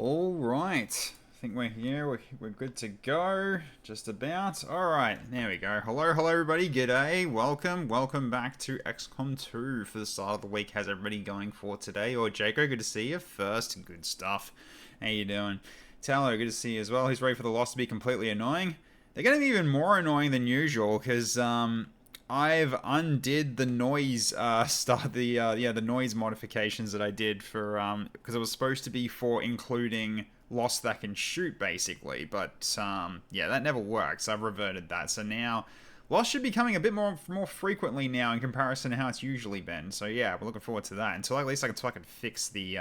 All right. I think we're here. We're good to go. Just about. All right. There we go. Hello, everybody. G'day. Welcome back to XCOM 2 for the start of the week. How's everybody going for today? Or Jaco, good to see you. First, good stuff. How you doing? Tallow, good to see you as well. Who's ready for the loss to be completely annoying? They're going to be even more annoying than usual because I've undid the noise the noise modifications that I did for because it was supposed to be for including loss that can shoot basically, but yeah, that never worked, so I've reverted that. So now loss should be coming a bit more frequently now in comparison to how it's usually been. So yeah, we're looking forward to that until at least I can fix the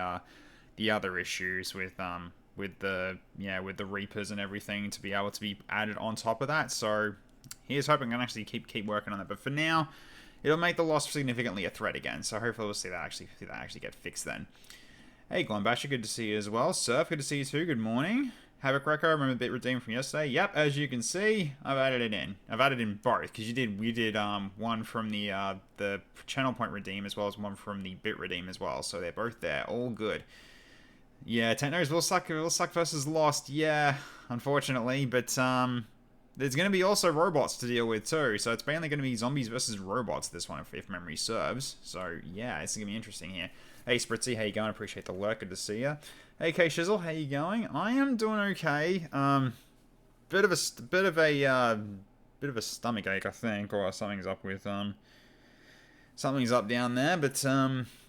other issues with the Reapers and everything to be able to be added on top of that. So here's hoping I can actually keep working on that. But for now, it'll make the loss significantly a threat again. So hopefully we'll see that actually get fixed then. Hey, Glonbasher, good to see you as well. Surf, good to see you too. Good morning. Havoc Reco, remember the bit redeemed from yesterday? Yep, as you can see, I've added it in. I've added in both because we did one from the channel point redeem as well as one from the bit redeem as well. So they're both there, all good. Yeah, Technos will suck versus Lost. Yeah, unfortunately, but there's going to be also robots to deal with too, so it's mainly going to be zombies versus robots this one, if memory serves. So yeah, it's going to be interesting here. Hey Spritzy, how you going? Appreciate the lurk, good to see you. Hey K Shizzle, how you going? I am doing okay. Bit of a stomach ache, I think, or something's up with something's up down there, but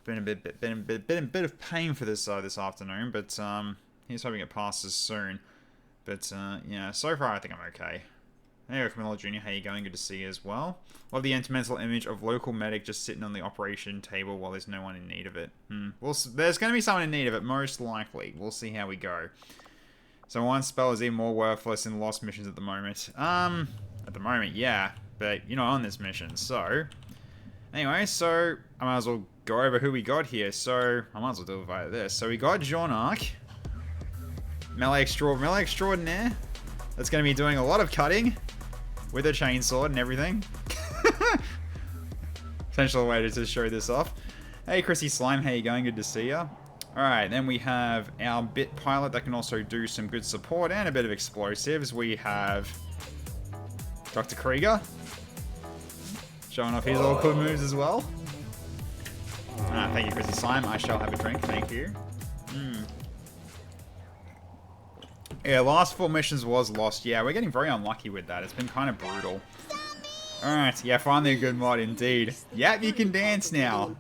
been a bit of pain for this afternoon, but here's hoping it passes soon. But yeah, so far I think I'm okay. Hey, Camilla Jr., how you going? Good to see you as well. Love the mental image of local medic just sitting on the operation table while there's no one in need of it. There's going to be someone in need of it, most likely. We'll see how we go. So one spell is even more worthless in lost missions at the moment. At the moment, yeah. But you're not on this mission, so... Anyway, so I might as well go over who we got here. So I might as well do it via this. So we got Jean Arc. Melee Extraordinaire. That's going to be doing a lot of cutting. With a chainsaw and everything. Potential way to just show this off. Hey Chrissy Slime, how you going? Good to see ya. Alright, then we have our bit pilot that can also do some good support and a bit of explosives. We have Dr. Krieger. Showing off his all cool moves as well. Thank you Chrissy Slime, I shall have a drink, thank you. Yeah, last 4 missions was lost. Yeah, we're getting very unlucky with that. It's been kind of brutal. Alright, yeah, finally a good mod indeed. Yep, you can dance now.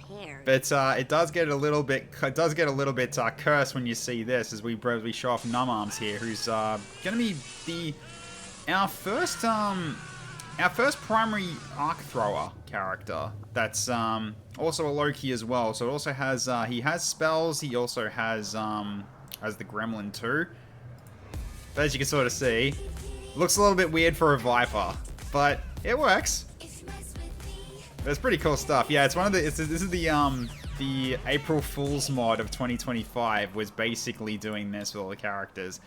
But it does get a little bit cursed when you see this, as we show off Numb Arms here, who's gonna be our first primary arc thrower character. That's also a Loki as well. So it also has he has spells. He also has the Gremlin too. But as you can sort of see, looks a little bit weird for a Viper, but it works. It's pretty cool stuff. Yeah, it's one of the. This is the April Fool's mod of 2025 was basically doing this with all the characters,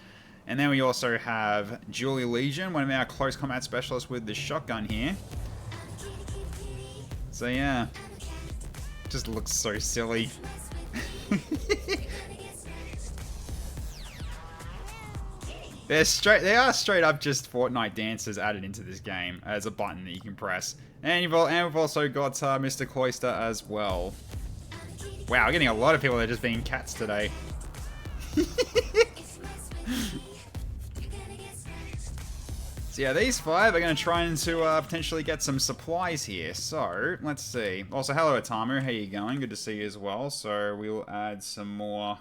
and then we also have Julie Legion, one of our close combat specialists with the shotgun here. So yeah, just looks so silly. They are straight up just Fortnite dances added into this game as a button that you can press. And we've also got Mr. Cloister as well. Wow, we're getting a lot of people that are just being cats today. So yeah, these 5 are going to try and potentially get some supplies here. So, let's see. Also, hello Atamu, how you going? Good to see you as well. So, we'll add some more...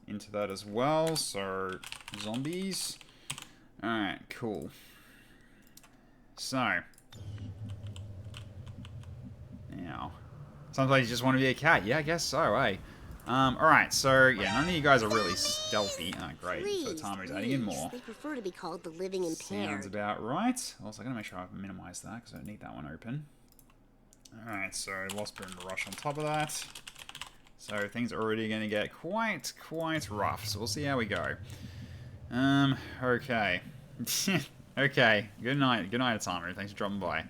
into that as well. So zombies. Alright, cool. So now sometimes you just want to be a cat. Yeah, I guess so, eh? Alright, so yeah, none of you guys are really stealthy. Oh great. So Tamu's adding in more. They prefer to be called the living impaired. Sounds about right. Also I'm gonna make sure I minimize that because I don't need that one open. Alright, so Lost Boom Rush on top of that. So things are already going to get quite rough. So we'll see how we go. Okay. Okay. Good night, Atamu. Thanks for dropping by.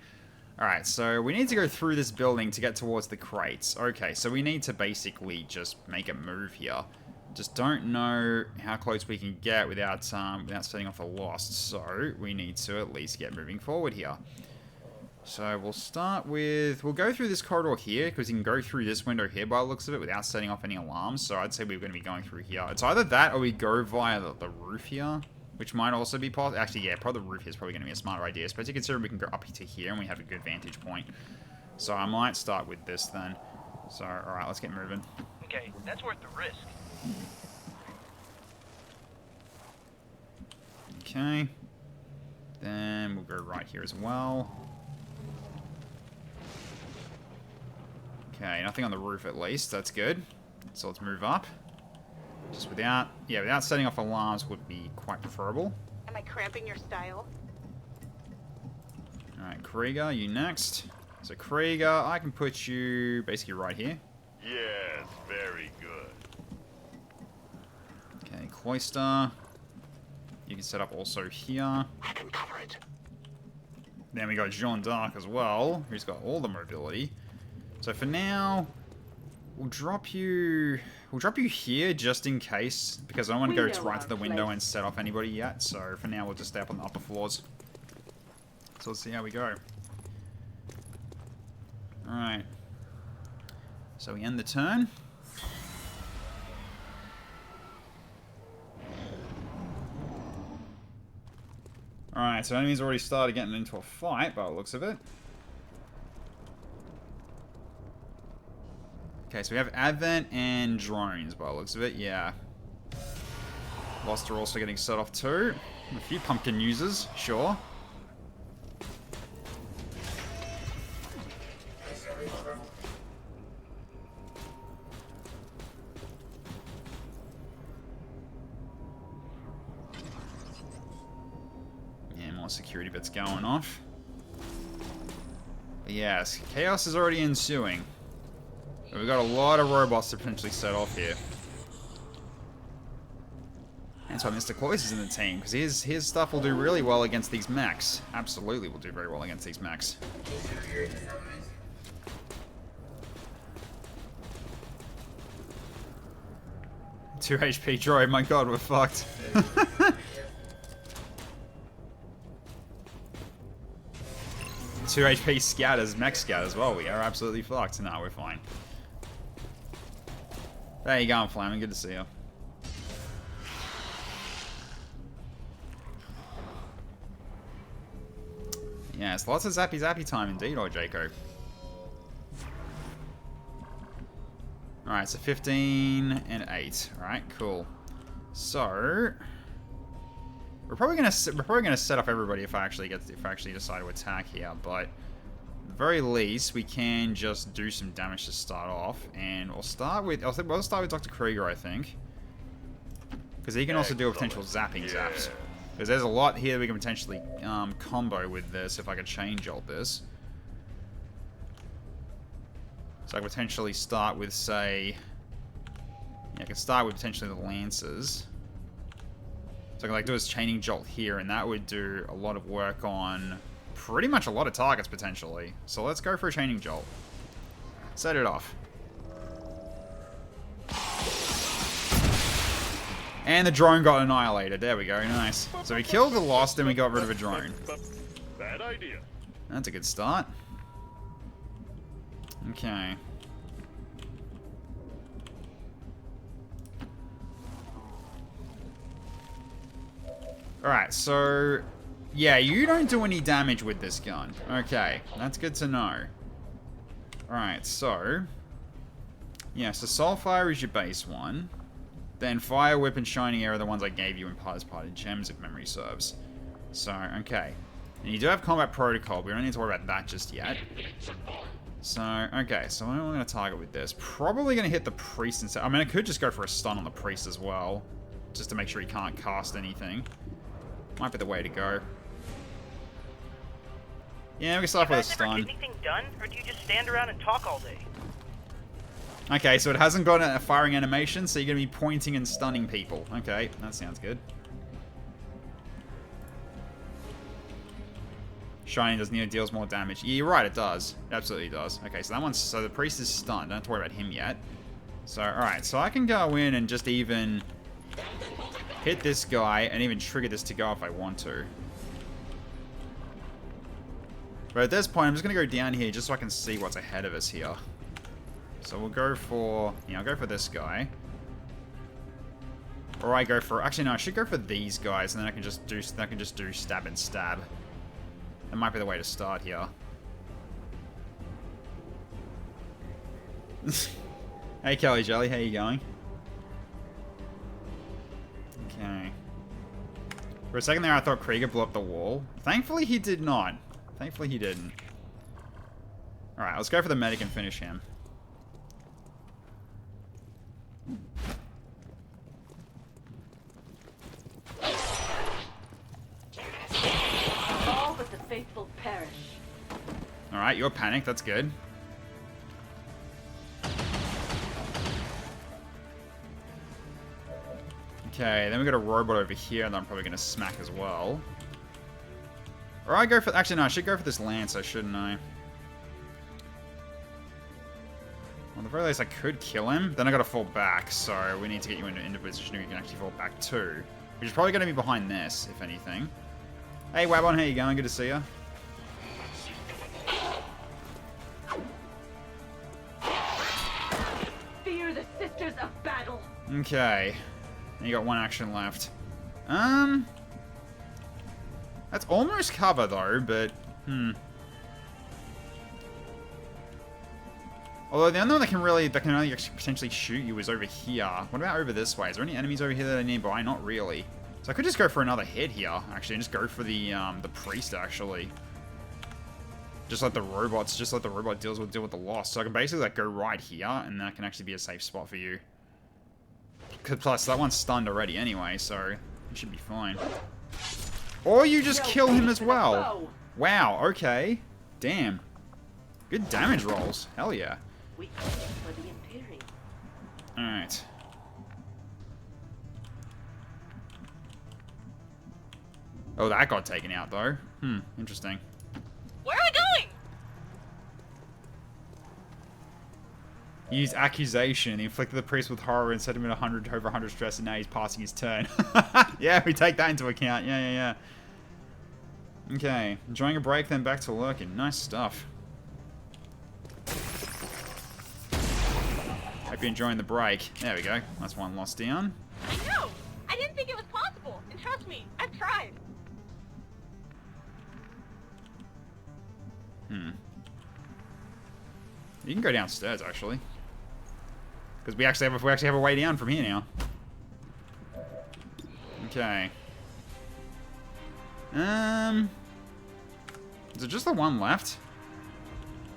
Alright, so we need to go through this building to get towards the crates. Okay, so we need to basically just make a move here. Just don't know how close we can get without setting off a lost. So we need to at least get moving forward here. So we'll start with... We'll go through this corridor here, because you can go through this window here by the looks of it without setting off any alarms. So I'd say we're going to be going through here. It's either that or we go via the roof here, which might also be possible. Actually, yeah, probably the roof here is probably going to be a smarter idea, especially considering we can go up to here and we have a good vantage point. So I might start with this then. So, alright, let's get moving. Okay, that's worth the risk. Okay. Then we'll go right here as well. Okay, nothing on the roof at least. That's good. So let's move up. Just without setting off alarms would be quite preferable. Am I cramping your style? Alright, Krieger, you next. So Krieger, I can put you basically right here. Yes, very good. Okay, Cloister. You can set up also here. I can cover it. Then we got Jean d'Arc as well, who's got all the mobility. So for now, we'll drop you here just in case, because I don't want to go right to the window and set off anybody yet. So for now, we'll just stay up on the upper floors. So let's see how we go. Alright. So we end the turn. Alright, so enemies already started getting into a fight by the looks of it. Okay, so we have Advent and drones by the looks of it, yeah. Lost are also getting set off too. A few pumpkin users, sure. Yeah, more security bits going off. But yes, chaos is already ensuing. But we've got a lot of robots to potentially set off here. That's why Mr. Cloyce is in the team, because his stuff will do really well against these mechs. Absolutely will do very well against these mechs. Two HP droid, my god, we're fucked. 2 HP scatters, mech scatters. Well, we are absolutely fucked. No, we're fine. There you go, Flaming. Good to see you. Yes, lots of zappy time indeed, oh Jaco. Alright, so 15 and 8. Alright, cool. So we're probably gonna set off everybody if I actually decide to attack here, but at the very least we can just do some damage to start off, and we'll start with Dr. Krieger, I think, because he can also do a potential zapping zaps. Because there's a lot here we can potentially combo with this if I could chain jolt this. So I could potentially start with, say, yeah, I could start with potentially the Lancers. So I can like do this chaining jolt here, and that would do a lot of work on pretty much a lot of targets potentially. So let's go for a chaining jolt. Set it off. And the drone got annihilated. There we go. Nice. So we killed the Lost, then we got rid of a drone. Bad idea. That's a good start. Okay. Alright, so yeah, you don't do any damage with this gun. Okay, that's good to know. Alright, so yeah, so Soulfire is your base one. Then Fire Whip and Shining Air are the ones I gave you as part of Gems, if memory serves. So, okay. And you do have Combat Protocol, we don't need to worry about that just yet. So, okay, so what am I going to target with this? Probably going to hit the Priest instead. I mean, I could just go for a stun on the Priest as well, just to make sure he can't cast anything. Might be the way to go. Yeah, we can start off with a stun. Get anything done, or do you just stand around and talk all day? Okay, so it hasn't got a firing animation, so you're going to be pointing and stunning people. Okay, that sounds good. Shining does deals more damage. Yeah, you're right, it does. It absolutely does. Okay, so that one's... So the priest is stunned. Don't have to worry about him yet. So, alright. So I can go in and just even... hit this guy and even trigger this to go if I want to. But at this point, I'm just going to go down here just so I can see what's ahead of us here. So we'll go for... Yeah, I'll go for this guy. Or I go for... Actually, no, I should go for these guys, and then I can just do stab and stab. That might be the way to start here. Hey, Kelly Jelly, how you going? Okay. For a second there, I thought Krieger blew up the wall. Thankfully, he did not. Thankfully, he didn't. Alright, let's go for the medic and finish him. All but the faithful perish. Alright, you're panicked. That's good. Okay, then we got a robot over here that I'm probably going to smack as well. Or I go for... Actually, no, I should go for this Lancer, shouldn't I? Well, at the very least, I could kill him. Then I got to fall back, so we need to get you into position where you can actually fall back too. Which is probably going to be behind this, if anything. Hey, Wabon, how you going? Good to see you. Fear the sisters of battle. Okay. And you got one action left. That's almost cover though, but although the only one that can only actually potentially shoot you is over here. What about over this way? Is there any enemies over here that are nearby? Not really. So I could just go for another hit here, actually, and just go for the priest actually. Just let the robot deal with the loss. So I can basically like go right here, and that can actually be a safe spot for you. Plus, that one's stunned already anyway, so you should be fine. Or you just kill him as well. Wow, okay. Damn. Good damage rolls. Hell yeah. We fight for the Imperium. Alright. Oh, that got taken out, though. Interesting. Where are we going? He used accusation. He inflicted the priest with horror and set him in over 100 stress, and now he's passing his turn. Yeah, we take that into account. Yeah. Okay, enjoying a break, then back to lurking. Nice stuff. Hope you're enjoying the break. There we go. That's one lost down. I know. I didn't think it was possible. And trust me, I've tried. You can go downstairs, actually. Because we actually have a way down from here now. Okay. Is it just the one left?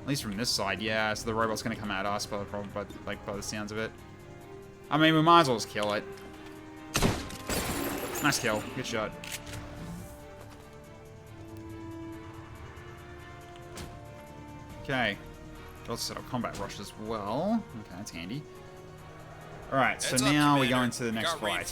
At least from this side, yeah. So the robot's gonna come at us, by the sounds of it. I mean, we might as well just kill it. Nice kill. Good shot. Okay. Also set up combat rush as well. Okay, that's handy. Alright, so now we go into the next fight.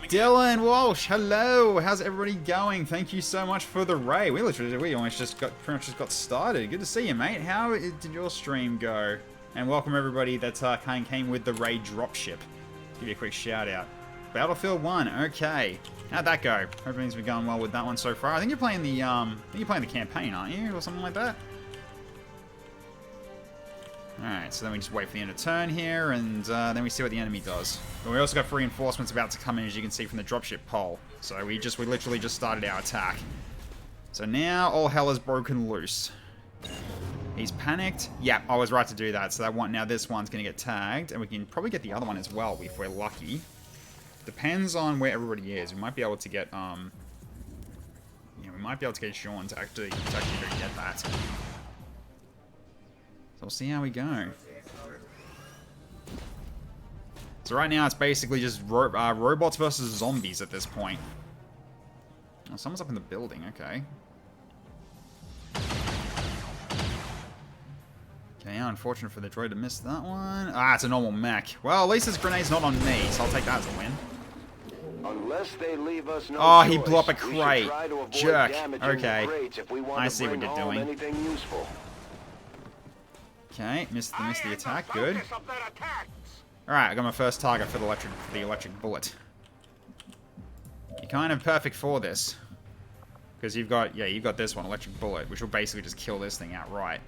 Dylan Walsh, hello! How's everybody going? Thank you so much for the raid. We almost pretty much just got started. Good to see you, mate. How did your stream go? And welcome everybody that came with the raid dropship. Give you a quick shout out. Battlefield 1, okay. How'd that go? Hope everything's been going well with that one so far. I think you're playing the campaign, aren't you? Or something like that? Alright, so then we just wait for the end of turn here, and then we see what the enemy does. But we also got reinforcements about to come in, as you can see from the dropship pole. So we literally just started our attack. So now all hell is broken loose. He's panicked. Yeah, I was right to do that. So now this one's going to get tagged, and we can probably get the other one as well if we're lucky. Depends on where everybody is. We might be able to get Sean to actually go get that. So we'll see how we go. So right now it's basically just robots versus zombies at this point. Oh, someone's up in the building, okay. Okay, unfortunate for the droid to miss that one. Ah, it's a normal mech. Well, at least this grenade's not on me, so I'll take that as a win. Unless they leave us no Oh, he choice, blew up a we should crate. try to avoid Jerk. damaging Okay. the crates if we want I to see what bring you're home doing. anything useful. Okay, missed the attack. Good. Alright, I got my first target for the electric bullet. You're kind of perfect for this. Because you've got this one, electric bullet, which will basically just kill this thing outright.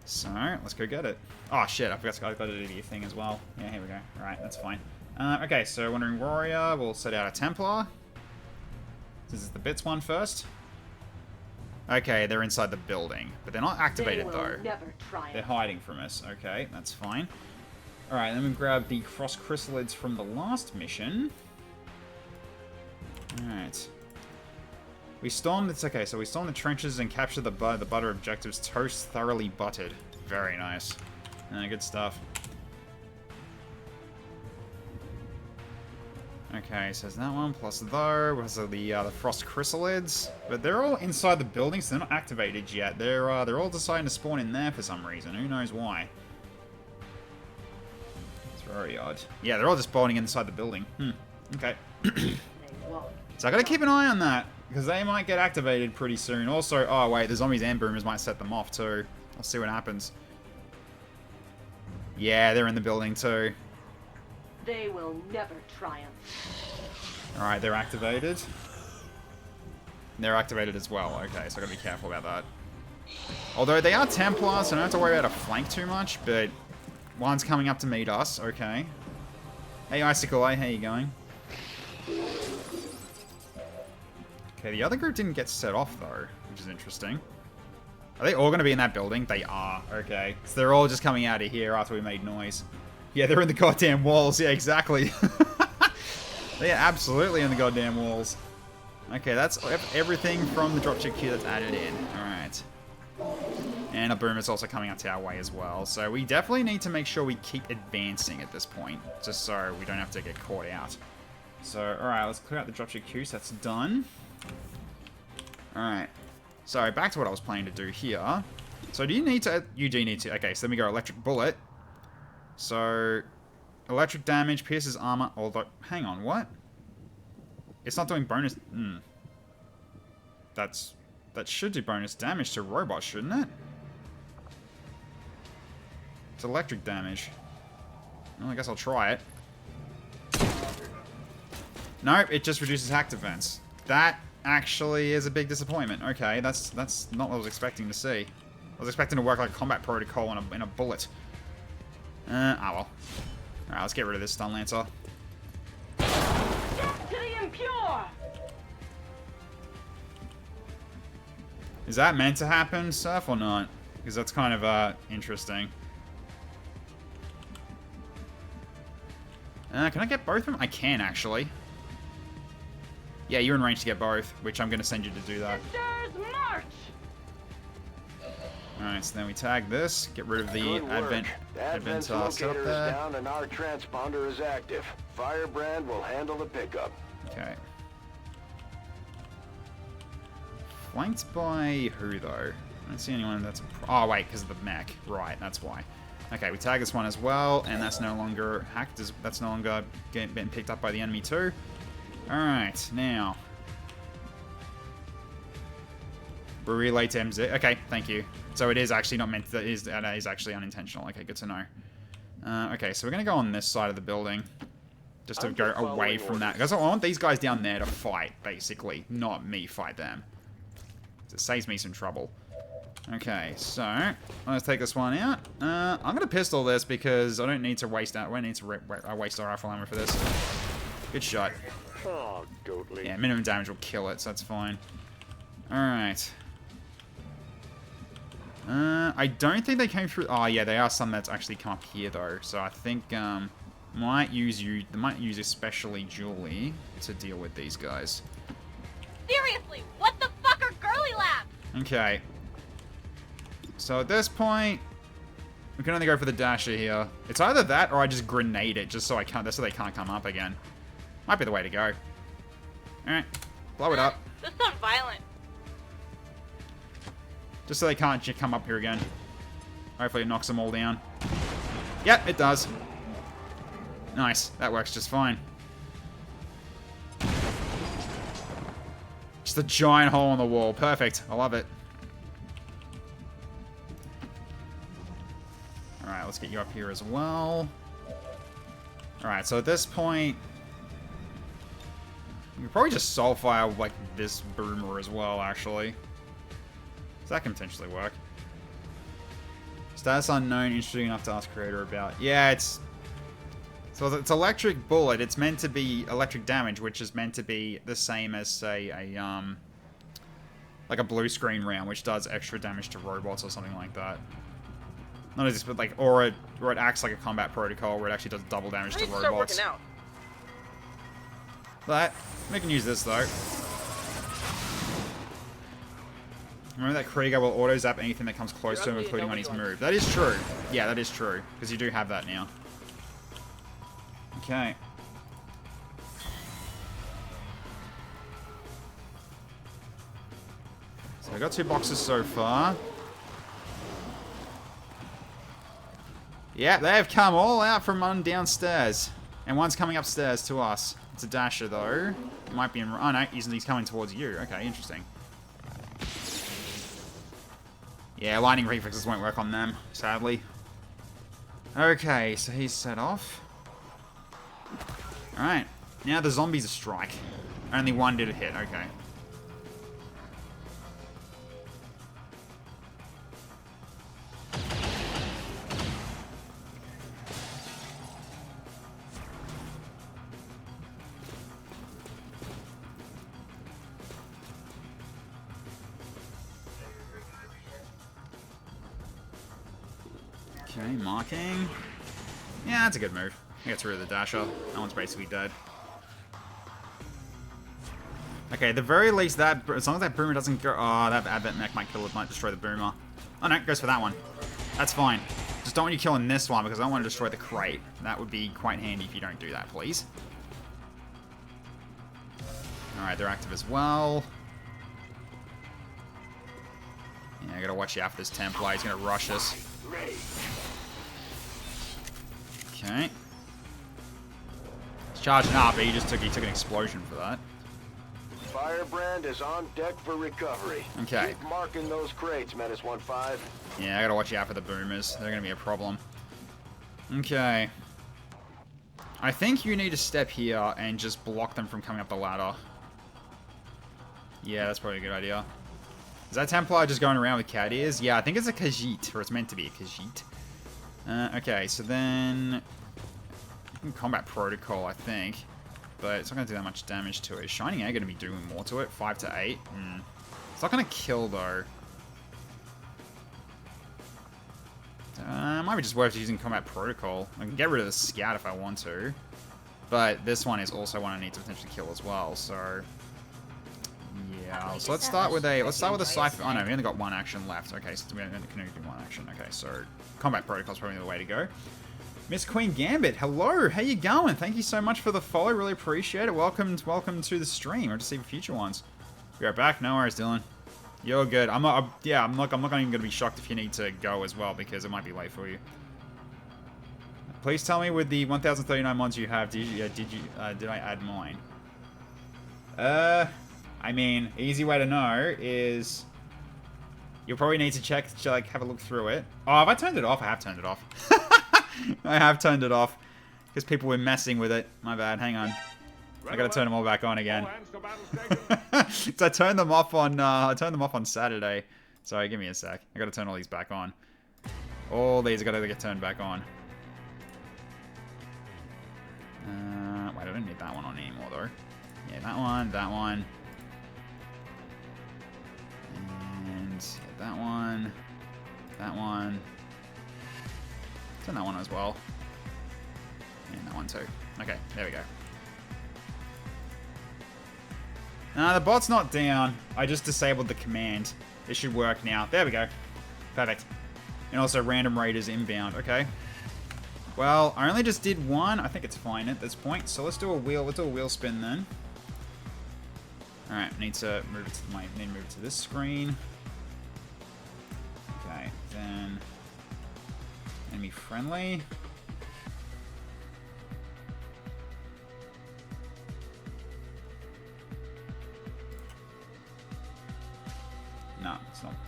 So, let's go get it. Oh shit, I forgot I got to do the thing as well. Yeah, here we go. Alright, that's fine. Okay, so Wandering Warrior, we'll set out a Templar. This is the bits one first. Okay, they're inside the building, but they're not activated though. Never triumph. They're hiding from us. Okay, that's fine. Alright, then we grab the cross chrysalids from the last mission. Alright. We stormed we stormed the trenches and captured the butter objectives. Toast thoroughly buttered. Very nice. Good stuff. Okay, so there's that one, plus the frost chrysalids. But they're all inside the building, so they're not activated yet. They're all deciding to spawn in there for some reason. Who knows why? It's very odd. Yeah, they're all just spawning inside the building. Okay. So I gotta keep an eye on that, because they might get activated pretty soon. Also, oh wait, the zombies and boomers might set them off too. I'll see what happens. Yeah, they're in the building too. They will never triumph. Alright, they're activated. They're activated as well. Okay, so I gotta be careful about that. Although they are Templars, so I don't have to worry about a flank too much, but one's coming up to meet us. Okay. Hey, Icicle Eye, how you going? Okay, the other group didn't get set off though, which is interesting. Are they all going to be in that building? They are. Okay. So they're all just coming out of here after we made noise. Yeah, they're in the goddamn walls. Yeah, exactly. They are absolutely in the goddamn walls. Okay, that's everything from the dropship queue that's added in. Alright. And a boomer's also coming up to our way as well. So we definitely need to make sure we keep advancing at this point, just so we don't have to get caught out. So, alright, let's clear out the dropship queue, so that's done. Alright. So, back to what I was planning to do here. So, do you need to... You do need to... Okay, so then we go electric bullet. So, electric damage, pierces armor, although... Hang on, what? It's not doing bonus... That should do bonus damage to robots, shouldn't it? It's electric damage. Well, I guess I'll try it. Nope, it just reduces hack defense. That actually is a big disappointment. Okay, that's not what I was expecting to see. I was expecting to work like a combat protocol in a bullet. Well. Alright, let's get rid of this stun lancer. Get to the impure! Is that meant to happen, Surf, or not? Because that's kind of interesting. Can I get both of them? I can, actually. Yeah, you're in range to get both, which I'm going to send you to do that. Sisters, march! Alright, so then we tag this, get rid of the Good work. Advent The Advent's setup locator is there. down and our transponder is active. Firebrand will handle the pickup. Okay. Flanked by who, though? I don't see anyone that's... Oh, wait, because of the mech. Right, that's why. Okay, we tag this one as well, and that's no longer hacked. That's no longer getting picked up by the enemy, too. Alright, now. Relay to MZ. Okay, thank you. So it is actually not meant to... It is actually unintentional. Okay, good to know. Okay, so we're going to go on this side of the building. Just to go away from that. Because I want these guys down there to fight, basically. Not me fight them. It saves me some trouble. Okay, so let's take this one out. I'm gonna pistol this because I don't need to waste out. I need to waste our rifle ammo for this. Good shot. Oh, goatly. Yeah, minimum damage will kill it, so that's fine. All right. I don't think they came through. Oh yeah, there are some that's actually come up here though. So I think they might use especially Julie to deal with these guys. Seriously, what the fuck are girly labs? Okay. So at this point, we can only go for the dasher here. It's either that or I just grenade it just so they can't come up again. Might be the way to go. Alright. Blow it up. This sounds violent. Just so they can't come up here again. Hopefully it knocks them all down. Yep, it does. Nice. That works just fine. Just a giant hole in the wall. Perfect. I love it. Alright, let's get you up here as well. Alright, so at this point... You could probably just soulfire, like, this boomer as well, actually. So that can potentially work. Status unknown, interesting enough to ask creator about. Yeah, it's... So it's electric bullet. It's meant to be electric damage, which is meant to be the same as, say, a, like a blue screen round, which does extra damage to robots or something like that. Not as, but like, or it acts like a combat protocol, where it actually does double damage to I need to start robots. working out. But we can use this though. Remember that Krieger will auto-zap anything that comes close to him, including on his move. That is true. Yeah, that is true. Because you do have that now. Okay. So I got 2 boxes so far. Yeah, they have come all out from downstairs. And one's coming upstairs to us. It's a dasher though. It might be in... Oh no, he's coming towards you. Okay, interesting. Yeah, lightning reflexes won't work on them, sadly. Okay, so he's set off. Alright, now the zombies strike. Only one did a hit, okay. Okay, marking. Yeah, that's a good move. Gets rid of the dasher. That one's basically dead. Okay, at the very least, that as long as that boomer doesn't go... Oh, that advent mech might kill it, might destroy the boomer. Oh no, it goes for that one. That's fine. Just don't want you killing this one, because I don't want to destroy the crate. That would be quite handy if you don't do that, please. Alright, they're active as well. Yeah, I gotta watch out for this Templar. He's gonna rush us. Okay. He's charging up, but he took an explosion for that. Firebrand is on deck for recovery. Okay. Keep marking those crates, Menace 1-5. Yeah, I gotta watch out for the boomers. They're gonna be a problem. Okay. I think you need to step here and just block them from coming up the ladder. Yeah, that's probably a good idea. Is that Templar just going around with cat ears? Yeah, I think it's a Khajiit, or it's meant to be a Khajiit. Okay, so then... Combat Protocol, I think. But it's not going to do that much damage to it. Is Shining Egg going to be doing more to it? 5 to 8? It's not going to kill, though. Might be just worth using Combat Protocol. I can get rid of the Scout if I want to. But this one is also one I need to potentially kill as well, so... Yeah, so let's start with a Cypher. Oh no, we only got one action left. Okay, so we can only do one action. Okay, so Combat Protocol is probably the way to go. Miss Queen Gambit, hello, how you going? Thank you so much for the follow, really appreciate it. Welcome to the stream, or to see future ones. Be right back. No worries, Dylan. You're good. I'm not even gonna be shocked if you need to go as well, because it might be late for you. Please tell me with the 1039 mods you have, did I add mine? I mean, easy way to know is you'll probably need to check, like, have a look through it. Oh, have I turned it off? I have turned it off. I have turned it off because people were messing with it. My bad. Hang on. I gotta turn them all back on again. So I turned them off on Saturday. Sorry, give me a sec. I gotta turn all these back on. All these are gotta get turned back on. Wait, I don't need that one on anymore though. Yeah, that one, that one. And that one, that one. Turn that one as well. And that one too. Okay, there we go. Nah, the bot's not down. I just disabled the command. It should work now. There we go. Perfect. And also random raiders inbound. Okay. Well, I only just did one. I think it's fine at this point. So let's do a wheel. Let's do a wheel spin then. All right, need to move it to this screen. Okay, then enemy friendly.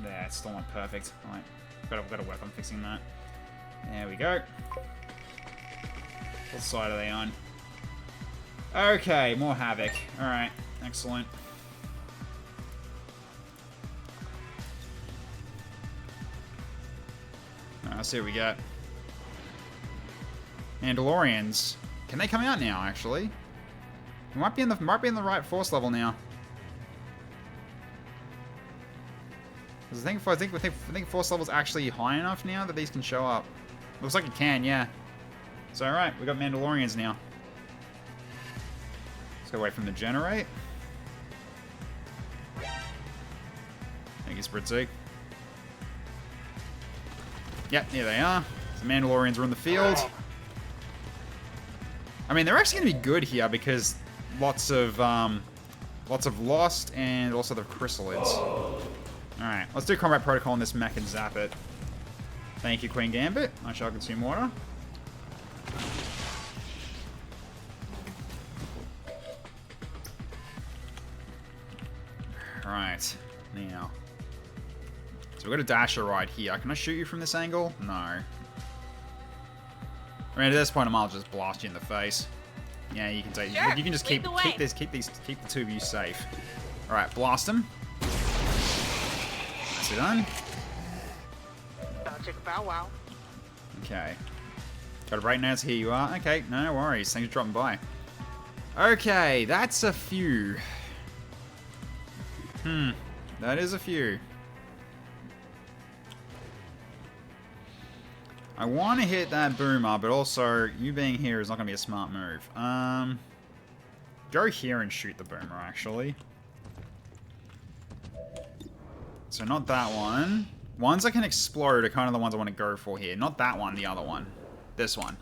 Yeah, it's still not perfect. Alright. Gotta work on fixing that. There we go. What side are they on? Okay, more havoc. Alright, excellent. Alright, let's see what we got. Mandalorians. Can they come out now, actually? We might be in the right force level now. I think force level's actually high enough now that these can show up. Looks like it can, yeah. So alright, we got Mandalorians now. Let's go away from the generate. Thank you, Spritzy. Yep, here they are. The Mandalorians are in the field. I mean, they're actually going to be good here because lots of lost and also the chrysalids. Alright, let's do combat protocol on this mech and zap it. Thank you, Queen Gambit. I shall consume water. Alright, now. So we've got a dasher right here. Can I shoot you from this angle? No. I mean, at this point, I might just blast you in the face. Yeah, you can take. Sure, You can just keep the two of you safe. All right, blast them. That's it done. Bow wow. Okay. Got a break now. Here you are. Okay, no worries. Thanks for dropping by. Okay, that's a few. That is a few. I want to hit that boomer, but also you being here is not going to be a smart move. Go here and shoot the boomer, actually. So not that one. Ones that can explode are kind of the ones I want to go for here. Not that one, the other one. This one.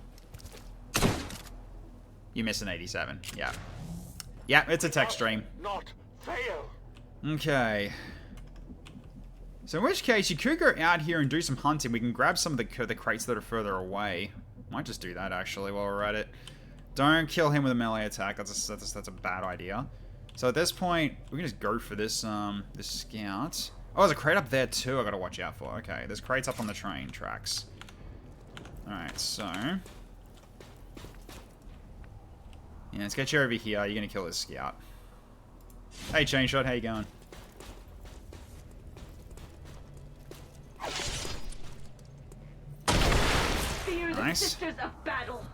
You missed an 87. Yeah. Yeah, it's a tech stream. Not fail. Okay. So in which case, you could go out here and do some hunting. We can grab some of the crates that are further away. Might just do that, actually, while we're at it. Don't kill him with a melee attack. That's a bad idea. So at this point, we can just go for this this scout. Oh, there's a crate up there, too, I gotta watch out for. Okay, there's crates up on the train tracks. Alright, so... yeah, let's get you over here. You're gonna kill this scout. Hey, Chainshot, how you going? Fear the Nice. sisters of battle.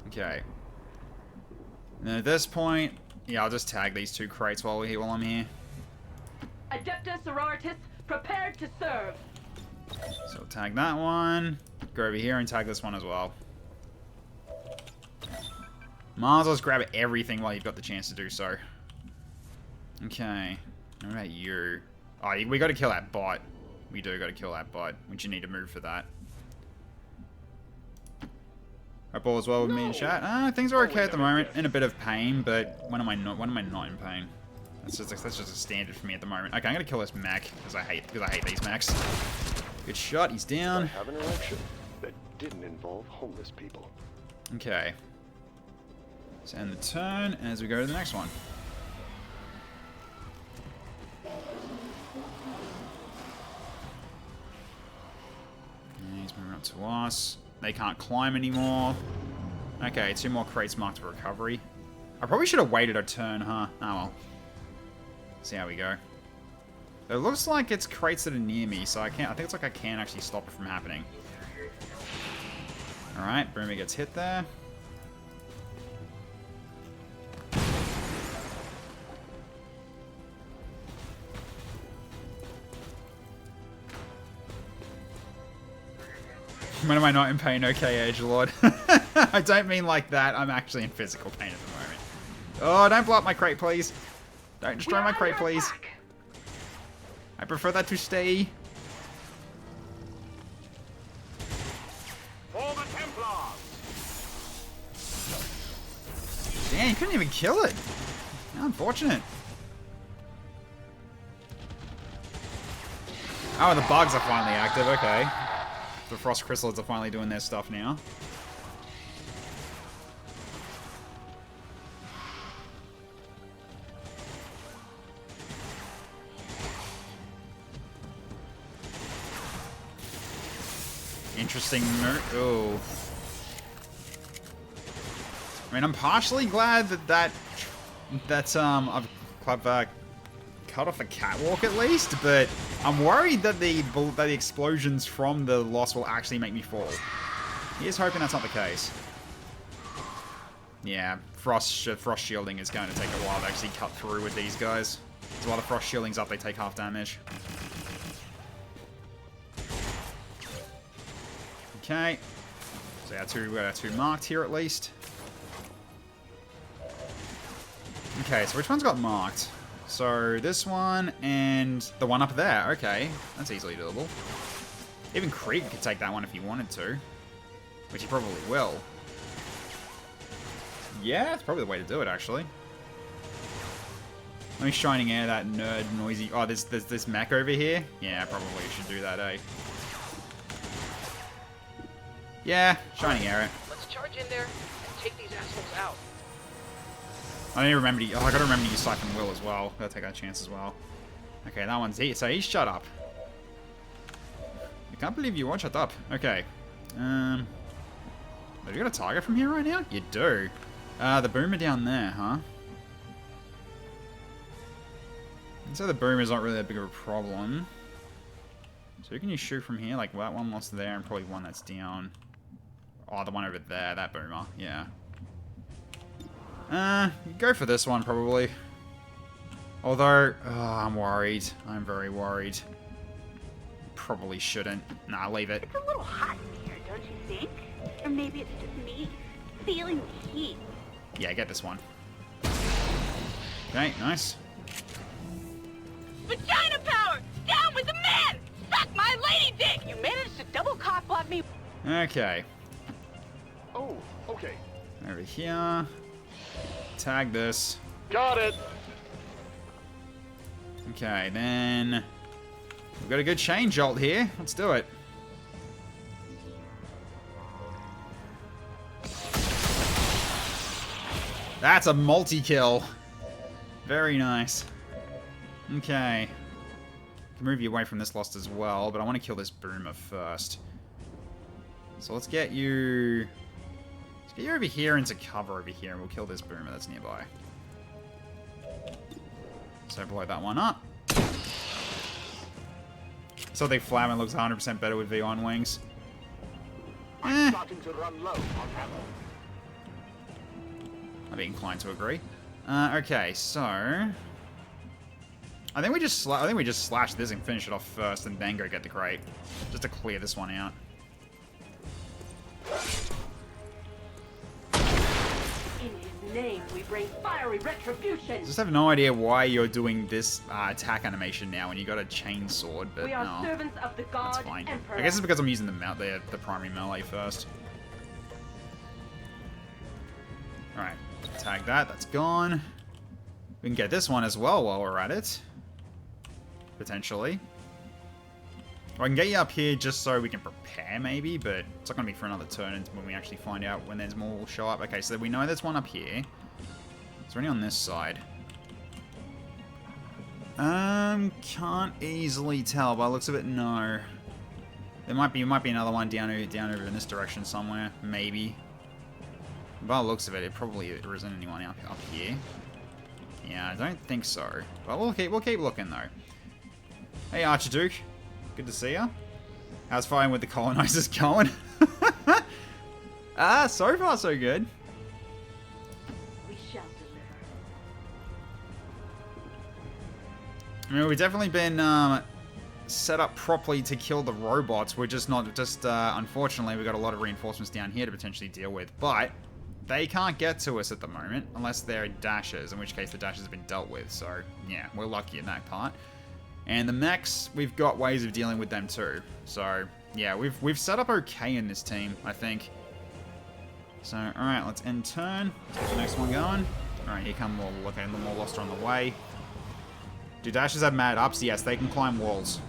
Okay. And then at this point, yeah, I'll just tag these two crates while I'm here. Adeptus sororitas, prepared to serve. So tag that one. Go over here and tag this one as well. Might as well just grab everything while you've got the chance to do so. Okay. What about you? Oh, we gotta kill that bot. We do gotta kill that bot. Which you need to move for that. Hope all is well with me in chat. Things are okay at the moment. In a bit of pain, but when am I not in pain? That's just a standard for me at the moment. Okay, I'm gonna kill this mech because I hate these mechs. Good shot. He's down. I have an erection that didn't involve homeless people. Okay. Let's end the turn as we go to the next one. Yeah, he's moving up to us. They can't climb anymore. Okay, 2 more crates marked for recovery. I probably should have waited a turn, huh? Oh well. See how we go. It looks like it's crates that are near me, so I think it's like I can actually stop it from happening. Alright, Boomer gets hit there. When am I not in pain? Okay, Edgelord. I don't mean like that. I'm actually in physical pain at the moment. Oh, don't blow up my crate, please. Don't destroy my crate, please. I prefer that to stay. For the Templars. Damn, you couldn't even kill it. How unfortunate. Oh, the bugs are finally active. Okay. The frost chrysalids are finally doing their stuff now. Interesting move. Oh. I mean, I'm partially glad that I've cut off a catwalk at least, but I'm worried that the explosions from the loss will actually make me fall. Here's hoping that's not the case. Yeah, frost shielding is going to take a while to actually cut through with these guys. So while the frost shielding's up, they take half damage. Okay. So we got our two marked here at least. Okay, so which one's got marked? So this one and the one up there. Okay, that's easily doable. Even Krieg could take that one if he wanted to, which he probably will. Yeah, that's probably the way to do it, actually. Let me Shining Air that nerd noisy... Oh, there's this mech over here? Yeah, probably should do that, eh? Yeah, Shining Air it. Let's charge in there and take these assholes out. I need to remember to... Oh, I gotta remember to use Siphon Will as well. Gotta take that chance as well. Okay, that one's... So he's shut up. I can't believe you won't shut up. Okay. Have you got a target from here right now? You do. The boomer down there, huh? So the boomer's not really that big of a problem. So who can you shoot from here? Like, that one lost there and probably one that's down. Oh, the one over there, that boomer. Yeah. Go for this one, probably. Although, I'm worried. I'm very worried. Probably shouldn't. Nah, leave it. It's a little hot in here, don't you think? Or maybe it's just me feeling the heat. Yeah, get this one. Okay, nice. Vagina power! Down with the man! Suck my lady dick! You managed to double cock block me. Okay. Oh, okay. Over here. Tag this. Got it. Okay, then... We've got a good chain jolt here. Let's do it. That's a multi-kill. Very nice. Okay. Can move you away from this lost as well, but I want to kill this boomer first. So let's get you... Let's get you over here into cover over here, and we'll kill this boomer that's nearby. So blow that one up. So the Flamin looks 100% better with V on wings. Starting to run low on ammo. I'd be inclined to agree. Okay, so I think we just slash this and finish it off first, and then go get the crate, just to clear this one out. In his name, we bring fiery retribution. I just have no idea why you're doing this attack animation now when you got a chain sword, but We are no, servants of the that's god fine. Emperor. I guess it's because I'm using the primary melee first. All right. Tag that, that's gone. We can get this one as well while we're at it. Potentially. Or I can get you up here just so we can prepare maybe, but it's not going to be for another turn when we actually find out when there's more will show up. Okay, so we know there's one up here. Is there any on this side? Can't easily tell. By the looks of it, no. There might be another one down over in this direction somewhere, maybe. By the looks of it, there isn't anyone up here. Yeah, I don't think so. But we'll keep looking though. Hey Archduke, good to see ya. How's fighting with the colonizers going? So far so good. We shall deliver. I mean, we've definitely been set up properly to kill the robots. We're just not unfortunately, we've got a lot of reinforcements down here to potentially deal with, but they can't get to us at the moment unless they're dashers, in which case the dashers have been dealt with. So, yeah, we're lucky in that part. And the mechs, we've got ways of dealing with them too. So, yeah, we've set up okay in this team, I think. So, alright, let's end turn. Let's get the next one going. Alright, here come more. Okay, the more lost are on the way. Do dashers have mad ups? Yes, they can climb walls.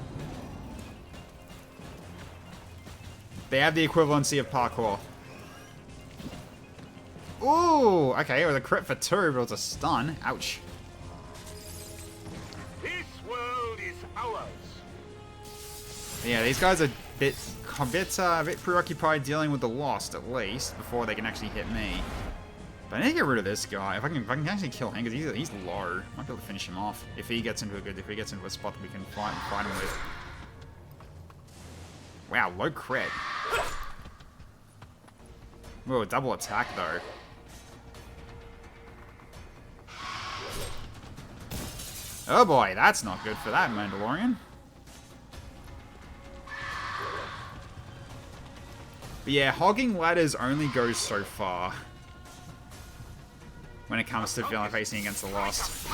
They have the equivalency of parkour. Ooh, okay, it was a crit for 2, but it was a stun. Ouch. This world is ours. Yeah, these guys are a bit preoccupied dealing with the Lost, at least, before they can actually hit me. But I need to get rid of this guy. If I can actually kill him, because he's low. Might be able to finish him off if he gets into a spot that we can fight him with. Wow, low crit. Whoa, double attack though. Oh boy, that's not good for that Mandalorian. But yeah, hogging ladders only goes so far when it comes to facing against the Lost.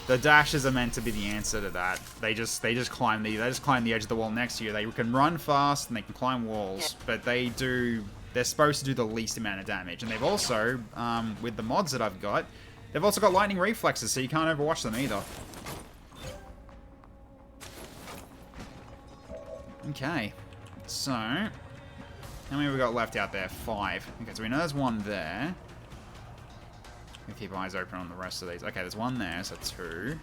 The dashes are meant to be the answer to that. They just climb the edge of the wall next to you. They can run fast and they can climb walls, but they're supposed to do the least amount of damage. And they've also, with the mods that I've got, they've also got lightning reflexes, so you can't overwatch them either. Okay, so how many have we got left out there? 5. Okay, so we know there's one there. We keep eyes open on the rest of these. Okay, there's one there, so 2.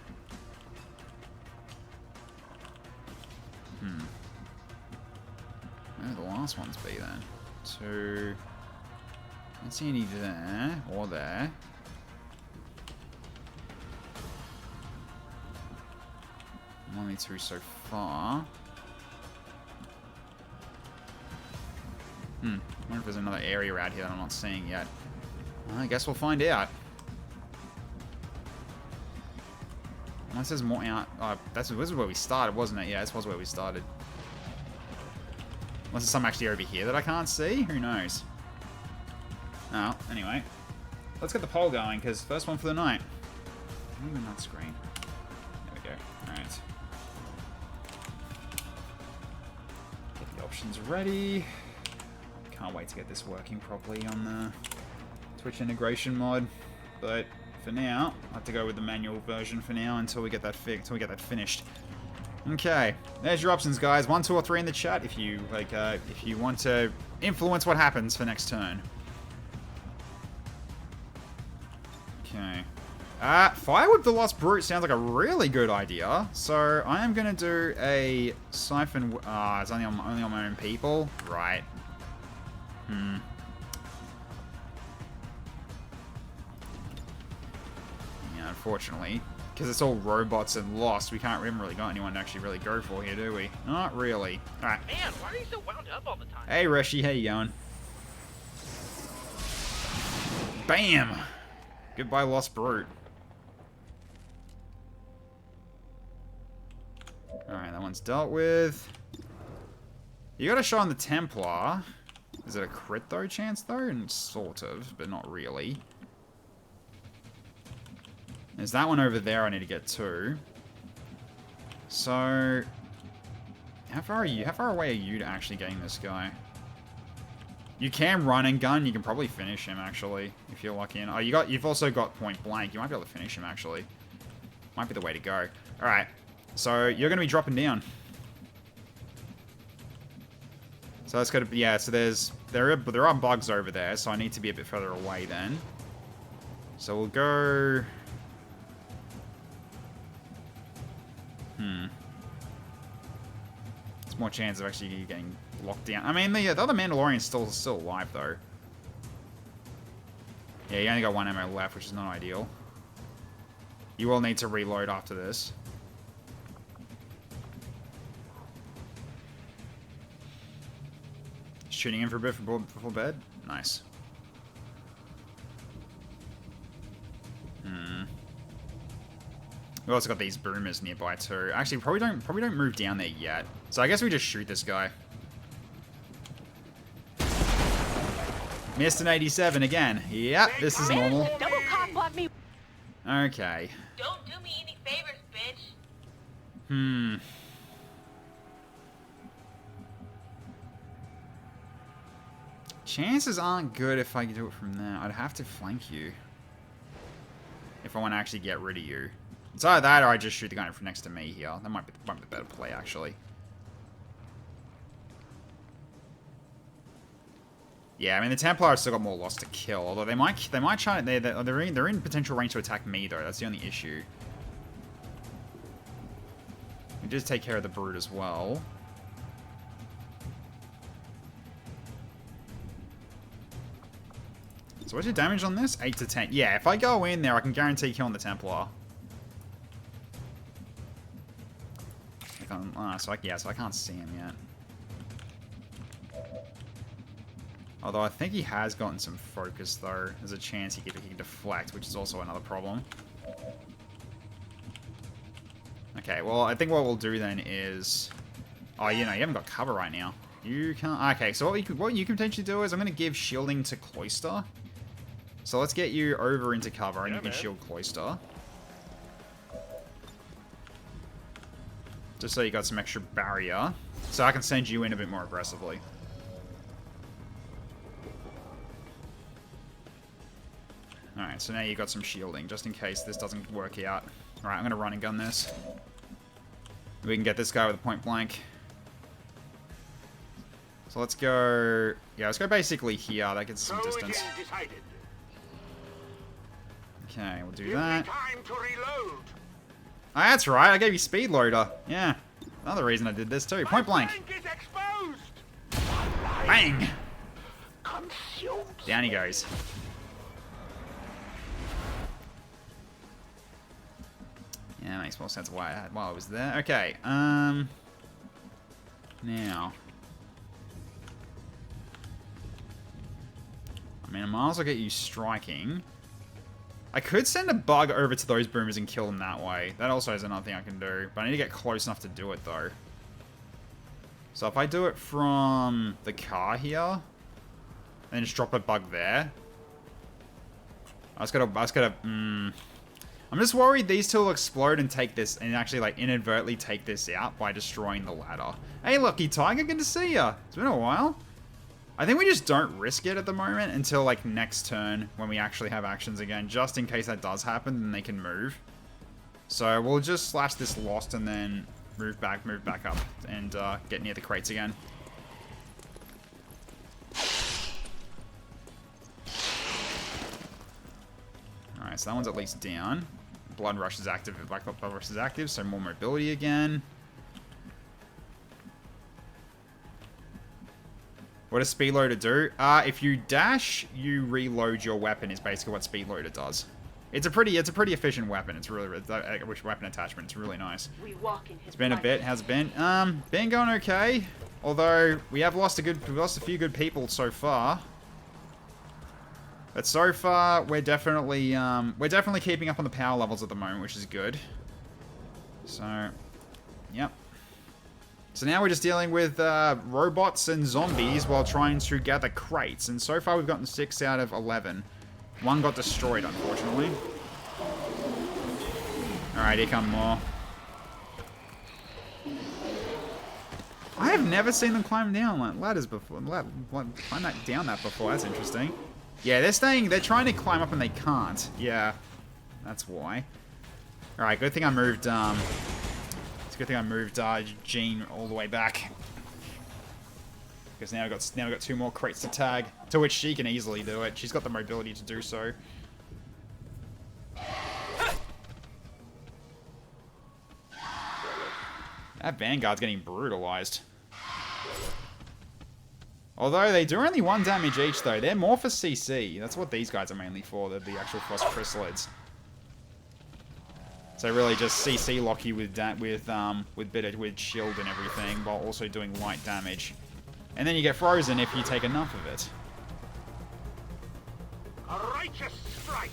Where do the last ones be then? 2. Don't see any there or there. Only 2 so far. I wonder if there's another area around here that I'm not seeing yet. Well, I guess we'll find out. Unless there's more out. Oh, this is where we started, wasn't it? Yeah, this was where we started. Unless there's some actually over here that I can't see? Who knows? Oh, anyway. Let's get the poll going, because first one for the night. Not even that screen. There we go. Alright. Get the options ready. Can't wait to get this working properly on the Twitch integration mod, but for now, I have to go with the manual version for now until we get that finished. Okay, there's your options, guys. 1, 2, or 3 in the chat if you like. If you want to influence what happens for next turn. Okay. Fire with the Lost Brute sounds like a really good idea. So I am gonna do a siphon. It's only on my own people, right? Yeah, unfortunately, because it's all robots and Lost, we haven't really got anyone to actually really go for here, do we? Not really. Alright. Man, why are you so wound up all the time? Hey, Reshi, how you going? Bam! Goodbye, Lost Brute. Alright, that one's dealt with. You got a shot on the Templar. Is it a crit though chance though? And sort of, but not really. There's that one over there I need to get to. So how far are you? How far away are you to actually getting this guy? You can run and gun, you can probably finish him actually, if you're lucky. Oh, you've also got point blank. You might be able to finish him actually. Might be the way to go. Alright. So you're gonna be dropping down. So that's got to be, yeah, so there are bugs over there, so I need to be a bit further away then. So we'll go... There's more chance of actually getting locked down. I mean, the other Mandalorian's still alive, though. Yeah, you only got 1 ammo left, which is not ideal. You will need to reload after this. Shooting in for a bit before bed? Nice. We also got these boomers nearby too. Actually, probably don't move down there yet. So I guess we just shoot this guy. Missed an 87 again. Yep, this is normal. Double cock block me. Okay. Don't do me any favors, bitch. Chances aren't good if I do it from there. I'd have to flank you. If I want to actually get rid of you. It's either that or I just shoot the guy next to me here. That might be the better play, actually. Yeah, I mean, the Templar have still got more Lost to kill. Although they might try... They're in potential range to attack me, though. That's the only issue. We just take care of the Brute as well. So what's your damage on this? 8 to 10. Yeah, if I go in there, I can guarantee killing the Templar. So I can't see him yet. Although I think he has gotten some focus, though. There's a chance he can deflect, which is also another problem. Okay, well, I think what we'll do then is... Oh, you know, you haven't got cover right now. You can't... Okay, so what you can potentially do is I'm going to give shielding to Cloister. So let's get you over into cover, and you can shield Cloister. Just so you got some extra barrier. So I can send you in a bit more aggressively. Alright, so now you've got some shielding, just in case this doesn't work out. Alright, I'm going to run and gun this. We can get this guy with a point blank. So let's go... Yeah, let's go basically here. That gets us some distance. Okay, we'll do that. Time to reload. Oh, that's right. I gave you speed loader. Yeah. Another reason I did this too. Point blank. Bang! Down he goes. Yeah, makes more sense why I was there. Okay. Now. I mean, I might as well get you striking. I could send a bug over to those boomers and kill them that way. That also is another thing I can do. But I need to get close enough to do it, though. So if I do it from the car here, and just drop a bug there. I'm just worried these two will explode and take this, and actually, like, inadvertently take this out by destroying the ladder. Hey, Lucky Tiger, good to see ya. It's been a while. I think we just don't risk it at the moment until, like, next turn when we actually have actions again, just in case that does happen, then they can move. So we'll just slash this lost and then move back up, and get near the crates again. Alright, so that one's at least down. Blood Rush is active, Black Blood Rush is active, so more mobility again. What does Speed Loader do? If you dash, you reload your weapon is basically what Speed Loader does. It's a pretty efficient weapon. It's really weapon attachment. It's really nice. It's been a bit. How's it been? Been going okay. Although we have lost a few good people so far. But so far we're definitely keeping up on the power levels at the moment, which is good. So, yep. So now we're just dealing with robots and zombies while trying to gather crates. And so far we've gotten 6 out of 11. One got destroyed, unfortunately. Alright, here come more. I have never seen them climb down like ladders before. Climb that down that before. That's interesting. Yeah, they're trying to climb up and they can't. Yeah, that's why. Alright, good thing I moved, Good thing I moved Jean all the way back. Because now we've got 2 more crates to tag, to which she can easily do it. She's got the mobility to do so. That Vanguard's getting brutalized. Although they do only 1 damage each, though. They're more for CC. That's what these guys are mainly for, the actual Frost Chrysalids. So really just CC lock you with shield and everything, while also doing light damage. And then you get frozen if you take enough of it. A righteous strike.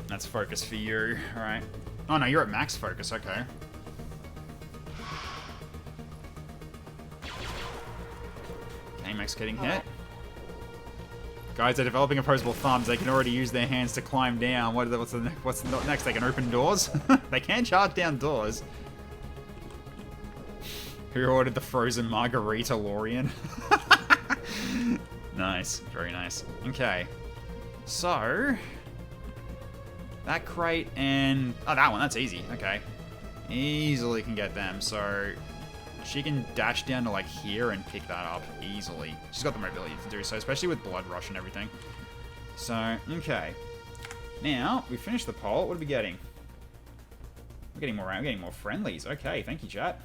That's focus for you, alright. Oh no, you're at max focus, okay. Okay, Max getting hit. Guys are developing opposable thumbs. They can already use their hands to climb down. What's next? They can open doors? They can charge down doors. Who ordered the frozen margarita, Lorian? Nice. Very nice. Okay. So... that crate and... oh, that one. That's easy. Okay. Easily can get them. So... she can dash down to, like, here and pick that up easily. She's got the mobility to do so, especially with Blood Rush and everything. So, okay. Now, we finished the poll. What are we getting? We're getting more friendlies. Okay, thank you, chat.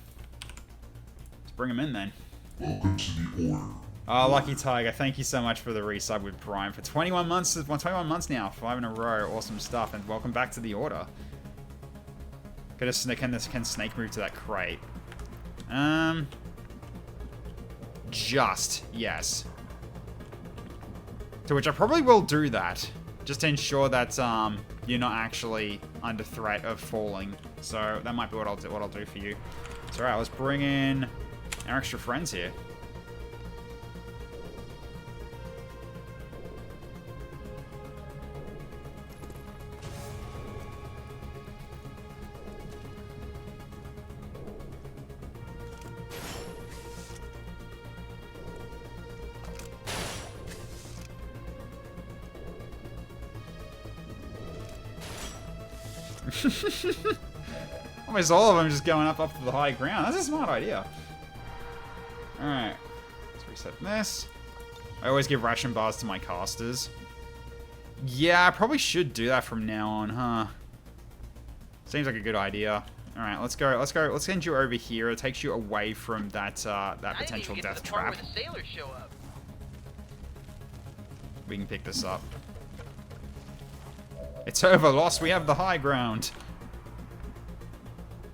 Let's bring them in, then. Welcome to the Order. Oh, Lucky Tiger, thank you so much for the resub with Prime for 21 months. 21 months now, 5 in a row. Awesome stuff, and welcome back to the order. Can Snake move to that crate? Just yes. To which I probably will do that, just to ensure that you're not actually under threat of falling. So that might be what I'll do for you. So alright, let's bring in our extra friends here. Almost all of them just going up to the high ground. That's a smart idea. Alright. Let's reset this. I always give ration bars to my casters. Yeah, I probably should do that from now on, huh? Seems like a good idea. Alright, let's go. Let's send you over here. It takes you away from that potential death trap. Where the sailors show up. We can pick this up. It's over, Lost. We have the high ground.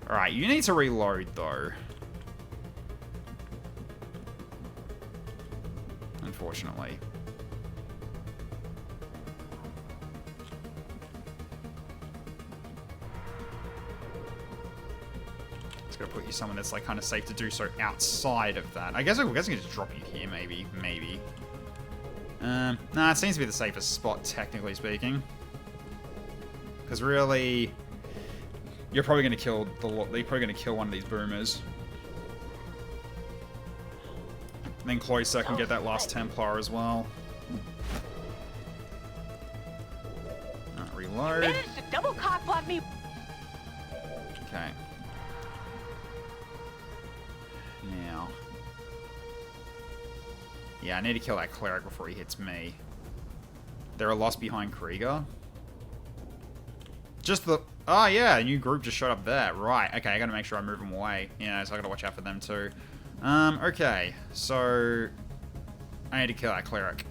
Alright, you need to reload, though. Unfortunately. Just gotta put you someone that's, like, kind of safe to do so outside of that. I guess I can just drop you here, maybe. Maybe. Nah, it seems to be the safest spot, technically speaking. Because really, you're probably going to kill one of these boomers. And then Cloyster can get that last Templar as well. Reload. Managed to double cockblock me. Okay. Now. Yeah, I need to kill that cleric before he hits me. They're a loss behind Krieger. Just the... Oh, yeah, a new group just showed up there. Right, okay, I gotta make sure I move them away. Yeah, so I gotta watch out for them, too. Okay, so... I need to kill that cleric.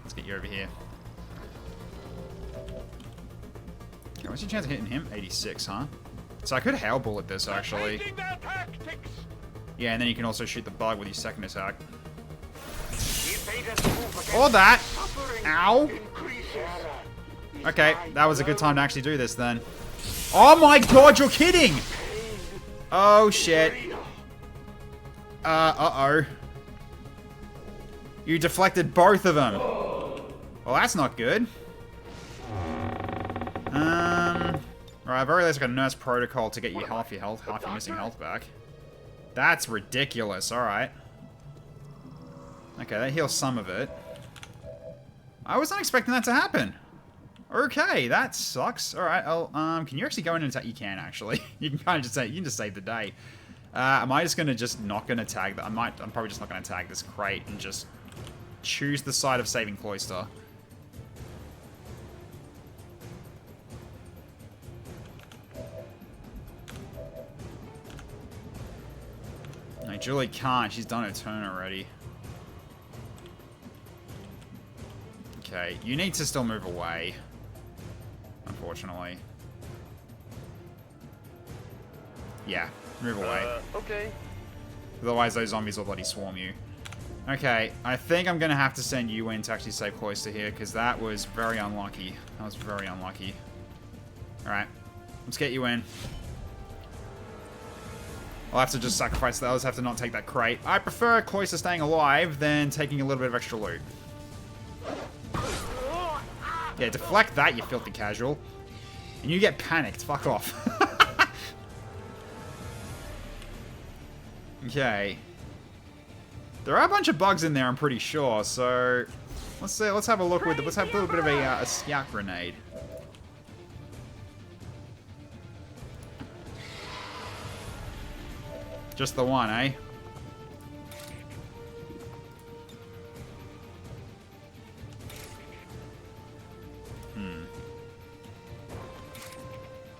Let's get you over here. Okay, what's your chance of hitting him? 86, huh? So I could Hail Bullet this, actually. Yeah, and then you can also shoot the bug with your second attack. Or that! Ow! Okay, that was a good time to actually do this then. Oh my god, you're kidding! Oh shit. Uh-oh. You deflected both of them. Well, that's not good. Right, I've already got a nurse protocol to get you half your missing health back. That's ridiculous, alright. Okay, that heals some of it. I was not expecting that to happen. Okay, that sucks. Alright, can you actually go in and attack? You can, actually. You can kind of just say, you can just save the day. Am I just not gonna tag that? I'm probably just not gonna tag this crate and just choose the side of saving Cloyster. No, Julie can't. She's done her turn already. Okay, you need to still move away. Unfortunately. Yeah, move away. Okay. Otherwise those zombies will bloody swarm you. Okay, I think I'm going to have to send you in to actually save Cloyster here, because that was very unlucky. That was very unlucky. Alright, let's get you in. I'll have to just sacrifice that. I'll just have to not take that crate. I prefer Cloyster staying alive than taking a little bit of extra loot. Yeah, deflect that, you filthy casual. And you get panicked. Fuck off. Okay. There are a bunch of bugs in there, I'm pretty sure, so... Let's see, let's have a look with... Let's have a little bit of a scout grenade. Just the one, eh?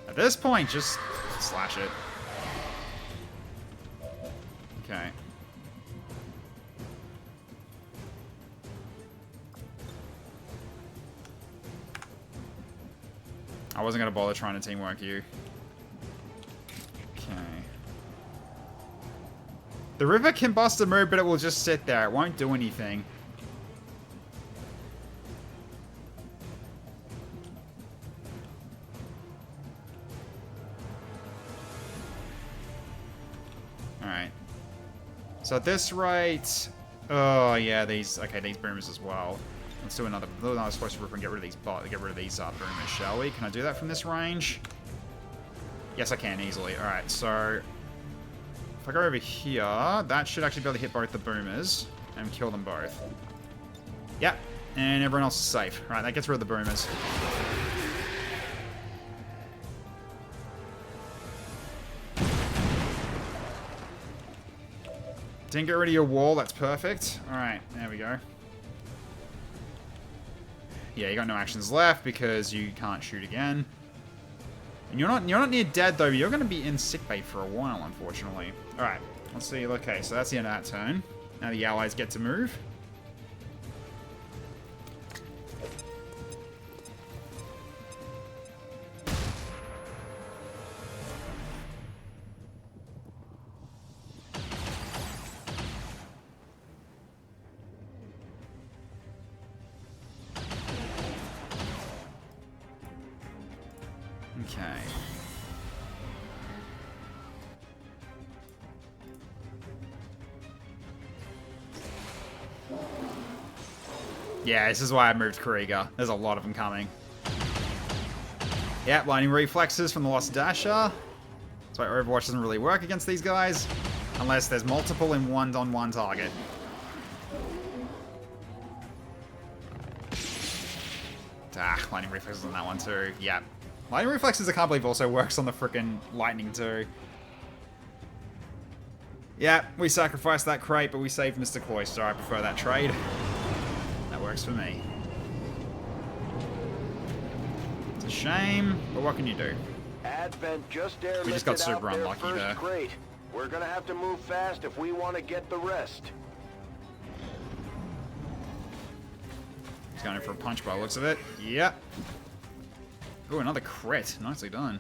At this point, just slash it. Okay. I wasn't going to bother trying to teamwork you. Okay. The river can bust a move, but it will just sit there. It won't do anything. Alright. So at this rate... Oh, yeah, these... Okay, these boomers as well. Let's do another supposed to rip and get rid of these boomers, shall we? Can I do that from this range? Yes, I can easily. Alright, so... If I go over here, that should actually be able to hit both the boomers and kill them both. Yep, and everyone else is safe. Alright, that gets rid of the boomers. Didn't get rid of your wall, that's perfect. Alright, there we go. Yeah, you got no actions left because you can't shoot again. And you're not near dead though, but you're gonna be in sickbay for a while, unfortunately. Alright, let's see. Okay, so that's the end of that turn. Now the allies get to move. Okay. Yeah, this is why I moved Krieger. There's a lot of them coming. Yep, lightning reflexes from the Lost Dasher. That's why Overwatch doesn't really work against these guys. Unless there's multiple in one-on-one target. Ah, lightning reflexes on that one too. Yep. Lightning reflexes, I can't believe, also works on the frickin' lightning too. Yeah, we sacrificed that crate, but we saved Mr. Cloyster. I prefer that trade. That works for me. It's a shame, but what can you do? Advent just We just got super unlucky there. Crate. We're gonna have to move fast if we want to get the rest. He's going in for a punch by the looks of it. Yep. Ooh, another crit. Nicely done.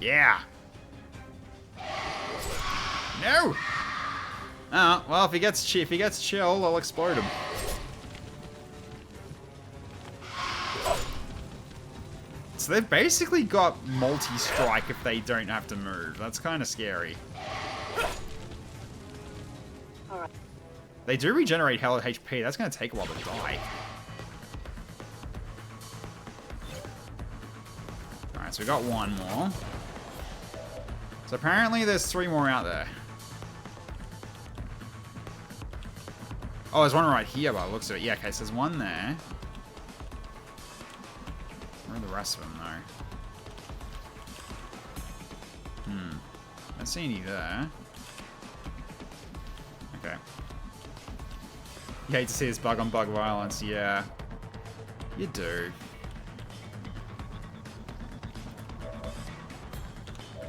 Yeah. No. Oh, well, if he gets chill, I'll explode him. So they've basically got multi-strike if they don't have to move. That's kind of scary. They do regenerate hell HP. That's going to take a while to die. Alright, so we got one more. So apparently there's 3 more out there. Oh, there's one right here by the looks of it. Yeah, okay, so there's one there. Where are the rest of them, though? I don't see any there. Okay. You hate to see this bug on bug violence, yeah. You do.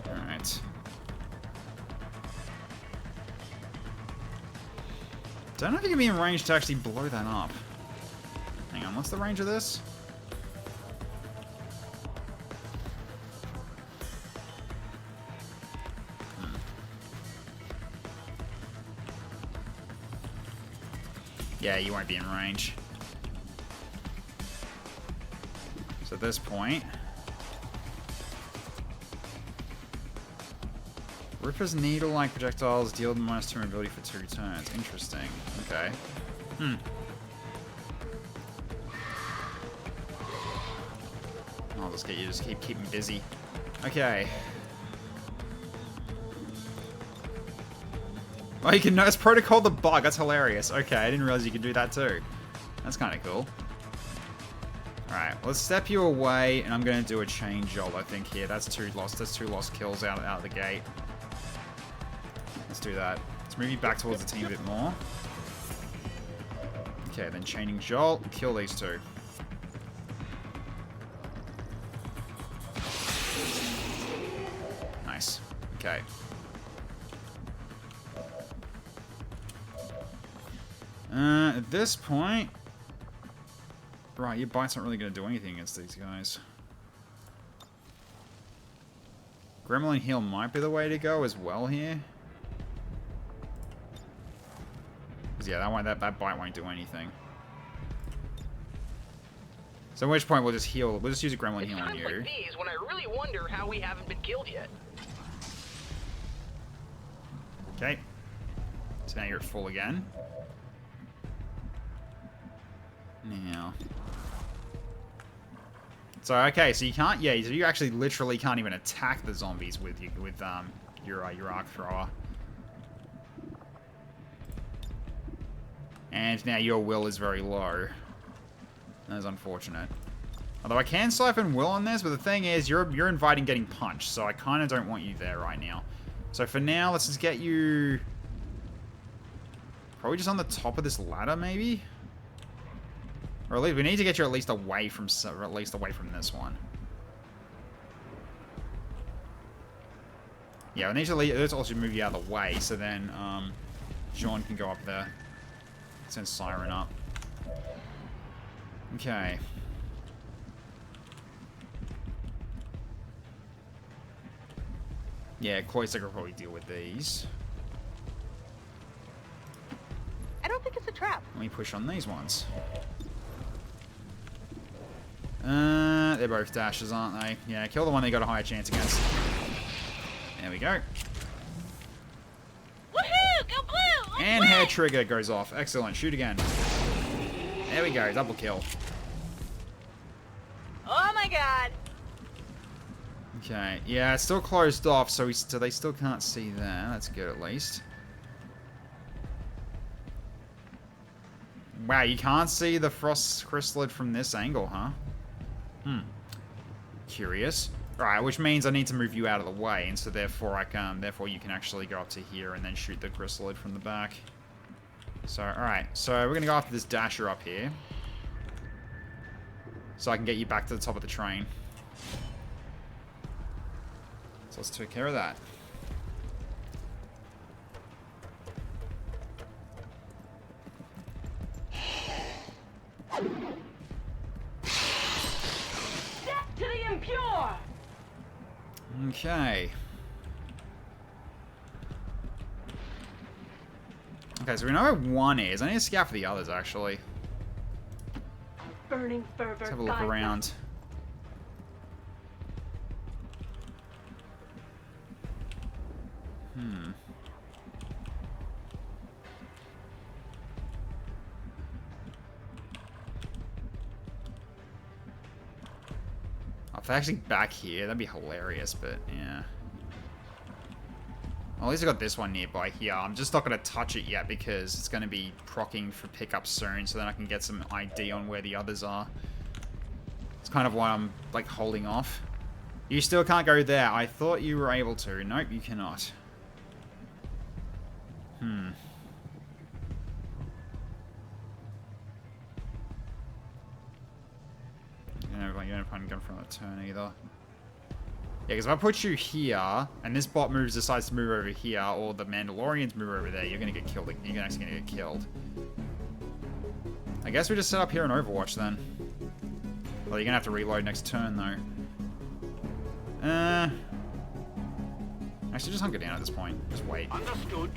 Alright. Don't know if you can be in range to actually blow that up. Hang on, what's the range of this? Yeah, you won't be in range. So at this point... Ripper's needle-like projectiles deal -2 ability for 2 turns. Interesting. Okay. I'll just get you to keep me busy. Okay. Oh, you can nurse protocol the bug. That's hilarious. Okay, I didn't realize you could do that too. That's kind of cool. Alright, let's step you away, and I'm going to do a chain jolt, I think, here. That's 2 lost. That's 2 lost kills out of the gate. Let's do that. Let's move you back towards the team a bit more. Okay, then chaining jolt. Kill these 2. Nice. Okay. At this point... Right, your bite's not really going to do anything against these guys. Gremlin heal might be the way to go as well here. Because yeah, that bite won't do anything. So at which point we'll just heal. We'll just use a gremlin heal on you. It's times like these when I really wonder how we haven't been killed yet. Okay. So now you're at full again. Now. So okay, so you can't. Yeah, so you actually literally can't even attack the zombies with your arc thrower. And now your will is very low. That is unfortunate. Although I can siphon will on this, but the thing is, you're inviting getting punched, so I kind of don't want you there right now. So for now, let's just get you... Probably just on the top of this ladder, maybe? Or at least, we need to get you at least away from this one. Yeah, we need to let's also move you out of the way, so then, Jean can go up there. Send Siren up. Okay. Yeah, Cloyster could probably deal with these. I don't think it's a trap. Let me push on these ones. They're both dashes, aren't they? Yeah, kill the one they got a higher chance against. There we go. Woohoo! Go blue! Let's And win! hair trigger goes off. Excellent. Shoot again. There we go. Double kill. Oh my god. Okay. Yeah, it's still closed off, so they still can't see that. That's good, at least. Wow, you can't see the frost chrysalid from this angle, huh? Curious. Alright, which means I need to move you out of the way, and so therefore you can actually go up to here and then shoot the chrysalid from the back. So, alright, so we're gonna go after this dasher up here. So I can get you back to the top of the train. So let's take care of that. Death to the impure! Okay. Okay, so we know where one is. I need to scout for the others, actually. Burning fervor. Let's have a look guides us. around. If they're actually back here, that'd be hilarious, but yeah. Well, at least I got this one nearby here. I'm just not going to touch it yet because it's going to be proccing for pickup soon, so then I can get some ID on where the others are. It's kind of why I'm, like, holding off. You still can't go there. I thought you were able to. Nope, you cannot. You don't find gun from the turn either. Yeah, because if I put you here, and this bot decides to move over here, or the Mandalorians move over there, you're gonna get killed. You're actually gonna get killed. I guess we just set up here in Overwatch then. Well, you're gonna have to reload next turn though. Actually, just hunker down at this point. Just wait. Understood.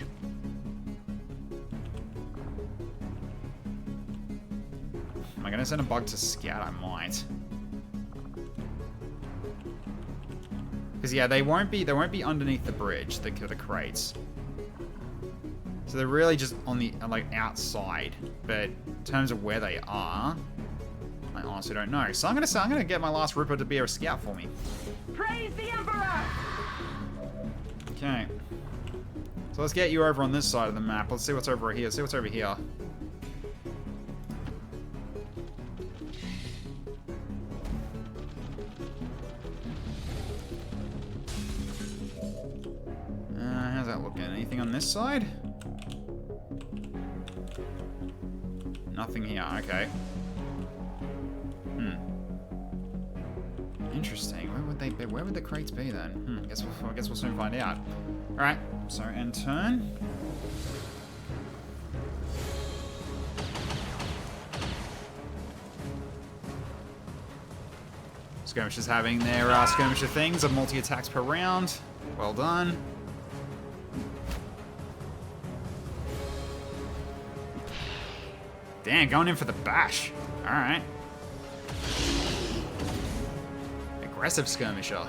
Am I gonna send a bug to scout? I might. Because yeah, they won't be underneath the bridge, the crates. So they're really just on the like outside. But in terms of where they are, I honestly don't know. So I'm gonna get my last Ripper to be a scout for me. Praise the Emperor! Okay. So let's get you over on this side of the map. Let's see what's over here. See what's over here. How's that looking? Anything on this side? Nothing here. Okay. Interesting. Where would they be? Where would the crates be then? I guess we'll soon find out. Alright, so end turn. Skirmishers having their skirmisher things of multi-attacks per round. Well done. Damn, going in for the bash. Alright. Aggressive skirmisher.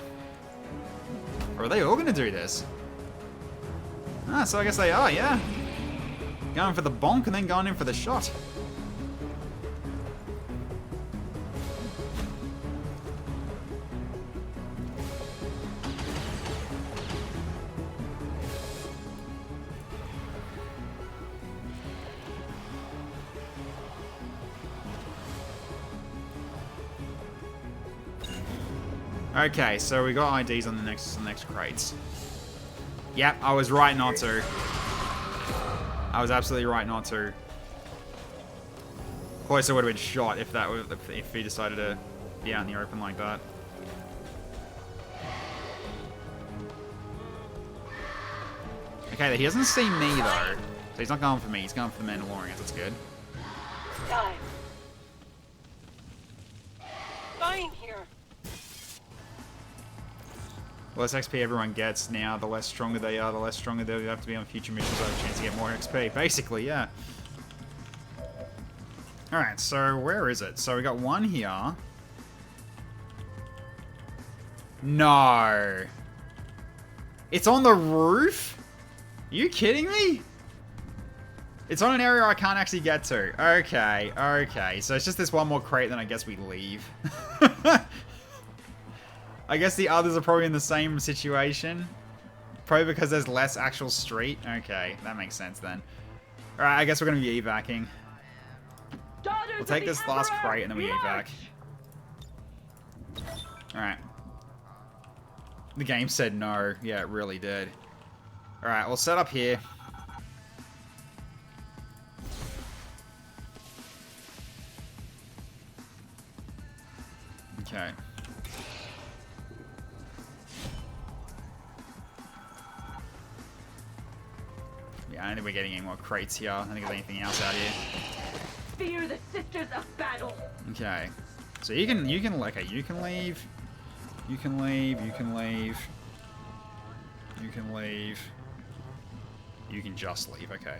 Or are they all gonna do this? Ah, so I guess they are, yeah. Going for the bonk and then going in for the shot. Okay, so we got IDs on the next crates. Yep, I was right not to. I was absolutely right not to. Closer would have been shot if if he decided to be out in the open like that. Okay, he doesn't see me though, so he's not going for me. He's going for the Mandalorians. That's good. Time. Fine here. The less XP everyone gets now, the less stronger they are, the less stronger they have to be on future missions to have a chance to get more XP. Basically, yeah. Alright, so where is it? So we got one here. No. It's on the roof? Are you kidding me? It's on an area I can't actually get to. Okay, okay. So it's just this one more crate, then I guess we leave. I guess the others are probably in the same situation. Probably because there's less actual street. Okay, that makes sense then. Alright, I guess we're going to be evacing. We'll take this last crate and then we evac. Alright. The game said no. Yeah, it really did. Alright, we'll set up here. Okay. Yeah, I don't think we're getting any more crates here. I don't think there's anything else out here. Fear the sisters of battle. Okay. So you can okay, you can leave. You can leave, you can leave. You can leave. You can just leave, okay.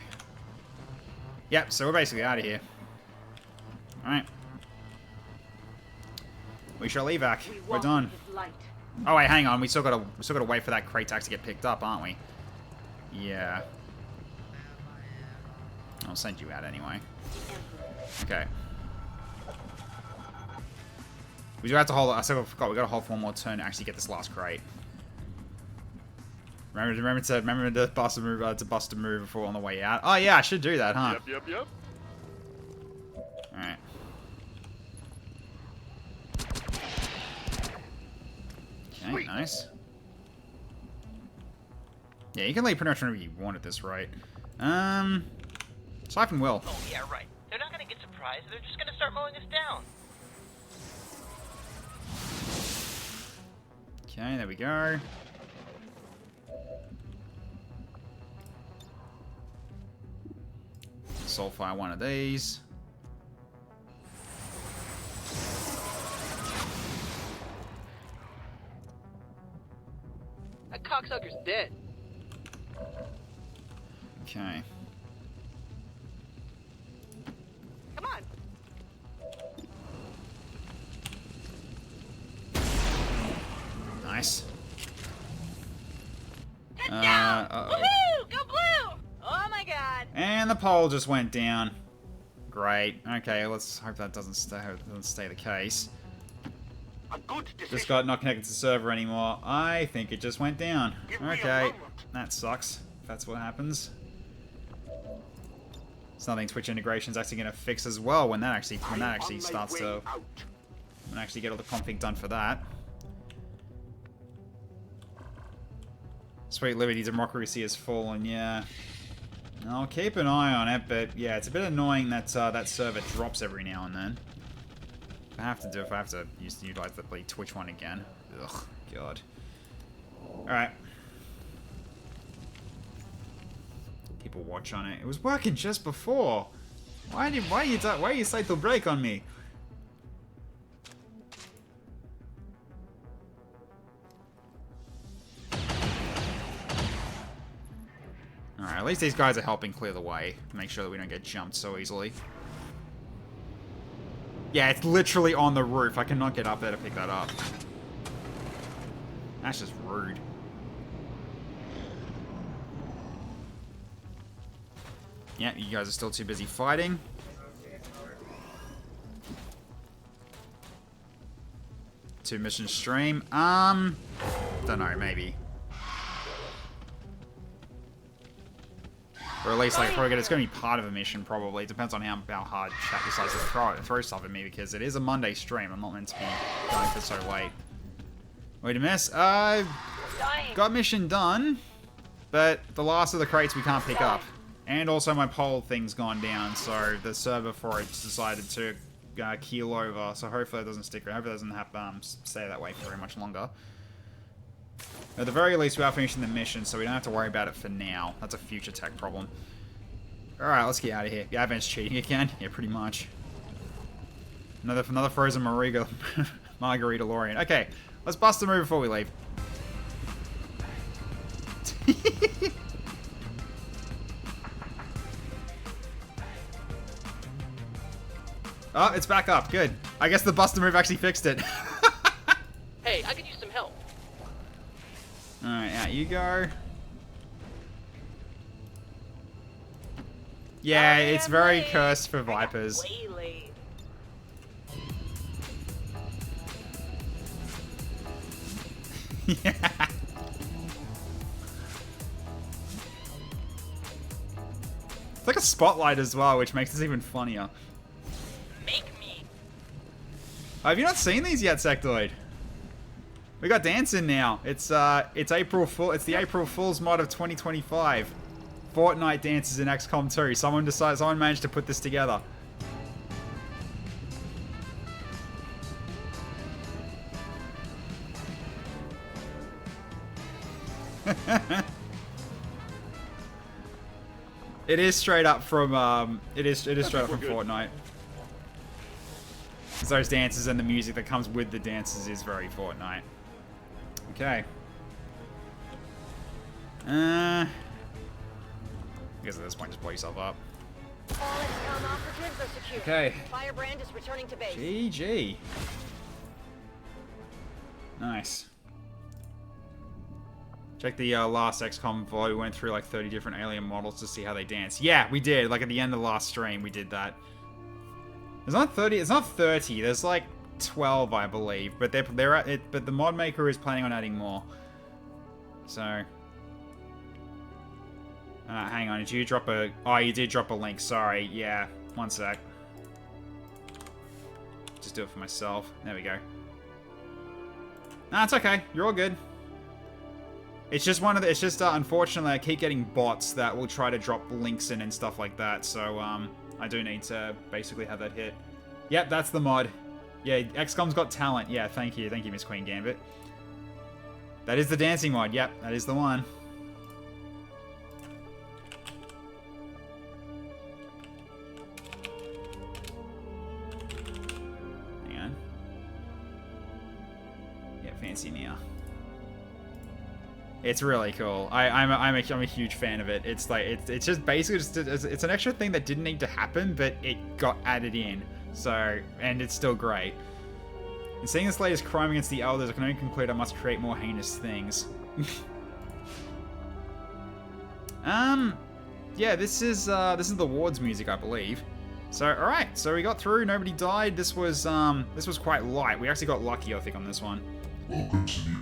Yep, so we're basically out of here. Alright. We shall evac. We're done. Oh wait, hang on. We still gotta wait for that crate to actually get picked up, aren't we? Yeah. I'll send you out anyway. Okay. We do have to hold. I forgot. We gotta hold for one more turn to actually get this last crate. Remember to bust a move before on the way out. Oh yeah, I should do that, huh? Yep. All right. Okay, Sweet. nice. Yeah, you can leave pretty much whenever you want at this rate. Siphon will. Oh, yeah, right. They're not gonna get surprised. They're just gonna start mowing us down. Okay, there we go. Soulfire one of these. That cocksucker's dead. Okay. Come on. Nice. Touchdown! Uh-oh. Woohoo! Go blue! Oh my god. And the pole just went down. Great. Okay, let's hope that doesn't stay the case. A good decision. Just got not connected to the server anymore. I think it just went down. Give me a Okay. moment. That sucks. If that's what happens. Something Twitch integration's actually going to fix as well when that actually starts to when I actually get all the config done for that. Sweet Liberty Democracy has fallen, yeah. I'll keep an eye on it, but yeah, it's a bit annoying that that server drops every now and then. If I have to utilize the bleed Twitch one again. Ugh, God. Alright. People watch on it. It was working just before. Why you say to break on me? Alright, at least these guys are helping clear the way. Make sure that we don't get jumped so easily. Yeah, it's literally on the roof. I cannot get up there to pick that up. That's just rude. Yeah, you guys are still too busy fighting. Two mission stream. Don't know, maybe. Or at least, like, probably it's going to be part of a mission, probably. It depends on how hard chat decides to throw stuff at me, because it is a Monday stream. I'm not meant to be going for so late. Wait a miss. Got mission done, but the last of the crates we can't pick up. And also my poll thing's gone down, so the server for it decided to keel over. So hopefully that doesn't stick around. Hopefully it doesn't have stay that way for very much longer. At the very least, we are finishing the mission, so we don't have to worry about it for now. That's a future tech problem. Alright, let's get out of here. The Advent's cheating again? Yeah, pretty much. Another frozen Margarita Lorian. Okay, let's bust a move before we leave. Oh, it's back up. Good. I guess the Buster move actually fixed it. Hey, I could use some help. Alright, out you go. Yeah, it's very cursed for Vipers. Way late. Yeah. It's like a spotlight as well, which makes this even funnier. Make me. Have you not seen these yet, Sectoid? We got dancing now. It's April Fool. It's the April Fool's mod of 2025. Fortnite dances in XCOM 2. Someone managed to put this together. It is straight up from it is straight up from Fortnite. It's those dances and the music that comes with the dances is very Fortnite. Okay. I guess at this point just blow yourself up. All XCOM operatives are secure. Okay. Firebrand is returning to base. GG. Nice. Check the last XCOM VOD. We went through like 30 different alien models to see how they dance. Yeah, we did. Like at the end of the last stream, we did that. It's not 30. It's not 30. There's like 12, I believe. But they're at it. But the mod maker is planning on adding more. So. Hang on. Did you drop a? Oh, you did drop a link. Sorry. Yeah. One sec. Just do it for myself. There we go. Nah, it's okay. You're all good. It's just one of the. It's just unfortunately I keep getting bots that will try to drop links in and stuff like that. So I do need to basically have that hit. Yep, that's the mod. Yeah, XCOM's got talent. Yeah, thank you, Miss Queen Gambit. That is the dancing mod. Yep, that is the one. Hang on. Yeah, fancy now. It's really cool. I'm a huge fan of it. It's like it's just basically it's an extra thing that didn't need to happen, but it got added in. So and it's still great. In seeing this latest crime against the elders, I can only conclude I must create more heinous things. Yeah, this is the Ward's music, I believe. So all right, so we got through. Nobody died. This was quite light. We actually got lucky, I think, on this one.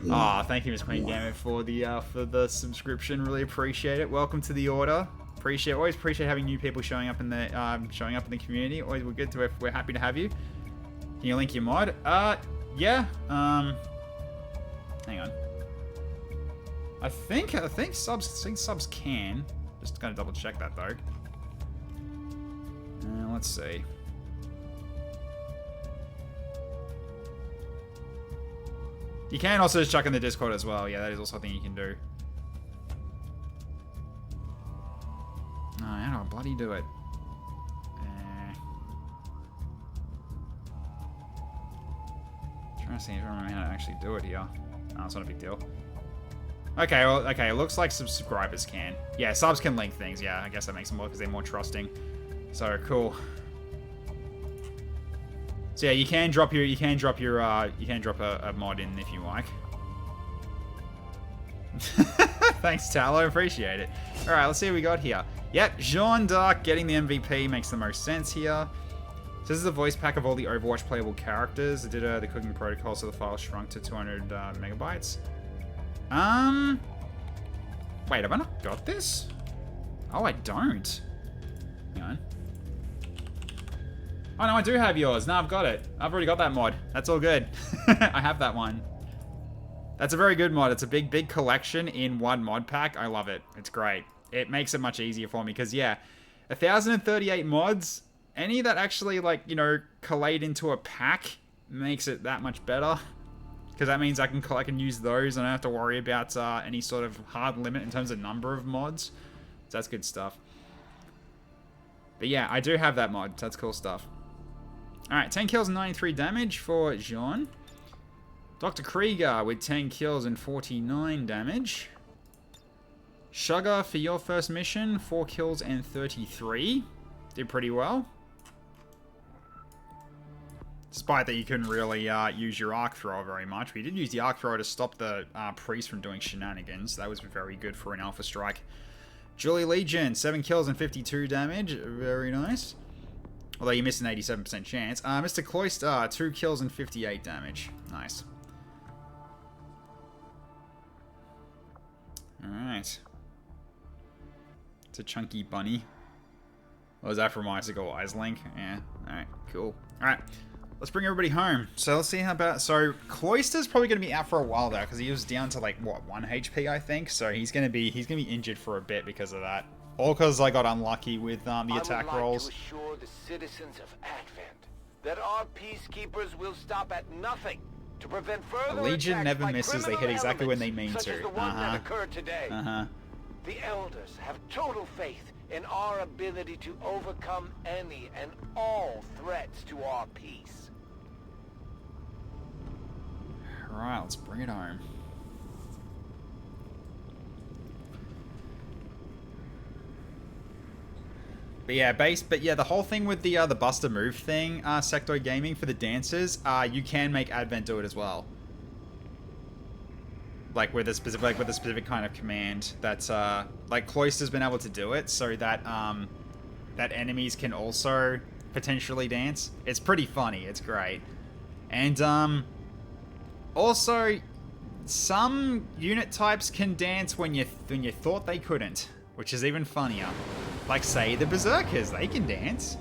Ah, thank you, Miss Queen Gambit, for the subscription. Really appreciate it. Welcome to the order. Always appreciate having new people showing up in the community. Always we're happy to have you. Can you link your mod? Yeah. Hang on. I think subs can. Just gotta double check that though. Let's see. You can also just chuck in the Discord as well. Yeah, that is also a thing you can do. Oh, how do I bloody do it? Trying to see if I remember how to actually do it here. No, it's not a big deal. Okay, well, okay, it looks like some subscribers can. Yeah, subs can link things. Yeah, I guess that makes them more because they're more trusting. So cool. So yeah, you can drop a mod in if you like. Thanks, Tallow. Appreciate it. All right, let's see what we got here. Yep, Jean d'Arc getting the MVP makes the most sense here. So this is a voice pack of all the Overwatch playable characters. I did the cooking protocol, so the file shrunk to 200 megabytes. Wait, have I not got this? Oh, I don't. Hang on. Oh no, I do have yours. No, I've got it. I've already got that mod. That's all good. I have that one. That's a very good mod. It's a big collection in one mod pack. I love it. It's great. It makes it much easier for me because, yeah, 1,038 mods, any that actually, like, you know, collate into a pack makes it that much better. Because that means I can use those and I don't have to worry about any sort of hard limit in terms of number of mods. So that's good stuff. But yeah, I do have that mod. So that's cool stuff. Alright, 10 kills and 93 damage for Jean. Dr. Krieger with 10 kills and 49 damage. Sugar for your first mission, 4 kills and 33. Did pretty well. Despite that you couldn't really use your arc thrower very much. We did use the arc thrower to stop the priest from doing shenanigans. That was very good for an alpha strike. Julie Legion, 7 kills and 52 damage. Very nice. Although you missed an 87% chance. Mr. Cloister, 2 kills and 58 damage. Nice. Alright. It's a chunky bunny. What was that from Icicle Islink? Yeah. Alright, cool. Alright. Let's bring everybody home. So let's see how about... So Cloister's probably going to be out for a while there because he was down to like, what, 1 HP, I think? So he's going to be injured for a bit because of that. All because I got unlucky with the attack rolls. I would like to assure the citizens of Advent that our peacekeepers will stop at nothing to prevent further The Legion attacks never by misses. They hit exactly when they mean such to. as the one that occurred today. The Elders have total faith in our ability to overcome any and all threats to our peace. Alright, let's bring it home. But yeah, the whole thing with the Buster Move thing, Sector Gaming for the dancers, you can make Advent do it as well. Like with a specific kind of command that's like Cloister's been able to do it so that that enemies can also potentially dance. It's pretty funny. It's great. And also some unit types can dance when you thought they couldn't, which is even funnier. Like say the Berserkers, they can dance.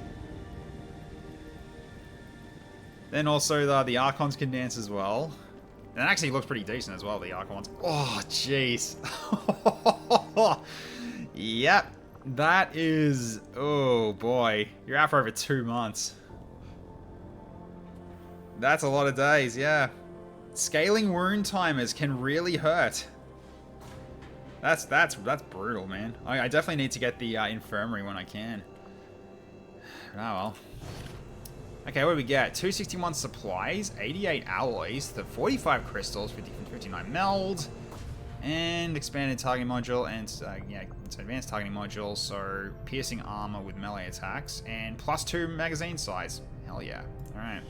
Then also the Archons can dance as well. And it actually looks pretty decent as well, the Archons. Oh, jeez. Yep. That is... Oh, boy. You're out for over 2 months. That's a lot of days, yeah. Scaling wound timers can really hurt. That's brutal, man. I definitely need to get the infirmary when I can. Oh, well. Okay, what do we get? 261 supplies, 88 alloys, the 45 crystals, 59 meld, and expanded targeting module, and yeah, it's an advanced targeting module, so piercing armor with melee attacks, and +2 magazine size. Hell yeah. Alright.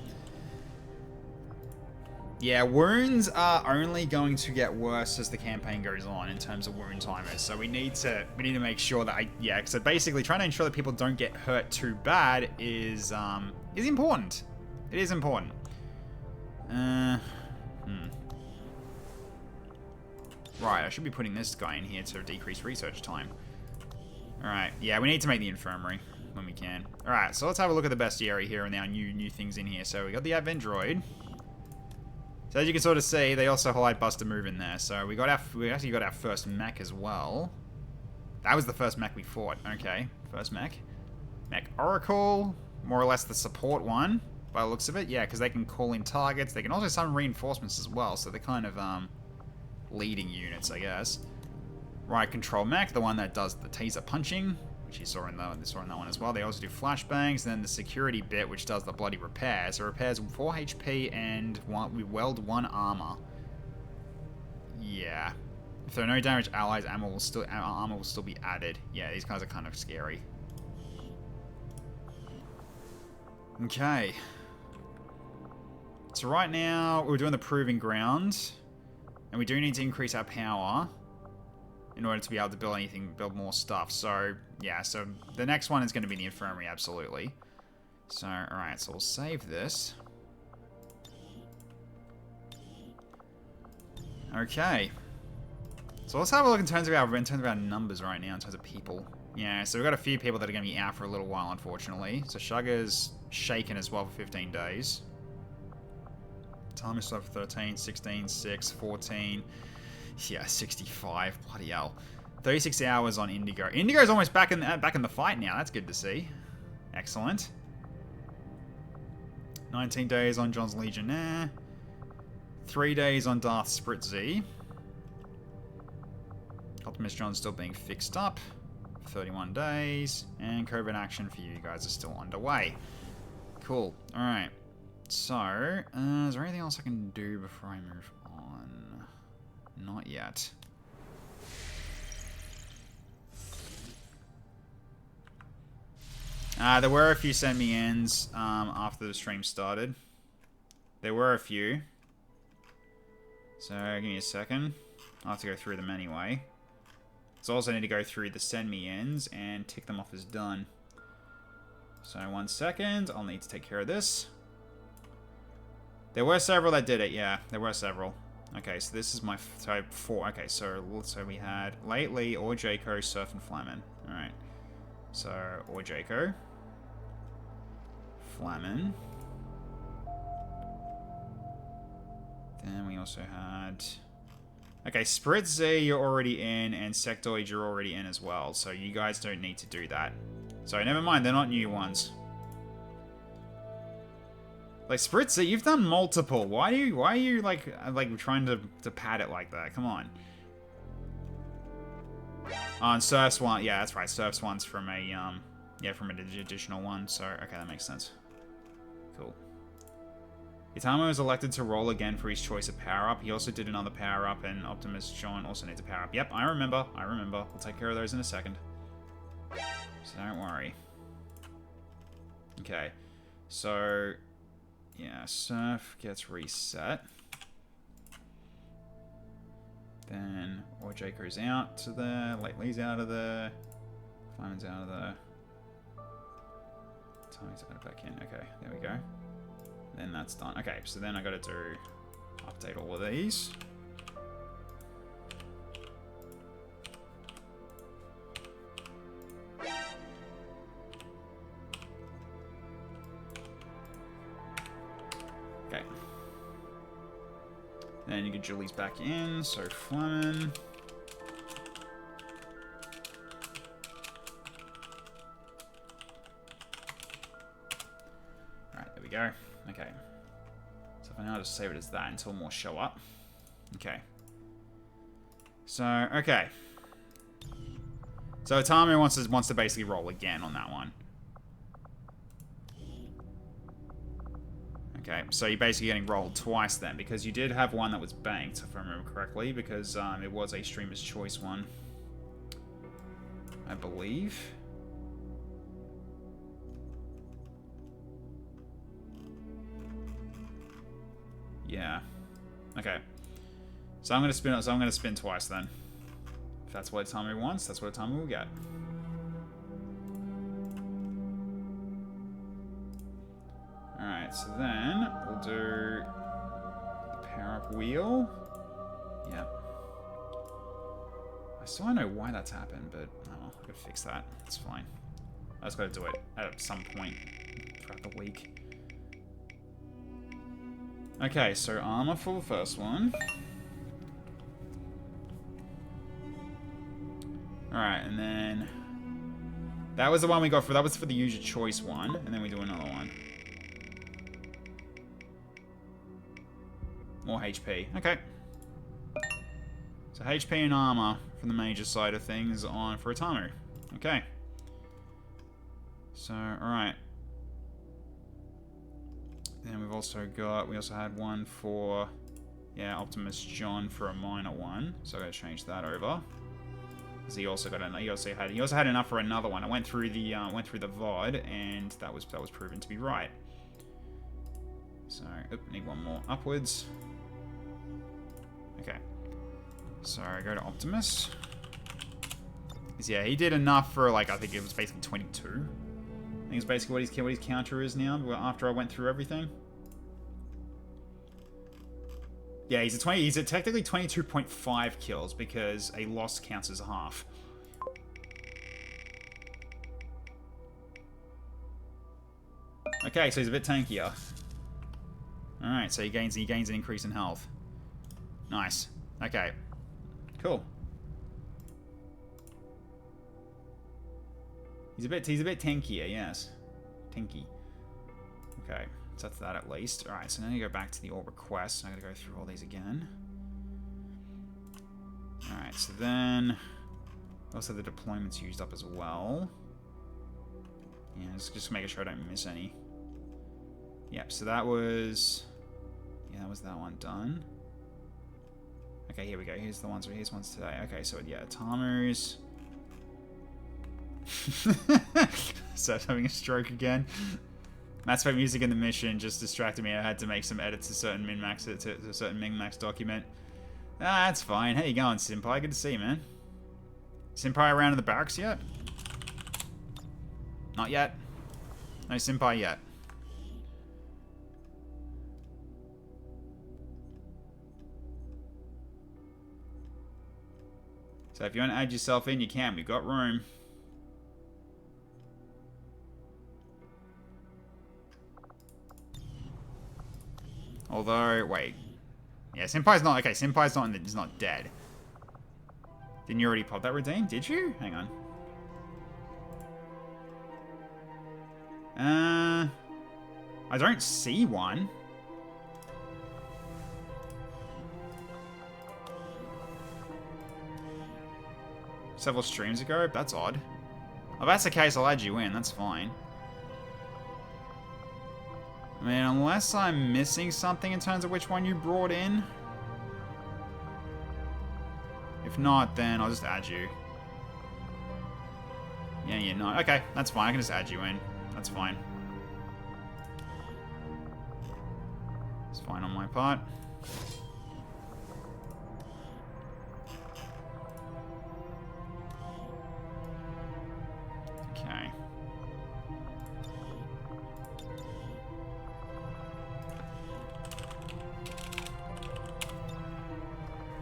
Yeah, wounds are only going to get worse as the campaign goes on in terms of wound timers. So we need to make sure that so basically trying to ensure that people don't get hurt too bad is important. It is important. Right, I should be putting this guy in here to decrease research time. Alright, yeah, we need to make the infirmary when we can. Alright, so let's have a look at the bestiary here and our new things in here. So we got the Advent Droid. So as you can sort of see, they also highlight Buster Move in there. So we actually got our first mech as well. That was the first mech we fought. Okay, first mech. Mech Oracle, more or less the support one. by the looks of it. Yeah, because they can call in targets. They can also summon reinforcements as well, so they're kind of leading units, I guess. Right control mech, the one that does the taser punching, which you saw in that one as well. They also do flashbangs, and then the security bit, which does the bloody repair. So repairs 4 HP and we weld 1 armor. Yeah. If there are no damaged allies, armor will still be added. Yeah, these guys are kind of scary. Okay. So right now, we're doing the Proving Ground. And we do need to increase our power in order to be able to build more stuff. So, yeah, so the next one is going to be the Infirmary, absolutely. So, alright, so we'll save this. Okay. So let's have a look in terms of our numbers right now, in terms of people. Yeah, so we've got a few people that are going to be out for a little while, unfortunately. So Sugar's shaken as well for 15 days. Time is still for 13, 16, 6, 14. Yeah, 65. Bloody hell. 36 hours on Indigo. Indigo's almost back in the fight now. That's good to see. Excellent. 19 days on John's Legionnaire. 3 days on Darth Spritzy. Optimus John's still being fixed up. 31 days. And covert action for you guys is still underway. Cool. Alright. So, is there anything else I can do before I move on? Not yet. There were a few send me ends after the stream started. There were a few. So, give me a second. I'll have to go through them anyway. So I also need to go through the send me ends and tick them off as done. So 1 second, I'll need to take care of this. There were several that did it, yeah. There were several. Okay, so this is my type 4. Okay, so we had Lately, or Jaco, Surf, and Flamin. Alright. So, or Jaco. Flamin. Then we also had... Okay, Spritz you're already in, and Sectoid you're already in as well. So you guys don't need to do that. So never mind, they're not new ones. Like Spritzer, you've done multiple. Why are you like trying to pad it like that? Come on. On Surf's one, yeah, that's right. Surf's one's from a from an additional one. So okay, that makes sense. Cool. Itamo was elected to roll again for his choice of power-up. He also did another power-up, and Optimus John also needs a power-up. Yep, I remember. We'll take care of those in a second. So don't worry. Okay. So, yeah, Surf gets reset. Then Orjaco's out to there. Lately's out of there. Flamin's out of there. Tommy's got it back in. Okay, there we go. Then that's done. Okay, so then I gotta do update all of these. Okay. Then you get Julie's back in, so Flamin. Alright, there we go. Okay. So for now, I'll just save it as that until more show up. Okay. So, okay. So Itami wants to basically roll again on that one. Okay, so you're basically getting rolled twice then, because you did have one that was banked, if I remember correctly, because it was a streamer's choice one. I believe. Yeah. Okay. So I'm gonna spin twice then. If that's what Tommy wants, that's what Tommy will get. Alright, so then we'll do the power up wheel. Yep. I still don't know why that's happened, but oh well, I gotta fix that. It's fine. I just gotta do it at some point throughout the week. Okay, so armor for the first one. Alright, and then... That was the one we got for... That was for the user choice one, and then we do another one. More HP. Okay. So HP and armor from the major side of things on for Atamu. Okay. So, alright. Then we've also got, we also had one for, yeah, Optimus John for a minor one. So I'm going to change that over. Because he also got he also had enough for another one. I went through the VOD and that was proven to be right. So, need one more upwards. Okay. So I go to Optimus. Yeah, he did enough for, like, I think it was basically 22. I think it's basically what his counter is now, after I went through everything. Yeah, he's at technically 22.5 kills, because a loss counts as a half. Okay, so he's a bit tankier. Alright, so he gains an increase in health. Nice. Okay. Cool. He's a bit tankier, yes. Tanky. Okay, so that's that at least. Alright, so now you go back to the all requests. I gotta go through all these again. Alright, so then also the deployment's used up as well. Yeah, just making sure I don't miss any. Yep, so that was, yeah, that was that one done. Okay, here we go. Here's ones today. Okay, so yeah, Atamu's. So having a stroke again. Mass Effect music in the mission just distracted me. I had to make some edits to certain min-max to a certain min-max document. Ah, that's fine. How you going, Senpai? Good to see you, man. Senpai around in the barracks yet? Not yet. No Senpai yet. So if you want to add yourself in, you can. We've got room. Although, wait. Yeah, Senpai's not... Okay, Senpai's not... He's not dead. Didn't you already pop that redeem? Did you? Hang on. I don't see one. Several streams ago? That's odd. If that's the case, I'll add you in. That's fine. I mean, unless I'm missing something in terms of which one you brought in. If not, then I'll just add you. Yeah, you're not. Okay, that's fine. I can just add you in. That's fine. It's fine on my part. Okay.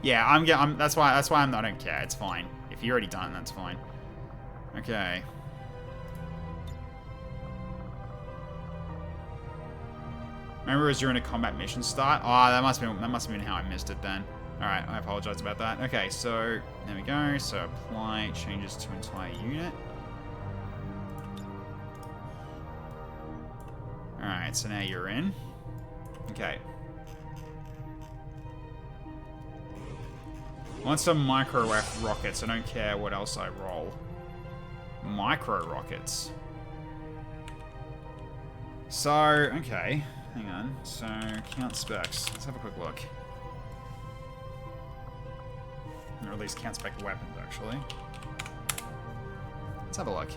Yeah, that's why I don't care. It's fine. If you're already done, that's fine. Okay. Remember, as you're in a combat mission start? Oh, that must have been how I missed it then. Alright, I apologize about that. Okay, so there we go. So apply changes to entire unit. Alright, so now you're in. Okay. I want some micro rockets. I don't care what else I roll. Micro rockets. So, okay. Hang on. So, count specs. Let's have a quick look. Or at least count spec weapons, actually. Let's have a look.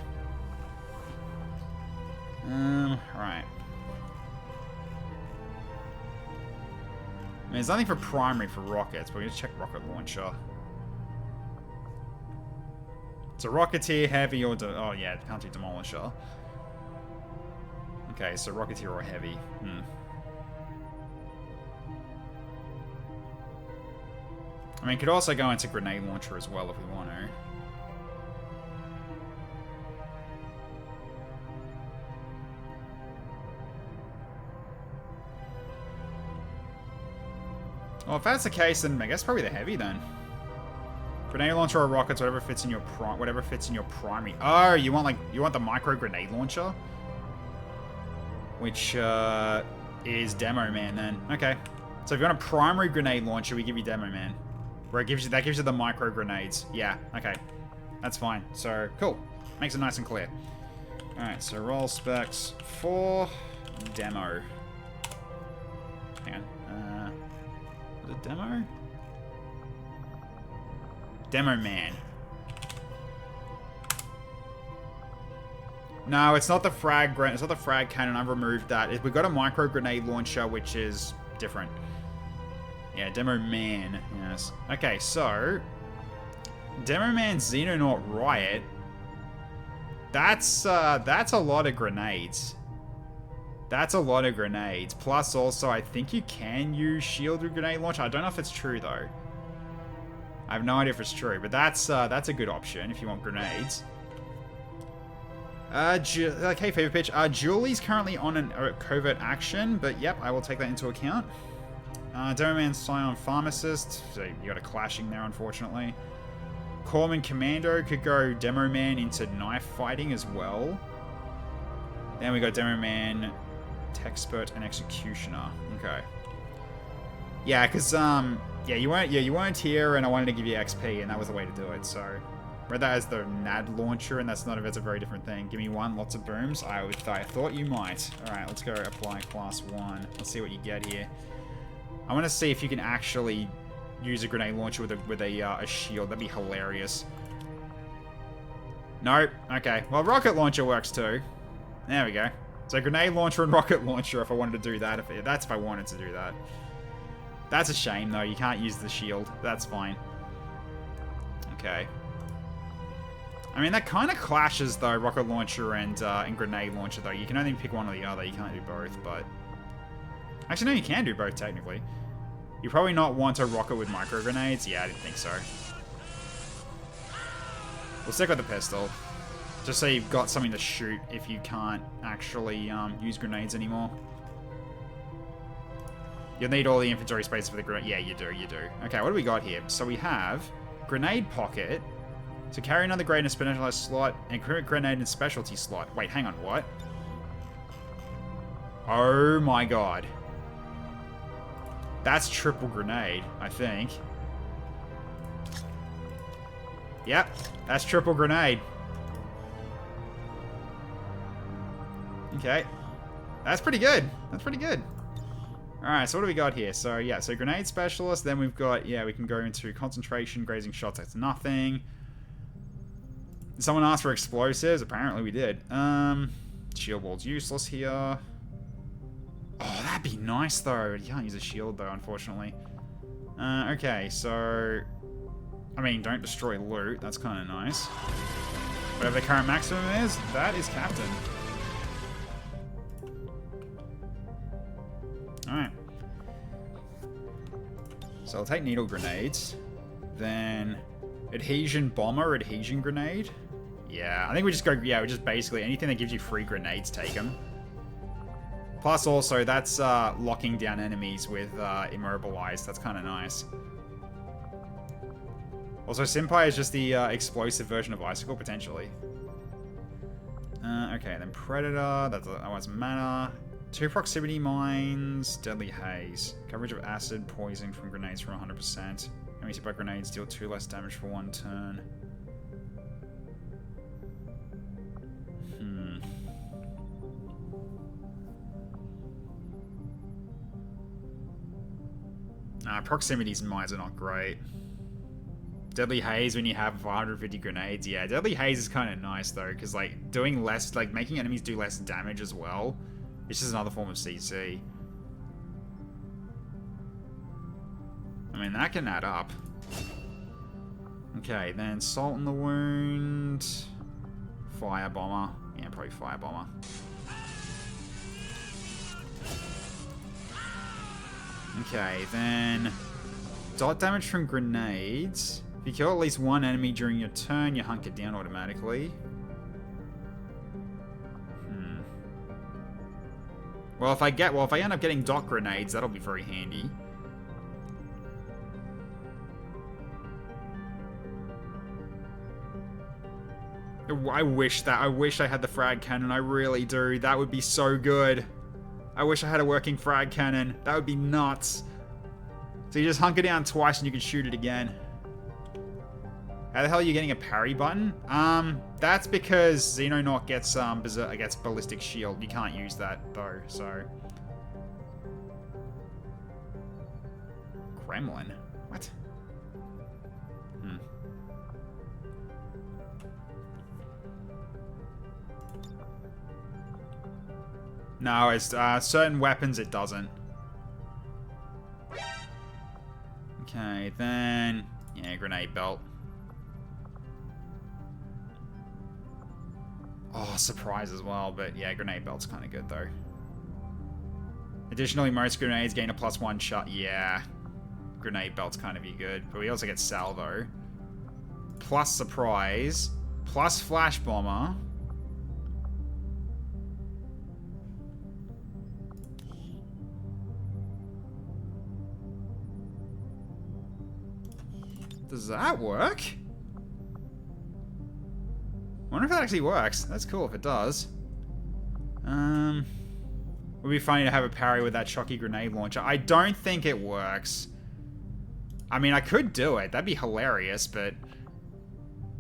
Right. I mean, there's nothing for primary for rockets, but we're going to check rocket launcher. So Rocketeer, Heavy, or... oh, yeah, can't do Demolisher. Okay, so Rocketeer or Heavy. I mean, could also go into Grenade Launcher as well if we want to. Well, if that's the case, then I guess probably the Heavy then. Grenade launcher or rockets, whatever fits in your primary. Oh, you want the micro grenade launcher, which is Demo Man then. Okay, So if you want a primary grenade launcher, we give you Demo Man. Where that gives you the micro grenades. Yeah, okay. That's fine. So, cool. Makes it nice and clear. Alright, so roll specs for demo. Hang on. Was it demo? Demo Man. No, it's not the frag it's not the frag cannon. I've removed that. We've got a micro grenade launcher, which is different. Yeah, Demo Man. Yes. Okay, so Demo Man Xenonaut Riot. That's a lot of grenades. That's a lot of grenades. Plus, also, I think you can use shield with grenade launcher. I don't know if it's true though. I have no idea if it's true, but that's a good option if you want grenades. Okay, favorite pitch. Julie's currently on a covert action, but yep, I will take that into account. Demo Man Scion Pharmacist. So you got a clashing there, unfortunately. Corpsman Commando could go Demo Man into knife fighting as well. Then we got Demo Man, Techspert, and Executioner. Okay. Yeah, because you weren't here, and I wanted to give you XP, and that was the way to do it. So read that as the NAD launcher, and that's a very different thing. Give me one, lots of booms. I thought you might. All right, let's go apply class 1. Let's see what you get here. I want to see if you can actually use a grenade launcher with a shield. That'd be hilarious. Nope. Okay. Well, rocket launcher works too. There we go. So grenade launcher and rocket launcher if I wanted to do that. That's if I wanted to do that. That's a shame though. You can't use the shield. That's fine. Okay. I mean, that kind of clashes though, rocket launcher and grenade launcher though. You can only pick one or the other. You can't do both, but... Actually, no, you can do both technically. You probably not want a rocket with micro grenades. Yeah, I didn't think so. We'll stick with the pistol. Just so you've got something to shoot if you can't actually use grenades anymore. You'll need all the inventory space for the grenade. Yeah, you do. Okay, what do we got here? So we have grenade pocket. To carry another grenade in a specialized slot and grenade in a specialty slot. Wait, hang on, what? Oh my god. That's triple grenade, I think. Yep, that's triple grenade. Okay. That's pretty good. That's pretty good. Alright, so what do we got here? So, yeah, so grenade specialist. Then we've got, yeah, we can go into concentration, grazing shots. That's nothing. Did someone ask for explosives? Apparently we did. Shield wall's useless here. Oh, that'd be nice, though. You can't use a shield, though, unfortunately. Okay, so... I mean, don't destroy loot. That's kind of nice. Whatever the current maximum is, that is Captain. Alright. So I'll take needle grenades. Then... Adhesion bomber, adhesion grenade. Yeah, I think we just go... Yeah, we just basically... Anything that gives you free grenades, take them. Plus, also, that's locking down enemies with immobilized. That's kind of nice. Also, Senpai is just the explosive version of Icicle, potentially. Okay, then Predator. That one's mana. 2 proximity mines. Deadly Haze. Coverage of acid, poison from grenades from 100%. Enemies hit by grenades deal 2 less damage for 1 turn. Proximities mines are not great. Deadly Haze when you have 150 grenades. Yeah, Deadly Haze is kind of nice though, because like doing less, like making enemies do less damage as well. It's just another form of CC. I mean, that can add up. Okay, then Salt in the Wound. Fire Bomber. Yeah, probably Fire Bomber. Okay, then dot damage from grenades. If you kill at least one enemy during your turn, you hunker down automatically. Well, if I end up getting dot grenades, that'll be very handy. I wish I had the frag cannon. I really do. That would be so good. I wish I had a working frag cannon. That would be nuts. So you just hunker down twice and you can shoot it again. How the hell are you getting a parry button? That's because Xenonaught gets ballistic shield. You can't use that though, so. Gremlin? What? No, it's certain weapons it doesn't. Okay, then yeah, grenade belt. Oh, surprise as well, but yeah, grenade belt's kind of good though. Additionally, most grenades gain a +1 shot. Yeah, grenade belt's kind of be good, but we also get salvo, plus surprise, plus flash bomber. Does that work? I wonder if that actually works. That's cool if it does. Would be funny to have a parry with that shocky grenade launcher. I don't think it works. I mean, I could do it. That'd be hilarious, but...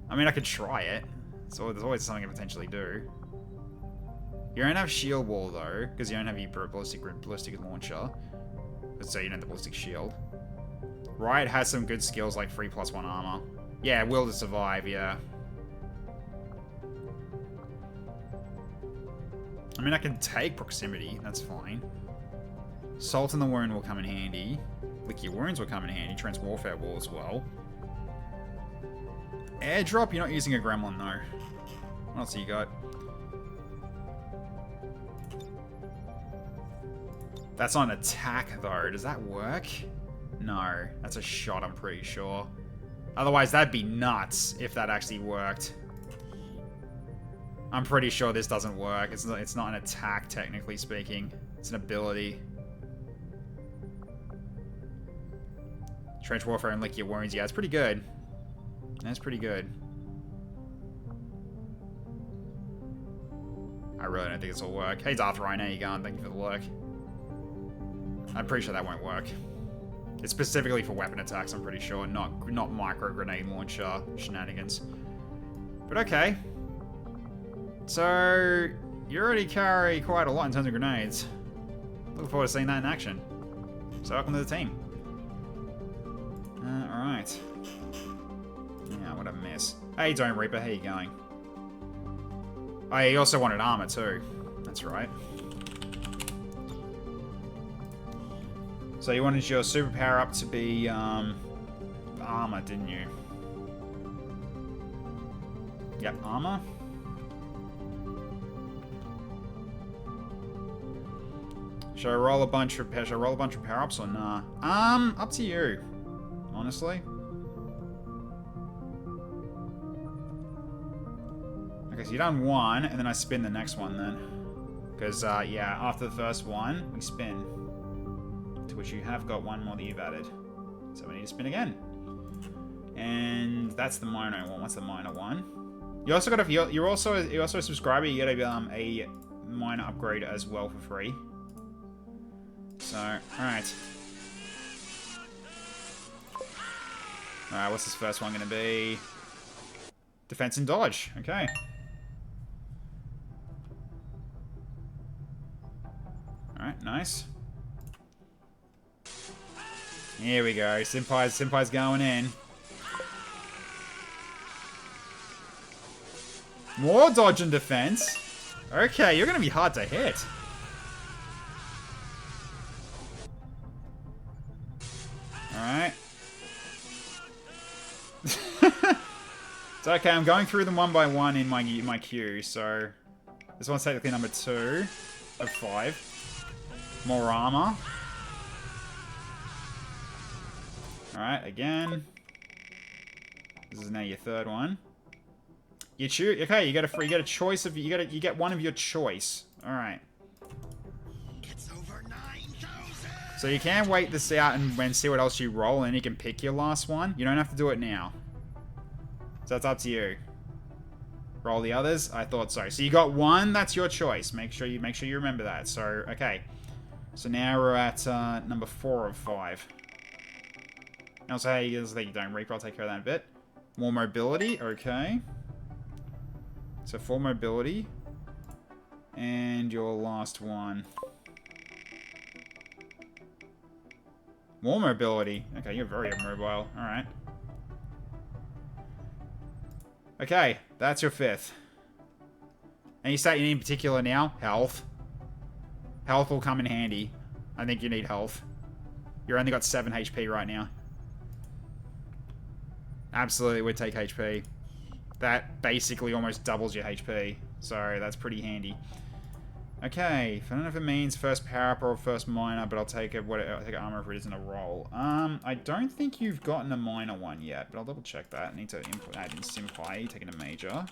I mean, I could try it. So there's always something I potentially do. You don't have shield wall, though, because you don't have your ballistic launcher. So you don't have the ballistic shield. Riot has some good skills like 3+1 armor. Yeah, will to survive, yeah. I mean, I can take proximity, that's fine. Salt in the Wound will come in handy. Lick Your Wounds will come in handy. Trench Warfare will as well. Airdrop, you're not using a gremlin, though. What else have you got? That's on attack, though. Does that work? No, that's a shot, I'm pretty sure. Otherwise, that'd be nuts if that actually worked. I'm pretty sure this doesn't work. It's not an attack, technically speaking. It's an ability. Trench Warfare and Lick Your Wounds. Yeah, it's pretty good. That's pretty good. I really don't think this will work. Hey, Darth Ryan, how you going? Thank you for the lurk. I'm pretty sure that won't work. It's specifically for weapon attacks, I'm pretty sure, not micro grenade launcher shenanigans. But okay. So you already carry quite a lot in terms of grenades. Looking forward to seeing that in action. So welcome to the team. Alright. Yeah, what a mess. Hey, Dome Reaper, how you going? Oh, he also wanted armor too. That's right. So you wanted your superpower up to be armor, didn't you? Yep, armor. Should I roll a bunch of power-ups or nah? Up to you. Honestly. Okay, so you done one, and then I spin the next one then. Because yeah, after the first one, we spin. To which you have got one more that you've added. So we need to spin again. And that's the minor one. What's the minor one? You also got a you're also a subscriber, you get a minor upgrade as well for free. So, alright. Alright, what's this first one gonna be? Defense and dodge, okay. Alright, nice. Here we go. Senpai's going in. More dodge and defense. Okay, you're gonna be hard to hit. Alright. It's okay, I'm going through them one by one in my queue, so this one's technically number 2 of 5. More armor. Alright, again. This is now your third one. You choose. Okay, you get a choice of you get one of your choice. Alright. It's over 9,000. So you can wait this out and see what else you roll, and you can pick your last one. You don't have to do it now. So that's up to you. Roll the others. I thought so. So you got one. That's your choice. Make sure you remember that. So okay. So now we're at number 4 of 5. Also, hey, you don't Reaper. I'll take care of that in a bit. More mobility. Okay. So 4 mobility. And your last one. More mobility. Okay, you're very immobile. Alright. Okay, that's your 5th. Any stat you need in particular now? Health. Health will come in handy. I think you need health. You've only got 7 HP right now. Absolutely would take HP. That basically almost doubles your HP. So that's pretty handy. Okay, I don't know if it means first power up or first minor, but I'll take it. I'll take armor if it isn't a roll. I don't think you've gotten a minor one yet, but I'll double check that. I need to add in Simpai, taking a major.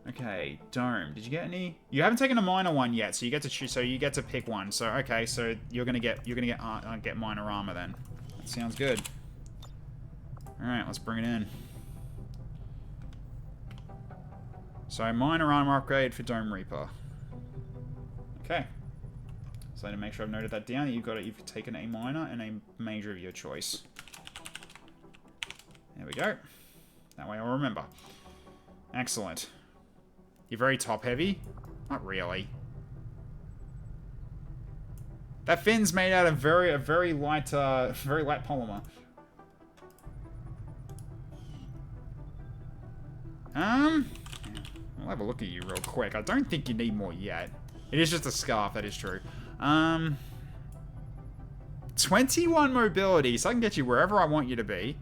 Okay, Dome. Did you get any? You haven't taken a minor one yet, so you get to choose. So you get to pick one. So okay, so you're gonna get minor armor then. That sounds good. All right, let's bring it in. So minor armor upgrade for Dome Reaper. Okay. So to make sure I've noted that down, you've taken a minor and a major of your choice. There we go. That way I'll remember. Excellent. You're very top heavy? Not really. That fin's made out of a very light polymer. I'll have a look at you real quick. I don't think you need more yet. It is just a scarf, that is true. 21 mobility, so I can get you wherever I want you to be.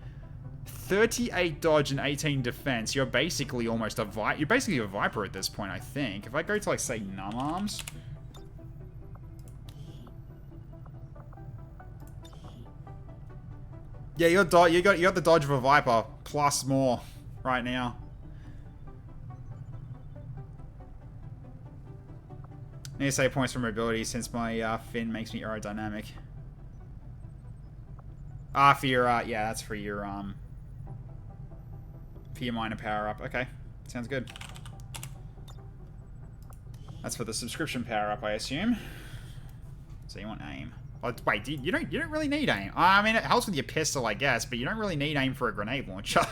38 dodge and 18 defense. You're basically almost a You're basically a Viper at this point, I think. If I go to, like, say, numb arms. Yeah, you got the dodge of a Viper plus more right now. I need to save points for mobility since my fin makes me aerodynamic. For your yeah, that's for your minor power up. Okay, sounds good. That's for the subscription power up, I assume. So you want aim? Oh, wait, you don't really need aim. I mean, it helps with your pistol, I guess, but you don't really need aim for a grenade launcher.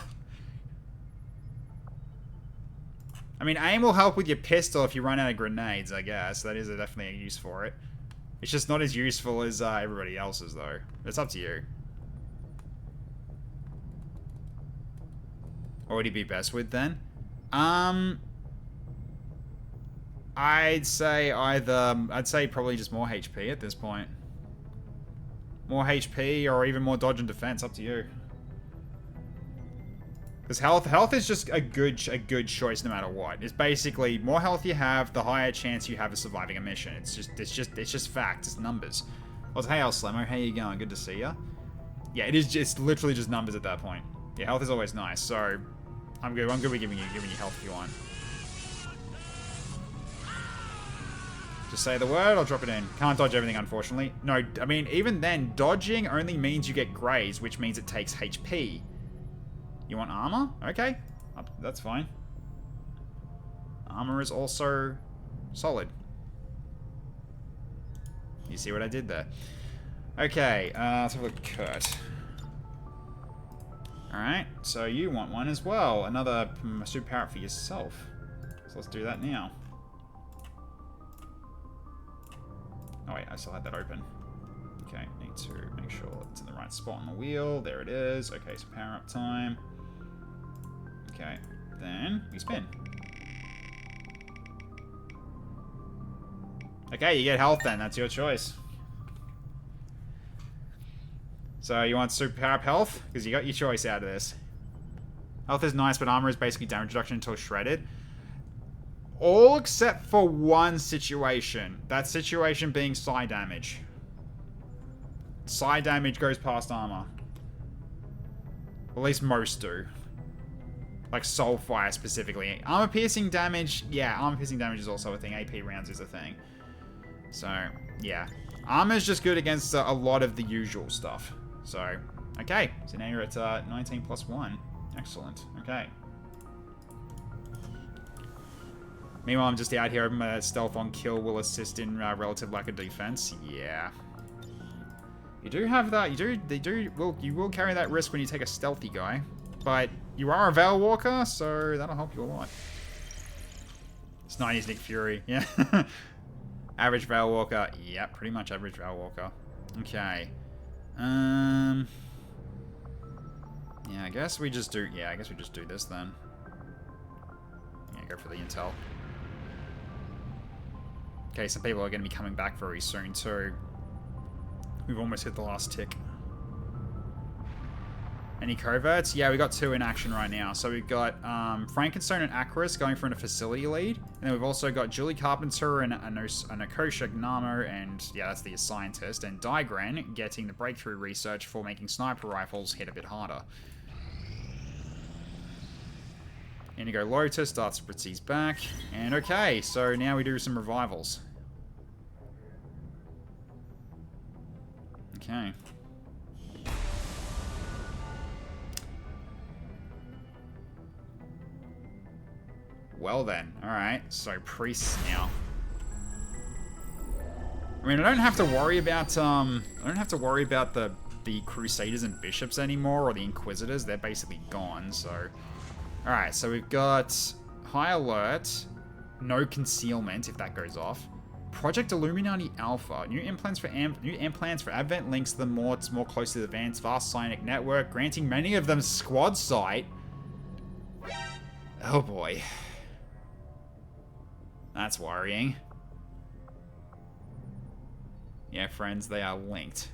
I mean, aim will help with your pistol if you run out of grenades, I guess. That is definitely a use for it. It's just not as useful as everybody else's, though. It's up to you. What would he be best with, then? I'd say probably just more HP at this point. More HP or even more dodge and defense, up to you. Because health is just a good choice no matter what. It's basically more health you have, the higher chance you have of surviving a mission. It's just fact. It's numbers. Well, hey, Slemo, how you going? Good to see ya. Yeah, it's literally just numbers at that point. Yeah, health is always nice. So I'm good. I'm good with giving you health if you want. Just say the word, I'll drop it in. Can't dodge everything, unfortunately. No, I mean, even then, dodging only means you get graze, which means it takes HP. You want armor? Okay. That's fine. Armor is also solid. You see what I did there? Okay, let's have a look at Kurt. Alright, so you want one as well. Another super power for yourself. So let's do that now. Oh wait, I still had that open. Okay, need to make sure it's in the right spot on the wheel. There it is. Okay, so power up time. Okay, then we spin. Okay, you get health then. That's your choice. So you want super power up health? Because you got your choice out of this. Health is nice, but armor is basically damage reduction until shredded. All except for one situation. That situation being psi damage. Psi damage goes past armor. At least most do. Like Soulfire specifically. Armor piercing damage, yeah, armor piercing damage is also a thing. AP rounds is a thing. So, yeah. Armor's just good against a lot of the usual stuff. So, okay. So now you're at 19 plus 1. Excellent. Okay. Meanwhile, I'm just out here hoping stealth on kill will assist in relative lack of defense. Yeah. You do have that. You will carry that risk when you take a stealthy guy. But you are a Veil Walker, so that'll help you a lot. It's 90s Nick Fury. Yeah. Average Veil Walker. Yeah, pretty much average Veil Walker. Okay. Yeah, I guess we just do... Yeah, I guess we just do this then. Yeah, go for the intel. Okay, some people are going to be coming back very soon too. We've almost hit the last tick. Any coverts? Yeah, we got 2 in action right now. So we've got Frankenstone and Acris going for a facility lead. And then we've also got Julie Carpenter and Akosha Gnamo, and yeah, that's the scientist. And Digran getting the breakthrough research for making sniper rifles hit a bit harder. Indigo Lotus, Darth Spritzy's back. And okay, so now we do some revivals. Okay. Well then, alright, so priests now. I mean, I don't have to worry about the Crusaders and Bishops anymore, or the Inquisitors. They're basically gone, so... Alright, so we've got High Alert, no concealment if that goes off. Project Illuminati Alpha, new implants for Advent links them more closely to the advanced vast psionic network, granting many of them squad sight. Oh boy. That's worrying. Yeah, friends, they are linked.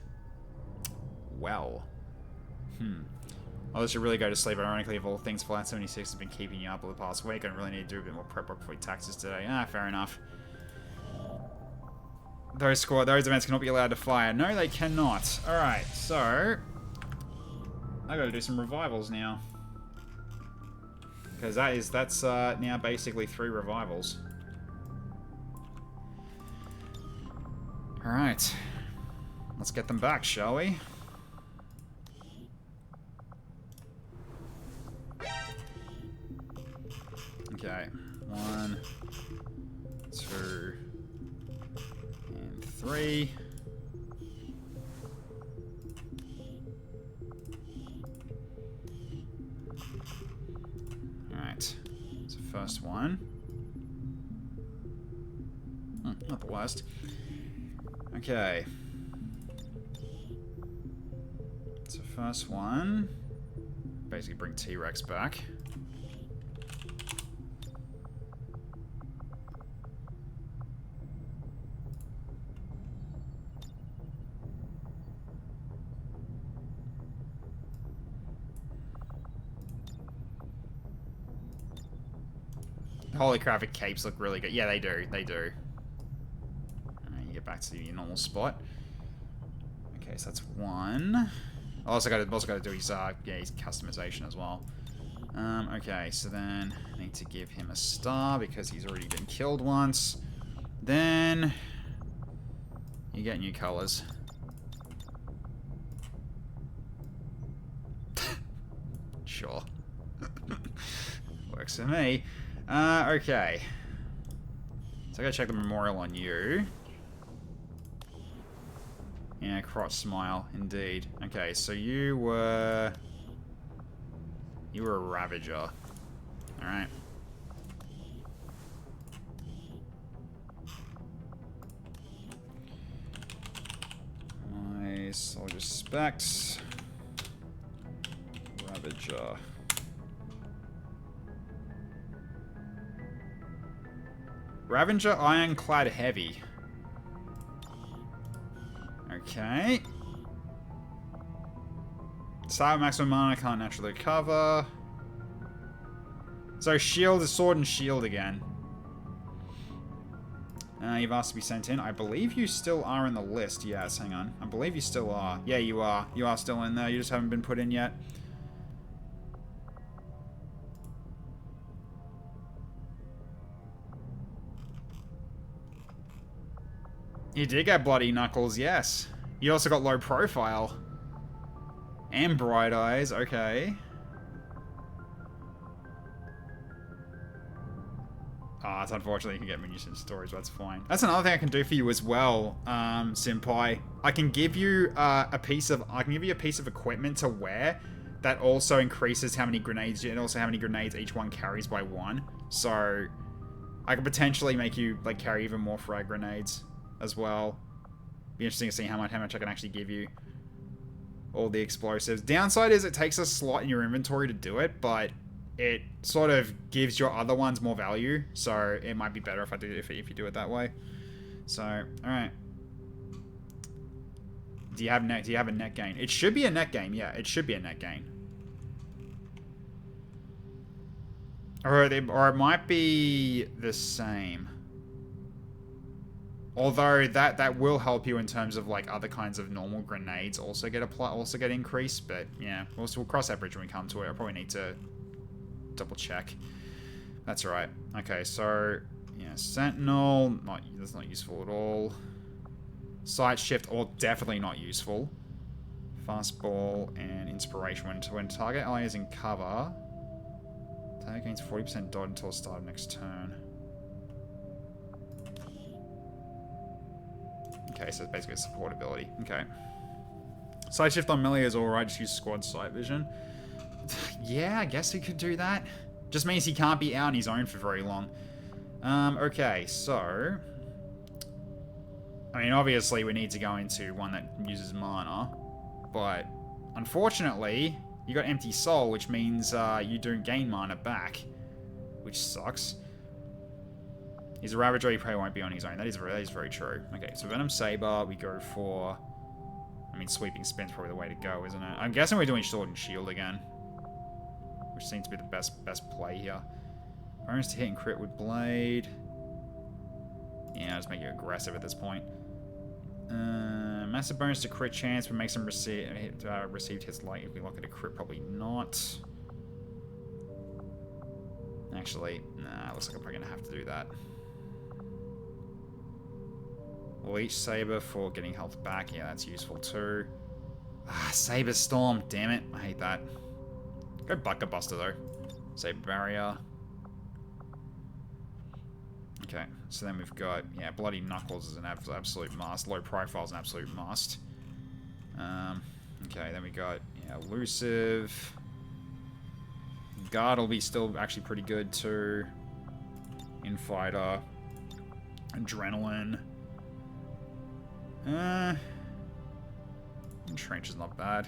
Well. Oh, this should really go to sleep. Ironically, of all things, Fallout 76 has been keeping you up over the past week. I really need to do a bit more prep work before taxes today. Ah, fair enough. Those events cannot be allowed to fire. No, they cannot. Alright, so... I gotta do some revivals now. Because that's now basically 3 revivals. Alright. Let's get them back, shall we? Okay. 1, 2, and 3. Alright. So first one. Not the worst. Okay. So first one. Basically bring T-Rex back. Holographic capes look really good. Yeah, they do. They do. You get back to your normal spot. Okay, so that's 1. I also got to do his his customization as well. Okay, so then I need to give him a star because he's already been killed once. Then you get new colors. Sure. Works for me. Okay. So I gotta check the memorial on you. Yeah, crotch smile, indeed. Okay, so you were a Ravager. Alright. My soldier specs. Ravager. Ravager Ironclad Heavy. Okay. Silent maximum mana, can't naturally cover. So shield is sword and shield again. You've asked to be sent in. I believe you still are in the list. Yes, hang on. I believe you still are. Yeah, you are. You are still in there. You just haven't been put in yet. You did get Bloody Knuckles, yes. You also got low profile. And Bright Eyes, okay. It's unfortunate you can get munitions storage, that's fine. That's another thing I can do for you as well, Senpai. I can give you a piece of equipment to wear that also increases how many grenades and also how many grenades each one carries by 1. So I could potentially make you like carry even more frag grenades as well. Be interesting to see how much I can actually give you. All the explosives. Downside is it takes a slot in your inventory to do it, but it sort of gives your other ones more value. So it might be better if you do it that way. So, all right. Do you have a net gain? It should be a net gain. Yeah, it should be a net gain. Or it might be the same. Although that will help you in terms of like other kinds of normal grenades also get increased, but yeah, we'll cross that bridge when we come to it. I probably need to double check. That's right. Okay, so yeah, Sentinel, that's not useful at all. Sight shift, definitely not useful. Fastball and inspiration when target ally is in cover. Target gains 40% dodge until the start of next turn. Okay, so it's basically support ability. Okay. Sight shift on melee is alright, just use squad sight vision. Yeah, I guess we could do that. Just means he can't be out on his own for very long. Okay, so... I mean, obviously we need to go into one that uses mana. But, unfortunately, you got Empty Soul, which means you don't gain mana back. Which sucks. He's a Ravager, he probably won't be on his own. That is very true. Okay, so Venom Saber, we go for... I mean, Sweeping Spin's probably the way to go, isn't it? I'm guessing we're doing Sword and Shield again. Which seems to be the best play here. Bonus to hit and crit with Blade. Yeah, just make you aggressive at this point. Massive bonus to crit chance, but makes him received hits light. If we look at a crit, probably not. Actually, nah, looks like I'm probably going to have to do that. Leech Saber for getting health back. Yeah, that's useful too. Ah, Saber Storm. Damn it. I hate that. Go Bucket Buster though. Saber Barrier. Okay, so then we've got, yeah, Bloody Knuckles is an absolute must. Low Profile is an absolute must. Okay, then we got, yeah, Elusive. Guard will be still actually pretty good too. Infighter. Adrenaline. Entrench is not bad.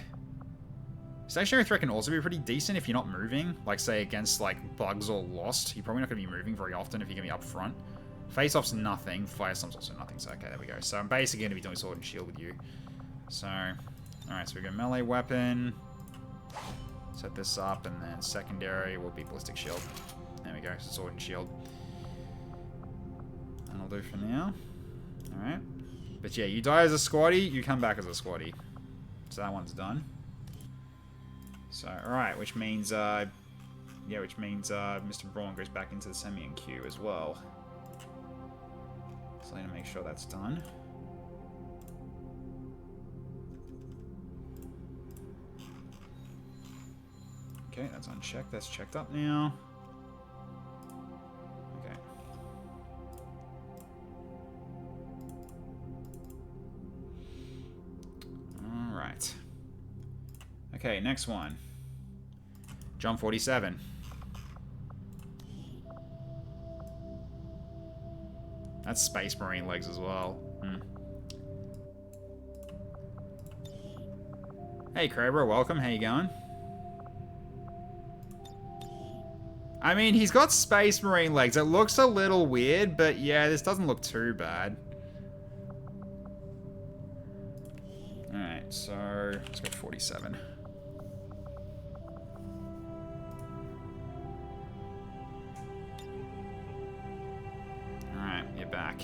Stationary Threat can also be pretty decent if you're not moving. Like, say, against, like, bugs or lost. You're probably not going to be moving very often if you're going to be up front. Face-Off's nothing. Firestorm's also nothing. So, okay, there we go. So, I'm basically going to be doing Sword and Shield with you. So, alright, so we go Melee Weapon. Set this up, and then secondary will be Ballistic Shield. There we go, so Sword and Shield. That'll do for now. Alright. But yeah, you die as a squatty, you come back as a squatty. So that one's done. So, alright, which means, Mr. Braun goes back into the Semian queue as well. So I need to make sure that's done. Okay, that's unchecked. That's checked up now. Okay. Alright. Okay, next one. John 47. That's Space Marine legs as well. Hey, Crabra, welcome. How you going? I mean, he's got Space Marine legs. It looks a little weird, but yeah, this doesn't look too bad. Alright, so let's go 47. Alright, you're back.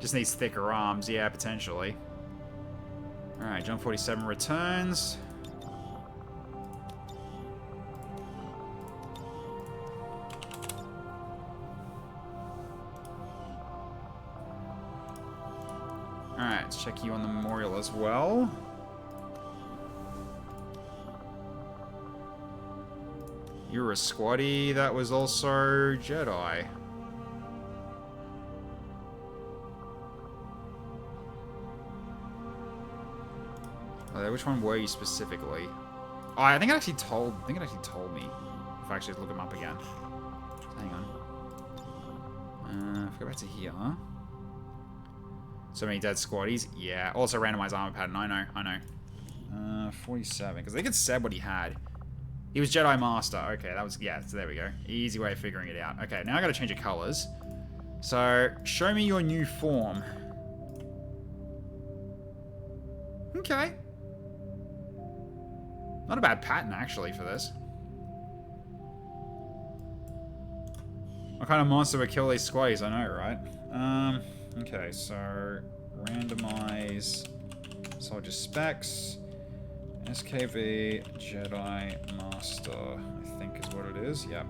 Just needs thicker arms, yeah, potentially. Alright, John 47 returns. Alright, let's check you on the memorial as well. You were a squatty that was also Jedi. Oh, which one were you specifically? Oh, I think it actually told me. If I actually look them up again. Hang on. If I go back to here. So many dead squaddies. Yeah. Also randomized armor pattern. I know. 47. Because I think it said what he had. He was Jedi Master. Okay, that was... Yeah, so there we go. Easy way of figuring it out. Okay, now I gotta change your colors. So, show me your new form. Okay. Not a bad pattern, actually, for this. What kind of monster would kill these squaddies? I know, right? Okay, so... Randomize... Soldier specs... SKV Jedi Master, I think is what it is. Yep.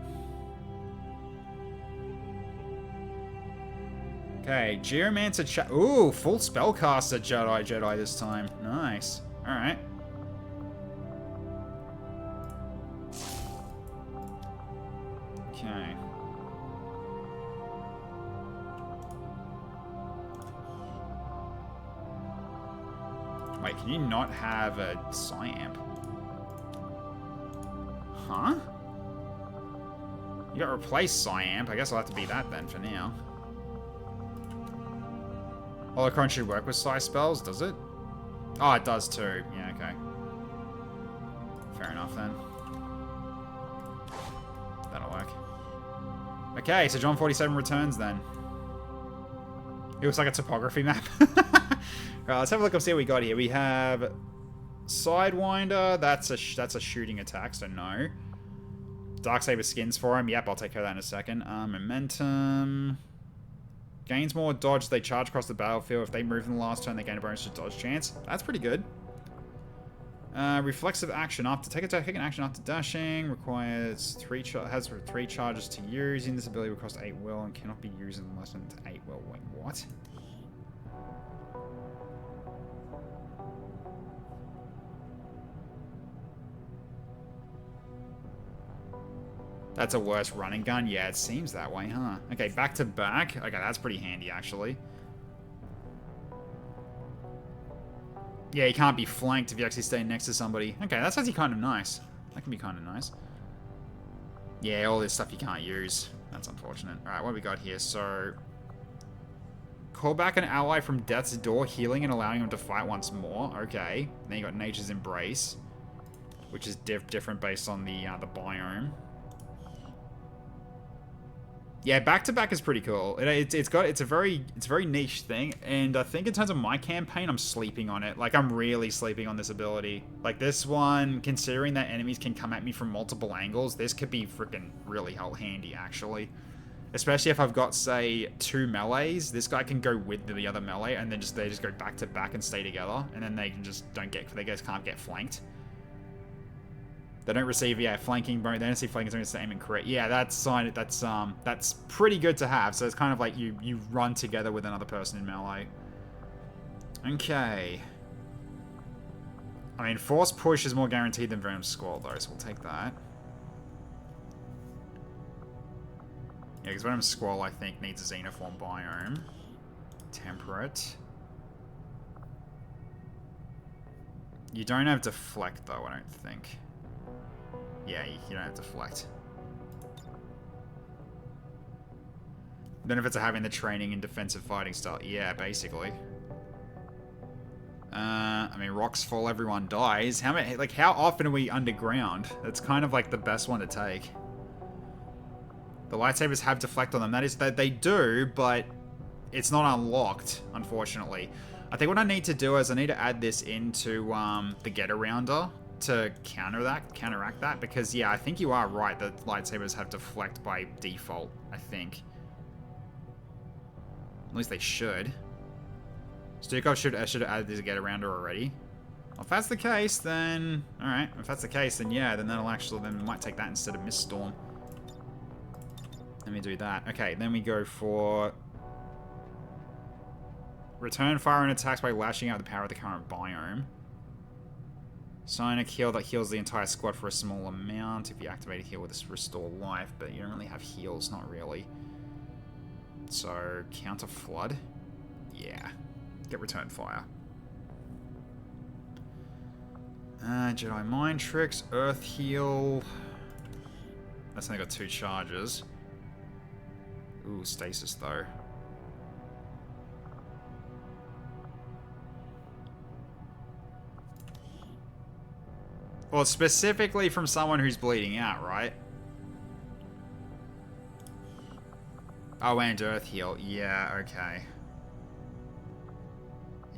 Okay, Geomancer Ooh, full spellcaster Jedi this time. Nice. Alright. Okay. Wait, can you not have a Psi-Amp? Huh? You got replaced Psi-Amp. I guess I'll have to be that then for now. Holocron should work with Psi spells, does it? Oh, it does too. Yeah, okay. Fair enough then. That'll work. Okay, so John 47 returns then. It looks like a topography map. Alright, let's have a look and see what we got here. We have Sidewinder. That's a shooting attack, so no. Darksaber skins for him. Yep, I'll take care of that in a second. Momentum. Gains more dodge. They charge across the battlefield. If they move in the last turn, they gain a bonus to dodge chance. That's pretty good. Reflexive action after take an action after dashing. Requires has 3 charges to use. In this ability will cost 8 will and cannot be used in less than 8 will. Wait, what? That's a worse running gun? Yeah, it seems that way, huh? Okay, back to back. Okay, that's pretty handy, actually. Yeah, you can't be flanked if you actually stay next to somebody. Okay, that's actually kind of nice. That can be kind of nice. Yeah, all this stuff you can't use. That's unfortunate. Alright, what have we got here? So... Call back an ally from Death's Door, healing and allowing him to fight once more. Okay. Then you got Nature's Embrace, which is different based on the biome. Yeah, back to back is pretty cool. It's a very niche thing, and I think in terms of my campaign, I'm sleeping on it. Like, I'm really sleeping on this ability. Like, this one, considering that enemies can come at me from multiple angles, this could be freaking really handy, actually. Especially if I've got, say, 2 melees. This guy can go with the other melee, and then they just go back to back and stay together, and then they just can't get flanked. They don't receive, flanking, they don't see flanking, it's aim and crit. Yeah, that's pretty good to have. So it's kind of like you run together with another person in melee. Okay. I mean, Force Push is more guaranteed than Venom Squall, though, so we'll take that. Yeah, because Venom Squall, I think, needs a Xenoform biome. Temperate. You don't have Deflect, though, I don't think. Yeah, you don't have Deflect. Benefits of having the training and defensive fighting style. Yeah, basically. I mean, rocks fall, everyone dies. How often are we underground? That's kind of like the best one to take. The lightsabers have Deflect on them. That is, that they do, but it's not unlocked, unfortunately. I think what I need to do is I need to add this into the Get-Arounder to counteract that, because yeah, I think you are right that lightsabers have Deflect by default, I think. At least they should. Stukov should have added this Get-Arounder already. Well, if that's the case, then... Alright, if that's the case, then yeah, then we might take that instead of Miststorm. Let me do that. Okay, then we go for... Return fire and attacks by lashing out the power of the current biome. Psionic heal that heals the entire squad for a small amount. If you activate a heal with this restore life, but you don't really have heals, not really. So, counter flood? Yeah. Get return fire. Jedi Mind Tricks, Earth Heal. That's only got 2 charges. Ooh, Stasis though. Well, specifically from someone who's bleeding out, right? Oh, and Earth Heal. Yeah, okay.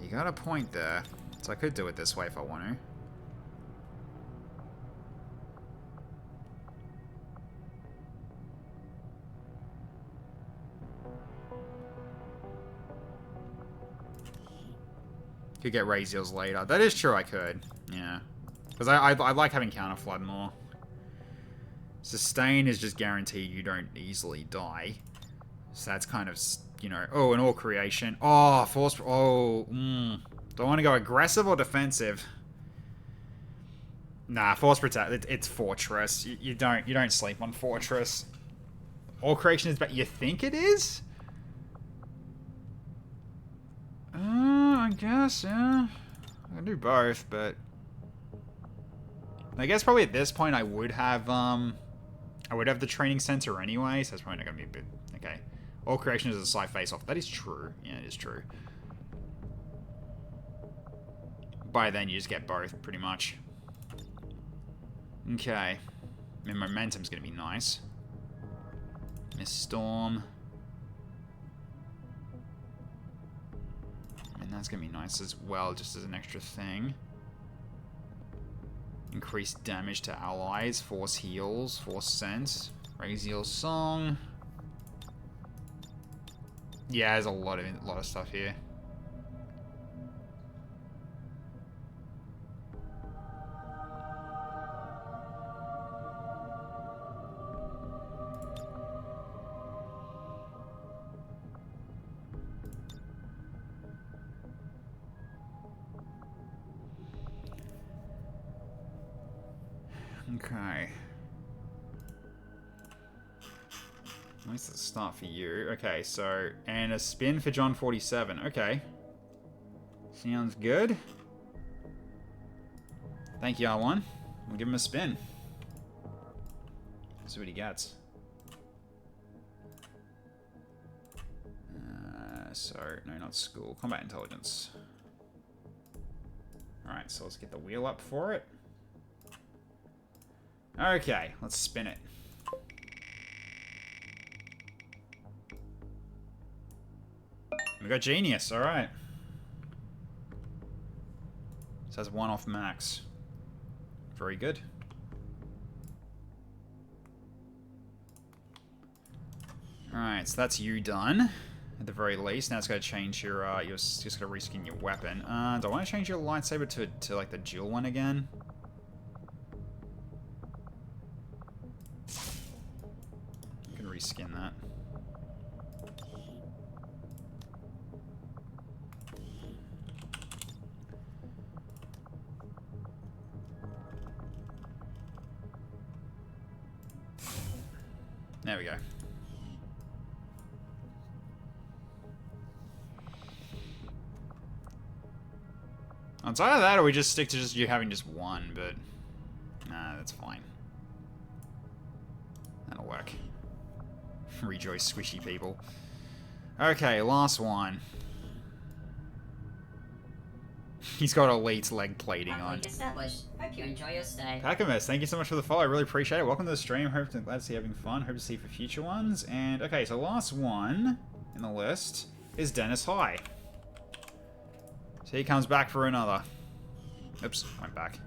You got a point there. So I could do it this way if I want to. Could get Raziel's later. That is true, I could. Yeah. Because I like having Counter Flood more. Sustain is just guaranteed you don't easily die. So that's kind of, you know... Oh, and All Creation. Oh, Force... Oh, do I want to go aggressive or defensive? Nah, Force Protect. It's Fortress. You don't sleep on Fortress. All Creation is... But you think it is? I guess, yeah. I can do both, but... I guess probably at this point I would have the training center anyway, so that's probably not going to be a bit... Okay. All Creation is a slight face-off. That is true. Yeah, it is true. By then, you just get both, pretty much. Okay. And Momentum's going to be nice. Miss Storm. And that's going to be nice as well, just as an extra thing. Increased damage to allies, Force Heals, Force Sense, Raziel's Song. Yeah, there's a lot of stuff here. Okay. Nice to start for you. Okay, so... And a spin for John 47. Okay. Sounds good. Thank you, R1. We'll give him a spin. See what he gets. No, not school. Combat Intelligence. Alright, so let's get the wheel up for it. Okay, let's spin it. We got Genius, alright. Says 1 off max. Very good. Alright, so that's you done. At the very least. Now it's going to change your, you're just going to reskin your weapon. Do I want to change your lightsaber to like the dual one again? I can reskin that. There we go. It's either that or we just stick to just you having just one, but nah, that's fine. That'll work. Rejoice, squishy people. Okay, last one. He's got elite leg plating on. Established. Hope you enjoy your stay. Packamus, thank you so much for the follow. I really appreciate it. Welcome to the stream. Hope to glad to see you having fun. Hope to see you for future ones. And okay, so last one in the list is Dennis High. So he comes back for another. Oops, went back.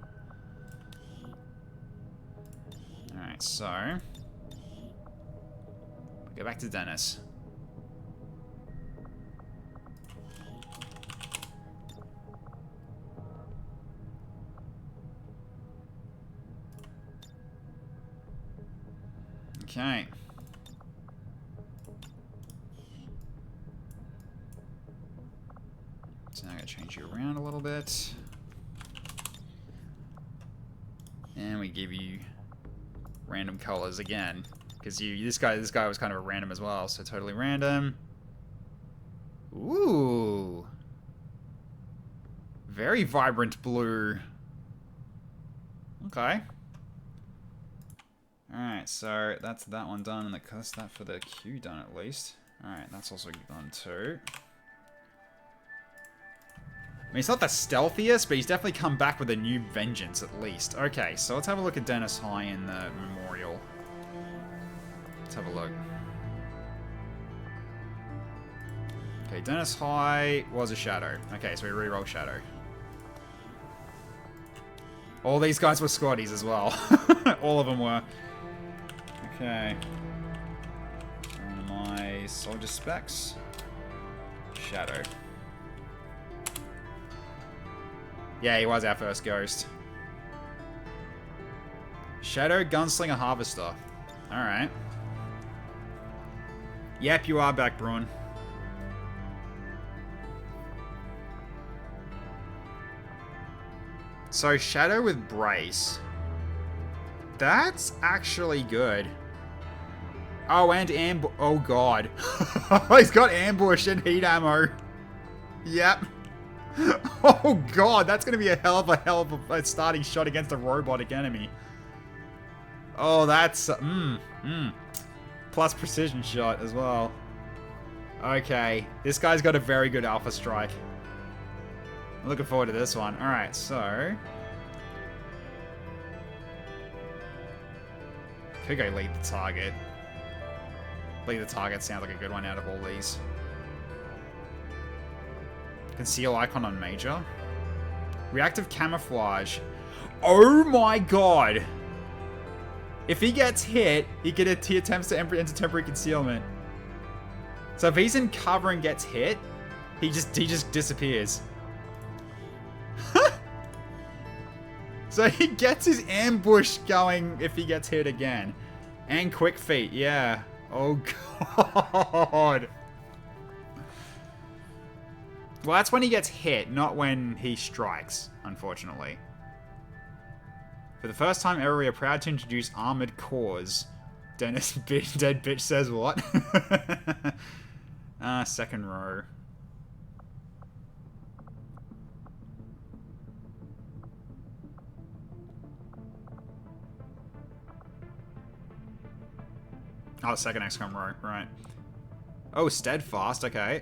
Alright, so go back to Dennis. Okay. So now I'm going to change you around a little bit. And we give you random colors again. Because this guy was kind of a random as well, so totally random. Ooh. Very vibrant blue. Okay. Alright, so that's that one done, and that's that for the Q done at least. Alright, that's also done too. I mean, he's not the stealthiest, but he's definitely come back with a new vengeance at least. Okay, so let's have a look at Dennis High in the memorial. Let's have a look. Okay, Dennis High was a Shadow. Okay, so we reroll Shadow. All these guys were squaddies as well. All of them were. Okay. My soldier specs. Shadow. Yeah, he was our first ghost. Shadow Gunslinger Harvester. Alright. Yep, you are back, Braun. So, Shadow with Brace. That's actually good. Oh, and oh god. He's got ambush and heat ammo. Yep. Oh god, that's going to be a hell of a starting shot against a robotic enemy. Oh, that's... Plus precision shot as well. Okay, this guy's got a very good alpha strike. I'm looking forward to this one. Alright, so... Could go lead the target. Lead the target sounds like a good one out of all these. Conceal icon on Major. Reactive camouflage. Oh my god! If he gets hit, he attempts to enter temporary concealment. So if he's in cover and gets hit, he just disappears. So he gets his ambush going if he gets hit again. And quick feet, yeah. Oh god. Well, that's when he gets hit, not when he strikes, unfortunately. For the first time ever, we are proud to introduce Armored Cores. Dennis Dead Bitch says what? Second row. Oh, second XCOM row, right. Oh, Steadfast, okay.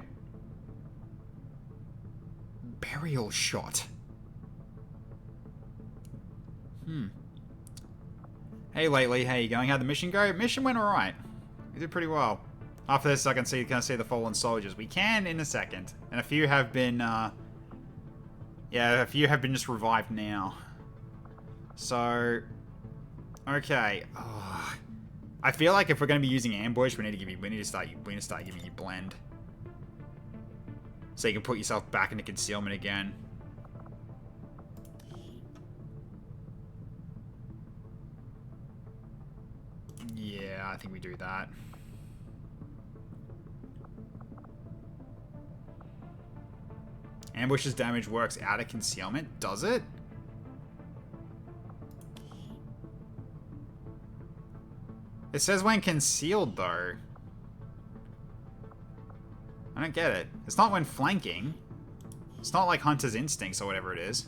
Burial Shot. Hey, Lately, how you going? How'd the mission go? Mission went alright. We did pretty well. After this, I can see the fallen soldiers. We can in a second. And a few have been, yeah, a few have been just revived now. So, okay. Oh, I feel like if we're going to be using ambush, we need to start giving you blend. So you can put yourself back into concealment again. Yeah, I think we do that. Ambush's damage works out of concealment, does it? It says when concealed, though. I don't get it. It's not when flanking. It's not like Hunter's Instincts or whatever it is.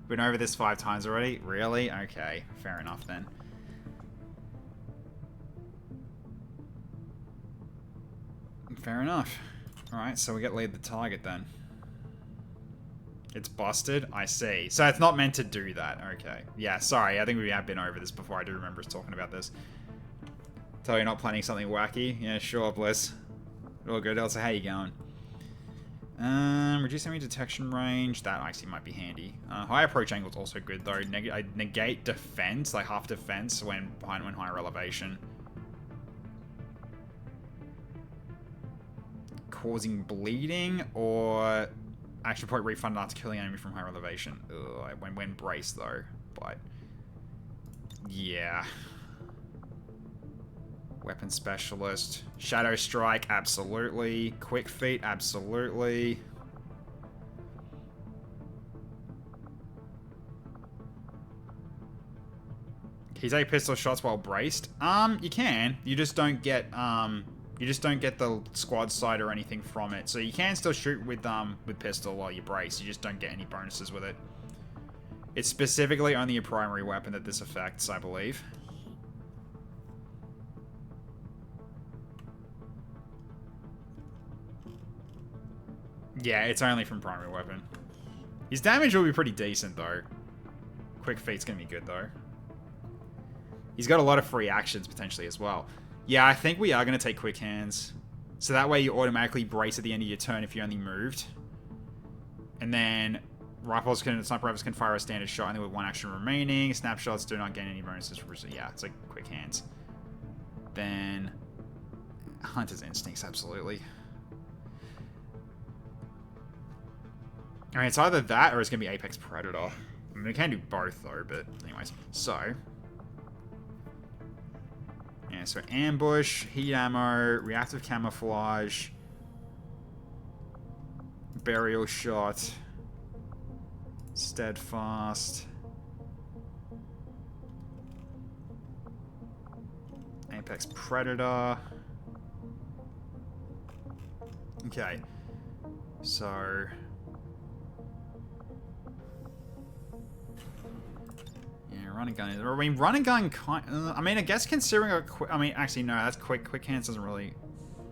Been over this 5 times already? Really? Okay, fair enough then. Fair enough. Alright, so we get lead the target then. It's busted? I see. So it's not meant to do that. Okay. Yeah, sorry. I think we have been over this before. I do remember us talking about this. Tell you're not planning something wacky? Yeah, sure, Bliss. All good. Elsa, how you going? Reduce enemy detection range. That actually might be handy. High approach angle is also good, though. Negate defense, like half defense when higher elevation. Causing bleeding, or action point refund after killing enemy from higher elevation. Ugh, when braced, though. But yeah. Weapon specialist. Shadow strike, absolutely. Quick feet, absolutely. Can you take pistol shots while braced? You can. You just don't get the squad sight or anything from it. So you can still shoot with pistol while you brace. You just don't get any bonuses with it. It's specifically only a primary weapon that this affects, I believe. Yeah, it's only from primary weapon. His damage will be pretty decent, though. Quick feet's gonna be good, though. He's got a lot of free actions, potentially, as well. Yeah, I think we are gonna take quick hands. So that way you automatically brace at the end of your turn if you only moved. And then sniper rifles can fire a standard shot only with 1 action remaining. Snapshots do not gain any bonuses for... Yeah, it's like quick hands. Then... Hunter's Instincts, absolutely. I mean, it's either that or it's going to be Apex Predator. I mean, we can do both, though, but anyways. So... Yeah, so Ambush, Heat Ammo, Reactive Camouflage, Burial Shot, Steadfast, Apex Predator. Okay, so... Run and gun. I mean, run and gun. I mean, I guess considering a quick. I mean, actually, no. That's quick. Quick hands doesn't really.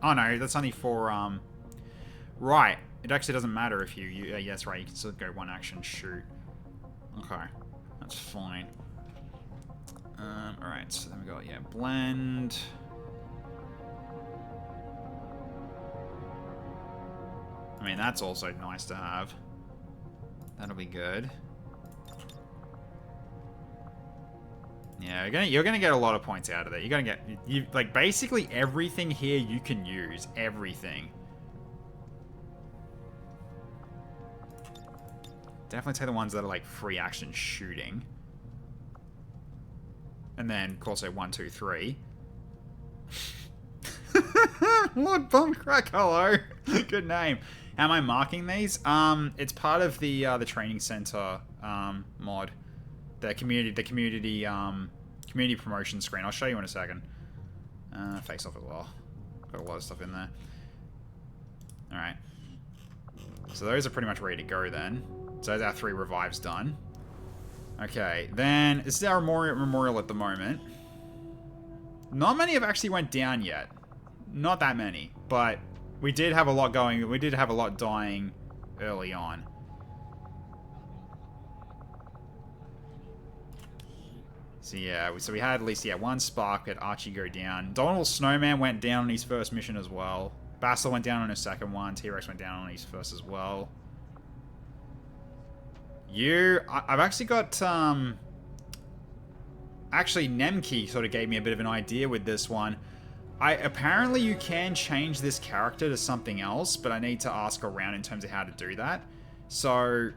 Oh no, that's only for Right. It actually doesn't matter if you. Yes, right. You can still go 1 action shoot. Okay, that's fine. All right. So then we got blend. I mean, that's also nice to have. That'll be good. Yeah, you're gonna get a lot of points out of it. You're gonna get like basically everything here you can use. Everything. Definitely take the ones that are like free action shooting. And then of course 1, 2, 3. Lord Bumcrack, hello. Good name. How am I marking these? It's part of the training center mod. The community promotion screen. I'll show you in a second. Face off as well. Got a lot of stuff in there. Alright. So those are pretty much ready to go then. So that's our 3 revives done. Okay, then this is our memorial at the moment. Not many have actually went down yet. Not that many, but we did have a lot going. We did have a lot dying early on. So yeah, so we had at least 1 spark at Archie go down. Donald Snowman went down on his first mission as well. Bassel went down on his second one. T-Rex went down on his first as well. I've actually got actually Nemki sort of gave me a bit of an idea with this one. Apparently you can change this character to something else, but I need to ask around in terms of how to do that. So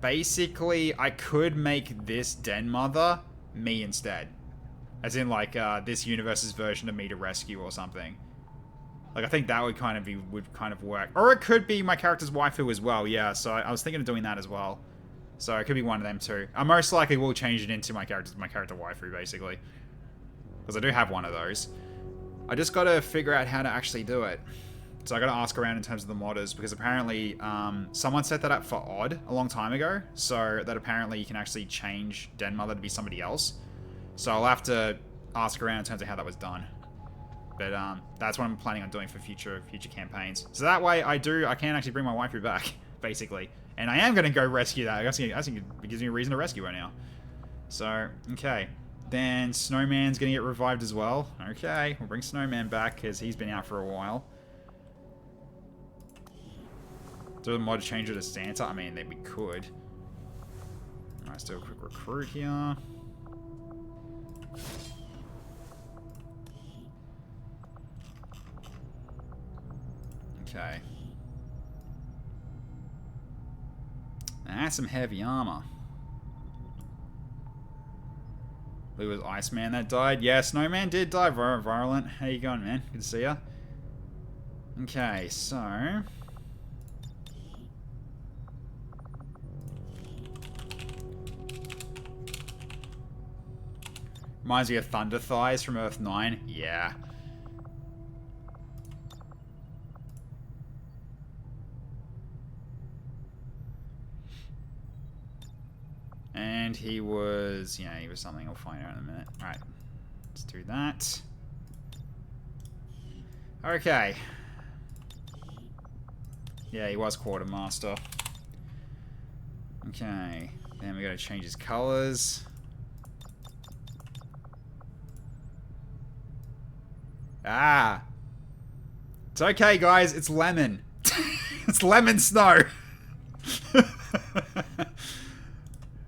basically, I could make this Den Mother me instead. As in, like, this universe's version of Me to Rescue or something. Like, I think that would kind of work. Or it could be my character's waifu as well, yeah. So I was thinking of doing that as well. So it could be one of them too. I most likely will change it into my character waifu, basically. Because I do have one of those. I just got to figure out how to actually do it. So I got to ask around in terms of the modders, because apparently someone set that up for odd a long time ago, so that apparently you can actually change Den Mother to be somebody else. So I'll have to ask around in terms of how that was done. But that's what I'm planning on doing for future campaigns. So that way I can actually bring my waifu back, basically. And I am going to go rescue that. I think it gives me a reason to rescue her now. So, okay. Then Snowman's going to get revived as well. Okay, we'll bring Snowman back because he's been out for a while. Do the mod change it to Santa? I mean, we could. Alright, let's do a quick recruit here. Okay. That's some heavy armor. It was Iceman that died. Yeah, Snowman did die. Virulent. How you going, man? Good to see ya. Okay, so... Reminds me of Thunder Thighs from Earth-13. Yeah. And he was... Yeah, he was something. I'll find out in a minute. Alright. Let's do that. Okay. Yeah, he was quartermaster. Okay. Then we gotta change his colors. Ah! It's okay, guys. It's lemon. It's lemon snow.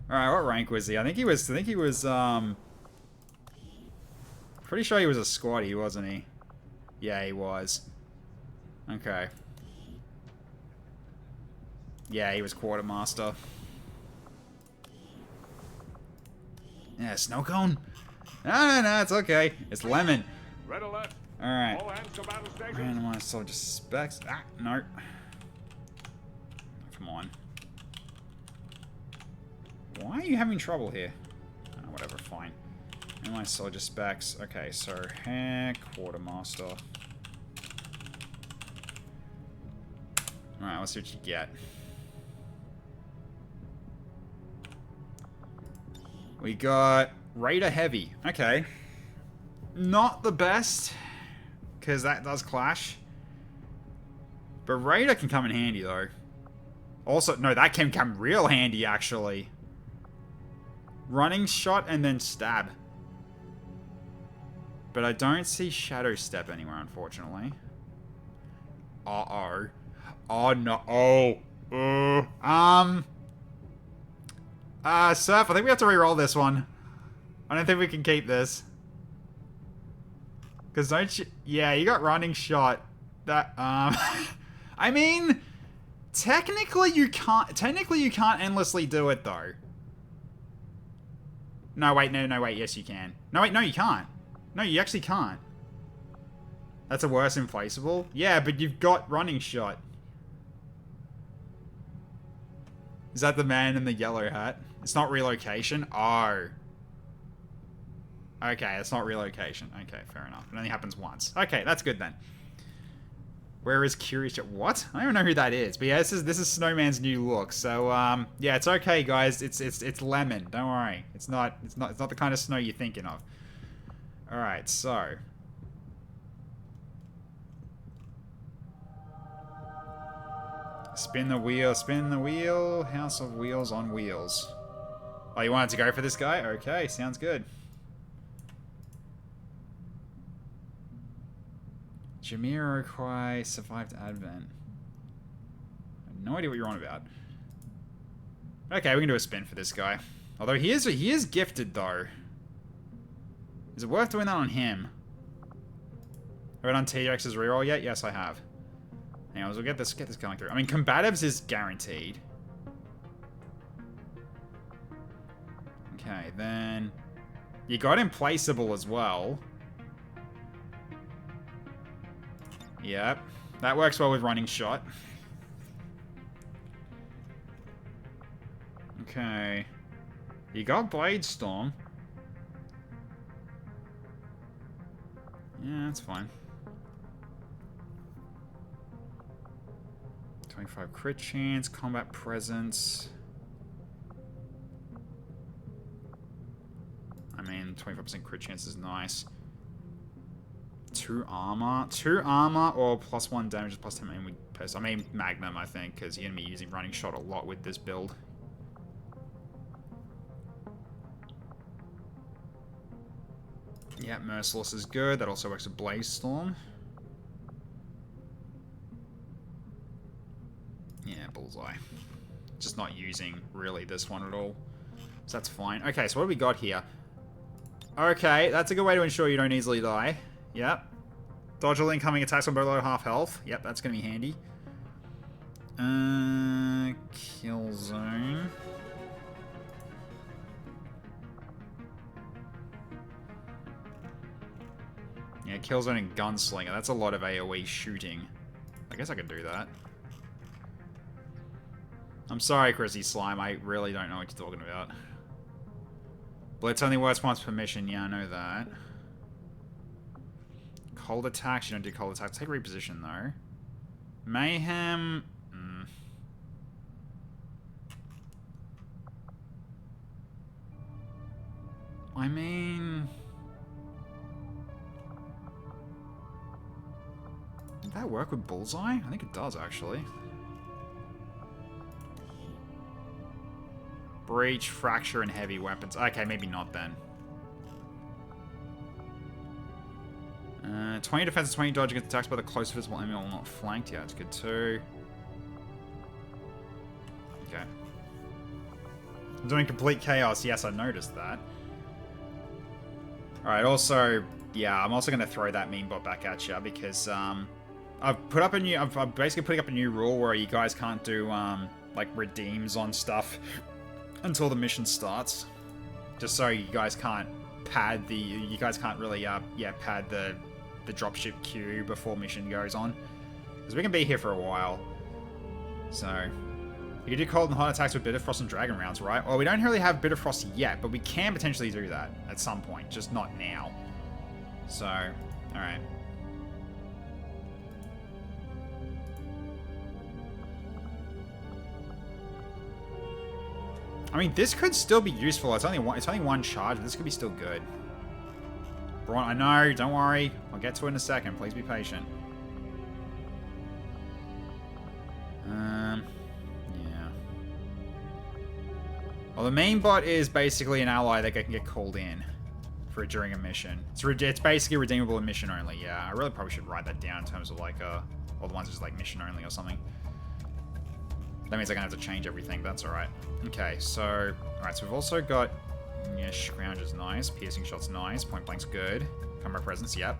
Alright, what rank was he? I think he was, pretty sure he was a squatty, wasn't he? Yeah, he was. Okay. Yeah, he was quartermaster. Yeah, snow cone? No, it's okay. It's lemon. Red alert. Alright. All hands to battle stations. Randomized soldier specs. Ah, no. Come on. Why are you having trouble here? Oh, whatever, fine. Randomized soldier specs. Okay, so quartermaster. Alright, let's see what you get. We got Raider Heavy. Okay. Not the best, because that does clash. But Raider can come in handy, though. Also, no, that can come real handy, actually. Running shot and then stab. But I don't see Shadow Step anywhere, unfortunately. Uh-oh. Oh, no. Oh. Surf, I think we have to re-roll this one. I don't think we can keep this. Because don't you... Yeah, you got running shot. That, I mean... Technically you can't endlessly do it, though. No, wait, no, wait, yes you can. No, wait, no, you can't. No, you actually can't. That's a worse inflatable? Yeah, but you've got running shot. Is that the man in the yellow hat? It's not relocation? Oh. Okay, it's not relocation. Okay, fair enough. It only happens once. Okay, that's good then. Where is Curious? What? I don't know who that is. But yeah, this is Snowman's new look. So yeah, it's okay, guys. It's lemon. Don't worry. It's not the kind of snow you're thinking of. All right, so spin the wheel. House of Wheels on Wheels. Oh, you wanted to go for this guy? Okay, sounds good. Jamiroquai survived Advent. I have no idea what you're on about. Okay, we can do a spin for this guy. Although he is gifted though. Is it worth doing that on him? Have I done T-Rex's reroll yet? Yes, I have. Anyways, we'll get this going through. I mean, combatives is guaranteed. Okay, then you got implaceable as well. Yep, that works well with running shot. Okay, you got Blade Storm. Yeah, that's fine. 25 crit chance, combat presence. I mean, 25% crit chance is nice. 2 armor. 2 armor or +1 damage, +10 aim with pest. I mean, Magnum, I think, because you're going to be using running shot a lot with this build. Yeah, Merciless is good. That also works with Blaze Storm. Yeah, Bullseye. Just not using, really, this one at all. So that's fine. Okay, so what do we got here? Okay, that's a good way to ensure you don't easily die. Yep. Dodge all incoming attacks on below half health. Yep, that's going to be handy. Kill zone. Yeah, kill zone and gunslinger. That's a lot of AoE shooting. I guess I could do that. I'm sorry, Chrissy Slime. I really don't know what you're talking about. Blitz only works once per mission. Yeah, I know that. Cold attacks. You don't do cold attacks. Take reposition, though. Mayhem. I mean... Did that work with Bullseye? I think it does, actually. Breach, Fracture, and Heavy Weapons. Okay, maybe not then. 20 defense and 20 dodge against attacks by the close visible enemy while not flanked. Yeah, it's good too. Okay. I'm doing complete chaos. Yes, I noticed that. Alright, also, yeah, I'm also going to throw that meme bot back at you because I've put up a new, I'm basically putting up a new rule where you guys can't do like redeems on stuff until the mission starts. Just so you guys can't pad the, you guys can't really pad the dropship queue before mission goes on. Because we can be here for a while. So, you can do cold and hot attacks with Bitter Frost and Dragon rounds, right? Well, we don't really have Bitter Frost yet, but we can potentially do that at some point, just not now. So, alright. I mean, this could still be useful. It's only one charge, but this could be still good. Braun, I know, don't worry. I'll get to it in a second. Please be patient. Yeah. Well, the main bot is basically an ally that can get called in for during a mission. It's basically redeemable in mission only. Yeah, I really probably should write that down in terms of like all the ones just like mission only or something. That means I'm gonna have to change everything. That's all right. Okay, so alright, so we've also got. Yeah, Scrounge is nice. Piercing Shot's nice. Point Blank's good. Camera Presence, yep.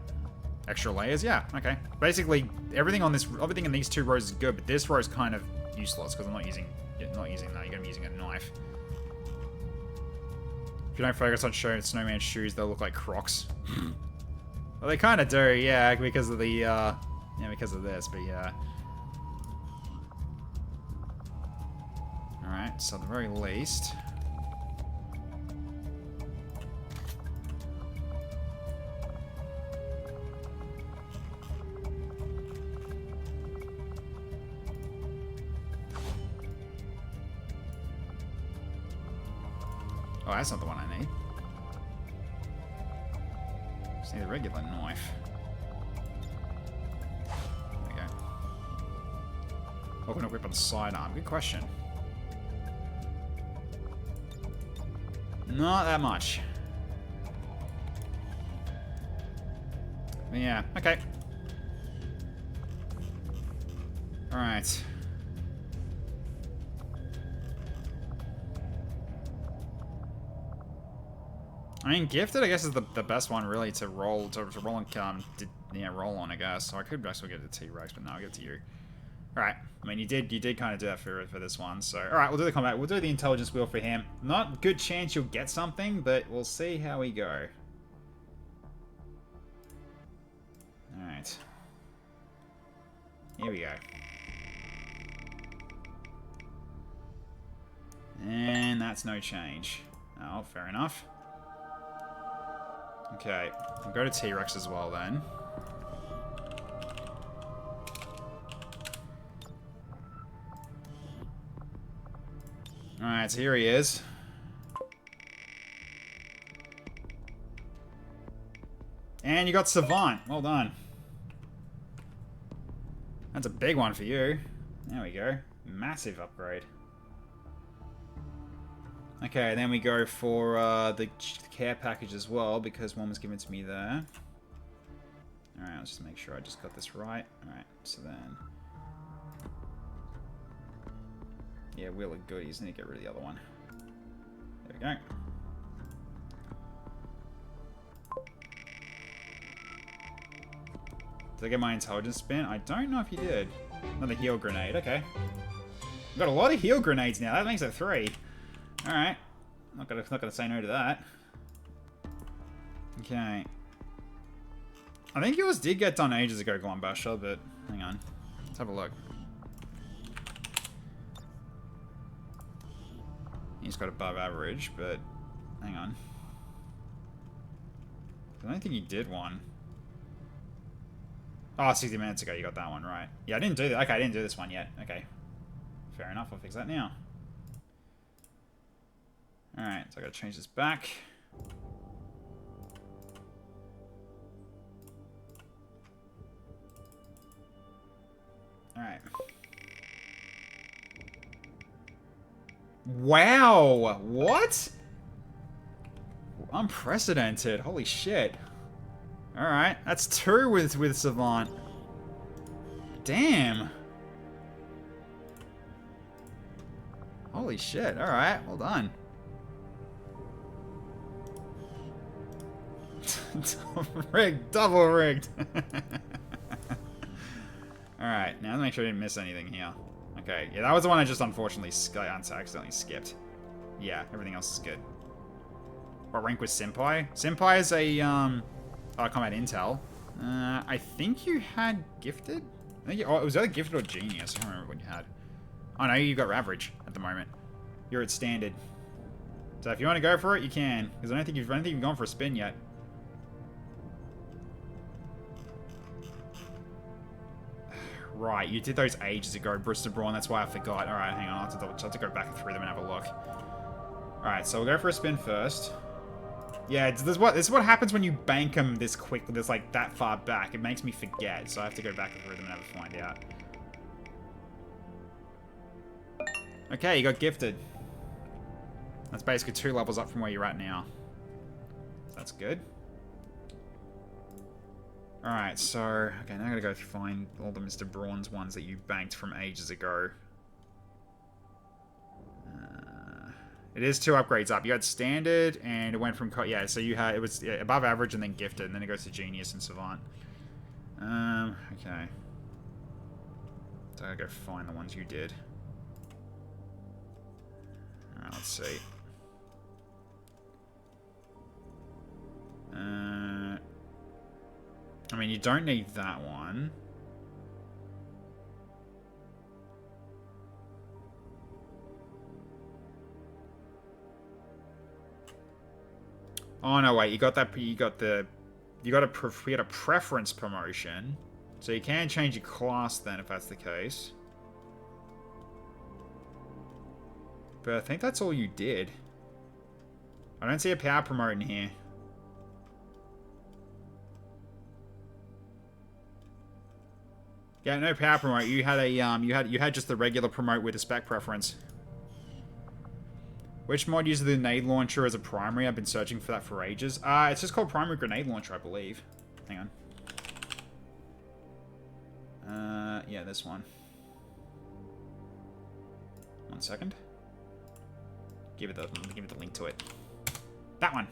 Extra layers, yeah, okay. Basically, everything in these two rows is good, but this row is kind of useless because I'm not using that. You're gonna be using a knife. If you don't focus on Snowman's shoes, they'll look like Crocs. Well, they kind of do, yeah, because of the, because of this, but yeah. Alright, so at the very least. Oh, that's not the one I need. Just need a regular knife. There we go. Open a whip on the sidearm. Good question. Not that much. But yeah, okay. Alright. I mean, Gifted, I guess, is the best one, really, to roll and, roll on, I guess. So I could actually get it to T-Rex, but no, I'll give it to you. Alright. I mean, you did kind of do that for this one, so... Alright, we'll do the combat. We'll do the intelligence wheel for him. Not good chance you'll get something, but we'll see how we go. Alright. Here we go. And that's no change. Oh, fair enough. Okay, we'll go to T-Rex as well then. Alright, so here he is. And you got Savant. Well done. That's a big one for you. There we go. Massive upgrade. Okay, then we go for the care package as well, because one was given to me there. Alright, let's just make sure I just got this right. Alright, so then... Yeah, Wheel of Goodies. Need to get rid of the other one. There we go. Did I get my intelligence spent? I don't know if you did. Another heal grenade, okay. We've got a lot of heal grenades now. That makes it 3. Alright. Not gonna say no to that. Okay. I think yours did get done ages ago, Glambasher, but hang on. Let's have a look. He's got above average, but hang on. I don't think he did one. Oh, 60 minutes ago you got that one, right. Yeah, I didn't do that. Okay, I didn't do this one yet. Okay. Fair enough, I'll fix that now. Alright, so I gotta change this back. Alright. Wow! What? Unprecedented. Holy shit. Alright, that's 2 with Savant. Damn. Holy shit. Alright, well done. Rigged. Double rigged. Alright, now let's make sure I didn't miss anything here. Okay, yeah, that was the one I just unfortunately accidentally skipped. Yeah, everything else is good. What rank was Senpai? Senpai is a, combat intel. I think you had gifted? I think it was either gifted or genius. I don't remember what you had. Oh no, you got average at the moment. You're at standard. So if you want to go for it, you can. Because I don't think you've gone for a spin yet. Right, you did those ages ago, Brewster Brawn, that's why I forgot. Alright, hang on, I'll have to go back through them and have a look. Alright, so we'll go for a spin first. Yeah, this is what happens when you bank them this quickly, this like that far back. It makes me forget, so I have to go back through them and have a find out. Okay, you got gifted. That's basically 2 levels up from where you're at now. So that's good. Alright, so... Okay, now I gotta go find all the Mr. Brawn's ones that you banked from ages ago. It is 2 upgrades up. You had standard, and it went from... Yeah, so you had... It was above average and then gifted, and then it goes to genius and savant. Okay. So I gotta go find the ones you did. Alright, let's see. I mean, you don't need that one. Oh no, wait, you got a preference promotion. So you can change your class then if that's the case. But I think that's all you did. I don't see a power promote in here. Yeah, no power promote. You had a you had just the regular promote with a spec preference. Which mod uses the grenade launcher as a primary? I've been searching for that for ages. It's just called primary grenade launcher, I believe. Hang on. Yeah, this one. 1 second. Give it the link to it. That one.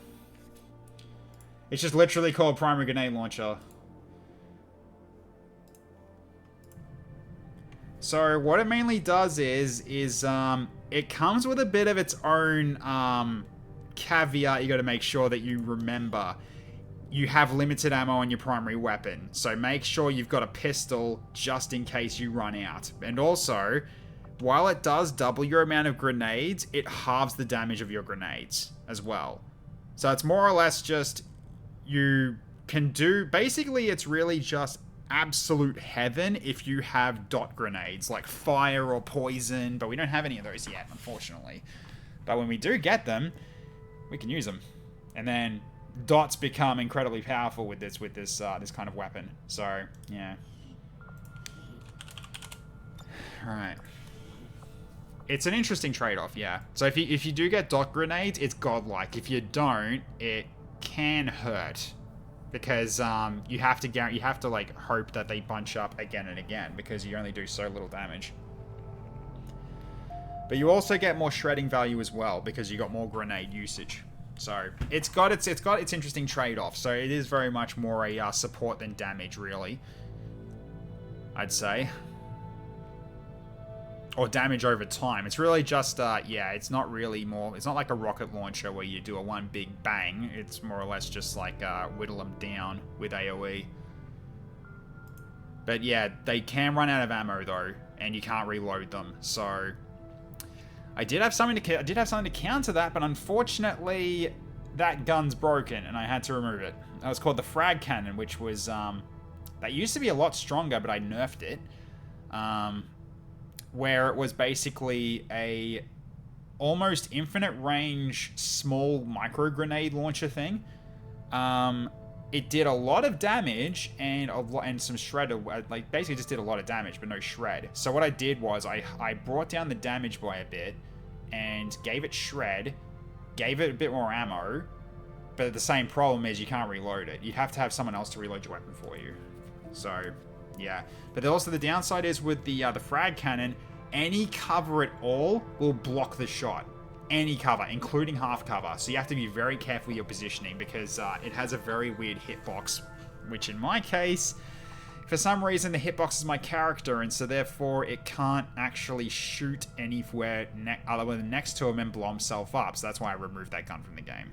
It's just literally called primary grenade launcher. So what it mainly does is it comes with a bit of its own caveat you got to make sure that you remember. You have limited ammo on your primary weapon, so make sure you've got a pistol just in case you run out. And also, while it does double your amount of grenades, it halves the damage of your grenades as well. So it's more or less just, you can do, basically it's really just absolute heaven if you have dot grenades, like fire or poison, but we don't have any of those yet, unfortunately. But when we do get them, we can use them. And then dots become incredibly powerful with this kind of weapon. So, yeah. Alright. It's an interesting trade-off, yeah. So if you do get dot grenades, it's godlike. If you don't, it can hurt. Because you have to like hope that they bunch up again and again, because you only do so little damage. But you also get more shredding value as well, because you got more grenade usage. So it's got its interesting trade-off. So it is very much more a support than damage, really, I'd say. Or damage over time. It's really just, yeah, it's not really more... It's not like a rocket launcher where you do a one big bang. It's more or less just like whittle them down with AoE. But yeah, they can run out of ammo though, and you can't reload them. So I did have something to counter that, but unfortunately that gun's broken and I had to remove it. That was called the frag cannon, which was that used to be a lot stronger, but I nerfed it. Where it was basically a almost infinite range small micro grenade launcher thing. it did a lot of damage and some shred, like basically just did a lot of damage, but no shred. So what I did was I brought down the damage by a bit and gave it shred, gave it a bit more ammo, but the same problem is you can't reload it. You'd have to have someone else to reload your weapon for you. So, yeah. But also the downside is with the frag cannon, any cover at all will block the shot. Any cover, including half cover. So you have to be very careful with your positioning because it has a very weird hitbox, which in my case, for some reason the hitbox is my character, and so therefore it can't actually shoot anywhere other than next to him and blow himself up. So that's why I removed that gun from the game.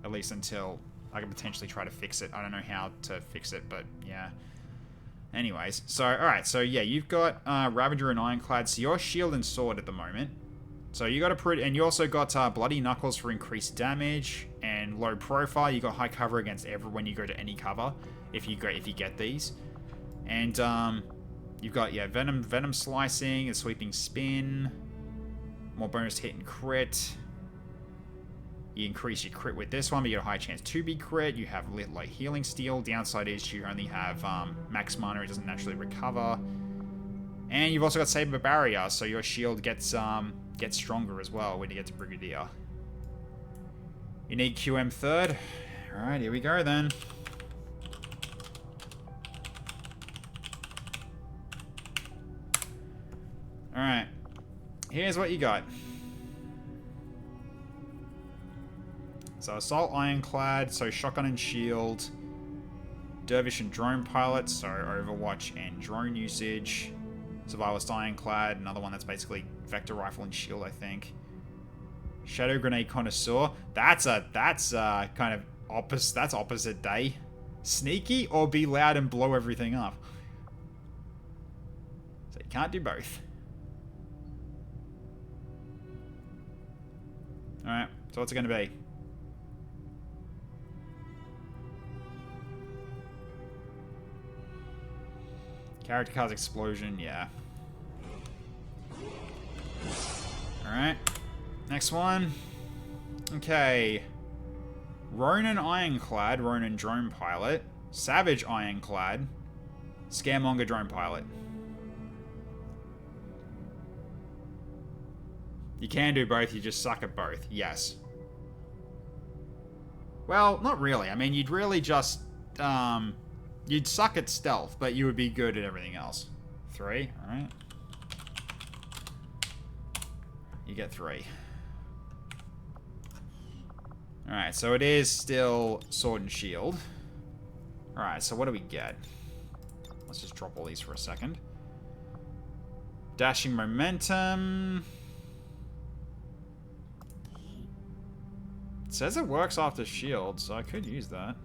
At least until I can potentially try to fix it. I don't know how to fix it, but yeah. Anyways, so alright, so yeah, you've got Ravager and Ironclad, so you're shield and sword at the moment. So you got and you also got Bloody Knuckles for increased damage and low profile. You got high cover against when you go to any cover if you get these, and you've got venom slicing, a sweeping spin, more bonus hit and crit. You increase your crit with this one, but you get a high chance to be crit. You have like healing steel. Downside is you only have max mana; it doesn't naturally recover. And you've also got Saber Barrier, so your shield gets stronger as well when you get to Brigadier. You need QM third. Alright, here we go then. Alright. Here's what you got. So Assault Ironclad, so Shotgun and Shield. Dervish and Drone Pilot, so Overwatch and drone usage. Survivalist Ironclad, another one that's basically Vector Rifle and Shield, I think. Shadow Grenade Connoisseur. That's kind of opposite. That's opposite day. Sneaky or be loud and blow everything up. So you can't do both. Alright, so what's it going to be? Character cards explosion, yeah. Alright. Next one. Okay. Ronin Ironclad, Ronin Drone Pilot. Savage Ironclad. Scaremonger Drone Pilot. You can do both, you just suck at both. Yes. Well, not really. I mean, you'd really just... you'd suck at stealth, but you would be good at everything else. 3, alright. You get 3. Alright, so it is still Sword and Shield. Alright, so what do we get? Let's just drop all these for a second. Dashing Momentum. It says it works after Shield, so I could use that.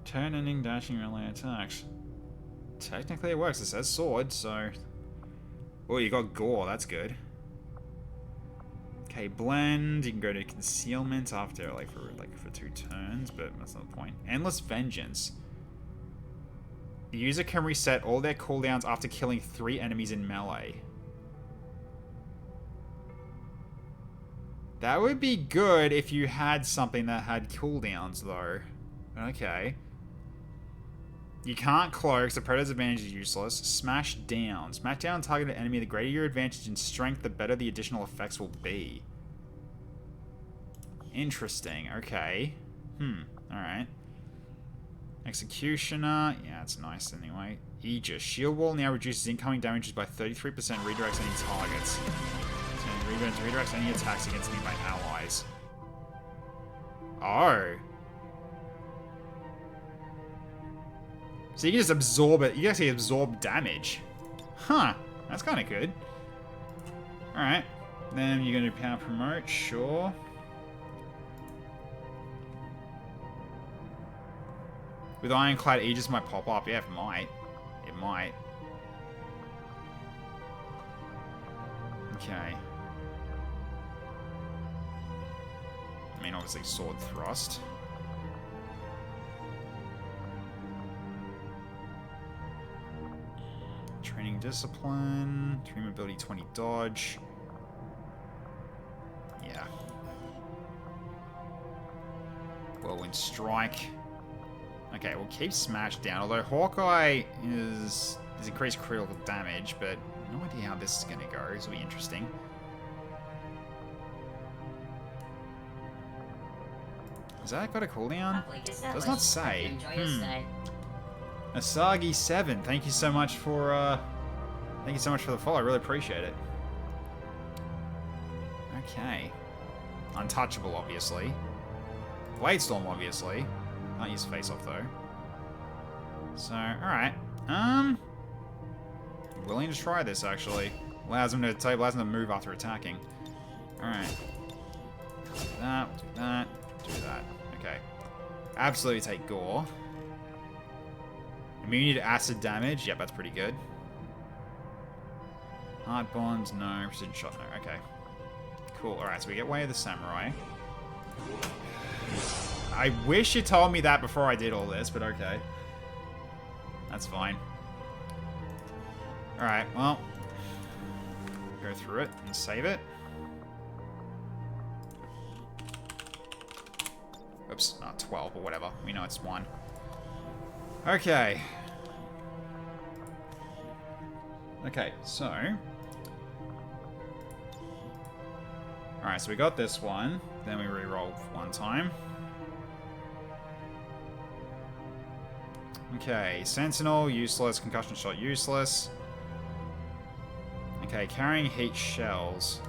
Turn-ending dashing melee attacks. Technically it works. It says sword, so... Oh, you got gore. That's good. Okay, blend. You can go to concealment after for 2 turns, but that's not the point. Endless Vengeance. The user can reset all their cooldowns after killing 3 enemies in melee. That would be good if you had something that had cooldowns, though. Okay. You can't cloak, so Predator's advantage is useless. Smash down. Smash down targeted enemy. The greater your advantage in strength, the better the additional effects will be. Interesting. Okay. Alright. Executioner. Yeah, it's nice anyway. Aegis. Shield Wall now reduces incoming damages by 33%. Redirects any targets. So redirects any attacks against nearby allies. Oh. So you can just absorb it. You can actually absorb damage. Huh. That's kind of good. Alright. Then you're going to power promote. Sure. With Ironclad, Aegis might pop up. Yeah, it might. It might. Okay. I mean, obviously, Sword Thrust. Training Discipline. 3 Mobility, 20 Dodge. Yeah. Whirlwind Strike. Okay, we'll keep Smash down. Although Hawkeye is increased critical damage, but no idea how this is going to go. This will be interesting. Has that got a cooldown? Does not say. Asagi7, thank you so much for the follow. I really appreciate it. Okay. Untouchable, obviously. Bladestorm, obviously. Can't use Face Off though. So, alright. Willing to try this actually. Allows him to move after attacking. Alright. Do that, do that, do that. Okay. Absolutely take Gore. Immunity to acid damage. Yep, that's pretty good. Heart bonds, no. Precision shot, no. Okay. Cool. Alright, so we get Way of the Samurai. I wish you told me that before I did all this, but okay. That's fine. Alright, well. Go through it and save it. Oops, not 12 or whatever. We know it's 1. Okay. Okay, so... Alright, so we got this one. Then we reroll one time. Okay, Sentinel, useless. Concussion shot, useless. Okay, carrying heat shells.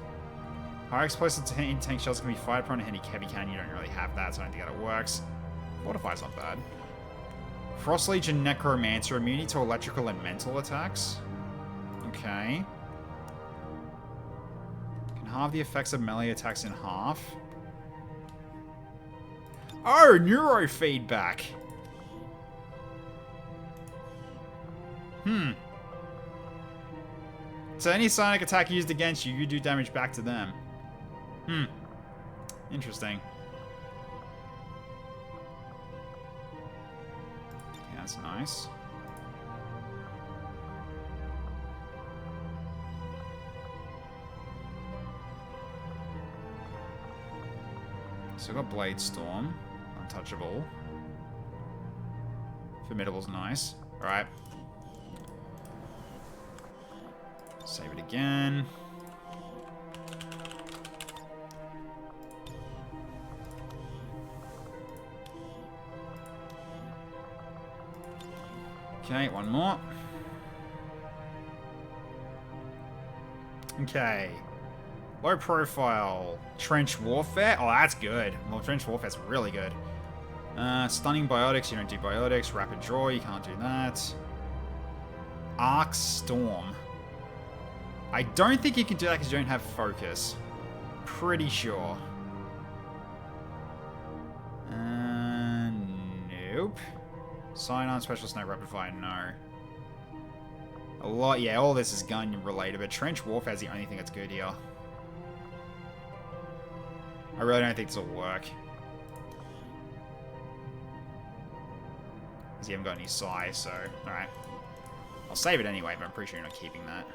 High explosive tank shells can be fired upon a heavy cannon. You don't really have that, so I don't think that works. Fortify's not bad. Frost Legion Necromancer, immunity to electrical and mental attacks. Okay. Can halve the effects of melee attacks in half. Oh, neurofeedback. So any sonic attack used against you, you do damage back to them. Interesting. Yeah, that's nice. So got Blade Storm, untouchable. Formidable's nice. Alright. Save it again. Okay, one more. Okay. Low profile. Trench Warfare. Oh, that's good. Well, Trench Warfare's really good. Stunning Biotics. You don't do Biotics. Rapid Draw. You can't do that. Arc Storm. I don't think you can do that because you don't have Focus. Pretty sure. Nope. Sign-on, Special Snipe, Rapid Fire, no. A lot, yeah, all this is gun related, but Trench Warfare is the only thing that's good here. I really don't think this will work. Because you haven't got any size, so, alright. I'll save it anyway, but I'm pretty sure you're not keeping that.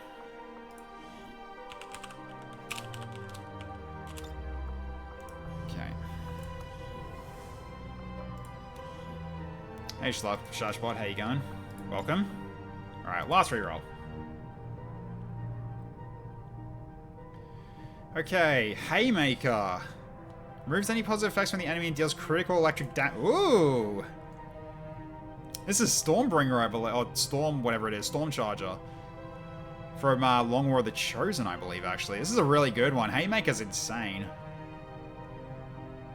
Okay. Hey, Shashbot, how you going? Welcome. Alright, last reroll. Okay, Haymaker. Removes any positive effects from the enemy and deals critical electric damage. Ooh! This is Stormbringer, I believe. Or Storm, whatever it is. Storm Charger. From Long War of the Chosen, I believe, actually. This is a really good one. Haymaker's insane.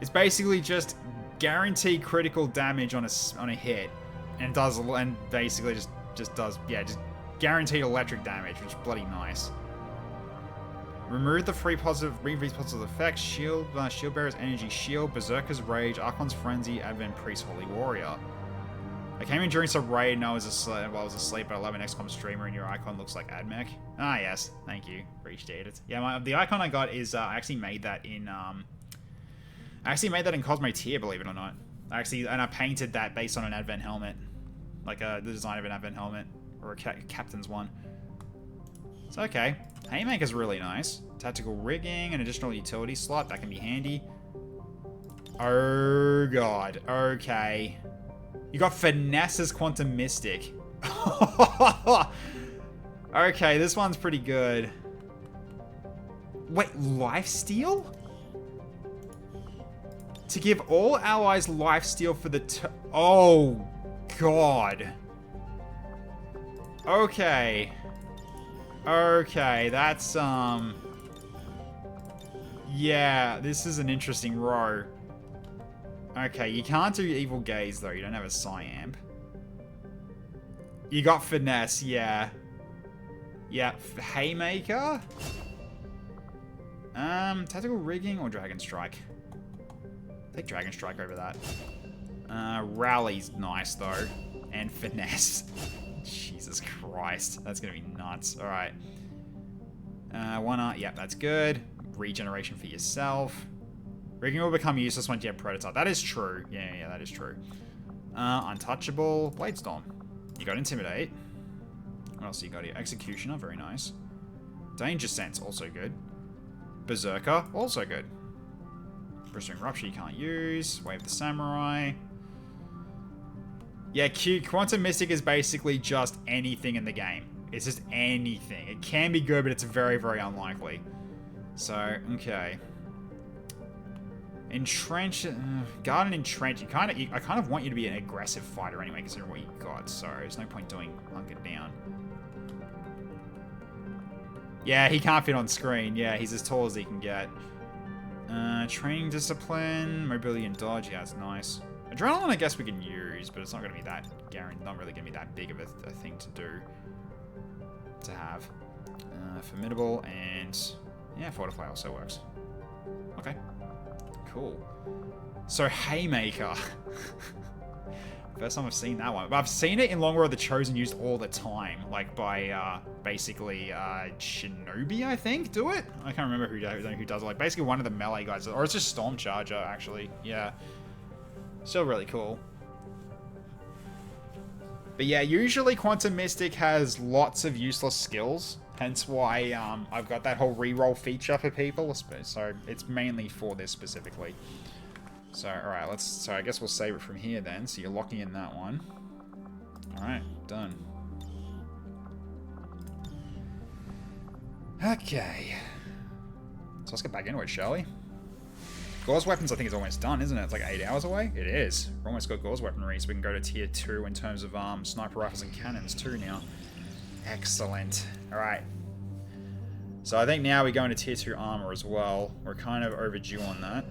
It's basically just guaranteed critical damage on a hit. And does, and basically just does, yeah, just guaranteed electric damage, which is bloody nice. Remove the free positive effects. Shield Bearer's Energy Shield, Berserker's Rage, Archon's Frenzy, Advent Priest, Holy Warrior. I came in during some raid and I was asleep, but I love an XCOM streamer and your icon looks like Admech. Ah, yes. Thank you. Appreciate it. Yeah, the icon I got is, I actually made that in Cosmo Tier, believe it or not. And I painted that based on an Advent helmet. Like, the design of an Advent helmet. Or a captain's one. It's okay. Haymaker's really nice. Tactical rigging, an additional utility slot, that can be handy. Oh, God. Okay. You got Finesse as Quantum Mystic. Okay, this one's pretty good. Wait, Lifesteal? To give all allies Lifesteal for the oh, God. Okay. Okay, that's, yeah, this is an interesting row. Okay, you can't do Evil Gaze, though. You don't have a Psyamp. You got Finesse, yeah. Yeah, Haymaker? Tactical Rigging or Dragon Strike? Take Dragon Strike over that. Rally's nice, though. And Finesse. Jesus Christ. That's gonna be nuts. Alright. One art. Yep, that's good. Regeneration for yourself. Rigging will become useless once you have Prototype. That is true. Yeah, that is true. Untouchable. Bladestorm. You got Intimidate. What else you got here? Executioner. Very nice. Danger Sense. Also good. Berserker. Also good. Pursuing Rupture you can't use. Wave the Samurai. Yeah, Quantum Mystic is basically just anything in the game. It's just anything. It can be good, but it's very, very unlikely. So, okay. Entrench, Guard and Entrench. I kind of want you to be an aggressive fighter anyway, considering what you got. So there's no point doing Hunkered Down. Yeah, he can't fit on screen. Yeah, he's as tall as he can get. Training Discipline, Mobility and Dodge. Yeah, it's nice. Adrenaline, I guess we can use, but it's not going to be that guaranteed. Not really going to be that big of a thing to do. To have. Formidable and yeah, Fortify also works. Okay. Cool. So Haymaker. First time I've seen that one. But I've seen it in Long War of the Chosen used all the time. Like by basically Shinobi, I think, do it? I can't remember who does it. Like basically one of the melee guys. Or it's just Storm Charger, actually. Yeah. Still really cool. But yeah, usually Quantum Mystic has lots of useless skills. Hence why I've got that whole reroll feature for people. So it's mainly for this specifically. So, alright, so I guess we'll save it from here then. So you're locking in that one. Alright, done. Okay. So let's get back into it, shall we? Gauze weapons, I think, is almost done, isn't it? It's like 8 hours away? It is. We've almost got Gauze weaponry, so we can go to tier 2 in terms of sniper rifles and cannons too now. Excellent. Alright. So I think now we go into tier 2 armor as well. We're kind of overdue on that.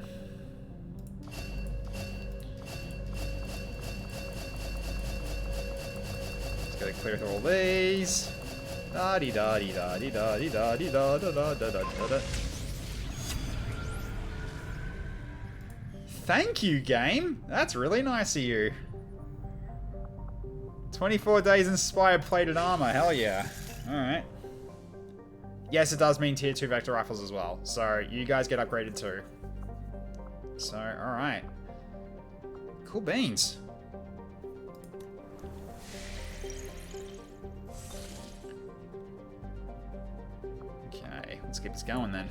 Just gotta clear through all these. Da-dee-da-dee-da-dee-da-dee-da-dee-da-da-da-da-da-da. Thank you, game. That's really nice of you. 24 days inspired plated armor. Hell yeah. Alright. Yes, it does mean tier 2 vector rifles as well. So you guys get upgraded too. So, alright. Cool beans. Okay, let's keep this going then.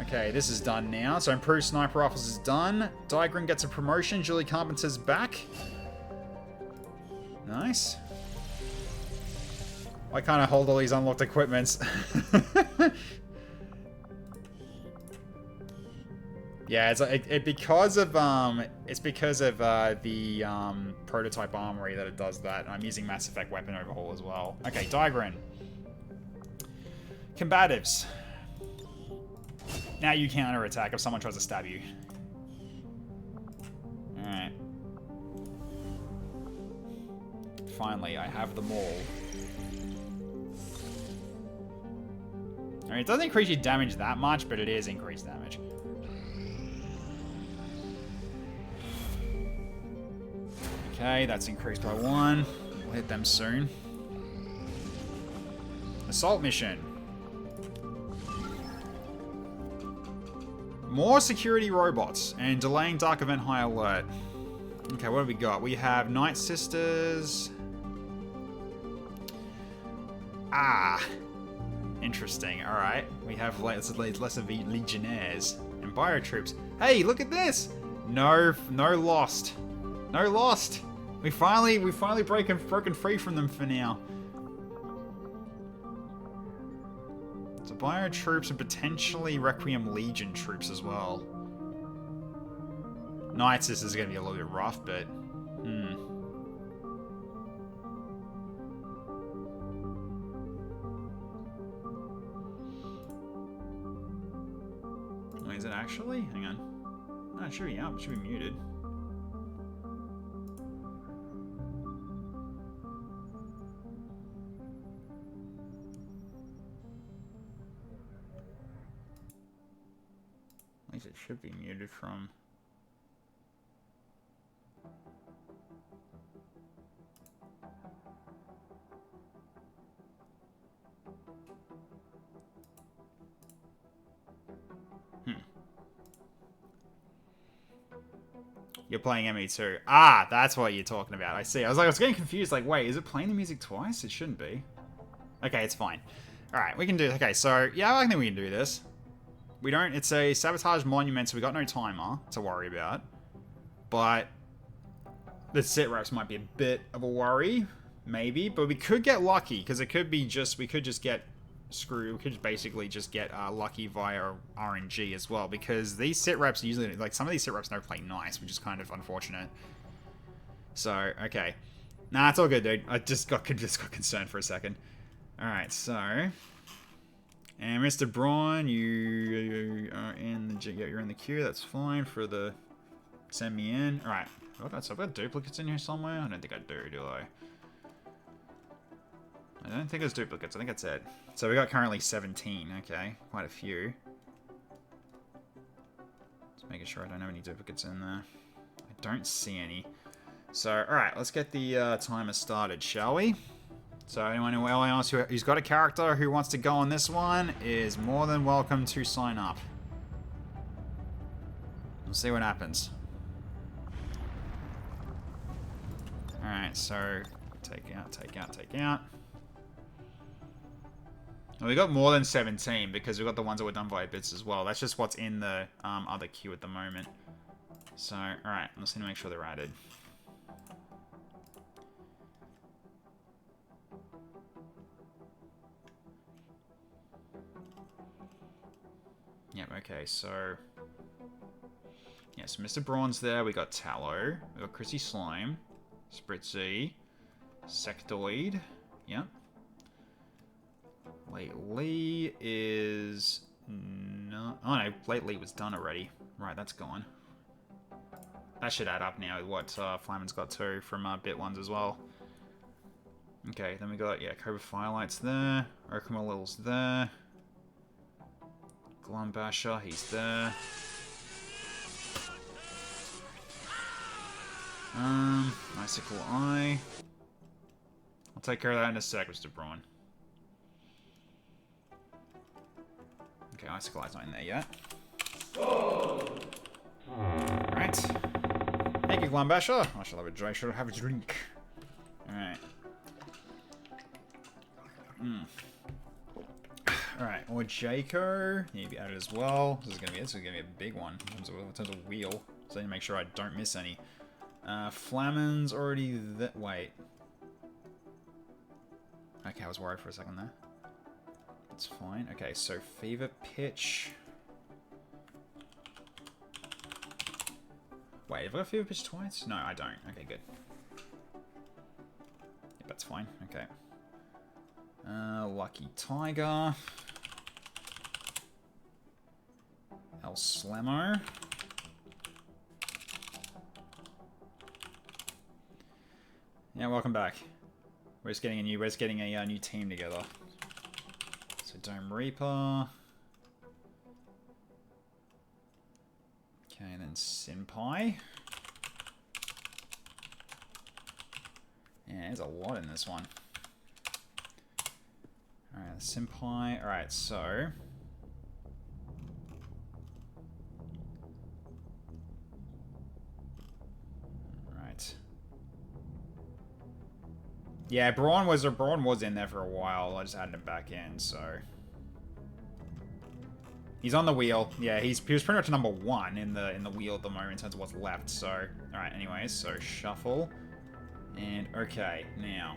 Okay, this is done now. So improved sniper rifles is done. Diagrin gets a promotion. Julie Carpenter's back. Nice. I kind of hold all these unlocked equipments. Yeah, it's because of the prototype armory that it does that. I'm using Mass Effect weapon overhaul as well. Okay, Diagrin. Combatives. Now you counter-attack if someone tries to stab you. Alright. Finally, I have them all. I mean, it doesn't increase your damage that much, but it is increased damage. Okay, that's increased by 1. We'll hit them soon. Assault mission. More security robots and delaying Dark Event High Alert. Okay, what have we got? We have Night Sisters. Ah. Interesting. Alright. We have less of Legionnaires. And biotroops. Hey, look at this! No lost. No lost. We finally broken free from them for now. So biotroops and potentially Requiem Legion troops as well. Knights, this is going to be a little bit rough, but Wait, is it actually? Hang on. No, it should be up. It should be muted. At least it should be muted from... You're playing ME2. Ah, that's what you're talking about. I see. I was getting confused. Like, wait, is it playing the music twice? It shouldn't be. Okay, it's fine. Alright, we can do... Okay, so, yeah, I think we can do this. We don't... It's a Sabotage Monument, so we got no timer to worry about. But the sitreps might be a bit of a worry. Maybe. But we could get lucky, because it could be just... We could just get screwed. We could just basically just get lucky via RNG as well, because these sitreps usually... Like, some of these sitreps don't play nice, which is kind of unfortunate. So, okay. Nah, it's all good, dude. I just got concerned for a second. Alright, so... And Mr. Braun, you are in the... Yeah, you're in the queue. That's fine for the... Send me in. Alright. So I've got duplicates in here somewhere? I don't think I do I? I don't think there's duplicates. I think that's it. So we got currently 17. Okay. Quite a few. Just making sure I don't have any duplicates in there. I don't see any. So, alright. Let's get the timer started, shall we? So anyone else who's got a character who wants to go on this one is more than welcome to sign up. We'll see what happens. Alright, so take out. Well, we got more than 17 because we got the ones that were done via bits as well. That's just what's in the other queue at the moment. So, alright, let's need to make sure they're added. Yep, okay, so... Yeah, so Mr. Braun's there, we got Tallow, we got Chrissy Slime, Spritzy, Sectoid, yep. Late Lee is... No... Oh no, Late Lee was done already. Right, that's gone. That should add up now with what Flamon's got too from bit ones as well. Okay, then we got, yeah, Cobra Firelight's there, Okamilil's there. Glumbasher, he's there. Icicle Eye. I'll take care of that in a sec, Mr. Braun. Okay, Icicle Eye's not in there yet. Alright. Thank you, Glumbasher. I shall have a drink. Alright. Alright, or Jaco. Need to be added as well. This is gonna be a big one in terms of wheel. So I need to make sure I don't miss any. Flamon's already there. Wait. Okay, I was worried for a second there. That's fine. Okay, so Fever Pitch. Wait, have I got Fever Pitch twice? No, I don't. Okay, good. Yeah, that's fine. Okay. Lucky Tiger. El Slammo. Yeah, welcome back. We're just getting a new team together. So Dome Reaper. Okay, and then Senpai. Yeah, there's a lot in this one. Alright, Senpai. Alright, so... Right. Yeah, Braun was in there for a while. I just added him back in, so... He's on the wheel. Yeah, he was pretty much number 1 in the wheel at the moment in terms of what's left. So, all right. Anyways, so shuffle, and okay. Now,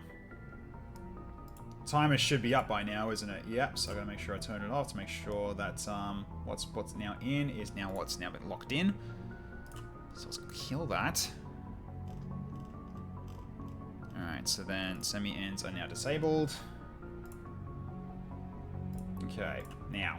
timer should be up by now, isn't it? Yep. So I gotta make sure I turn it off to make sure that what's now in is now what's now been locked in. So let's kill that. All right. So then semi-ends are now disabled. Okay. Now.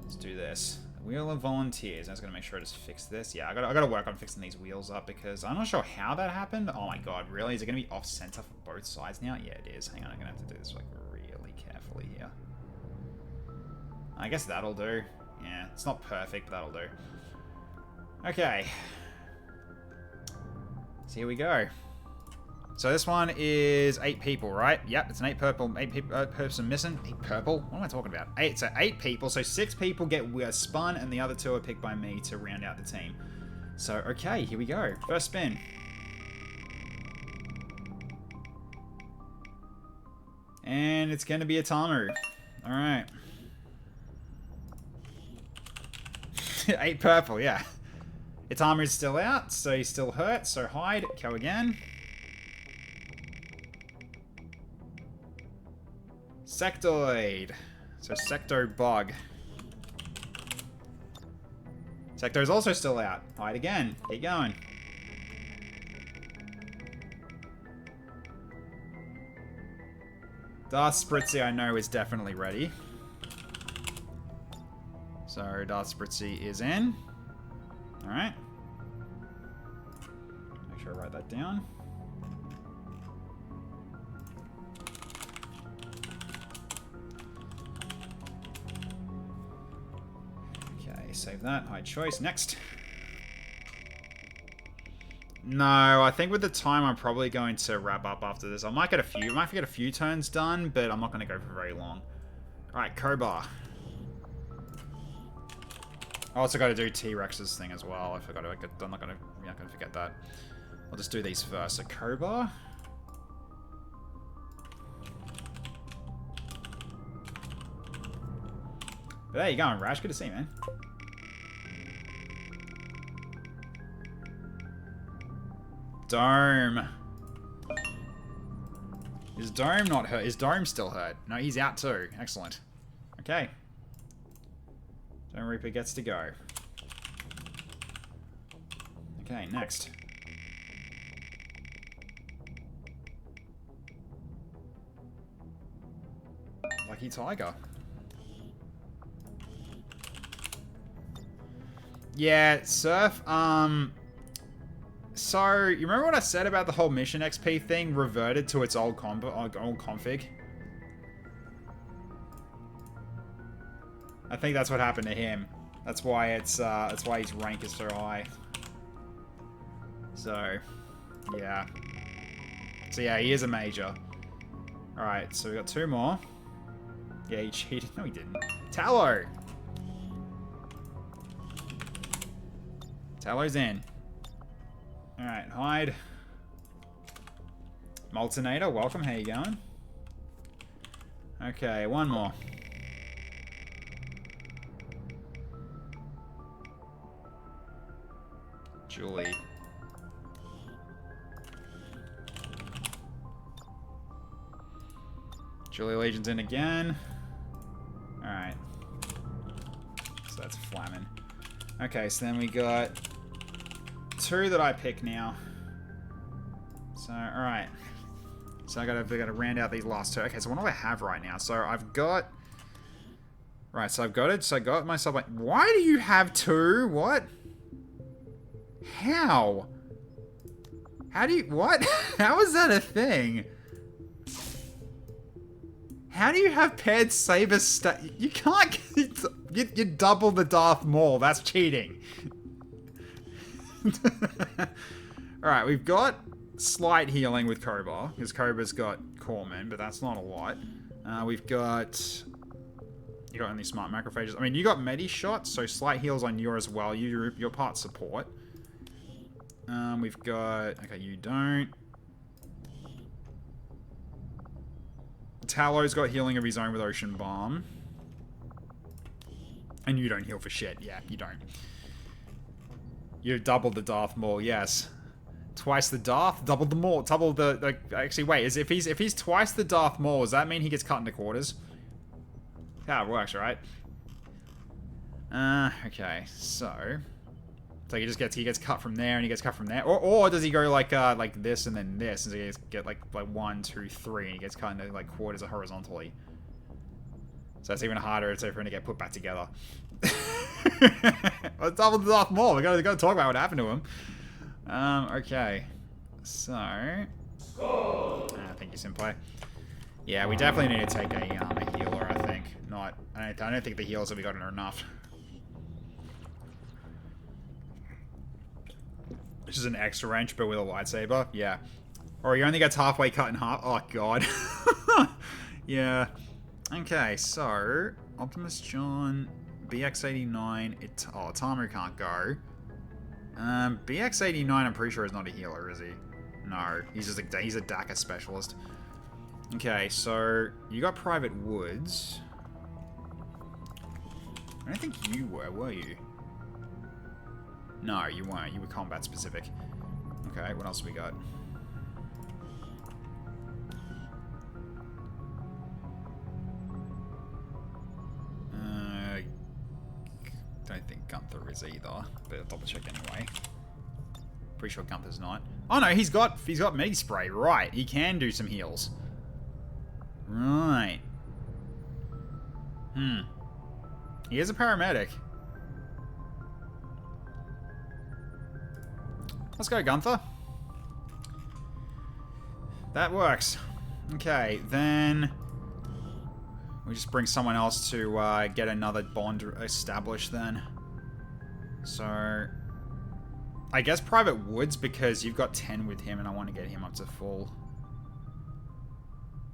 Let's do this. Wheel of Volunteers. I was gonna make sure I just fix this. Yeah, I gotta work on fixing these wheels up because I'm not sure how that happened. Oh my god, really? Is it gonna be off center for both sides now? Yeah, it is. Hang on, I'm gonna have to do this like really carefully here. I guess that'll do. Yeah, it's not perfect, but that'll do. Okay. So here we go. So this one is 8 people, right? Yep, it's an 8 purple, 8 people, person missing. 8 purple? What am I talking about? 8, so 8 people, so 6 people get spun, and the other 2 are picked by me to round out the team. So, okay, here we go. First spin. And it's gonna be a Tamu. Alright. 8 purple, yeah. Itamu's still out, so he's still hurt, so hide, go again. Sectoid. So Secto Bug. Secto's also still out. Hide again. Keep going. Darth Spritzy I know is definitely ready. So Darth Spritzy is in. Alright. Make sure I write that down. Save that. Hide choice. Next. No, I think with the time I'm probably going to wrap up after this. I might get a few turns done, but I'm not going to go for very long. Alright, Crowbar. I also got to do T-Rex's thing as well. I forgot. I'm not going to forget that. I'll just do these first. So Crowbar. But there you go, Rash. Good to see you, man. Dome. Is Dome not hurt? Is Dome still hurt? No, he's out too. Excellent. Okay. Dome Reaper gets to go. Okay, next. Lucky Tiger. Yeah, Surf, so, you remember what I said about the whole mission XP thing reverted to its old config? I think that's what happened to him. That's why that's why his rank is so high. So, yeah. So yeah, he is a major. Alright, so we got 2 more. Yeah, he cheated. No, he didn't. Tallow! Tallow's in. Alright, hide. Moltenator, welcome. How you going? Okay, 1 more. Julie. Julie Legion's in again. Alright. So that's Flamin'. Okay, so then we got 2 that I pick now. So, alright. So I gotta round out these last 2. Okay, so what do I have right now? So I've got... Right, so I've got it. So I got myself like... Why do you have 2? What? How? How do you... What? How is that a thing? How do you have paired saber You can't... You double the Darth Maul. That's cheating. Alright, we've got slight healing with Cobra, because Cobra's got Corpsman, but that's not a lot. We've got... You got only smart macrophages. I mean, you got Medi Shot, so slight heals on you as well. You're part support. We've got... Okay, you don't. Tallow's got healing of his own with Ocean Bomb. And you don't heal for shit. Yeah, you don't. You doubled the Darth Maul, yes. Twice the Darth, double the Maul, double the... Like, actually, wait, if he's twice the Darth Maul, does that mean he gets cut into quarters? Yeah, it works, right? Okay, so he gets cut from there and he gets cut from there, or does he go like this and then this, and so he get like 1, 2, 3, and he gets cut into like quarters horizontally. So it's even harder for him to get put back together. Let's double the Darth Maul. We gotta talk about what happened to him. Okay, so thank you, Senpai. Yeah, we definitely need to take a healer. I think I don't think the healers that we got are enough. This is an extra wrench, but with a lightsaber. Yeah. Or he only gets halfway cut in half. Oh god. Yeah. Okay, so Optimus John, BX-89. Tamu can't go. BX-89, I'm pretty sure is not a healer, is he? No, he's just he's a DACA specialist. Okay, so you got Private Woods. I don't think you were you? No, you weren't. You were combat specific. Okay, what else have we got? Don't think Gunther is either, but I'll double check anyway. Pretty sure Gunther's not. Oh no, he's got Medi Spray. Right, he can do some heals. Right. He is a paramedic. Let's go, Gunther. That works. Okay, then we just bring someone else to get another bond established then. So I guess Private Woods, because you've got 10 with him and I want to get him up to full.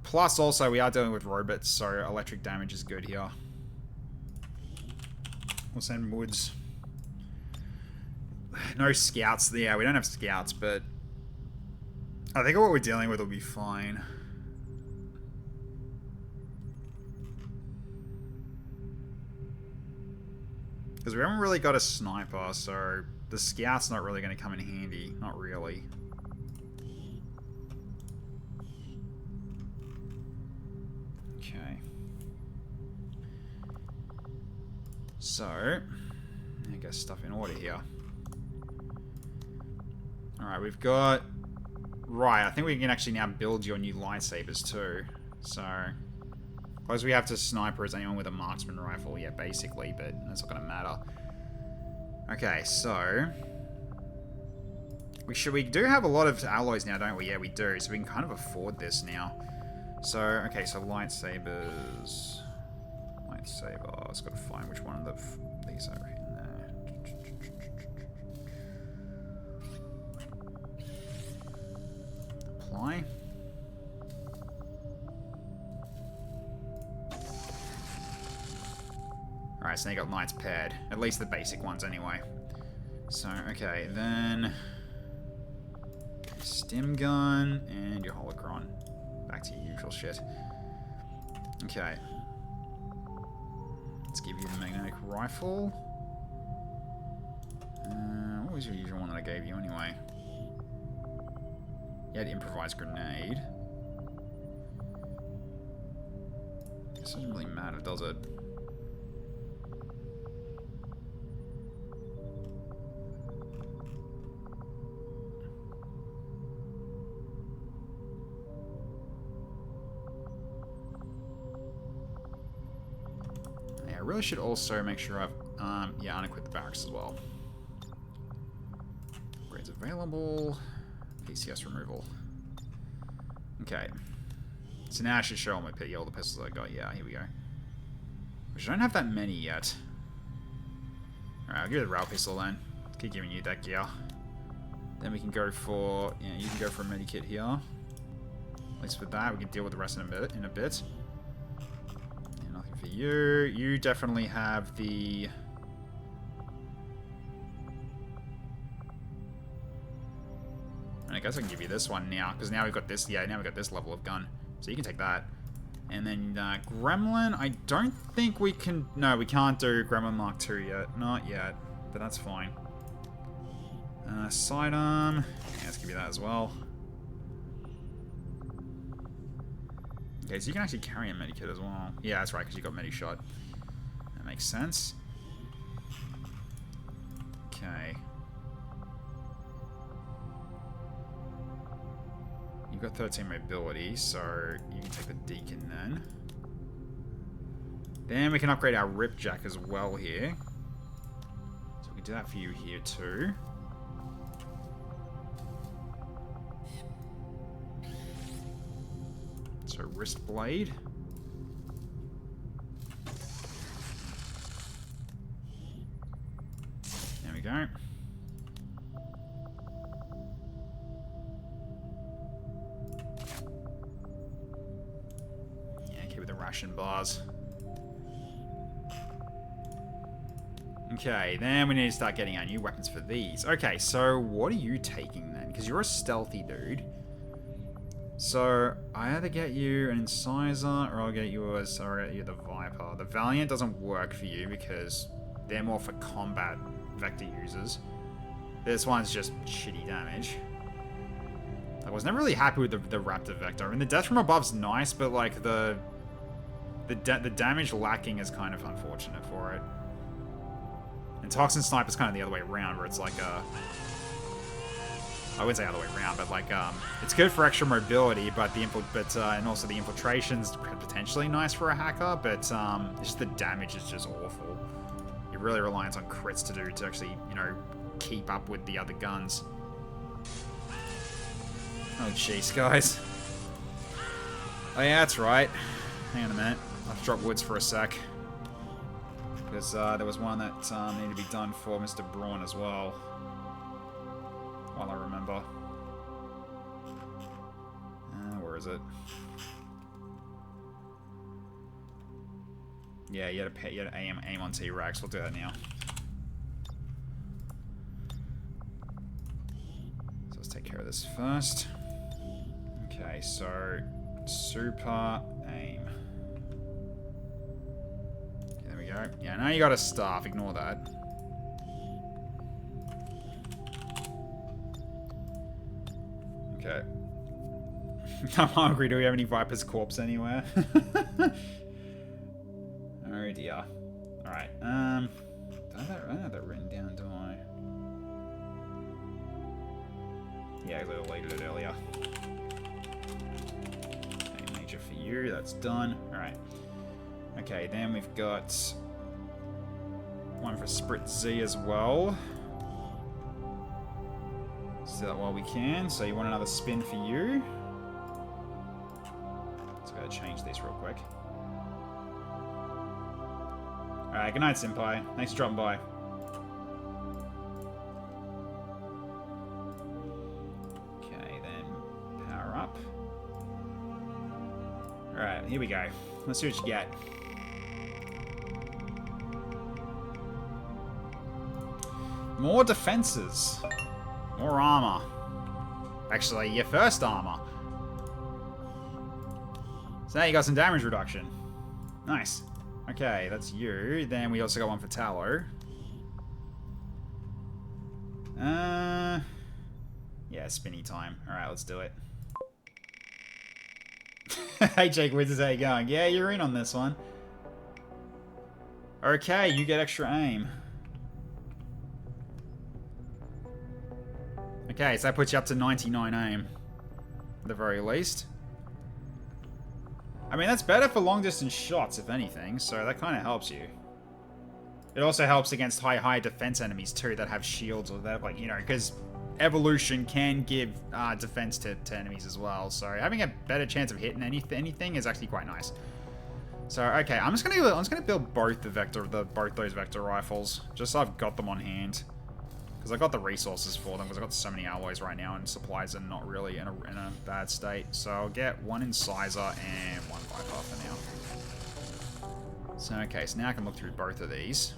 Plus also we are dealing with robots, so electric damage is good here. We'll send Woods. No scouts. Yeah, we don't have scouts, but I think what we're dealing with will be fine. Because we haven't really got a sniper, so the scout's not really going to come in handy. Not really. Okay. So, I guess stuff in order here. Alright, we've got... Right, I think we can actually now build your new lightsabers too. So, close we have to sniper is anyone with a marksman rifle. Yeah, basically, but that's not going to matter. Okay, so... We do have a lot of alloys now, don't we? Yeah, we do. So we can kind of afford this now. So, okay, so lightsabers... Lightsaber. I've got to find which one of these are in there. Apply. Alright, so now you got lights paired. At least the basic ones anyway. So, okay, then... Stim gun and your holocron. Back to your usual shit. Okay. Let's give you the magnetic rifle. What was your usual one that I gave you anyway? You had improvised grenade. This doesn't really matter, does it? I really should also make sure I've, unequip the barracks as well. Upgrades available. PCS removal. Okay. So now I should show them all the pistols I got. Yeah, here we go. Which I don't have that many yet. Alright, I'll give you the rail pistol then. Keep giving you that gear. Then we can go for, you can go for a medikit here. At least with that, we can deal with the rest in a bit. For you, you definitely have the... And I guess I can give you this one now, because now we've got this, now we've got this level of gun. So you can take that. And then Gremlin, I don't think we can... No, we can't do Gremlin Mark II yet. Not yet, but that's fine. Sidearm. Yeah, let's give you that as well. Okay, so you can actually carry a medikit as well. Yeah, that's right, because you got Medishot. That makes sense. Okay. You've got 13 mobility, so you can take the Deacon then. Then we can upgrade our Ripjack as well here. So we can do that for you here too. So Wrist Blade. There we go. Ration bars. Okay, then we need to start getting our new weapons for these. Okay, so what are you taking then? Because you're a stealthy dude. So I either get you an Incisor or I'll get you the Viper. The Valiant doesn't work for you because they're more for combat vector users. This one's just shitty damage. I was never really happy with the Raptor Vector. I mean, the Death from Above's nice, but like the damage lacking is kind of unfortunate for it. And Toxin Sniper's kind of the other way around, where it's like I wouldn't say other way around, but like it's good for extra mobility, but and also the infiltration's potentially nice for a hacker, but it's just the damage is just awful. You're really reliant on crits to actually, you know, keep up with the other guns. Oh jeez, guys. Oh yeah, that's right. Hang on a minute. I'll have to drop woods for a sec. Because there was one that needed to be done for Mr. Braun as well. While I remember. Where is it? Yeah, you had to aim on T-Rex. We'll do that now. So let's take care of this first. Okay, so super aim. Okay, there we go. Yeah, now you got a staff. Ignore that. Okay. I'm hungry. Do we have any Viper's corpse anywhere? Oh dear. Alright, I have that written down, don't I? Yeah, I deleted it earlier. Okay, major for you, that's done. Alright. Okay, then we've got one for Sprit Z as well. Let's do that while we can. So you want another spin for you? Let's go change these real quick. Alright, good night, Senpai. Thanks for dropping by. Okay, then power up. Alright, here we go. Let's see what you get. More defenses. More armor. Actually, your first armor. So now you got some damage reduction. Nice. Okay, that's you. Then we also got one for Tallow. Yeah, spinny time. Alright, let's do it. Hey Jake Wizards, how you going? Yeah, you're in on this one. Okay, you get extra aim. Okay, so that puts you up to 99 aim. At the very least. I mean, that's better for long-distance shots, if anything, so that kind of helps you. It also helps against high defense enemies, too, that have shields or that, like, you know, because evolution can give defense to enemies as well, so having a better chance of hitting anything is actually quite nice. So, okay, I'm just gonna build both both those vector rifles, just so I've got them on hand. Because I've got the resources for them, because I've got so many alloys right now, and supplies are not really in a bad state. So I'll get one Incisor and one Viper for now. So, okay, so now I can look through both of these.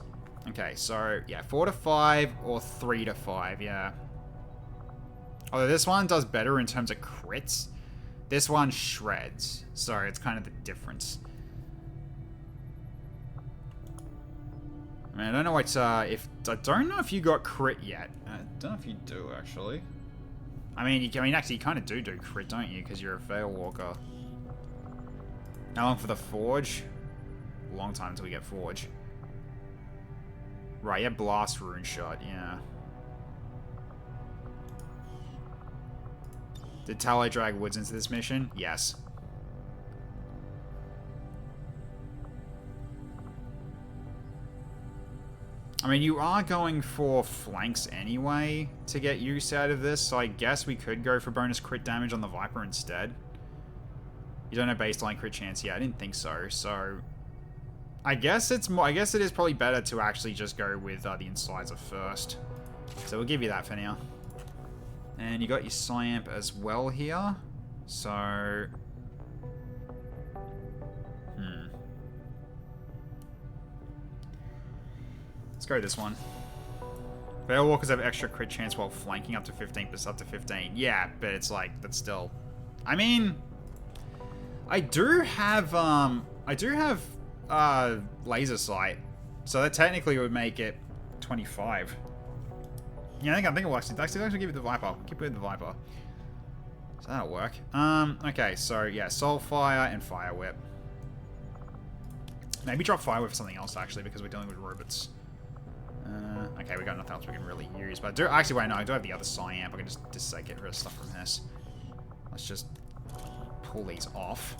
Okay, so, yeah, 4 to 5 or 3 to 5, yeah. Although this one does better in terms of crits. This one shreds. So it's kind of the difference. I mean, I don't know what, I don't know if you got crit yet. I don't know if you do, actually. Actually, you kind of do crit, don't you? Because you're a Veil Walker. How long for the Forge? A long time until we get Forge. Right, yeah, Blast Rune Shot, yeah. Did Tallow drag Woods into this mission? Yes. I mean, you are going for flanks anyway to get use out of this, so I guess we could go for bonus crit damage on the Viper instead. You don't have baseline crit chance yet. I didn't think so. So I guess it's more. I guess it is probably better to actually just go with the Incisor first. So we'll give you that for now. And you got your Psyamp as well here. So let's go this one. Veil Walkers have extra crit chance while flanking up to 15%, up to 15. Yeah, but it's like, that's still... I mean, I do have laser sight, so that technically would make it 25. Yeah, I think it will actually give it the Viper. Keep it with the Viper. So that'll work. Okay, so yeah, Soulfire and Fire Whip. Maybe drop Fire Whip for something else actually, because we're dealing with robots. Okay, we got nothing else we can really use, but I do I do have the other Psyamp. I can just get rid of stuff from this. Let's just pull these off.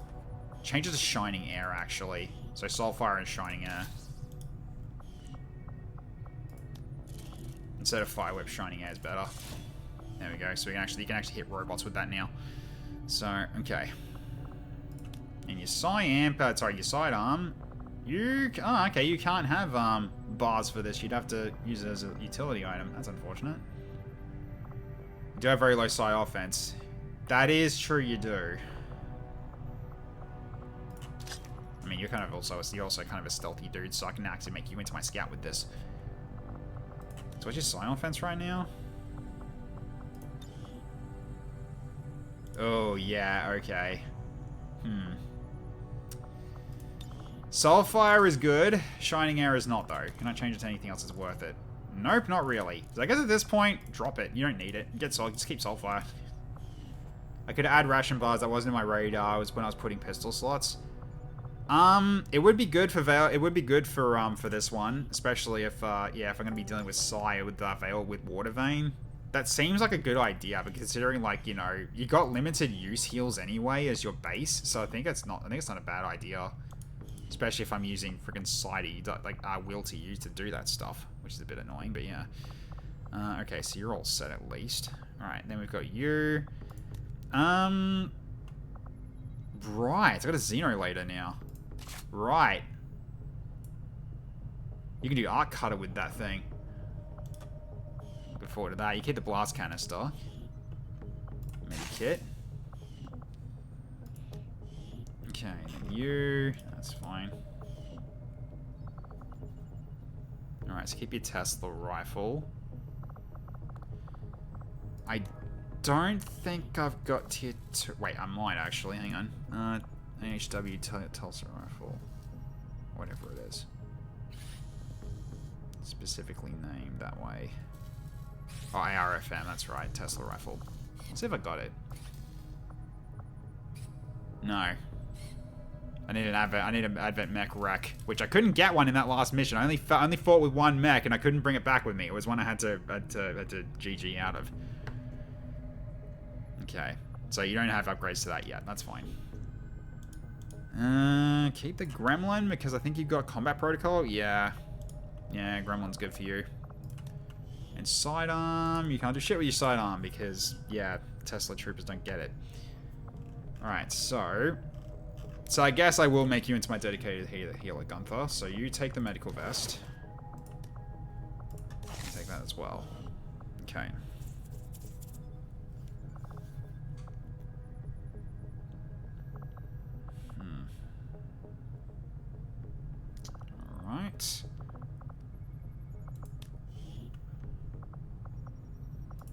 Change it to Shining Air actually. So Soulfire and Shining Air. Instead of Fire Whip, Shining Air is better. There we go. So you can actually hit robots with that now. So okay. And your Psyamp, your Sidearm. You can't have bars for this. You'd have to use it as a utility item. That's unfortunate. You do have very low psi offense. That is true, you do. I mean, you're also kind of a stealthy dude, so I can actually make you into my scout with this. So what's your psi offense right now? Oh yeah, okay. Soulfire is good. Shining Air is not, though. Can I change it to anything else that's worth it? Nope, not really. So I guess at this point, drop it. You don't need it. Just keep Soulfire. I could add ration bars. That wasn't in my radar. It was when I was putting pistol slots. It would be good for Veil. It would be good for this one, especially if if I'm gonna be dealing with Psi with Veil with Water Vein. That seems like a good idea, but considering you got limited use heals anyway as your base, so I think it's not a bad idea. Especially if I'm using freaking Sidey, will to use to do that stuff, which is a bit annoying, but yeah. Okay, so you're all set at least. Alright, then we've got you. Right, I got a Xeno later now. Right. You can do Arc Cutter with that thing. Looking forward to that. You keep the Blast Canister. Medikit. Okay, then you... That's fine. Alright, so keep your Tesla rifle. I don't think I've got tier 2... Wait, I might actually. Hang on. NHW Tulsa rifle. Whatever it is. Specifically named that way. Oh, ARFM, that's right. Tesla rifle. Let's see if I got it. No. I need an Advent mech wreck, which I couldn't get one in that last mission. I only fought with one mech, and I couldn't bring it back with me. It was one I had to GG out of. Okay, so you don't have upgrades to that yet. That's fine. Keep the Gremlin because I think you've got combat protocol. Yeah, Gremlin's good for you. And sidearm, you can't do shit with your sidearm because Tesla troopers don't get it. All right, so I guess I will make you into my dedicated healer, Gunther. So you take the medical vest. Take that as well. Okay. Alright.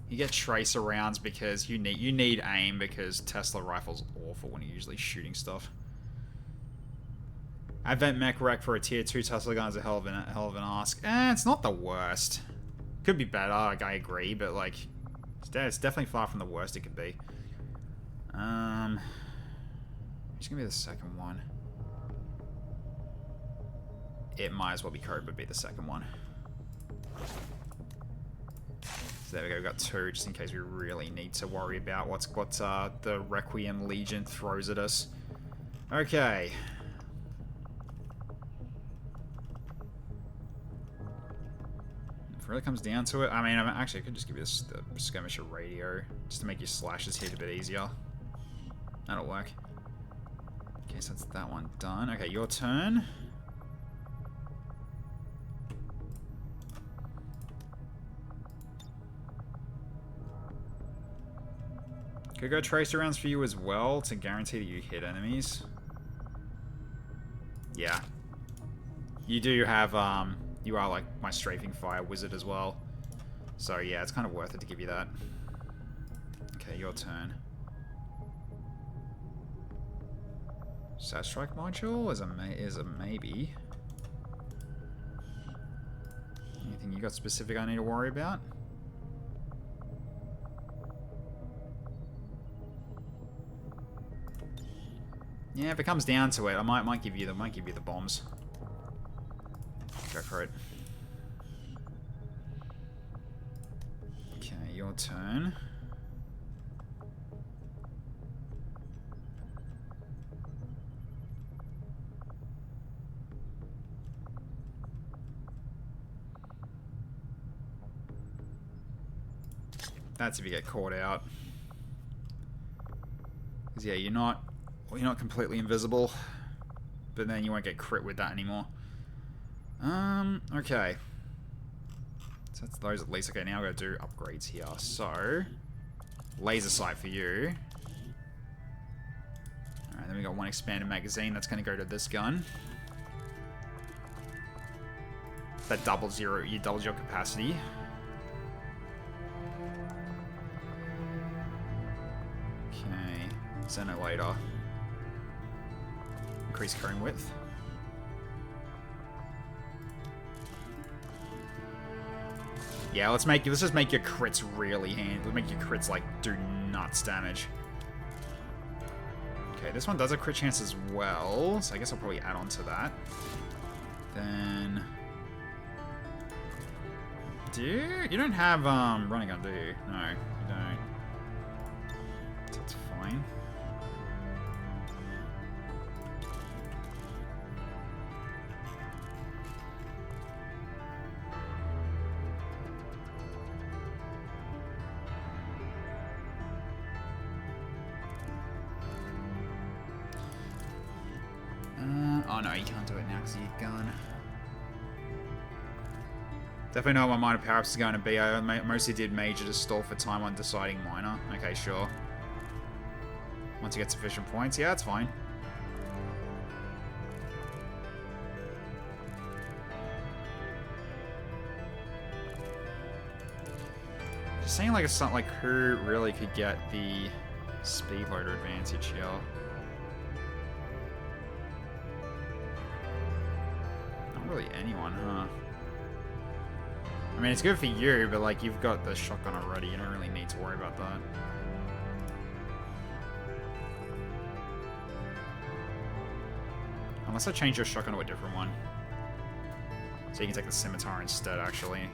You get tracer rounds because you need aim, because Tesla rifle's awful when you're usually shooting stuff. Advent mech wreck for a tier 2 Tesla gun is a hell of an ask. It's not the worst. Could be better, like, I agree, but like it's definitely far from the worst it could be. It's gonna be the second one. It might as well be Cobra be the second one. So there we go, we've got 2, just in case we really need to worry about what the Requiem Legion throws at us. Okay. If it really comes down to it, I mean, actually, I could just give you the skirmisher radio, just to make your slashes hit a bit easier. That'll work. Okay, so that's that one done. Okay, your turn. Could go tracer rounds for you as well to guarantee that you hit enemies. Yeah. You do have, you are like my strafing fire wizard as well. So yeah, it's kind of worth it to give you that. Okay, your turn. Sat strike module is a maybe. Anything you got specific I need to worry about? Yeah, if it comes down to it, I might give you the bombs. Go for it. Okay, your turn. That's if you get caught out. Because yeah, you're not completely invisible, but then you won't get crit with that anymore. Okay. So that's those at least. Okay, now I've got to do upgrades here. So, laser sight for you. Alright, then we got 1 expanded magazine. That's going to go to this gun. That doubles your capacity. Okay, Xenolator. Increase cone width. Yeah, let's just make your crits really handy. Let's make your crits like do nuts damage. Okay, this one does a crit chance as well, so I guess I'll probably add on to that. Then you don't have running gun, do you? No, you don't. So that's fine. Oh no, you can't do it now because you're gone. Definitely know what my minor power-ups is going to be. I mostly did major to stall for time on deciding minor. Okay, sure. Once you get sufficient points, yeah, that's fine. Just saying, like, it's not like who really could get the speed loader advantage here. Really anyone, huh? I mean, it's good for you, but like you've got the shotgun already. You don't really need to worry about that. Unless I change your shotgun to a different one. So you can take the scimitar instead, actually.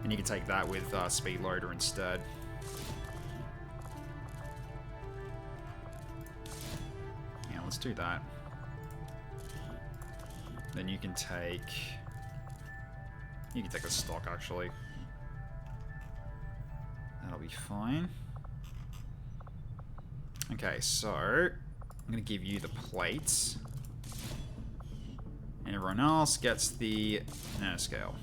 And you can take that with speed loader instead. Yeah, let's do that. Then you can take a stock, actually. That'll be fine. Okay, so I'm gonna give you the plates, and everyone else gets the nanoscale.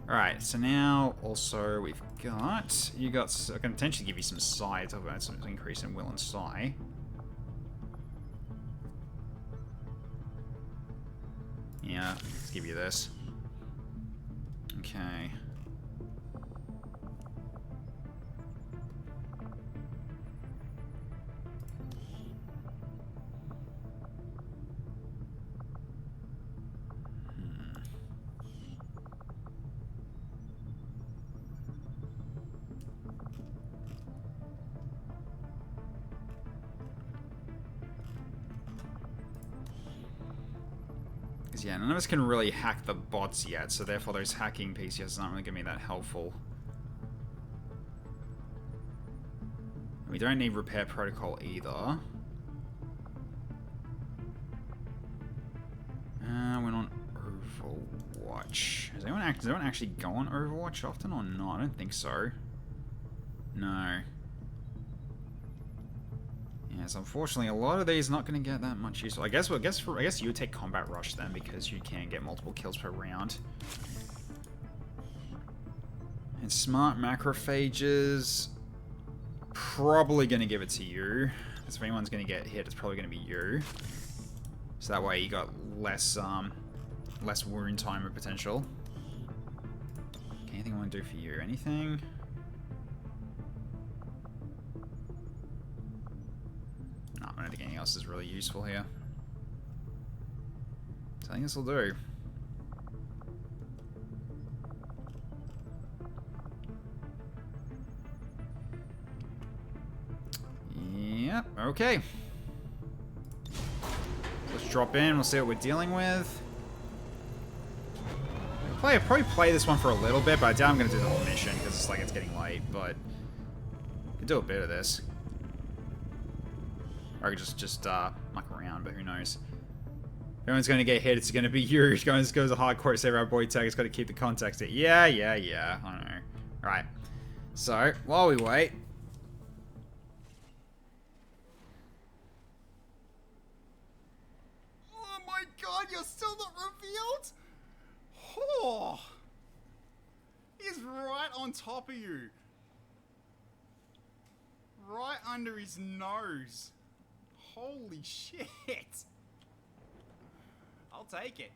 Alright, so now also we've got... I can potentially give you some psi. Talk about some increase in will and psi. Yeah, let's give you this. Okay. Yeah, none of us can really hack the bots yet, so therefore those hacking PCS aren't really going to be that helpful. We don't need repair protocol either. We're on Overwatch. Does anyone actually go on Overwatch often or not? I don't think so. No. Yes, unfortunately, a lot of these are not going to get that much useful. I guess you would take Combat Rush then, because you can get multiple kills per round. And Smart Macrophages, probably going to give it to you. Because if anyone's going to get hit, it's probably going to be you. So that way you got less wound timer potential. Okay, anything I want to do for you? Anything? I don't think anything else is really useful here. So I think this will do. Yep, okay. Let's drop in, we'll see what we're dealing with. I'll probably play this one for a little bit, but I doubt I'm going to do the whole mission, because it's like it's getting late, but... I could do a bit of this. Or I could just muck around, but who knows. If anyone's going to get hit, it's going to be you. Goes a hardcore save our boy tag. It's got to keep the context. Yeah. I don't know. Right. So, while we wait... Oh my god, you're still not revealed? Oh! He's right on top of you. Right under his nose. Holy shit! I'll take it.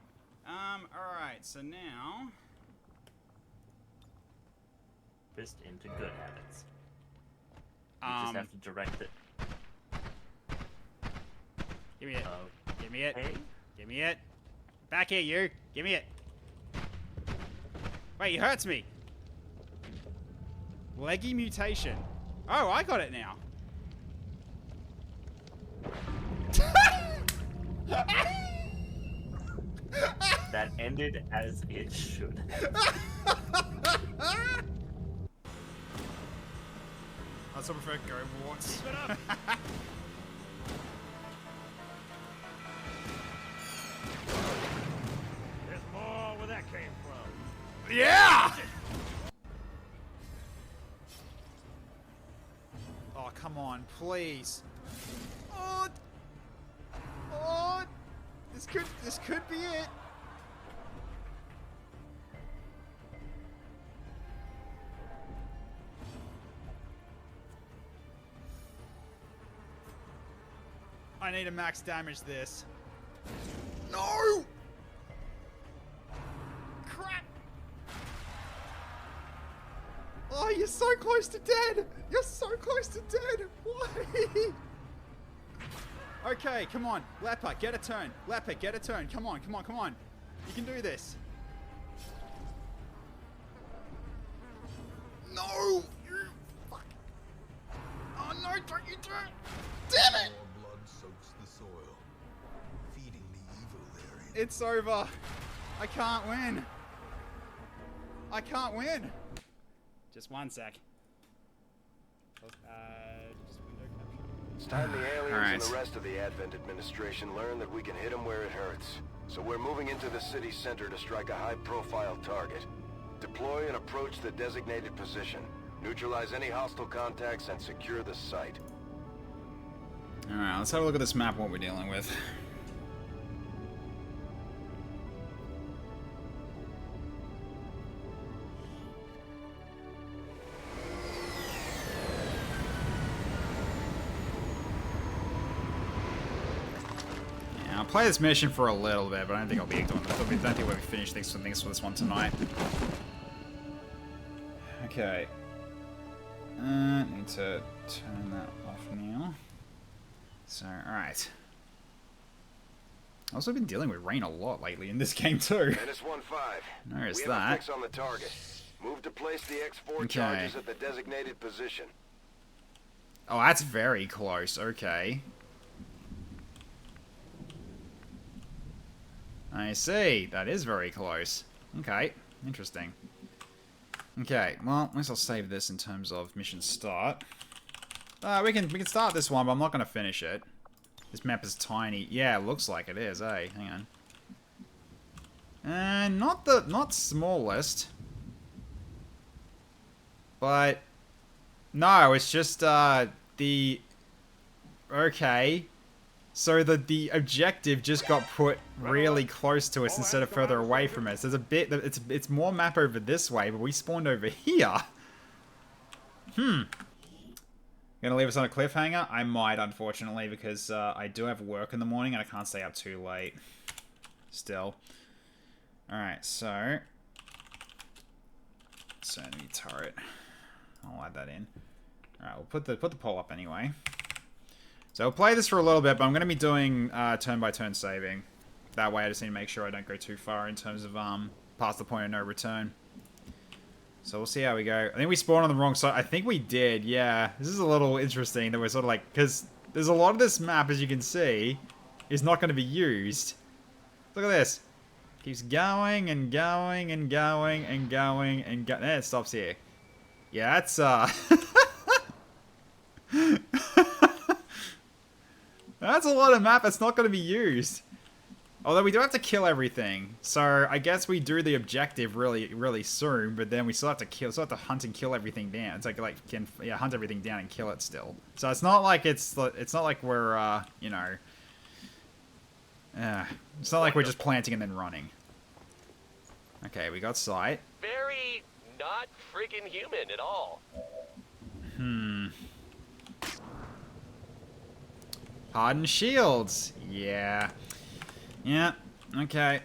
Alright, so now... Twist into good habits. You just have to direct it. Give me it. Give me it. Hey? Give me it. Back here, you. Give me it. Wait, he hurts me. Leggy mutation. Oh, I got it now. That ended as it should. I still prefer go warts. There's more where that came from. Yeah! Oh, come on, please. Oh, this could be it. I need to max damage this. No! Crap! Oh, you're so close to dead! You're so close to dead! Why? Okay, come on. Leper, get a turn. Leper, get a turn. Come on, come on, come on. You can do this. No! You fuck. Oh no, don't you do it! Damn it! More blood soaks the soil, feeding the evil therein. It's over. I can't win. I can't win. Just one sec. Just window capture. It's time the aliens Alright. and the rest of the Advent administration learn that we can hit them where it hurts. So we're moving into the city center to strike a high-profile target. Deploy and approach the designated position. Neutralize any hostile contacts and secure the site. Alright, let's have a look at this map, what we're dealing with. play this mission for a little bit, but I don't think I'll be doing this. I don't think we'll be finished things for this one tonight. Okay. Need to turn that off now. So, alright. I've also been dealing with rain a lot lately in this game too. Menace 1-5. Notice we that. have a fix on the target. Move to place the X4 charges at the designated position. Oh, that's very close. Okay. I see. That is very close. Okay. Interesting. Okay. Well, at least I'll save this in terms of mission start. We can start this one, but I'm not going to finish it. This map is tiny. Yeah, it looks like it is, eh? Hang on. And not smallest. But no, it's just the okay. So the objective just got put really close to us instead of further away from us. There's a bit it's more map over this way, but we spawned over here. Gonna leave us on a cliffhanger? I might, unfortunately, because I do have work in the morning and I can't stay up too late. Still. Alright, so enemy turret. I'll add that in. Alright, we'll put the poll up anyway. So we'll play this for a little bit, but I'm gonna be doing turn-by-turn saving. That way I just need to make sure I don't go too far in terms of past the point of no return. So we'll see how we go. I think we spawned on the wrong side. I think we did, yeah. This is a little interesting that we're sort of like... Because there's a lot of this map, as you can see, is not going to be used. Look at this. Keeps going and going and going and going and going. It stops here. Yeah, that's... That's a lot of map that's not going to be used. Although we do have to kill everything, so I guess we do the objective really soon. But then we still have to hunt and kill everything down. It's hunt everything down and kill it still. So it's not like it's not like we're you know, it's not like we're just planting and then running. Okay, we got sight. Very not freaking human at all. Hardened shields. Yeah. Yeah, okay.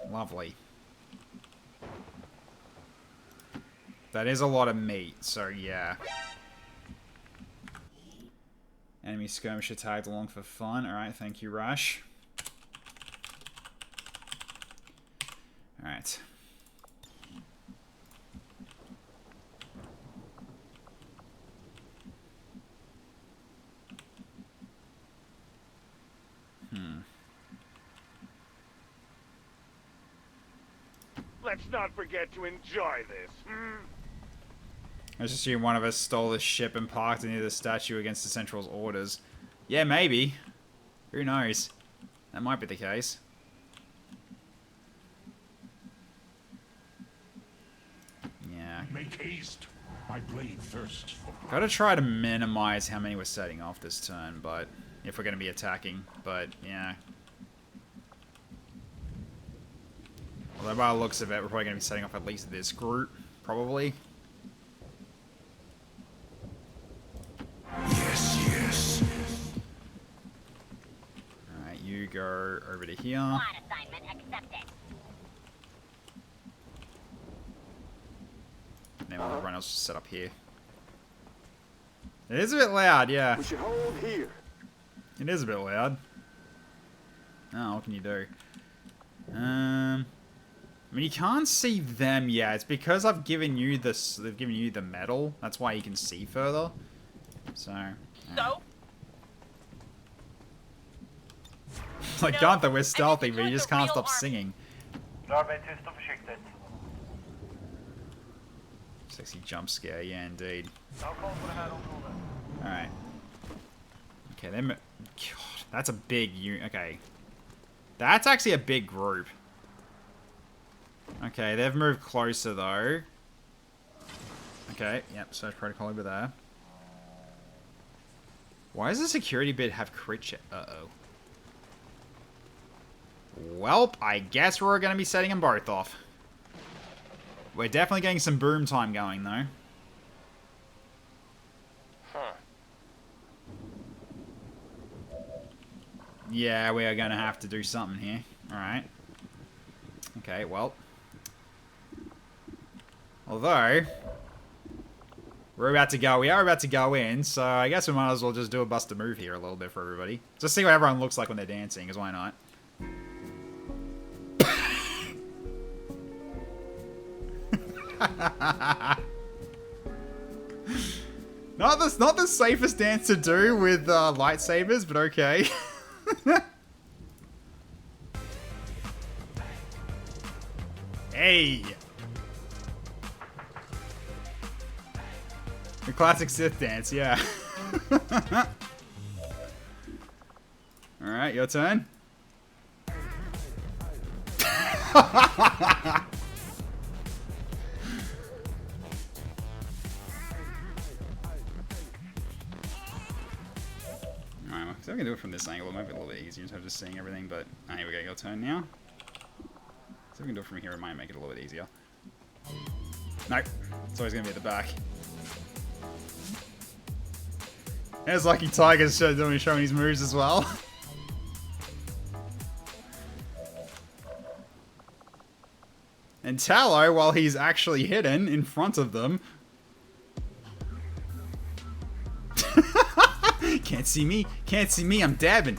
Lovely. That is a lot of meat, so yeah. Enemy skirmisher tagged along for fun. Alright, thank you, Rush. Alright. Let's not forget to enjoy this. I just assume one of us stole this ship and parked it near the statue against the Central's orders. Yeah, maybe. Who knows? That might be the case. Yeah. Make haste. My blade thirsts for blood. Gotta try to minimize how many we're setting off this turn, but if we're gonna be attacking, but yeah. Although by the looks of it, we're probably gonna be setting off at least this group, probably. Yes, yes. Alright, you go over to here. Assignment accepted. And then everyone else just set up here. It is a bit loud, yeah. We should hold here. It is a bit loud. Oh, what can you do? I mean, you can't see them yet. It's because I've given you this. They've given you the metal. That's why you can see further. So. Like Gunther, we're stealthy, but you just can't stop singing. Sexy jump scare, yeah, indeed. Alright. Okay, then. God, that's a big unit. Okay. That's actually a big group. Okay, they've moved closer though. Okay, yep, search protocol over there. Why does the security bit have crit check? Uh-oh. Welp, I guess we're gonna be setting them both off. We're definitely getting some boom time going though. Yeah, we are going to have to do something here. Alright. Okay, well. Although, we are about to go in, so I guess we might as well just do a bust a move here a little bit for everybody. Just see what everyone looks like when they're dancing, because why not? Not the safest dance to do with lightsabers, but okay. Hey! The classic Sith dance, yeah. Alright, your turn. Alright, so we can do it from this angle. It might be a little bit easier in terms of seeing everything, but here we go, your turn now. So we can do it from here, it might make it a little bit easier. Nope, it's always going to be at the back. There's Lucky Tiger's showing his moves as well. And Tallow, while he's actually hidden in front of them... Can't see me, I'm dabbing.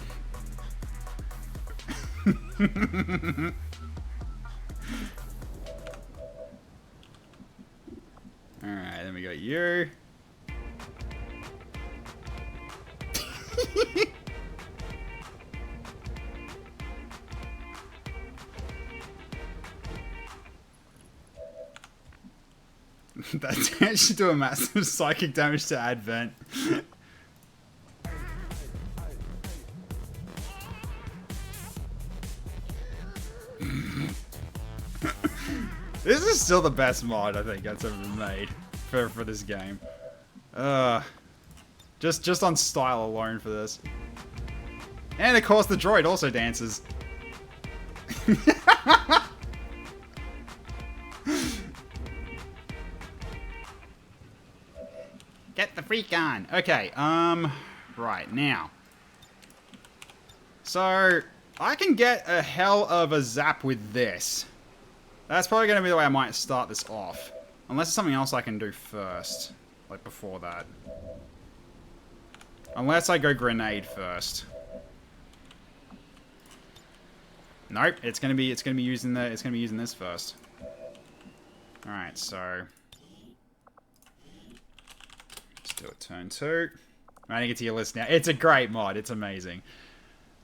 Alright, then we got you. That's actually do a massive psychic damage to Advent. This is still the best mod I think that's ever been made for this game. Just on style alone for this. And of course the droid also dances. Get the freak on. Okay, right now. So I can get a hell of a zap with this. That's probably going to be the way I might start this off. Unless there's something else I can do first. Like before that. Unless I go grenade first. Nope, it's gonna be using this first. Alright, so let's do it turn 2. I get to your list now. It's a great mod, it's amazing.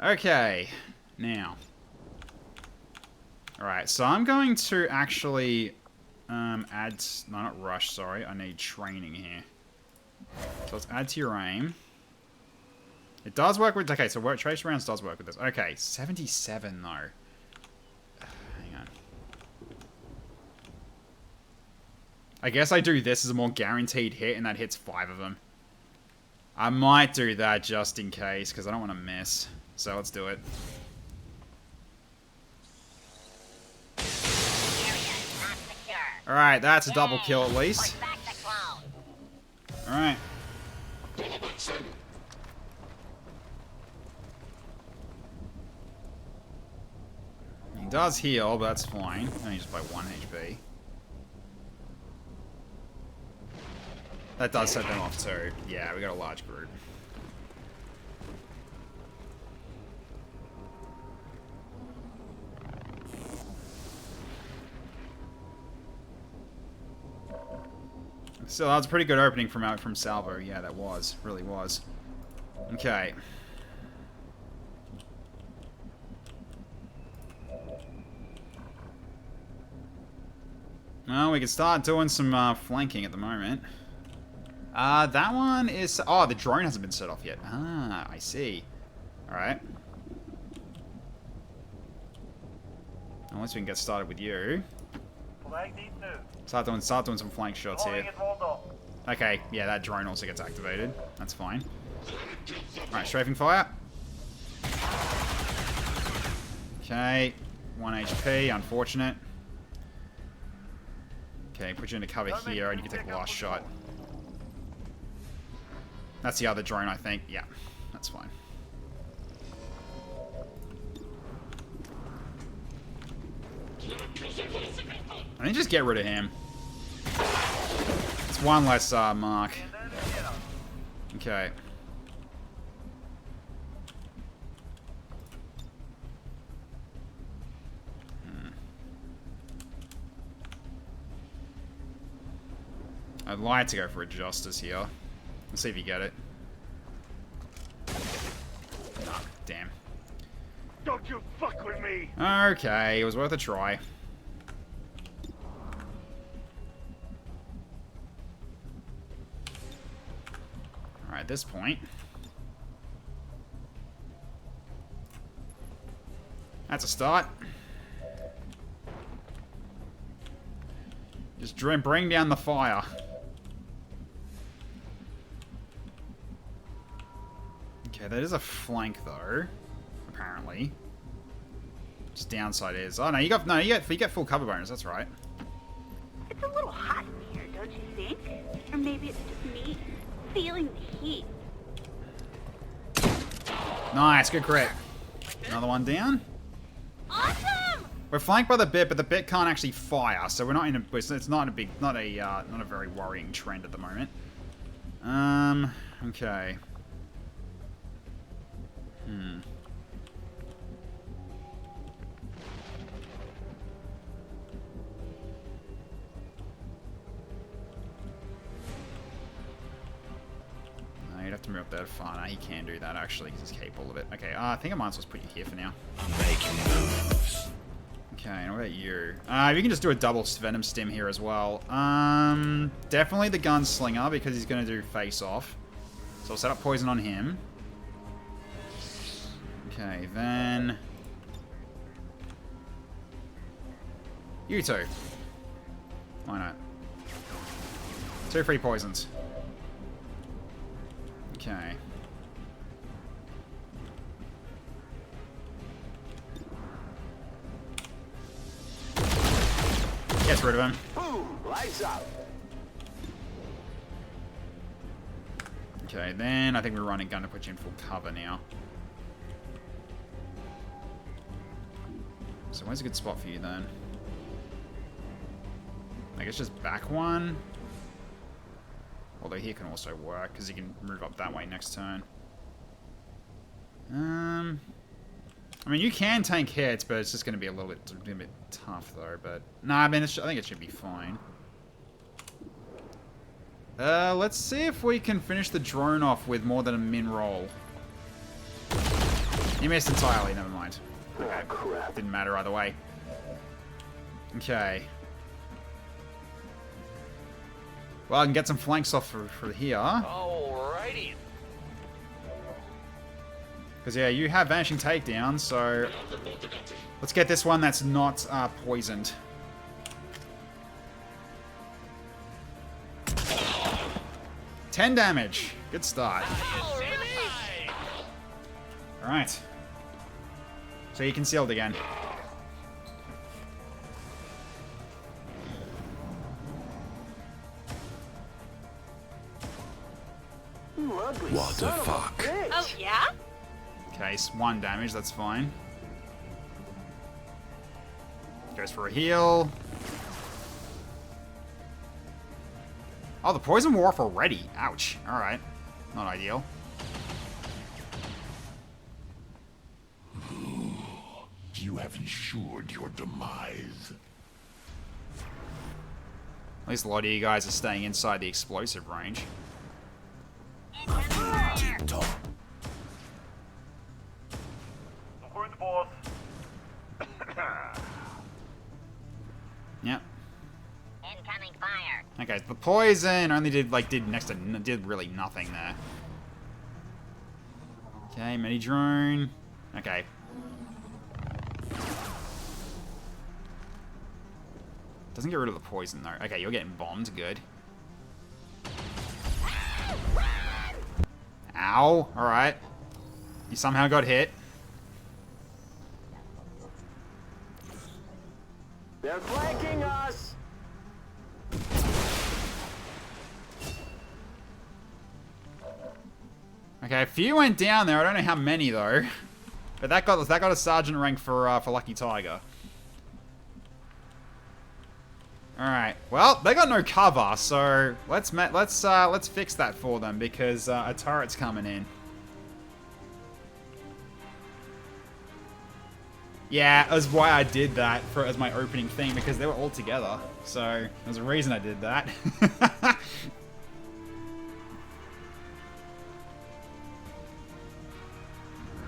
Okay, now. Alright, so I'm going to actually add... No, not rush, sorry. I need training here. So let's add to your aim. It does work with... Okay, so trace rounds does work with this. Okay, 77 though. Hang on. I guess I do this as a more guaranteed hit and that hits 5 of them. I might do that just in case because I don't want to miss. So let's do it. Alright, that's a double kill at least. Alright. He does heal, but that's fine. Only just by 1 HP. That does set them off too. Yeah, we got a large group. So that was a pretty good opening from Salvo. Yeah, that was. Really was. Okay. Well, we can start doing some flanking at the moment. That one is... Oh, the drone hasn't been set off yet. Ah, I see. Alright. Unless we can get started with you. Start doing some flank shots here. Okay, yeah, that drone also gets activated. That's fine. Alright, strafing fire. Okay, 1 HP, unfortunate. Okay, put you into cover here and you can take the last shot. That's the other drone, I think. Yeah, that's fine. think just get rid of him. It's one less mark. Okay. I'd like to go for a Justice here. Let's see if you get it. Oh, damn. Don't you fuck with me! Okay, it was worth a try. Alright, at this point. That's a start. Just bring down the fire. Okay, that is a flank though, apparently. Just downside is, oh no, you get full cover bonus. That's right. It's a little hot in here, don't you think? Or maybe it's just me feeling the heat. Nice, good crit. Another one down. Awesome! We're flanked by the bit, but the bit can't actually fire, so we're not in a. It's not a very worrying trend at the moment. Okay. No, you'd have to move up there far. No, he can do that actually, because he's capable of it. Okay, I think I might as well put you here for now. Making moves. Okay, and what about you? You can just do a double Venom Stim here as well. Definitely the Gunslinger, because he's going to do face off. So I'll set up poison on him. Okay, then... You two. Why not? 2 free poisons. Okay. Gets rid of him. Boom! Lights up. Okay, then I think we're running gun to put you in full cover now. So where's a good spot for you then? I guess just back one. Although here can also work, because you can move up that way next turn. I mean, you can tank hits, but it's just going to be a little bit tough, though. But nah, I mean, I think it should be fine. Let's see if we can finish the drone off with more than a min roll. You missed entirely. Never mind. Okay, crap. Didn't matter either way. Okay. Well, I can get some flanks off for here. Alrighty. Because, yeah, you have Vanishing Takedown, so... Let's get this one that's not poisoned. $10 damage. Good start. Alright. So you concealed again. What the fuck? Oh, yeah? Okay, 1 damage, that's fine. Goes for a heal. Oh, the poison wore off already. Ouch. Alright. Not ideal. You have ensured your demise. At least a lot of you guys are staying inside the explosive range. Support the boss. Yep. Incoming fire. Okay, the poison only did did really nothing there. Okay, mini drone. Okay. Doesn't get rid of the poison though. Okay, you're getting bombed. Good. Ow. Alright. You somehow got hit. They're flanking us. Okay, a few went down there. I don't know how many though. But that got a sergeant rank for Lucky Tiger. Alright, well, they got no cover, so let's fix that for them, because a turret's coming in. Yeah, that's why I did that as my opening thing, because they were all together. So, there's a reason I did that.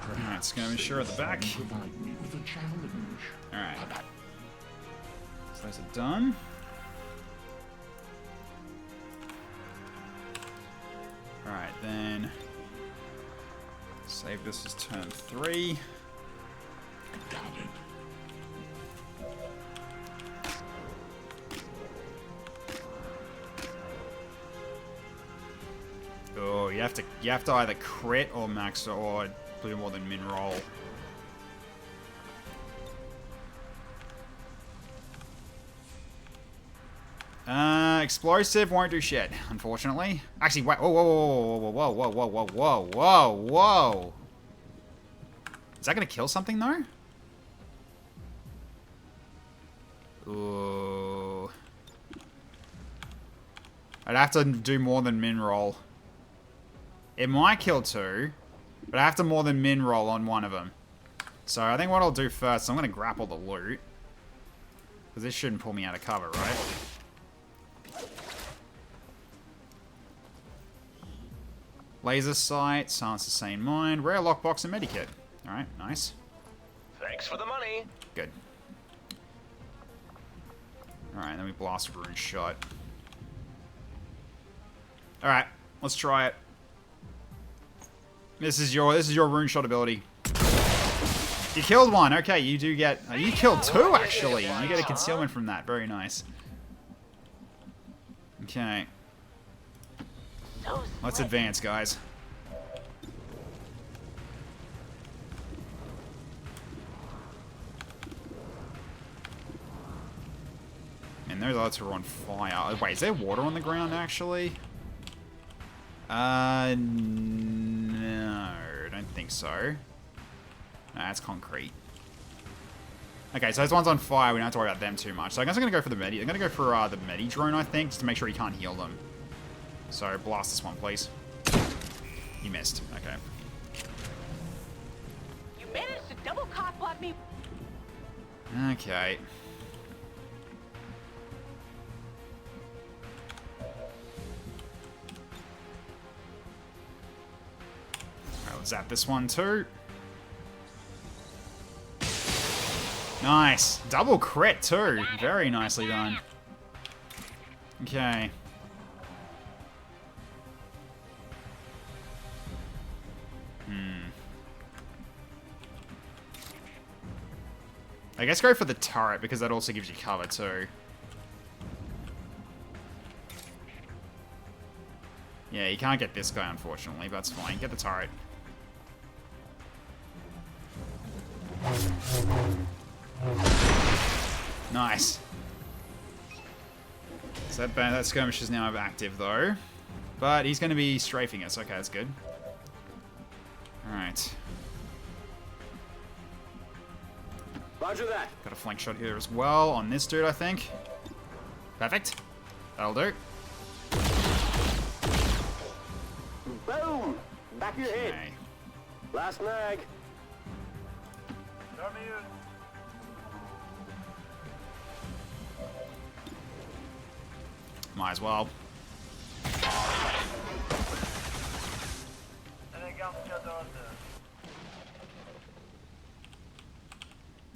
Alright, skirmisher at the back. Alright. So those are done. Alright, then save this as turn 3. Oh, you have to either crit or max or do more than min roll. Explosive won't do shit, unfortunately. Actually, wait. Whoa, whoa, whoa, whoa, whoa, whoa, whoa, whoa, whoa, whoa. Is that gonna kill something though? Ooh. I'd have to do more than min roll. It might kill 2, but I have to more than min roll on one of them. So I think what I'll do first is I'm gonna grapple the loot. Because this shouldn't pull me out of cover, right? Laser sight, silence the sane mind, rare lockbox and medikit. Alright, nice. Thanks for the money. Good. Alright, then we blast a rune shot. Alright, let's try it. This is your rune shot ability. You killed one. Okay, you do get... you killed 2, actually. You get a concealment from that. Very nice. Okay. Let's advance, guys. And those others are on fire. Wait, is there water on the ground, actually? No, I don't think so. Nah, it's concrete. Okay, so those ones on fire, we don't have to worry about them too much. So I guess I'm going to go for the medi. I'm going to go for the medi drone, I think, just to make sure he can't heal them. So blast this one, please. You missed. Okay. You managed to double cock block me. Okay. Alright, let's zap this one too. Nice. Double crit too. Very nicely done. Okay. I guess go for the turret, because that also gives you cover too. Yeah, you can't get this guy, unfortunately, but that's fine. Get the turret. Nice. So that skirmish is now active, though. But he's going to be strafing us. Okay, that's good. Alright. Roger that. Got a flank shot here as well on this dude, I think. Perfect. That'll do. Boom! Back of your head. Okay. Last mag. Might as well.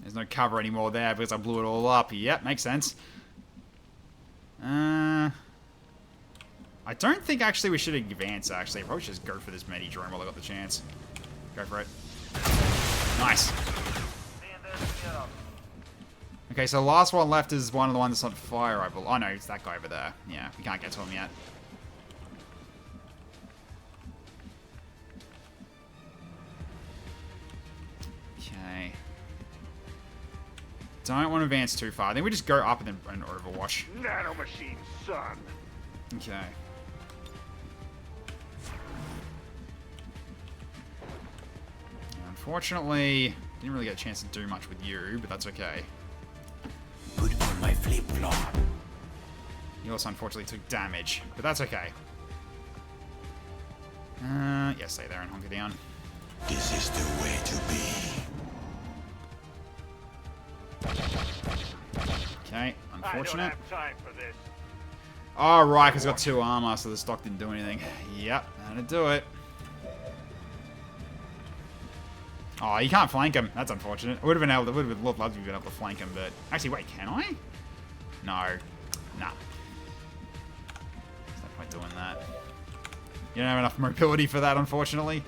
There's no cover anymore there because I blew it all up. Yep, makes sense. I don't think actually we should advance, actually. Probably should just go for this medi drone while I got the chance. Go for it. Nice. Okay, so the last one left is one of the ones that's on fire, I believe. Oh no, it's that guy over there. Yeah, we can't get to him yet. Okay. Don't want to advance too far. I think we just go up and then overwash. Nanomachine, son. Okay. Unfortunately, didn't really get a chance to do much with you, but that's okay. Put on my flip-flop. He also unfortunately took damage, but that's okay. Yeah, stay there and hunker down. This is the way to be. Okay, unfortunate. I don't have time for this. Oh, right, because he's got 2 armor, so the stock didn't do anything. Yep, that'll do it. Oh, you can't flank him. That's unfortunate. I would have been able to, would have loved to have been able to flank him, but actually, wait, can I? No, nah. There's no point doing that. You don't have enough mobility for that, unfortunately.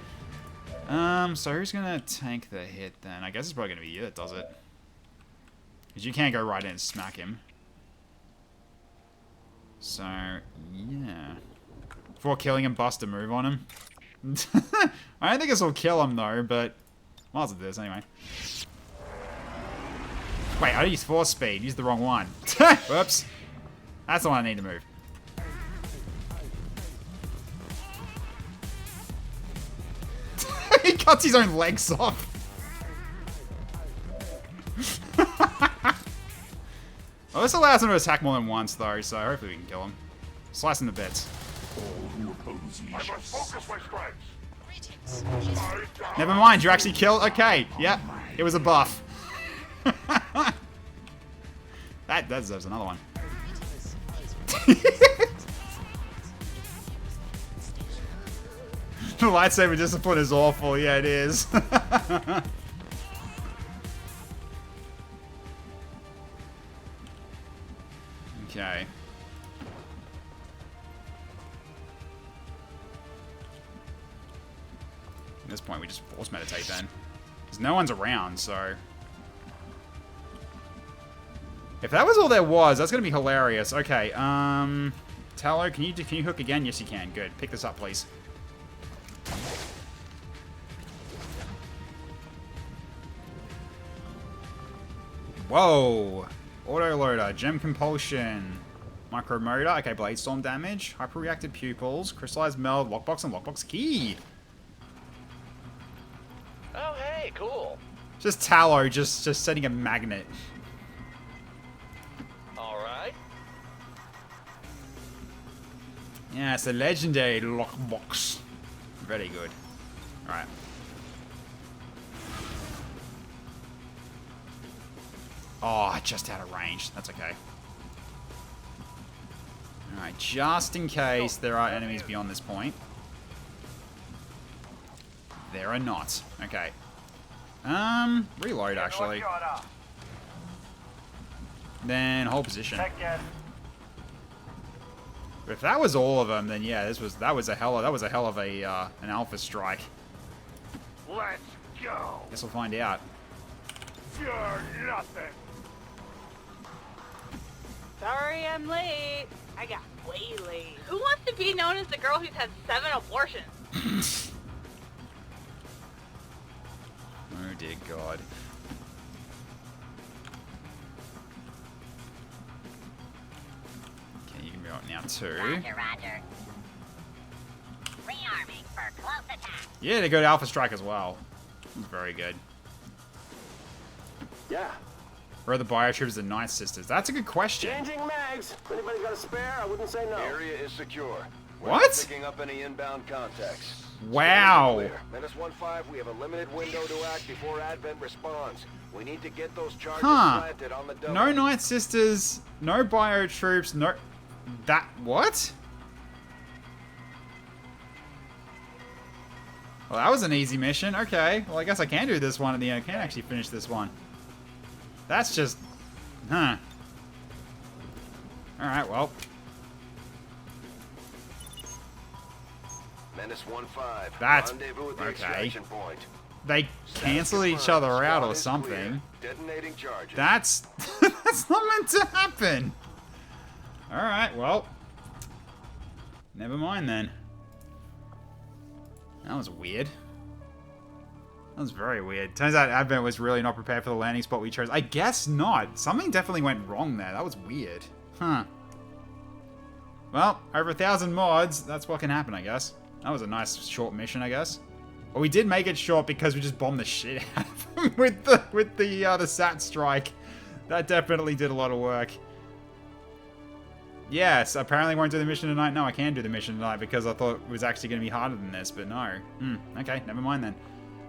So who's gonna tank the hit then? I guess it's probably gonna be you that does it, because you can't go right in and smack him. So yeah, before killing him, bust a move on him. I don't think this will kill him though, but might as well do this anyway. Wait, I used force speed. Used the wrong one. Whoops. That's the one I need to move. He cuts his own legs off. Well, this allows him to attack more than once, though, so hopefully we can kill him. Slice him to bits. Never mind, you actually killed. Okay, yep, it was a buff. That deserves another one. The lightsaber discipline is awful. Yeah, it is. Okay. At this point, we just force meditate then. Because no one's around, so... If that was all there was, that's going to be hilarious. Okay, Tallow, can you hook again? Yes, you can. Good. Pick this up, please. Whoa! Autoloader, Gem Compulsion, Micro Motor, okay, Blade Storm damage, Hyper-Reacted Pupils, Crystallized Meld, Lockbox, and Lockbox Key. Oh, hey, cool. Just Tallow, just setting a magnet. Alright. Yeah, it's a legendary Lockbox. Very good. Alright. Oh, just out of range. That's okay. Alright, just in case there are enemies beyond this point. There are not. Okay. Reload, actually. Then hold position. But if that was all of them, then yeah, that was a hell of a an alpha strike. Let's go. Guess we'll find out. You're nothing. Sorry I'm late. I got way late. Who wants to be known as the girl who's had 7 abortions? Oh dear God. Okay, you can be out now too. Roger, roger. Rearming for close attack. Yeah, they go to Alpha Strike as well. That's very good. Yeah. Where are the Biotroops and Night Sisters? That's a good question. Changing mags. If anybody's got a spare, I wouldn't say no. Area is secure. We're What? not picking up any inbound contacts. Wow. Menace 1-5, we have a limited window to act before Advent responds. We need to get those charges planted on the double. No Night Sisters, no Biotroops, no... That... What? Well, that was an easy mission. Okay. Well, I guess I can do this one at the end. I can actually finish this one. That's just... Huh. Alright, well. Menace 1-5. That's... Rendezvous at the Okay. extraction point. They cancel each other out or something. Detonating charges. That's... That's not meant to happen. Alright, well. Never mind then. That was weird. That was very weird. Turns out Advent was really not prepared for the landing spot we chose. I guess not. Something definitely went wrong there. That was weird. Huh. Well, over 1,000 mods. That's what can happen, I guess. That was a nice short mission, I guess. Well, we did make it short because we just bombed the shit out of them with the SAT strike. That definitely did a lot of work. Yes, apparently won't do the mission tonight. No, I can do the mission tonight because I thought it was actually going to be harder than this, but no. Okay, never mind then.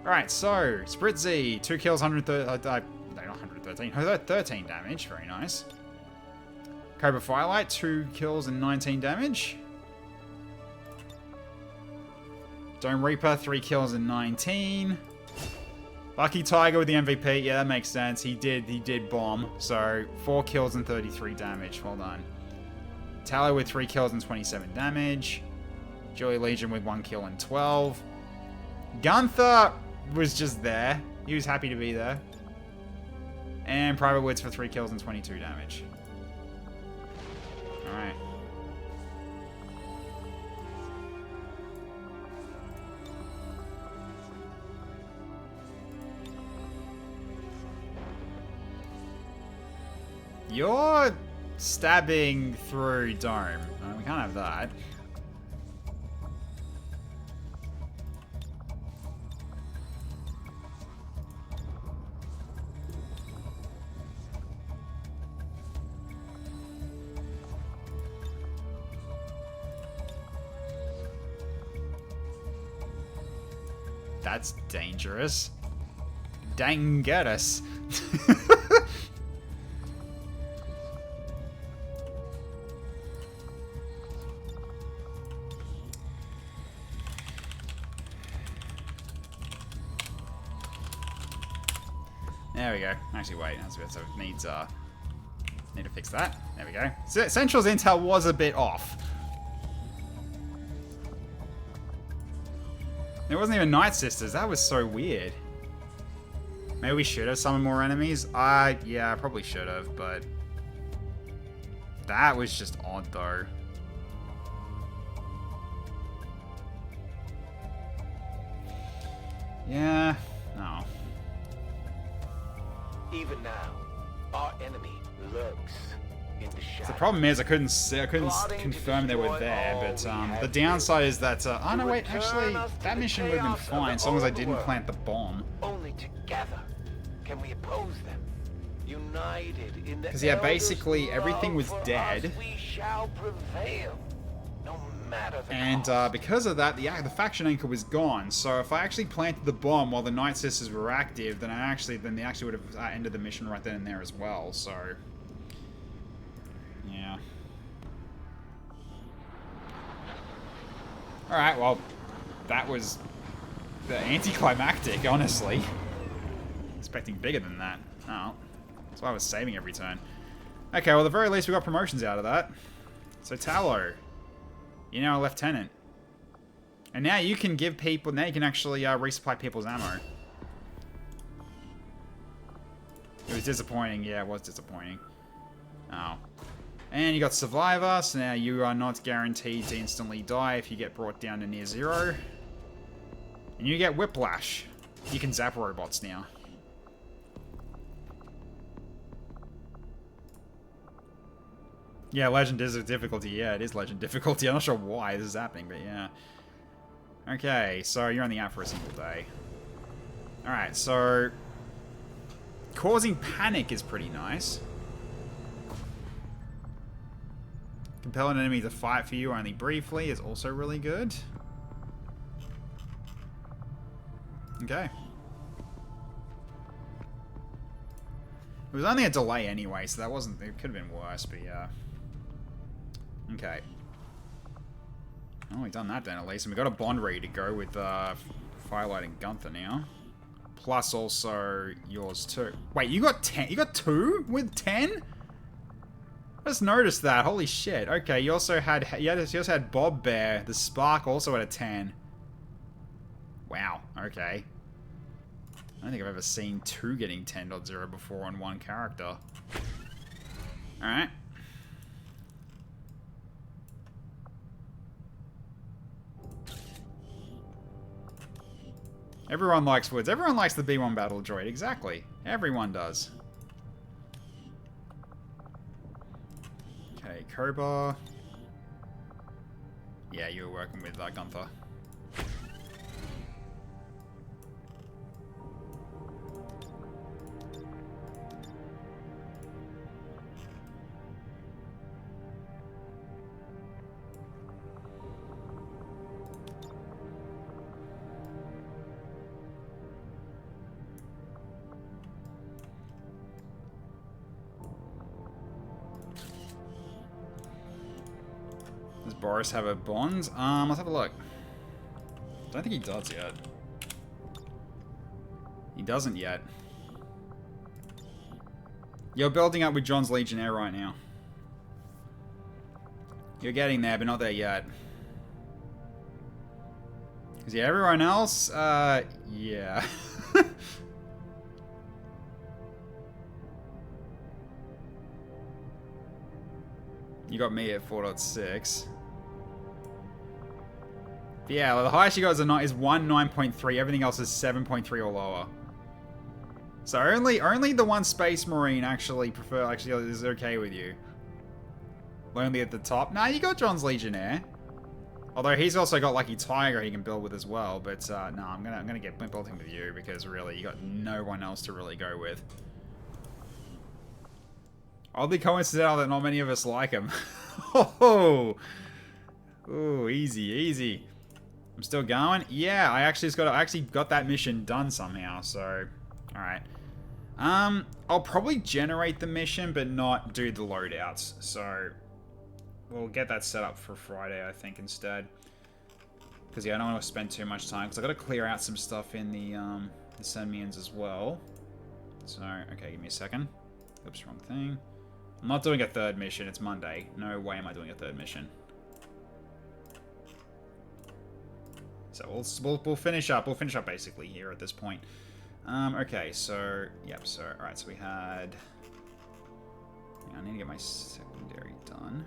Alright, so, Spritzy, 2 kills, 13 damage, very nice. Cobra Firelight, 2 kills and 19 damage. Dome Reaper, 3 kills and 19. Lucky Tiger with the MVP, yeah, that makes sense. He did bomb, so 4 kills and 33 damage, well done. Tallow with 3 kills and 27 damage. Joey Legion with 1 kill and 12. Gunther was just there. He was happy to be there. And Private Woods for 3 kills and 22 damage. Alright. You're stabbing through Dome. We can't have that. That's dangerous. Dang, get us. There we go. Actually, wait. That's good. So it needs, need to fix that. There we go. So Central's intel was a bit off. There wasn't even Night Sisters. That was so weird. Maybe we should have summoned more enemies. Yeah, I probably should have, but that was just odd, though. Yeah. No. Even now, our enemy lurks in the shadows. The problem is I couldn't confirm they were there, but the downside is that oh no, wait, actually that mission would have been fine as long as I didn't plant the bomb. Only together can we oppose them. United in the because yeah, basically everything was dead. We shall prevail. No matter the and because of that, the faction anchor was gone. So if I actually planted the bomb while the Night Sisters were active, then they actually would have ended the mission right then and there as well. So yeah. All right. Well, that was the anticlimactic, honestly. Expecting bigger than that. Oh, that's why I was saving every turn. Okay. Well, at the very least, we got promotions out of that. So Tallow. You're now a lieutenant. And now you can give people... Now you can actually resupply people's ammo. It was disappointing. Yeah, it was disappointing. Oh. And you got Survivor. So now you are not guaranteed to instantly die if you get brought down to near zero. And you get Whiplash. You can zap robots now. Yeah, Legend is a difficulty. Yeah, it is Legend difficulty. I'm not sure why this is happening, but yeah. Okay, so you're only out for a single day. Alright, so... Causing panic is pretty nice. Compel an enemy to fight for you only briefly is also really good. Okay. It was only a delay anyway, so that wasn't... It could have been worse, but yeah. Okay. Oh, we've done that then at least. And we've got a bond ready to go with Firelight and Gunther now. Plus also yours too. Wait, you got 10? You got 2 with 10? I just noticed that. Holy shit. Okay, you also had... You also had Bob Bear. The Spark also had a 10. Wow. Okay. I don't think I've ever seen 2 getting 10.0 before on one character. Alright. Everyone likes Woods. Everyone likes the B1 Battle Droid. Exactly. Everyone does. Okay, Cobra. Yeah, you were working with Gunther. Boris have a bond? Let's have a look. Don't think he does yet. He doesn't yet. You're building up with John's Legionnaire right now. You're getting there, but not there yet. Because yeah, everyone else, yeah. You got me at 4.6. Yeah, the highest you got is 9.3. Everything else is 7.3 or lower. So only the one Space Marine actually is okay with you. Only at the top. Nah, you got John's Legionnaire. Although he's also got Lucky Tiger he can build with as well. But no, I'm gonna get building with you because really you got no one else to really go with. Oddly coincidental that not many of us like him. Oh, easy, easy. I'm still going. Yeah, I actually got that mission done somehow. So, all right. I'll probably generate the mission, but not do the loadouts. So, we'll get that set up for Friday, I think, instead. Because yeah, I don't want to spend too much time because I got to clear out some stuff in the Semians as well. So, okay, give me a second. Oops, wrong thing. I'm not doing a third mission. It's Monday. No way am I doing a third mission. So we'll finish up. We'll finish up basically here at this point. Okay. So yep. So all right. So we had. I need to get my secondary done.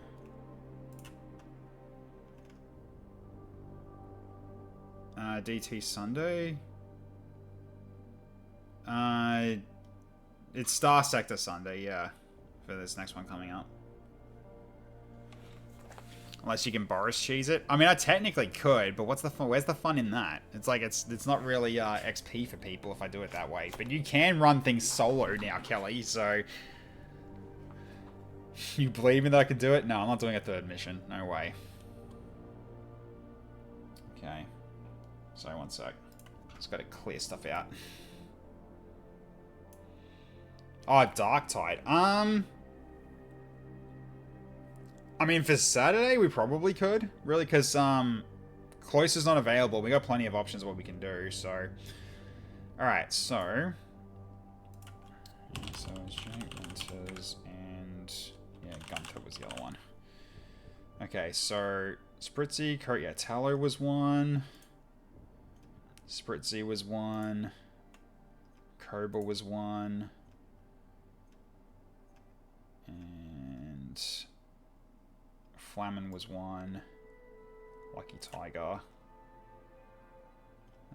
DT Sunday. It's Star Sector Sunday. Yeah. For this next one coming up. Unless you can Boris cheese it. I mean, I technically could, but what's the fun? Where's the fun in that? It's like it's not really XP for people if I do it that way. But you can run things solo now, Kelly. So you believe me that I could do it? No, I'm not doing a third mission. No way. Okay. Sorry, one sec. Just got to clear stuff out. Oh, Dark Tide. I mean, for Saturday, we probably could. Really, because Close is not available. We got plenty of options of what we can do, so... Alright, so... So, Hunters and... Yeah, Gunter was the other one. Okay, so... Spritzy, yeah, Tallow was one. Spritzy was one. Cobra was one. And... Flamin was one. Lucky Tiger. I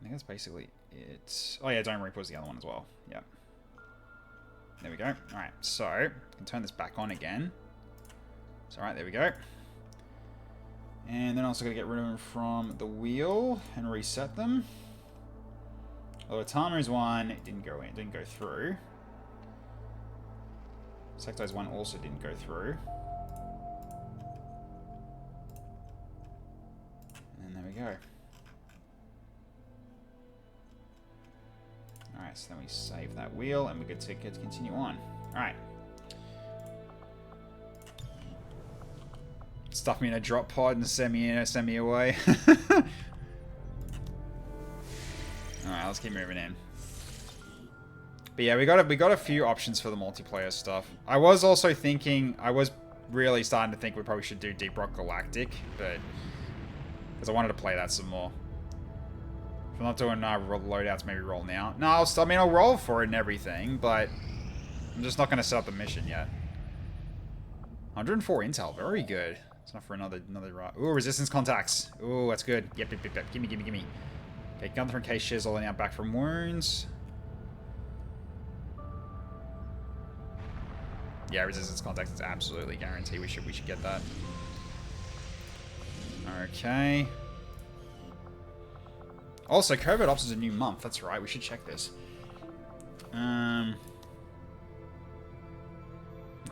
think that's basically it. Oh yeah, Dome Reaper was the other one as well. Yep. There we go. Alright, so I can turn this back on again. So alright, there we go. And then also gotta get rid of them from the wheel and reset them. Although Tamaru's one, it didn't go through. Secto's one also didn't go through. And there we go. Alright, so then we save that wheel and we get to continue on. Alright. Stuff me in a drop pod and send me away. Alright, let's keep moving in. But yeah, we got a few options for the multiplayer stuff. I was also thinking, I was really starting to think we probably should do Deep Rock Galactic, but because I wanted to play that some more. If I'm not doing loadouts, maybe roll now. No, I'll roll for it and everything, but I'm just not going to set up the mission yet. 104 intel, very good. It's enough for another ooh, resistance contacts. Ooh, that's good. Yep. Gimme. Okay, Gunther from Case Shizzle now back from wounds. Yeah, resistance contacts is absolutely guaranteed. We should get that. Okay. Also, Covert Ops is a new month. That's right. We should check this. Okay,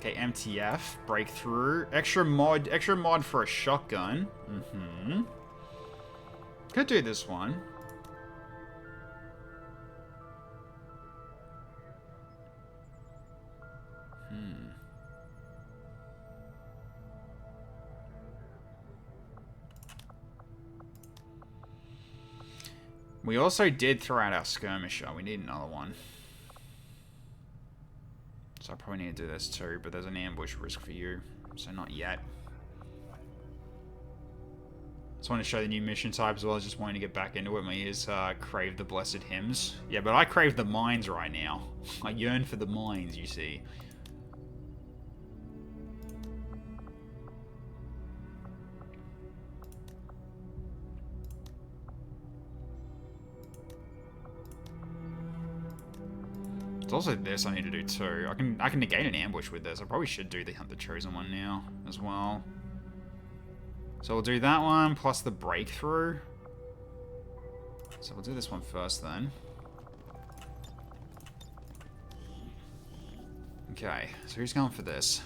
MTF breakthrough. Extra mod for a shotgun. Could do this one. We also did throw out our skirmisher. We need another one. So I probably need to do this too, but there's an ambush risk for you. So not yet. Just want to show the new mission type as well as just wanting to get back into it. My ears crave the blessed hymns. Yeah, but I crave the mines right now. I yearn for the mines, you see. There's also this I need to do too. I can negate an ambush with this. I probably should do the Hunt the Chosen one now as well. So we'll do that one plus the breakthrough. So we'll do this one first then. Okay, so who's going for this?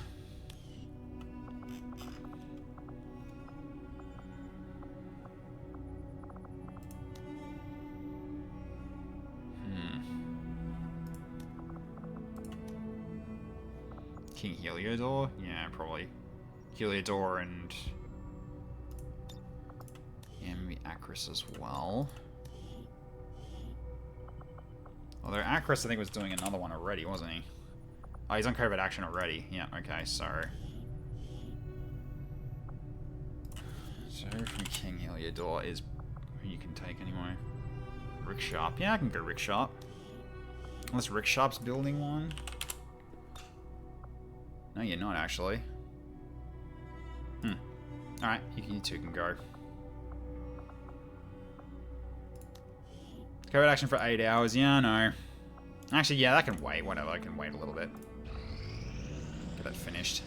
King Heliodor? Yeah, probably. Heliodor and maybe Acris as well. Although Acris, I think, was doing another one already, wasn't he? Oh, he's on covert action already. Yeah, okay, so from King Heliodor is who you can take anyway. Rick Sharp. Yeah, I can go Rick Sharp. Unless Rick Sharp's building one. No, you're not, actually. Alright, you two can go. Covert action for 8 hours. Yeah, I know. Actually, yeah, that can wait. Whatever, I can wait a little bit. Get that finished.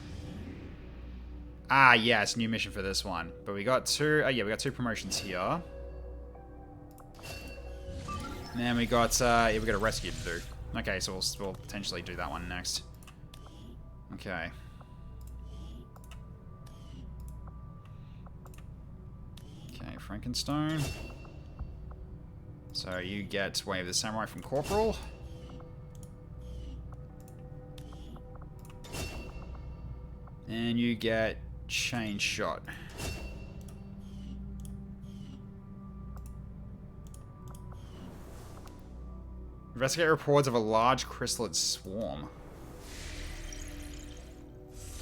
Ah, yeah, it's a new mission for this one. But we got two... yeah, we got 2 promotions here. And then we got... yeah, we got a rescue to do. Okay, so we'll potentially do that one next. Okay. Okay, Frankenstone. So you get Way of the Samurai from Corporal. And you get Chain Shot. Investigate reports of a large chrysalid swarm.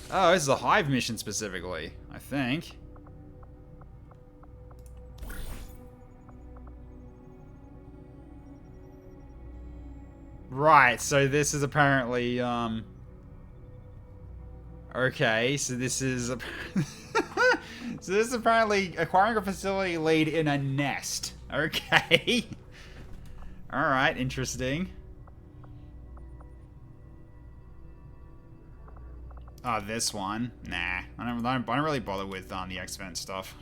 Oh, this is a Hive mission specifically, I think. Right, so this is apparently, okay, so this is... so this is apparently acquiring a facility lead in a nest. Okay. Alright, interesting. Oh, this one? Nah. I don't really bother with the X-Vent stuff.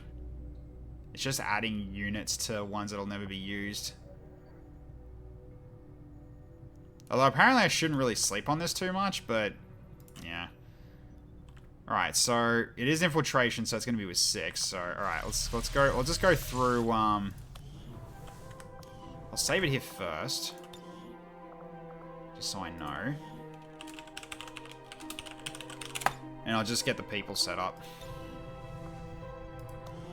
It's just adding units to ones that'll never be used. Although apparently I shouldn't really sleep on this too much, but yeah. Alright, so it is infiltration, so it's gonna be with 6. So alright, let's go. I'll just go through I'll save it here first. Just so I know. And I'll just get the people set up.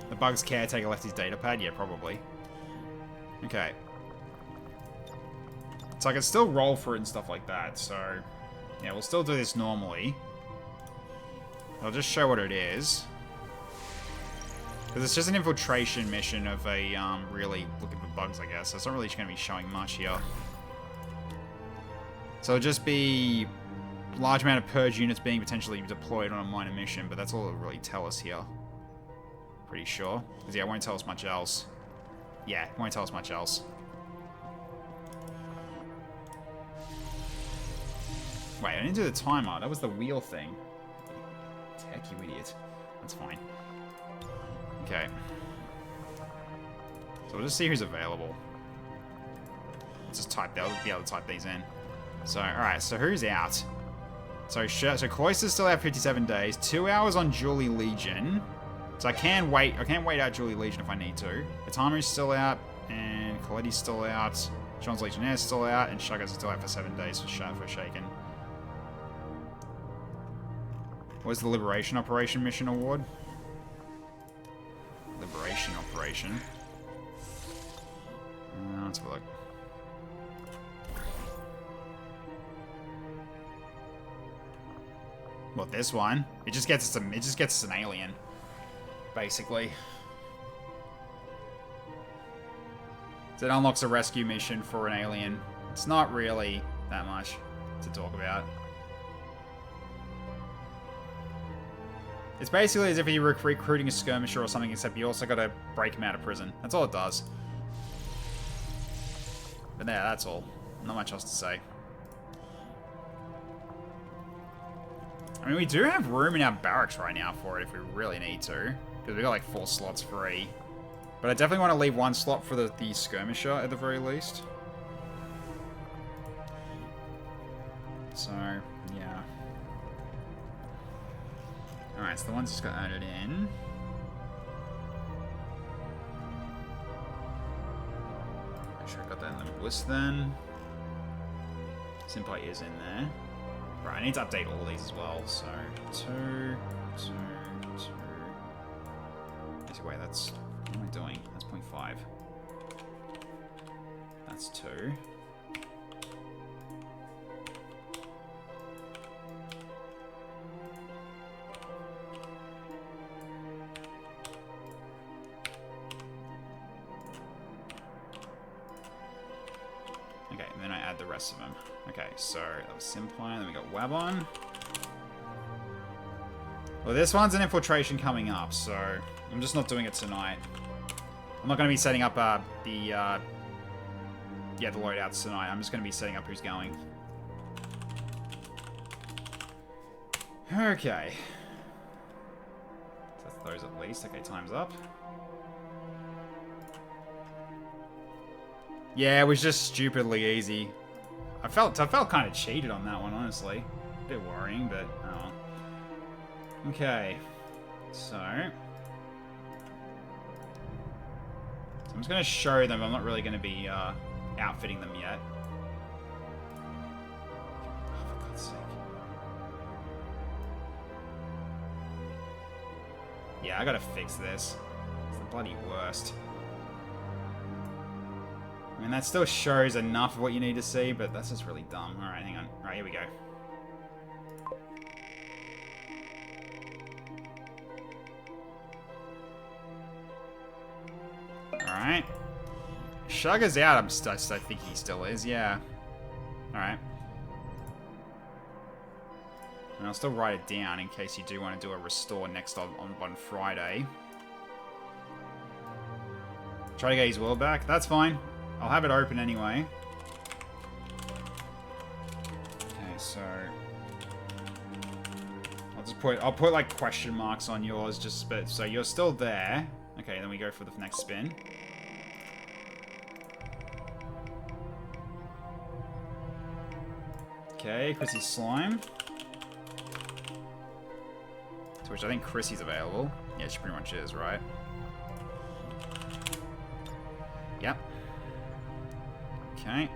The Bug's caretaker left his data pad? Yeah, probably. Okay. So I can still roll for it and stuff like that, so... yeah, we'll still do this normally. I'll just show what it is. Because it's just an infiltration mission of a, really looking for bugs, I guess. So it's not really going to be showing much here. So it'll just be... large amount of purge units being potentially deployed on a minor mission, but that's all it'll really tell us here. Pretty sure. Because, yeah, it won't tell us much else. Yeah, it won't tell us much else. Wait, I didn't do the timer. That was the wheel thing. Heck, you idiot. That's fine. Okay. So we'll just see who's available. Let's just type that. We'll be able to type these in. So, alright, so who's out? So Cloister's still out 57 days. 2 hours on Julie Legion. So I can wait out Julie Legion if I need to. Itamaru's still out, and Coletti's still out. Sean's Legionnaire's still out, and Shugga's still out for 7 days for Shaken. What's the Liberation Operation mission award? Let's have a look. Well, this one, it just gets us an alien, basically. So it unlocks a rescue mission for an alien. It's not really that much to talk about. It's basically as if you're recruiting a skirmisher or something, except you also gotta break him out of prison. That's all it does. But yeah, that's all. Not much else to say. I mean, we do have room in our barracks right now for it if we really need to. Because we got like 4 slots free. But I definitely want to leave 1 slot for the skirmisher at the very least. So, yeah. Alright, so the ones just got added in. Make sure I got that in the list then. Senpai is in there. Right, I need to update all these as well. So, 2, 2, 2. Actually, wait, that's... What am I doing? That's 0.5. That's 2. Okay, and then I add the rest of them. Okay, so that was Senpai, then we got Wabon. Well, this one's an infiltration coming up, so I'm just not doing it tonight. I'm not going to be setting up the loadouts tonight. I'm just going to be setting up who's going. Okay. So that's those at least. Okay, time's up. Yeah, it was just stupidly easy. I felt kind of cheated on that one, honestly. A bit worrying, but oh. Okay. So I'm just going to show them. I'm not really going to be outfitting them yet. Oh, for God's sake. Yeah, I got to fix this. It's the bloody worst. I mean, that still shows enough of what you need to see, but that's just really dumb. Alright, hang on. Alright, here we go. Alright. Sugar's out, I think he still is, yeah. Alright. And I'll still write it down in case you do want to do a restore next on Friday. Try to get his will back. That's fine. I'll have it open anyway. Okay, so I'll put like question marks on yours just so you're still there. Okay, then we go for the next spin. Okay, Chrissy's slime. To which I think Chrissy's available. Yeah, she pretty much is, right? Yep. Okay.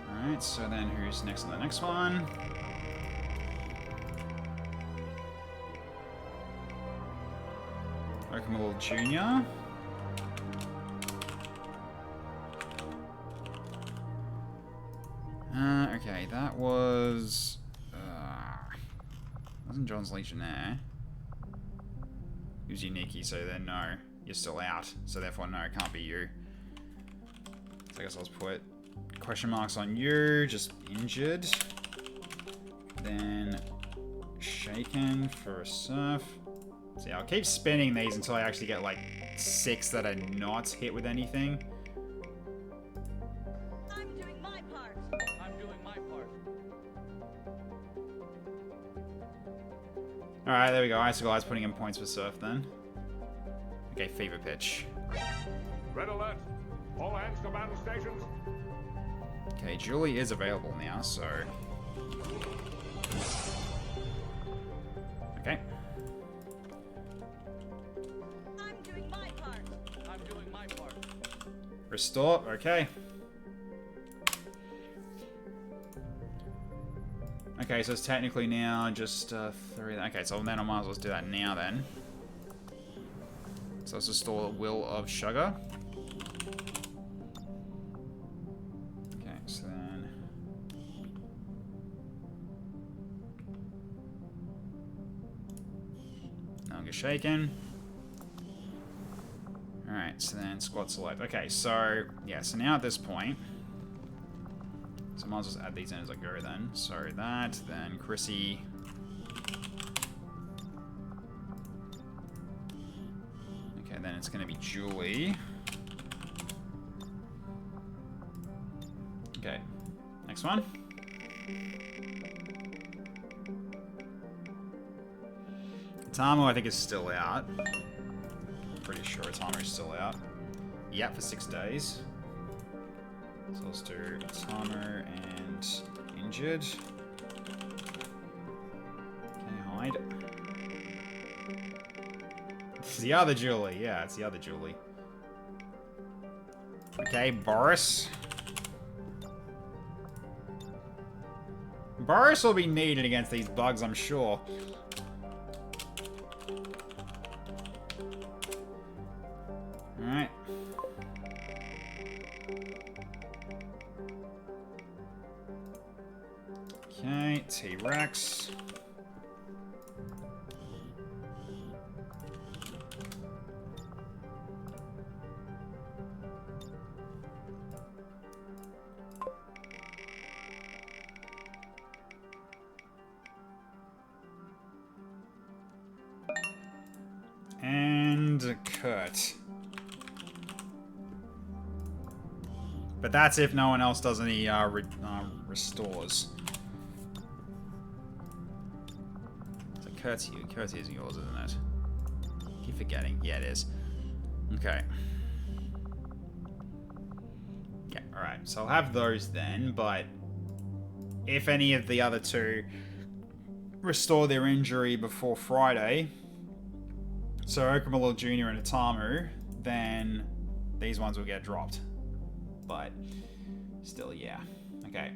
Alright, so then who's next on the next one? Welcome, a little junior. Okay, that was... wasn't John's Legionnaire. He was Uniki, so then no, you're still out. So therefore no, it can't be you. So I guess I'll just put question marks on you, just injured. Then shaken for a surf. See, I'll keep spinning these until I actually get like 6 that are not hit with anything. Alright, there we go. Icicle's putting in points for Surf then. Okay, Fever Pitch. Red alert! All hands to battle stations! Okay, Julie is available now, so... Okay. I'm doing my part. I'm doing my part. Restore, okay. Okay, so it's technically now just 3. Okay, so then I might as well do that now then. So let's restore the Will of Sugar. Okay, so then... No longer shaken. Alright, so then squad select. Okay, so, yeah, so now at this point... So I might as well just add these in as I go then. So that, then Chrissy... Okay, then it's going to be Julie. Okay, next one. Tamo, I think, is still out. Pretty sure Tamo is still out. Yeah, for 6 days. So let's do Tamo and injured. Okay, hide. It's the other Julie. Yeah, it's the other Julie. Okay, Boris. Boris will be needed against these bugs, I'm sure. Alright. Okay, T-Rex. And Kurt. But that's if no one else does any restores. So Kurt's is yours, isn't it? Keep forgetting. Yeah, it is. Okay. Yeah, alright. So I'll have those then, but if any of the other two restore their injury before Friday, so Okamalil Jr. and Atamu, then these ones will get dropped. But still, yeah. Okay.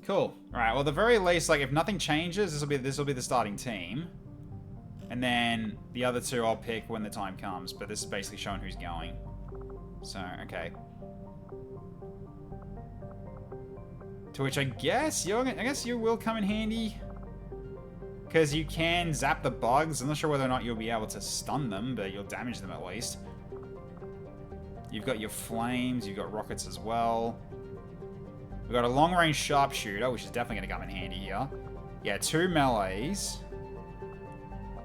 Cool. Alright, well, at the very least, like, if nothing changes, this will be the starting team. And then the other two I'll pick when the time comes, but this is basically showing who's going. So, okay. To which I guess you will come in handy. Because you can zap the bugs. I'm not sure whether or not you'll be able to stun them, but you'll damage them at least. You've got your flames, you've got rockets as well. We've got a long-range sharpshooter, which is definitely going to come in handy here. Yeah, 2 melees.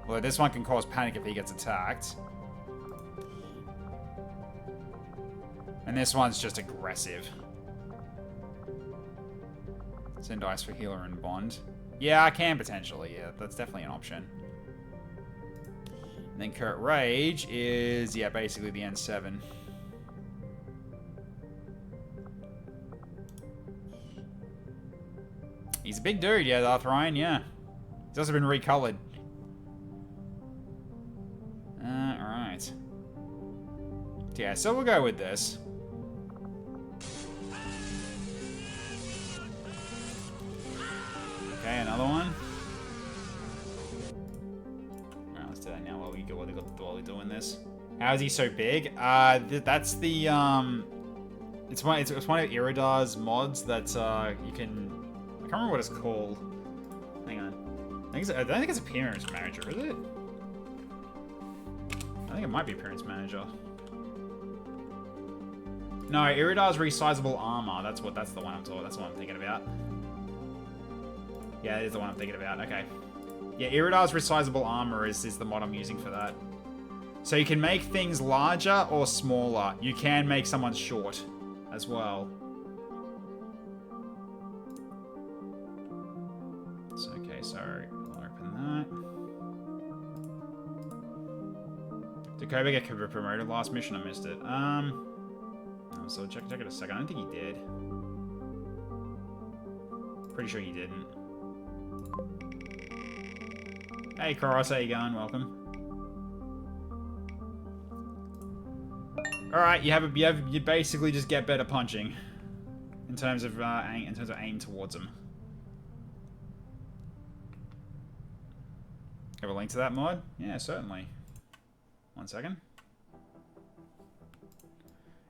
Although this one can cause panic if he gets attacked. And this one's just aggressive. Send dice for healer and bond. Yeah, I can potentially, yeah. That's definitely an option. And then Kurt Rage is, yeah, basically the N7. He's a big dude, yeah, Darth Ryan, yeah. He's also been recolored. Alright. Yeah, so we'll go with this. Okay, another one. Alright, let's do that now while we're doing this. How is he so big? That's the it's one of Iridar's mods that you can. I can't remember what it's called. Hang on. I don't think it's Appearance Manager, is it? I think it might be Appearance Manager. No, Iridar's resizable armor. That's the one I'm talking. That's the one I'm thinking about. Yeah, it is the one I'm thinking about. Okay. Yeah, Iridar's resizable armor is the mod I'm using for that. So you can make things larger or smaller. You can make someone short as well. So, okay, so I'll open that. Did Kobe get promoted last mission? I missed it. So check it a second. I don't think he did. Pretty sure he didn't. Hey, Koros, how you going? Welcome. All right, you basically just get better punching in terms of aim towards them. Have a link to that mod? Yeah, certainly. 1 second.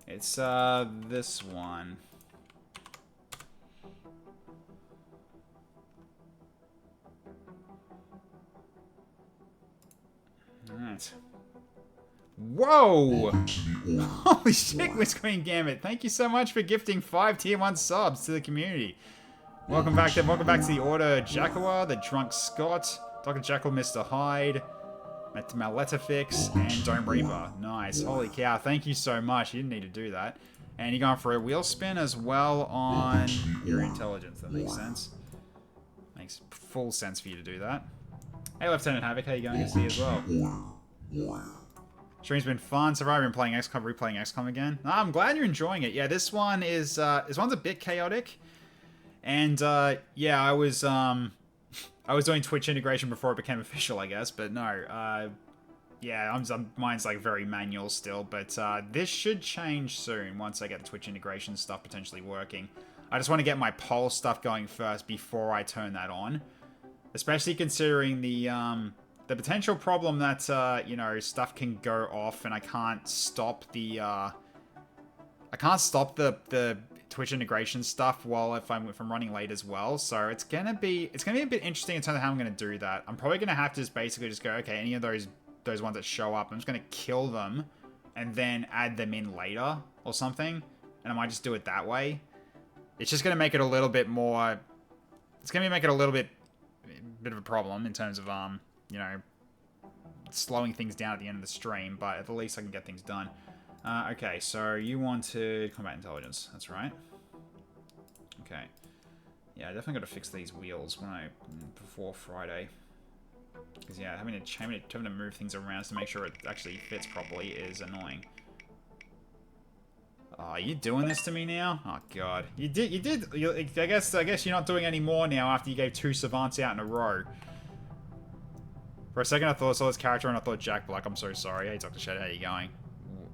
It's this one. Alright. Whoa! Holy shit, Whiskering Gambit. Thank you so much for gifting 5 tier 1 subs to the community. Welcome back to the Order Jackawa, the Drunk Scott, Dr. Jekyll, Mr. Hyde, Maletafix, and Dome Reaper. Nice. Holy cow, thank you so much. You didn't need to do that. And you're going for a wheel spin as well on your intelligence. That makes sense. Makes full sense for you to do that. Hey, Lieutenant Havoc, how you going? Good to see you as well. Stream's been fun. So far, I've been playing XCOM, replaying XCOM again. I'm glad you're enjoying it. Yeah, this one is this one's a bit chaotic, and yeah, I was doing Twitch integration before it became official, I guess. But no, yeah, mine's like very manual still. But this should change soon once I get the Twitch integration stuff potentially working. I just want to get my poll stuff going first before I turn that on, especially considering the potential problem that, you know, stuff can go off and I can't stop the Twitch integration stuff while if I'm running late as well. So it's gonna be a bit interesting in terms of how I'm gonna do that. I'm probably gonna have to just basically just go, okay, any of those ones that show up, I'm just gonna kill them and then add them in later or something. And I might just do it that way. It's just gonna make it a little bit more. It's gonna make it a little bit of a problem in terms of you know, slowing things down at the end of the stream, but at the least I can get things done. Okay, so you wanted combat intelligence, that's right. Okay. Yeah, I definitely got to fix these wheels before Friday. Because yeah, having to move things around to make sure it actually fits properly is annoying. Are you doing this to me now? Oh god, you did. I guess you're not doing any more now after you gave 2 savants out in a row. For a second, I thought I saw this character and I thought Jack Black. I'm so sorry. Hey, Dr. Shadow, how you going?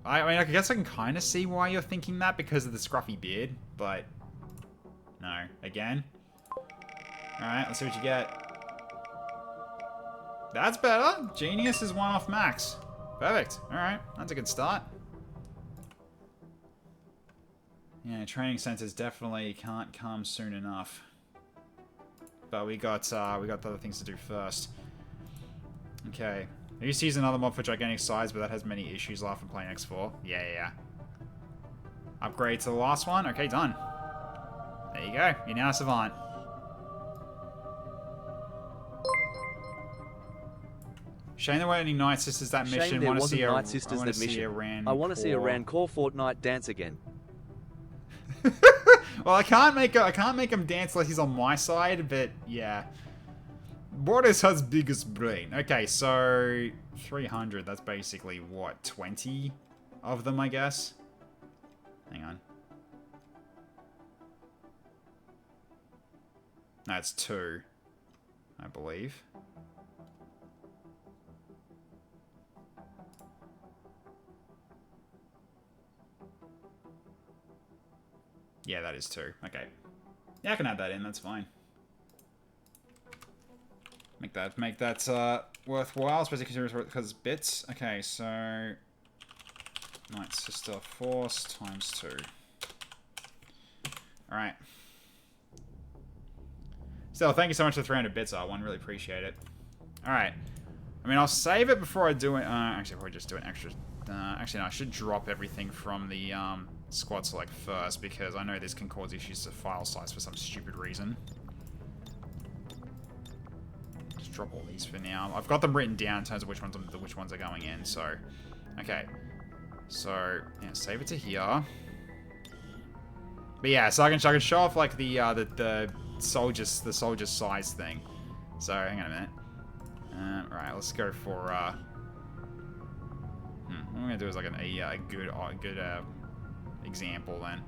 I mean, I guess I can kind of see why you're thinking that because of the scruffy beard, but no. Again. Alright, let's see what you get. That's better. Genius is 1 off max. Perfect. Alright, that's a good start. Yeah, training centers definitely can't come soon enough. But we got other things to do first. Okay. I used to use another mod for gigantic size, but that has many issues after playing X4. Yeah. Upgrade to the last one. Okay, done. There you go. You're now a Savant. Shame there weren't any Night Sisters that mission. Shame there wasn't Night Sisters that mission. I want to see a Rancor Fortnite dance again. Well, I can't make him dance unless he's on my side, but yeah. What is his biggest brain? Okay, so 300, that's basically what, 20 of them, I guess? Hang on. That's 2, I believe. Yeah, that is 2. Okay. Yeah, I can add that in, that's fine. Make that worthwhile, especially because it's bits. Okay, so Night Sister Force times 2. Alright. Still, thank you so much for 300 bits, R1. Really appreciate it. Alright. I mean, I'll save it before I do it. Actually, I'll probably just do an extra. Actually, no, I should drop everything from the squad select first because I know this can cause issues to file size for some stupid reason. Drop all these for now. I've got them written down in terms of which ones are going in. So, okay. So yeah, save it to here. But yeah, so I can show off like the soldiers size thing. So hang on a minute. Right, let's go for. What I'm gonna do is like a good example then.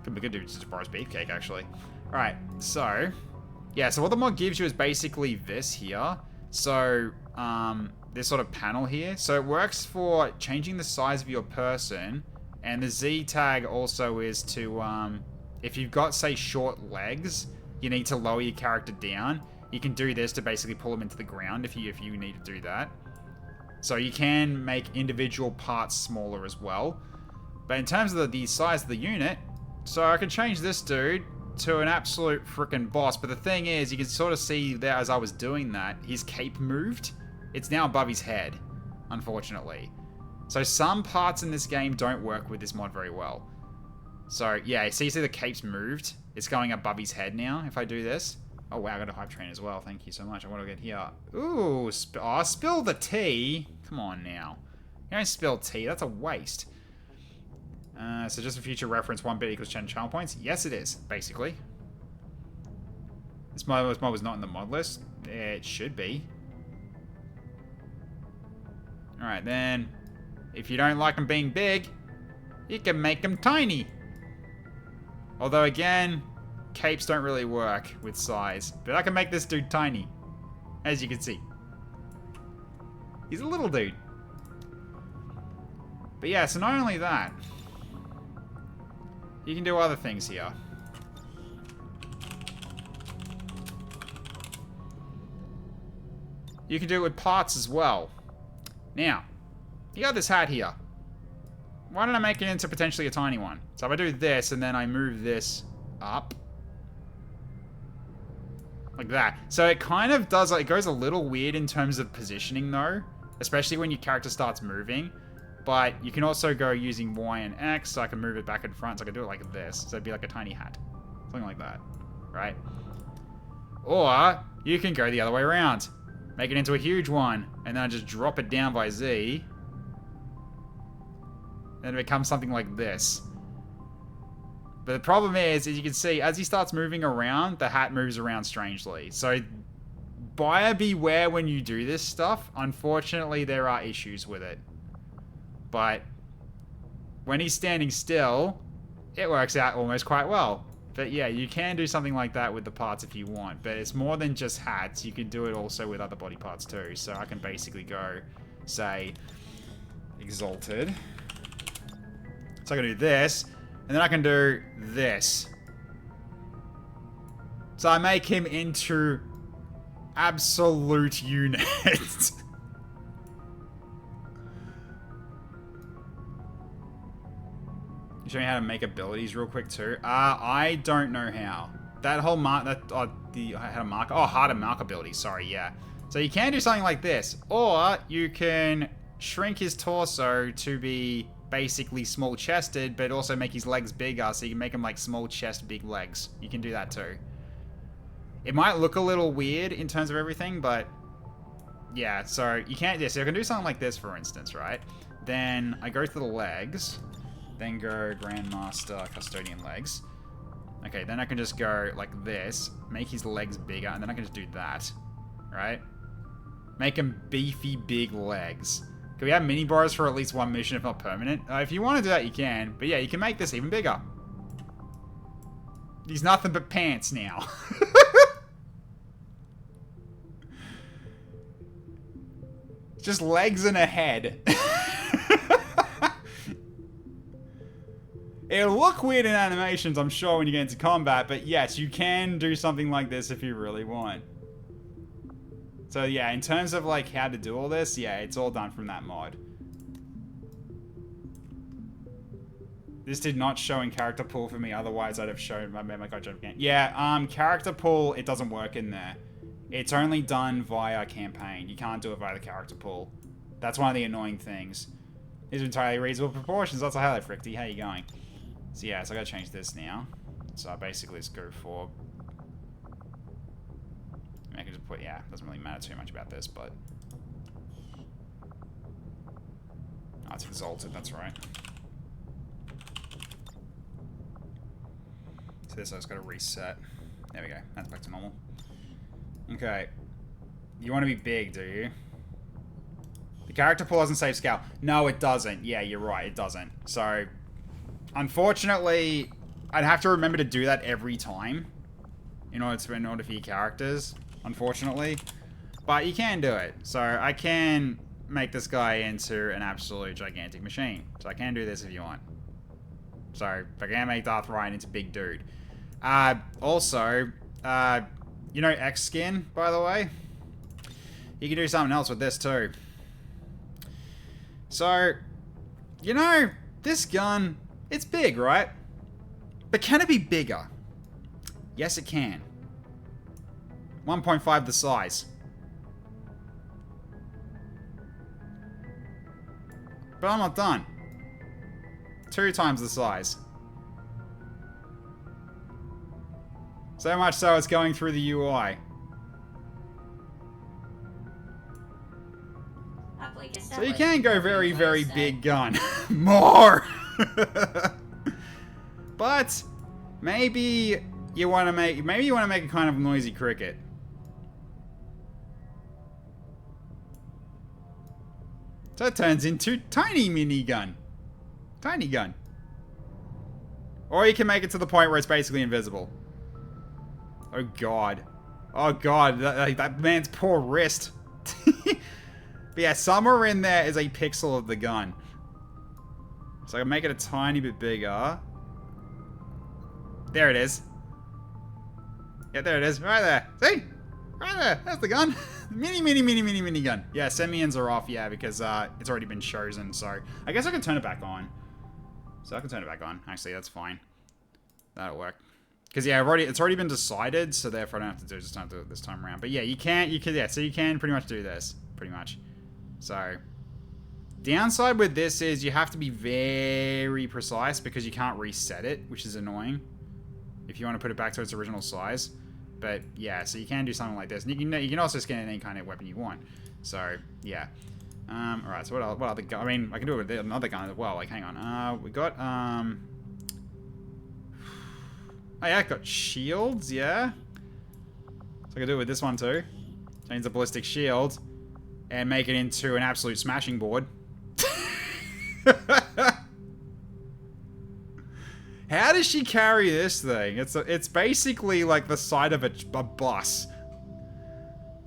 Could be good to just borrow beefcake actually. All right, so. Yeah, so what the mod gives you is basically this here. So, this sort of panel here. So it works for changing the size of your person. And the Z tag also is to, if you've got, say, short legs, you need to lower your character down. you can do this to basically pull them into the ground if you need to do that. So you can make individual parts smaller as well. But in terms of the size of the unit, so I can change this dude to an absolute freaking boss. But the thing is, you can sort of see there as I was doing that, his cape moved. It's now above his head, unfortunately. So some parts in this game don't work with this mod very well. So yeah, so you see the cape's moved. It's going above his head now if I do this. Oh wow, I got a hype train as well. Thank you so much. I want to get here. Ooh, spill the tea. Come on now. You don't spill tea. That's a waste. So just for future reference, 1 bit equals 10 channel points. Yes, it is, basically. This mod was not in the mod list. It should be. Alright, then. If you don't like them being big, you can make them tiny. Although, again, capes don't really work with size. But I can make this dude tiny. As you can see. He's a little dude. But yeah, so not only that, you can do other things here. You can do it with parts as well. Now, you got this hat here. Why don't I make it into potentially a tiny one? So if I do this and then I move this up. Like that. So it kind of does, like, it goes a little weird in terms of positioning though. Especially when your character starts moving. But you can also go using Y and X, so I can move it back and front, so I can do it like this. So it'd be like a tiny hat. Something like that. Right? Or, you can go the other way around. Make it into a huge one, and then I just drop it down by Z. Then it becomes something like this. But the problem is, as you can see, as he starts moving around, the hat moves around strangely. So, buyer beware when you do this stuff. Unfortunately, there are issues with it. But when he's standing still, it works out almost quite well. But yeah, you can do something like that with the parts if you want. But it's more than just hats. You can do it also with other body parts too. So I can basically go, say, Exalted. So I can do this. And then I can do this. So I make him into absolute unit. Show me how to make abilities real quick too. I don't know how. That whole mark, how to mark, how to mark abilities, sorry, yeah. So you can do something like this, or you can shrink his torso to be basically small chested, but also make his legs bigger, so you can make him like small chest, big legs. You can do that too. It might look a little weird in terms of everything, but yeah, so you can't, yeah, so I can do something like this for instance, right? Then I go to the legs. Then go Grandmaster Custodian legs. Okay, then I can just go like this, make his legs bigger, and then I can just do that, right? Make him beefy, big legs. Can we have mini bros for at least one mission, if not permanent? If you want to do that, you can. But yeah, you can make this even bigger. He's nothing but pants now. Just legs and a head. It'll look weird in animations, I'm sure, when you get into combat, but yes, you can do something like this if you really want. So yeah, in terms of like how to do all this, yeah, it's all done from that mod. This did not show in character pool for me, otherwise I'd have shown my God Jump again. Yeah, character pool, it doesn't work in there. It's only done via campaign. You can't do it via the character pool. That's one of the annoying things. These are entirely reasonable proportions. That's a highlight, Fricty. How you going? So yeah, so I gotta change this now. So I basically just go for... I can just put, yeah, doesn't really matter too much about this, but... Oh, it's Exalted, that's right. So this I just gotta reset. There we go, that's back to normal. Okay. You want to be big, do you? The character pool doesn't save scale. No, it doesn't. Yeah, you're right, it doesn't. So... Unfortunately, I'd have to remember to do that every time in order for your characters, unfortunately. But you can do it. So I can make this guy into an absolute gigantic machine. So I can do this if you want. So I can make Darth Ryan into big dude. Also, You know X skin, by the way? You can do something else with this too. So, you know, this gun, it's big, right? But can it be bigger? Yes, it can. 1.5 the size. But I'm not done. 2 times the size. So much so it's going through the UI. So you can go very, very big gun. More! But maybe you want to make a kind of noisy cricket. So it turns into tiny minigun. Tiny gun. Or you can make it to the point where it's basically invisible. Oh god. Oh god, that man's poor wrist. But yeah, somewhere in there is a pixel of the gun. So I can make it a tiny bit bigger. There it is. Yeah, there it is. Right there. See? Right there. That's the gun. Mini gun. Yeah, semians are off, yeah, because it's already been chosen, so I guess I can turn it back on. So I can turn it back on. Actually, that's fine. That'll work. Because yeah, it's already been decided, so therefore I don't have to do it this time around. But yeah, you can pretty much do this. Pretty much. So downside with this is you have to be very precise because you can't reset it, which is annoying. If you want to put it back to its original size. But yeah, so you can do something like this. And you can also scan any kind of weapon you want. So yeah. Alright, so what other gun? I mean, I can do it with another gun as well. Like, hang on. We got oh yeah, I got shields, yeah. So I can do it with this one too. Change the ballistic shield and make it into an absolute smashing board. How does she carry this thing? It's basically like the side of a bus.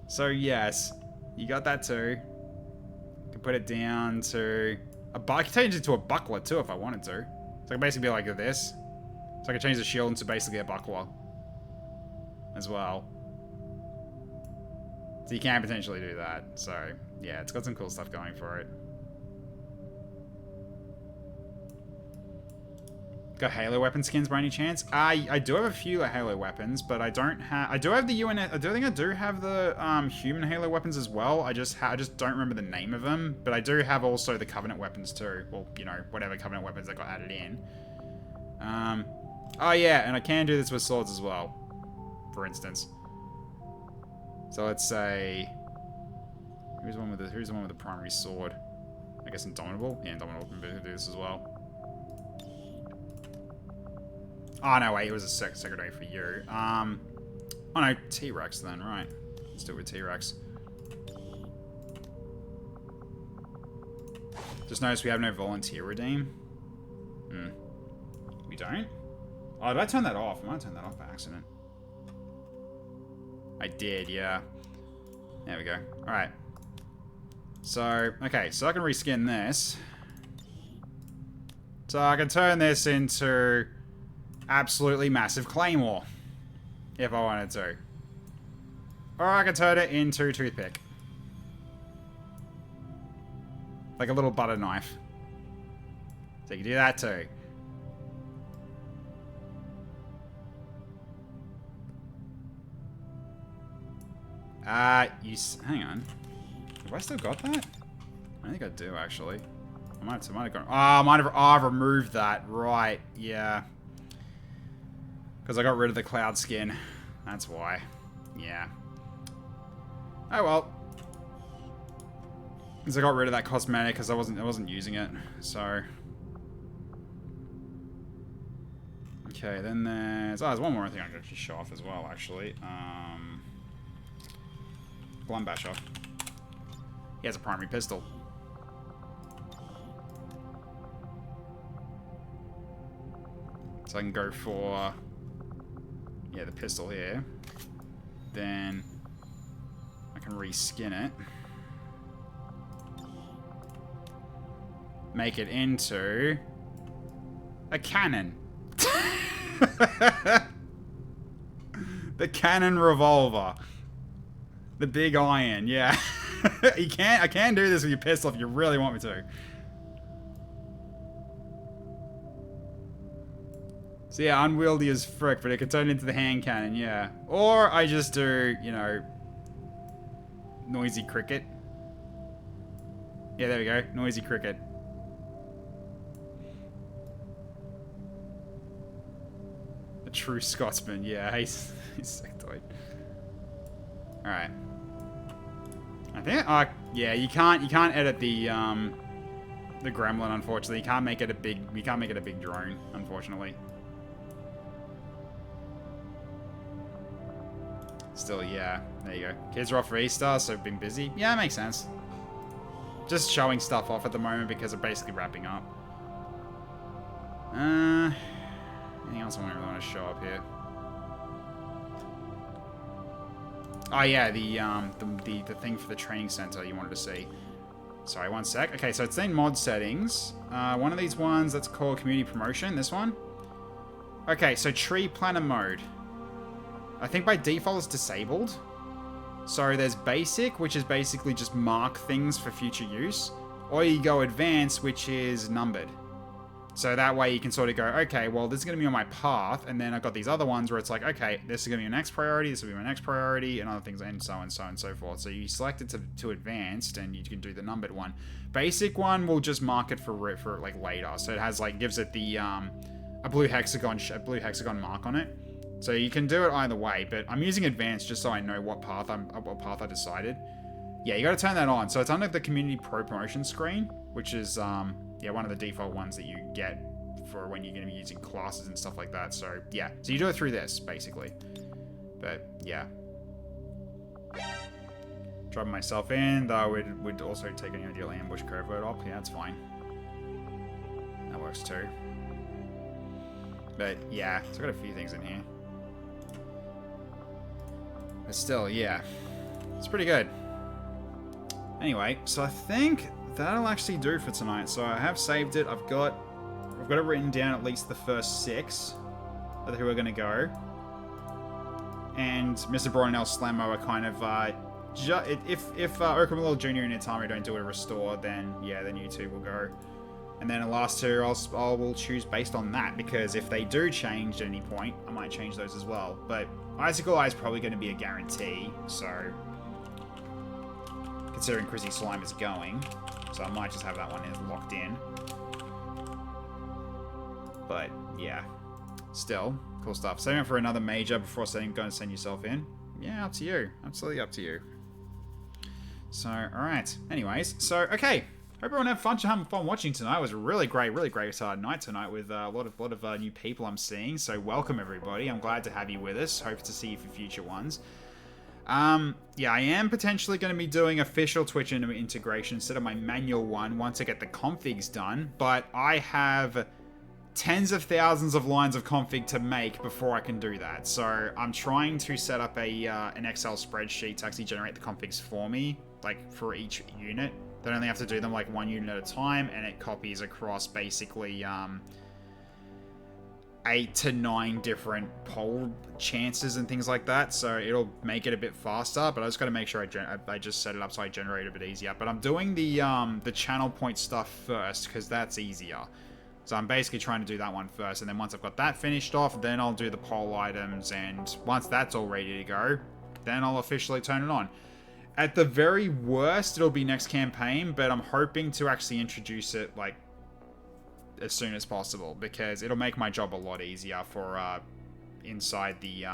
So yes, you got that too. You can put it down to I can change it to a buckler too if I wanted to. So I can basically be like this. So I can change the shield into basically a buckler as well. So you can potentially do that. So yeah, it's got some cool stuff going for it. Got Halo weapon skins by any chance? I do have a few Halo weapons, but I don't have. I do have the UN. I think I do have the human Halo weapons as well. I just don't remember the name of them. But I do have also the Covenant weapons too. Well, you know, whatever Covenant weapons that got added in. Oh yeah, and I can do this with swords as well. For instance. So let's say, who's the one with the primary sword? I guess Indomitable. Yeah, Indomitable can do this as well. Oh, no, wait, it was a secondary for you. Oh, no, T-Rex then, right. Let's do it with T-Rex. Just notice we have no volunteer redeem. We don't? Oh, did I turn that off? I might have turned that off by accident. I did, yeah. There we go. Alright. So, okay, so I can reskin this. So I can turn this into absolutely massive claymore, if I wanted to. Or I could turn it into toothpick. Like a little butter knife. So you can do that too. Hang on. Have I still got that? I think I do, actually. I might have gone... I've removed that. Right, yeah. Because I got rid of the cloud skin. That's why. Yeah. Oh well. Because I got rid of that cosmetic because I wasn't using it. So. Okay, then there's one more thing I can actually show off as well, actually. Glumbasher. He has a primary pistol. So I can go for... yeah, the pistol here. Then I can reskin it. Make it into a cannon. The cannon revolver. The big iron, yeah. I can do this with your pistol if you really want me to. So yeah, unwieldy as frick, but it could turn into the hand cannon, yeah. Or I just do, you know, noisy cricket. Yeah, there we go. Noisy cricket. A true Scotsman, yeah, he's sectoid. Alright. I think yeah, you can't edit the gremlin, unfortunately. You can't make it a big drone, unfortunately. Still, yeah, there you go. Kids are off for Easter, so been busy. Yeah, that makes sense. Just showing stuff off at the moment because they're basically wrapping up. Anything else I really want to show up here? Oh yeah, the thing for the training center you wanted to see. Sorry, one sec. Okay, so it's in mod settings. One of these ones that's called community promotion. This one. Okay, so tree planner mode. I think by default it's disabled. So there's basic, which is basically just mark things for future use. Or you go advanced, which is numbered. So that way you can sort of go, okay, well, this is going to be on my path. And then I've got these other ones where it's like, okay, this is going to be my next priority, this will be my next priority, and other things, and so on and so forth. So you select it to advanced, and you can do the numbered one. Basic one will just mark it for like later. So it has like, gives it the, a blue hexagon mark on it. So you can do it either way, but I'm using advanced just so I know what path I decided. Yeah, you got to turn that on. So it's under the community pro promotion screen, which is yeah, one of the default ones that you get for when you're going to be using classes and stuff like that. So yeah, so you do it through this basically. But yeah, dropping myself in, though would also take any ideal ambush covert op. Yeah, that's fine. That works too. But yeah, so I've got a few things in here. But still, yeah, it's pretty good. Anyway, so I think that'll actually do for tonight. So I have saved it. I've got it written down, at least the first 6 of who are going to go. And Mr. Braun and El Slammo are kind of if Okamillo Jr. and Itami don't do a restore, then yeah, then you two will go. And then the last 2 I will choose based on that, because if they do change at any point, I might change those as well. But Icicle Eye is probably going to be a guarantee, so considering Chrissy Slime is going, so I might just have that one locked in. But yeah, still cool stuff. Saving for another major before going to send yourself in. Yeah, up to you. Absolutely up to you. So all right. Anyways, so okay. Hope everyone had fun watching tonight. It was a really great night tonight with a lot of new people I'm seeing. So welcome everybody. I'm glad to have you with us. Hope to see you for future ones. Yeah, I am potentially going to be doing official Twitch integration instead of my manual one once I get the configs done. But I have tens of thousands of lines of config to make before I can do that. So I'm trying to set up an Excel spreadsheet to actually generate the configs for me, like for each unit. They only have to do them like 1 unit at a time, and it copies across basically 8 to 9 different poll chances and things like that. So it'll make it a bit faster, but I just got to make sure I just set it up so I generate it a bit easier. But I'm doing the channel point stuff first because that's easier. So I'm basically trying to do that one first, and then once I've got that finished off, then I'll do the poll items, and once that's all ready to go, then I'll officially turn it on. At the very worst, it'll be next campaign, but I'm hoping to actually introduce it like as soon as possible, because it'll make my job a lot easier for inside the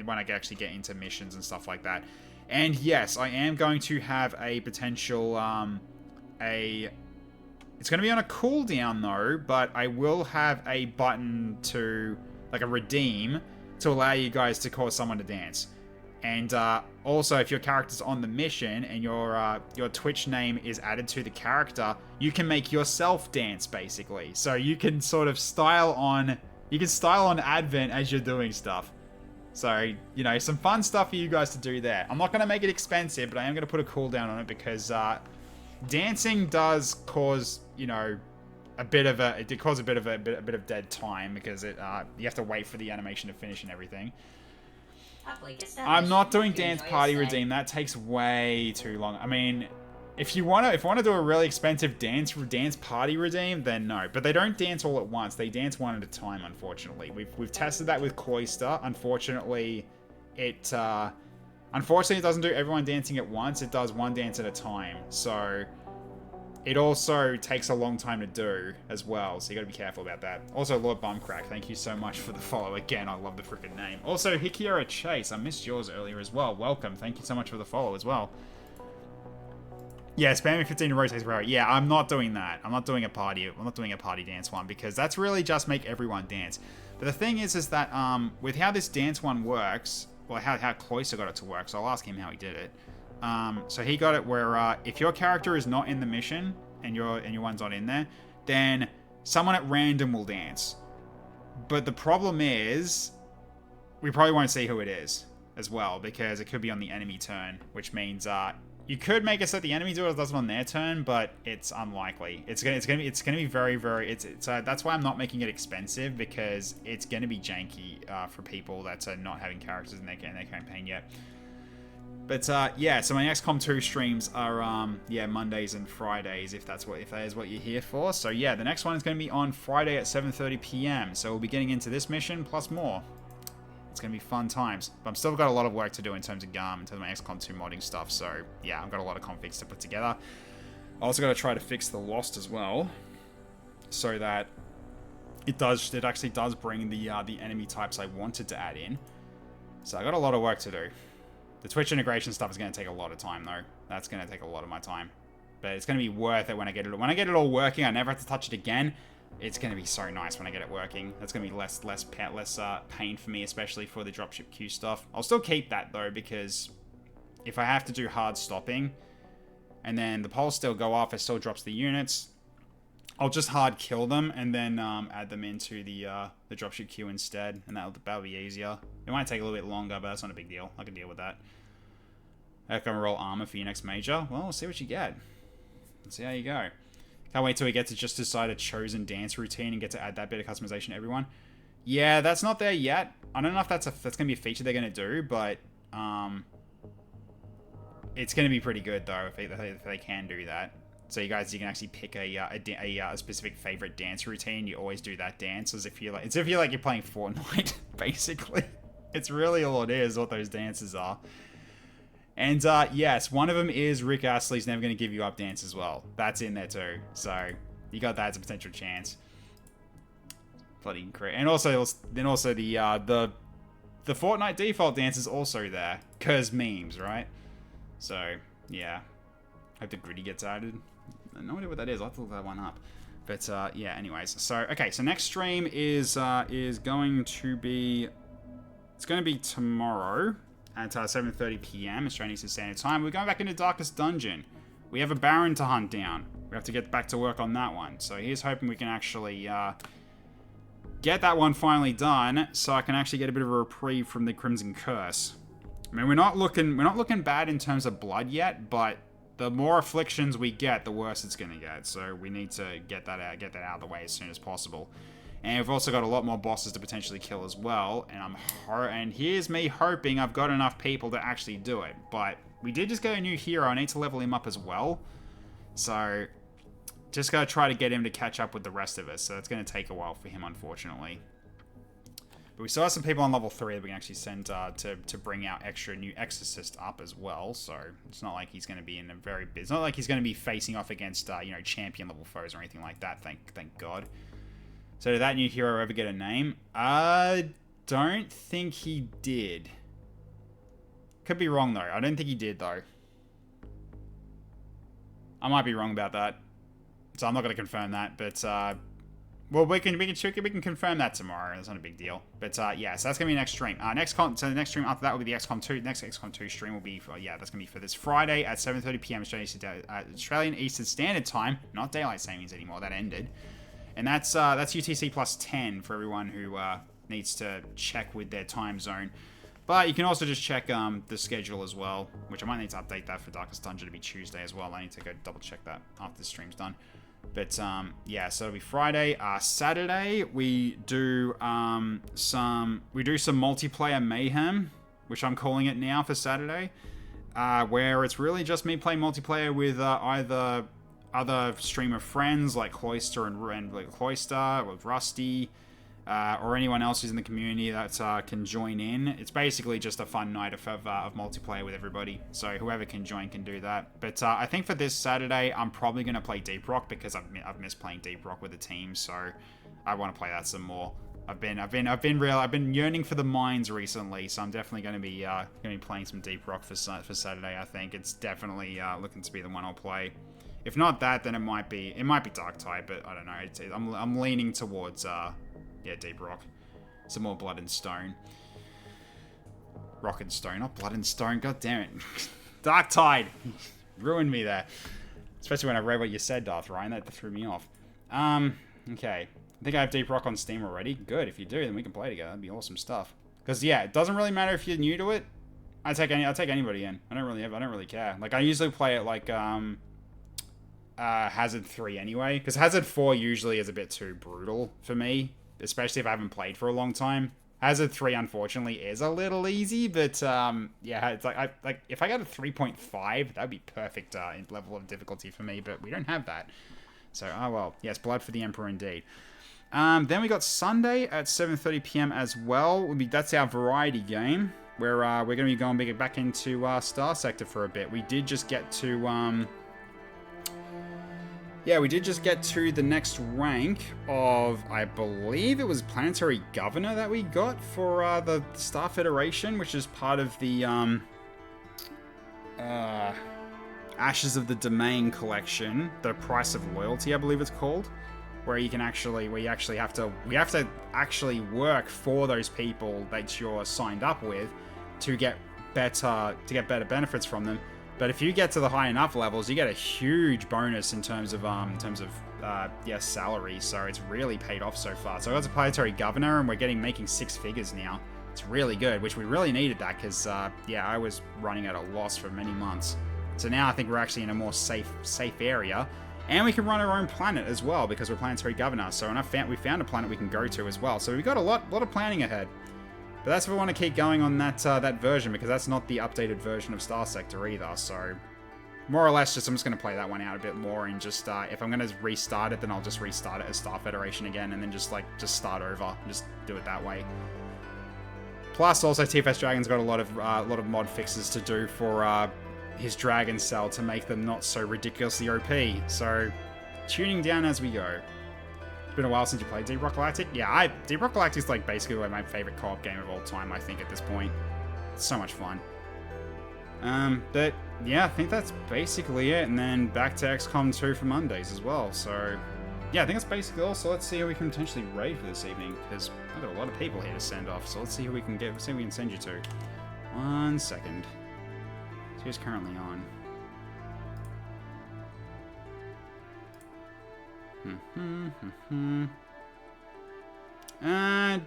when I actually get into missions and stuff like that. And yes, I am going to have a potential it's going to be on a cooldown though, but I will have a button to like a redeem to allow you guys to cause someone to dance. And also, if your character's on the mission and your Twitch name is added to the character, you can make yourself dance, basically. So you can sort of style on Advent as you're doing stuff. So, you know, some fun stuff for you guys to do there. I'm not going to make it expensive, but I am going to put a cooldown on it because dancing does cause, you know, a bit of dead time because you have to wait for the animation to finish and everything. I'm not doing Dance Party Redeem. That takes way too long. I mean, if you want to do a really expensive dance party redeem, then no. But they don't dance all at once. They dance one at a time, unfortunately. We've tested that with Cloister. Unfortunately, it doesn't do everyone dancing at once. It does one dance at a time. So it also takes a long time to do as well. So you got to be careful about that. Also, Lord Bumcrack, thank you so much for the follow. Again, I love the freaking name. Also, Hikiera Chase, I missed yours earlier as well. Welcome. Thank you so much for the follow as well. Yeah, spamming 15 rotates per hour. Yeah, I'm not doing that. I'm not doing a party dance one because that's really just make everyone dance. But the thing is that with how this dance one works, well, how Cloister got it to work, so I'll ask him how he did it. So he got it where if your character is not in the mission and your one's not in there, then someone at random will dance. But the problem is, we probably won't see who it is as well because it could be on the enemy turn, which means you could make it so that the enemy does it on their turn, but it's unlikely. It's gonna be very, very. That's why I'm not making it expensive because it's gonna be janky for people that are not having characters in their campaign yet. But yeah, so my XCOM 2 streams are Mondays and Fridays if that is what you're here for. So yeah, the next one is gonna be on Friday at 7:30 p.m. So we'll be getting into this mission plus more. It's going to be fun times. But I've still got a lot of work to do in terms of GARM, in terms of my XCOM 2 modding stuff. So, yeah, I've got a lot of configs to put together. I also got to try to fix the Lost as well. So that it actually does bring the enemy types I wanted to add in. So I got a lot of work to do. The Twitch integration stuff is going to take a lot of time, though. That's going to take a lot of my time. But it's going to be worth it when I get it. When I get it all working, I never have to touch it again. It's going to be so nice when I get it working. That's going to be less pain for me, especially for the dropship queue stuff. I'll still keep that, though, because if I have to do hard stopping, and then the poles still go off, it still drops the units, I'll just hard kill them, and then add them into the dropship queue instead, and that'll be easier. It might take a little bit longer, but that's not a big deal. I can deal with that. How can I roll armor for your next major? Well, we'll see what you get. Let's see how you go. Can't wait till we get to just decide a chosen dance routine and get to add that bit of customization to everyone. Yeah, that's not there yet. I don't know if that's going to be a feature they're going to do, but it's going to be pretty good, though, if they can do that. So you can actually pick a specific favorite dance routine. You always do that dance as if you're like you're playing Fortnite, basically. It's really all it is, what those dances are. And yes, one of them is Rick Astley's Never Gonna Give You Up dance as well. That's in there too. So you got that as a potential chance. Bloody great. And also the Fortnite default dance is also there. 'Cause memes, right? So yeah. Hope the gritty gets added. I have no idea what that is. I'll have to look that one up. But yeah, anyways. So okay, so next stream is going to be tomorrow at 7:30 p.m. Australian Eastern Standard Time. We're going back into Darkest Dungeon. We have a Baron to hunt down. We have to get back to work on that one. So here's hoping we can actually get that one finally done, so I can actually get a bit of a reprieve from the Crimson Curse. I mean, we're not looking bad in terms of blood yet, but the more afflictions we get, the worse it's going to get. So we need to get that out of the way as soon as possible. And we've also got a lot more bosses to potentially kill as well. And here's me hoping I've got enough people to actually do it. But we did just get a new hero. I need to level him up as well. So just got to try to get him to catch up with the rest of us. So it's going to take a while for him, unfortunately. But we still have some people on level 3 that we can actually send to bring our extra new Exorcist up as well. So it's not like he's going to be in a very... It's not like he's going to be facing off against, champion level foes or anything like that, thank God. So did that new hero ever get a name? I don't think he did. Could be wrong, though. I don't think he did, though. I might be wrong about that. So I'm not going to confirm that, but... well, we can confirm that tomorrow. That's not a big deal. But yeah, so that's gonna be next stream. So the next stream after that will be the XCOM 2. Next XCOM 2 stream will be that's gonna be for this Friday at 7:30 p.m. Australian Eastern Standard Time. Not daylight savings anymore. That ended, and that's UTC plus 10 for everyone who needs to check with their time zone. But you can also just check the schedule as well, which I might need to update that for Darkest Dungeon to be Tuesday as well. I need to go double check that after the stream's done. But yeah, so it'll be Friday. Saturday we do some multiplayer mayhem. which I'm calling it now for Saturday, where it's really just me playing multiplayer with either other streamer friends like Cloister and like Cloister, with Rusty, or anyone else who's in the community that can join in. It's basically just a fun night of multiplayer with everybody, so whoever can join can do that. But I think for this Saturday, I'm probably going to play Deep Rock because I've missed playing Deep Rock with the team, so I want to play that some more. I've been yearning for the mines recently, so I'm definitely going to be playing some Deep Rock for Saturday. I think it's definitely looking to be the one I'll play. If not that, then it might be Dark Tide, but I don't know. I'm leaning towards Deep Rock. Some more Blood and Stone. Rock and Stone, not Blood and Stone. God damn it. Dark Tide. Ruined me there. Especially when I read what you said, Darth Ryan. That threw me off. Okay. I think I have Deep Rock on Steam already. Good. If you do, then we can play together. That'd be awesome stuff. Because yeah, it doesn't really matter if you're new to it. I'll take anybody in. I don't really care. Like I usually play it like Hazard 3 anyway, because Hazard 4 usually is a bit too brutal for me, especially if I haven't played for a long time. Hazard 3 unfortunately is a little easy, but yeah, it's like if I got a 3.5, that'd be perfect level of difficulty for me, but we don't have that. So oh well. Yes, Blood for the Emperor indeed. Then we got Sunday at 7:30 PM as well. That's our variety game where we're going to be going back into Star Sector for a bit. We did just get to the next rank of, I believe it was Planetary Governor that we got for the Star Federation, which is part of the Ashes of the Domain collection, the Price of Loyalty, I believe it's called, where you have to actually work for those people that you're signed up with to get better benefits from them. But if you get to the high enough levels, you get a huge bonus in terms of salary. So it's really paid off so far. So I got a Planetary Governor, and we're making 6 figures now. It's really good, which we really needed that because I was running at a loss for many months. So now I think we're actually in a more safe area, and we can run our own planet as well because we're Planetary Governor. So we found a planet we can go to as well. So we've got a lot of planning ahead. But that's if we want to keep going on that version, because that's not the updated version of Star Sector either. So more or less, I'm just going to play that one out a bit more, and just if I'm going to restart it, then I'll just restart it as Star Federation again, and then just start over and just do it that way. Plus, also TFS Dragon's got a lot of mod fixes to do for his Dragon Cell to make them not so ridiculously OP. So tuning down as we go. Been a while since you played Deep Rock Galactic. Yeah, Deep Rock Galactic is like basically my favorite co-op game of all time, I think, at this point. It's so much fun. But yeah, I think that's basically it, and then back to XCOM 2 for Mondays as well. So yeah, I think that's basically all. So let's see who we can potentially raid for this evening, because I've got a lot of people here to send off. So let's see who we can send you to. 1 second. So who's currently on?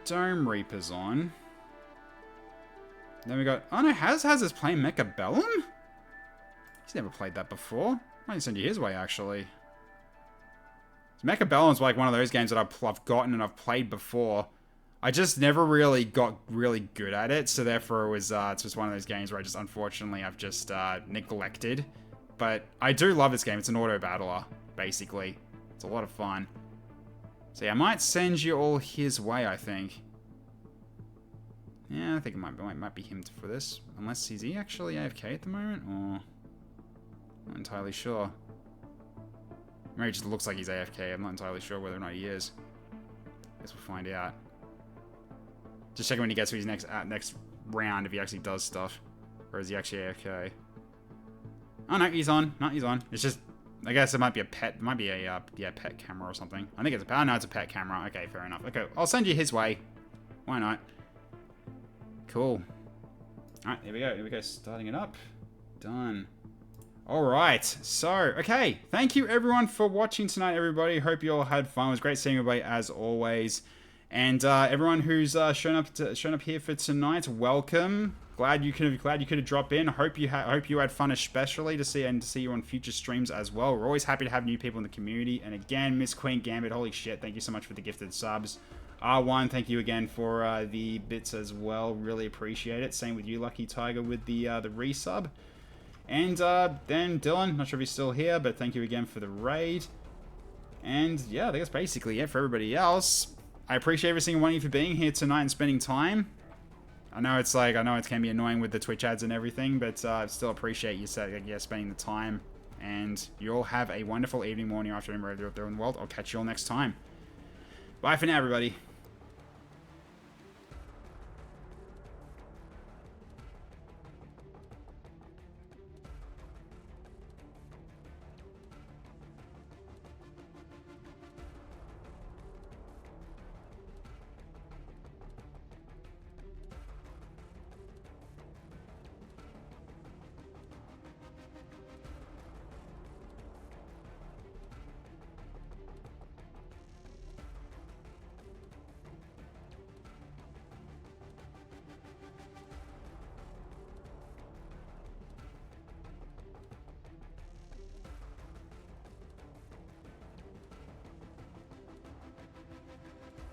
Dome Reaper's on. Then we got... Oh no, Has is playing Mechabellum? He's never played that before. I might send you his way, actually. Mechabellum's like one of those games that I've gotten and I've played before. I just never really got really good at it, so therefore it was it's just one of those games where unfortunately I've just neglected. But I do love this game. It's an auto-battler, basically. It's a lot of fun. So yeah, I might send you all his way, I think. Yeah, I think it might be him for this. Unless, is he actually AFK at the moment? Or... not entirely sure. Maybe it just looks like he's AFK. I'm not entirely sure whether or not he is. Guess we'll find out. Just checking when he gets to his next round if he actually does stuff. Or is he actually AFK? Oh no, he's on. No, he's on. It's just... I guess it might be a pet. It might be a pet camera or something. I think it's a pet. Oh, no, it's a pet camera. Okay, fair enough. Okay, I'll send you his way. Why not? Cool. All right, here we go. Here we go. Starting it up. Done. All right. So, okay. Thank you everyone for watching tonight, everybody. Hope you all had fun. It was great seeing everybody as always. And everyone who's shown up here for tonight, welcome. Glad you could drop in. Hope you had fun, especially to see you on future streams as well. We're always happy to have new people in the community. And again, Miss Queen Gambit, holy shit, thank you so much for the gifted subs. R1, thank you again for the bits as well. Really appreciate it. Same with you, Lucky Tiger, with the resub. And then Dylan, not sure if he's still here, but thank you again for the raid. And yeah, I think that's basically it for everybody else. I appreciate every single one of you for being here tonight and spending time. I know it can be annoying with the Twitch ads and everything, but I still appreciate you spending the time. And you all have a wonderful evening, morning, afternoon, wherever you're out there in the world. I'll catch you all next time. Bye for now, everybody.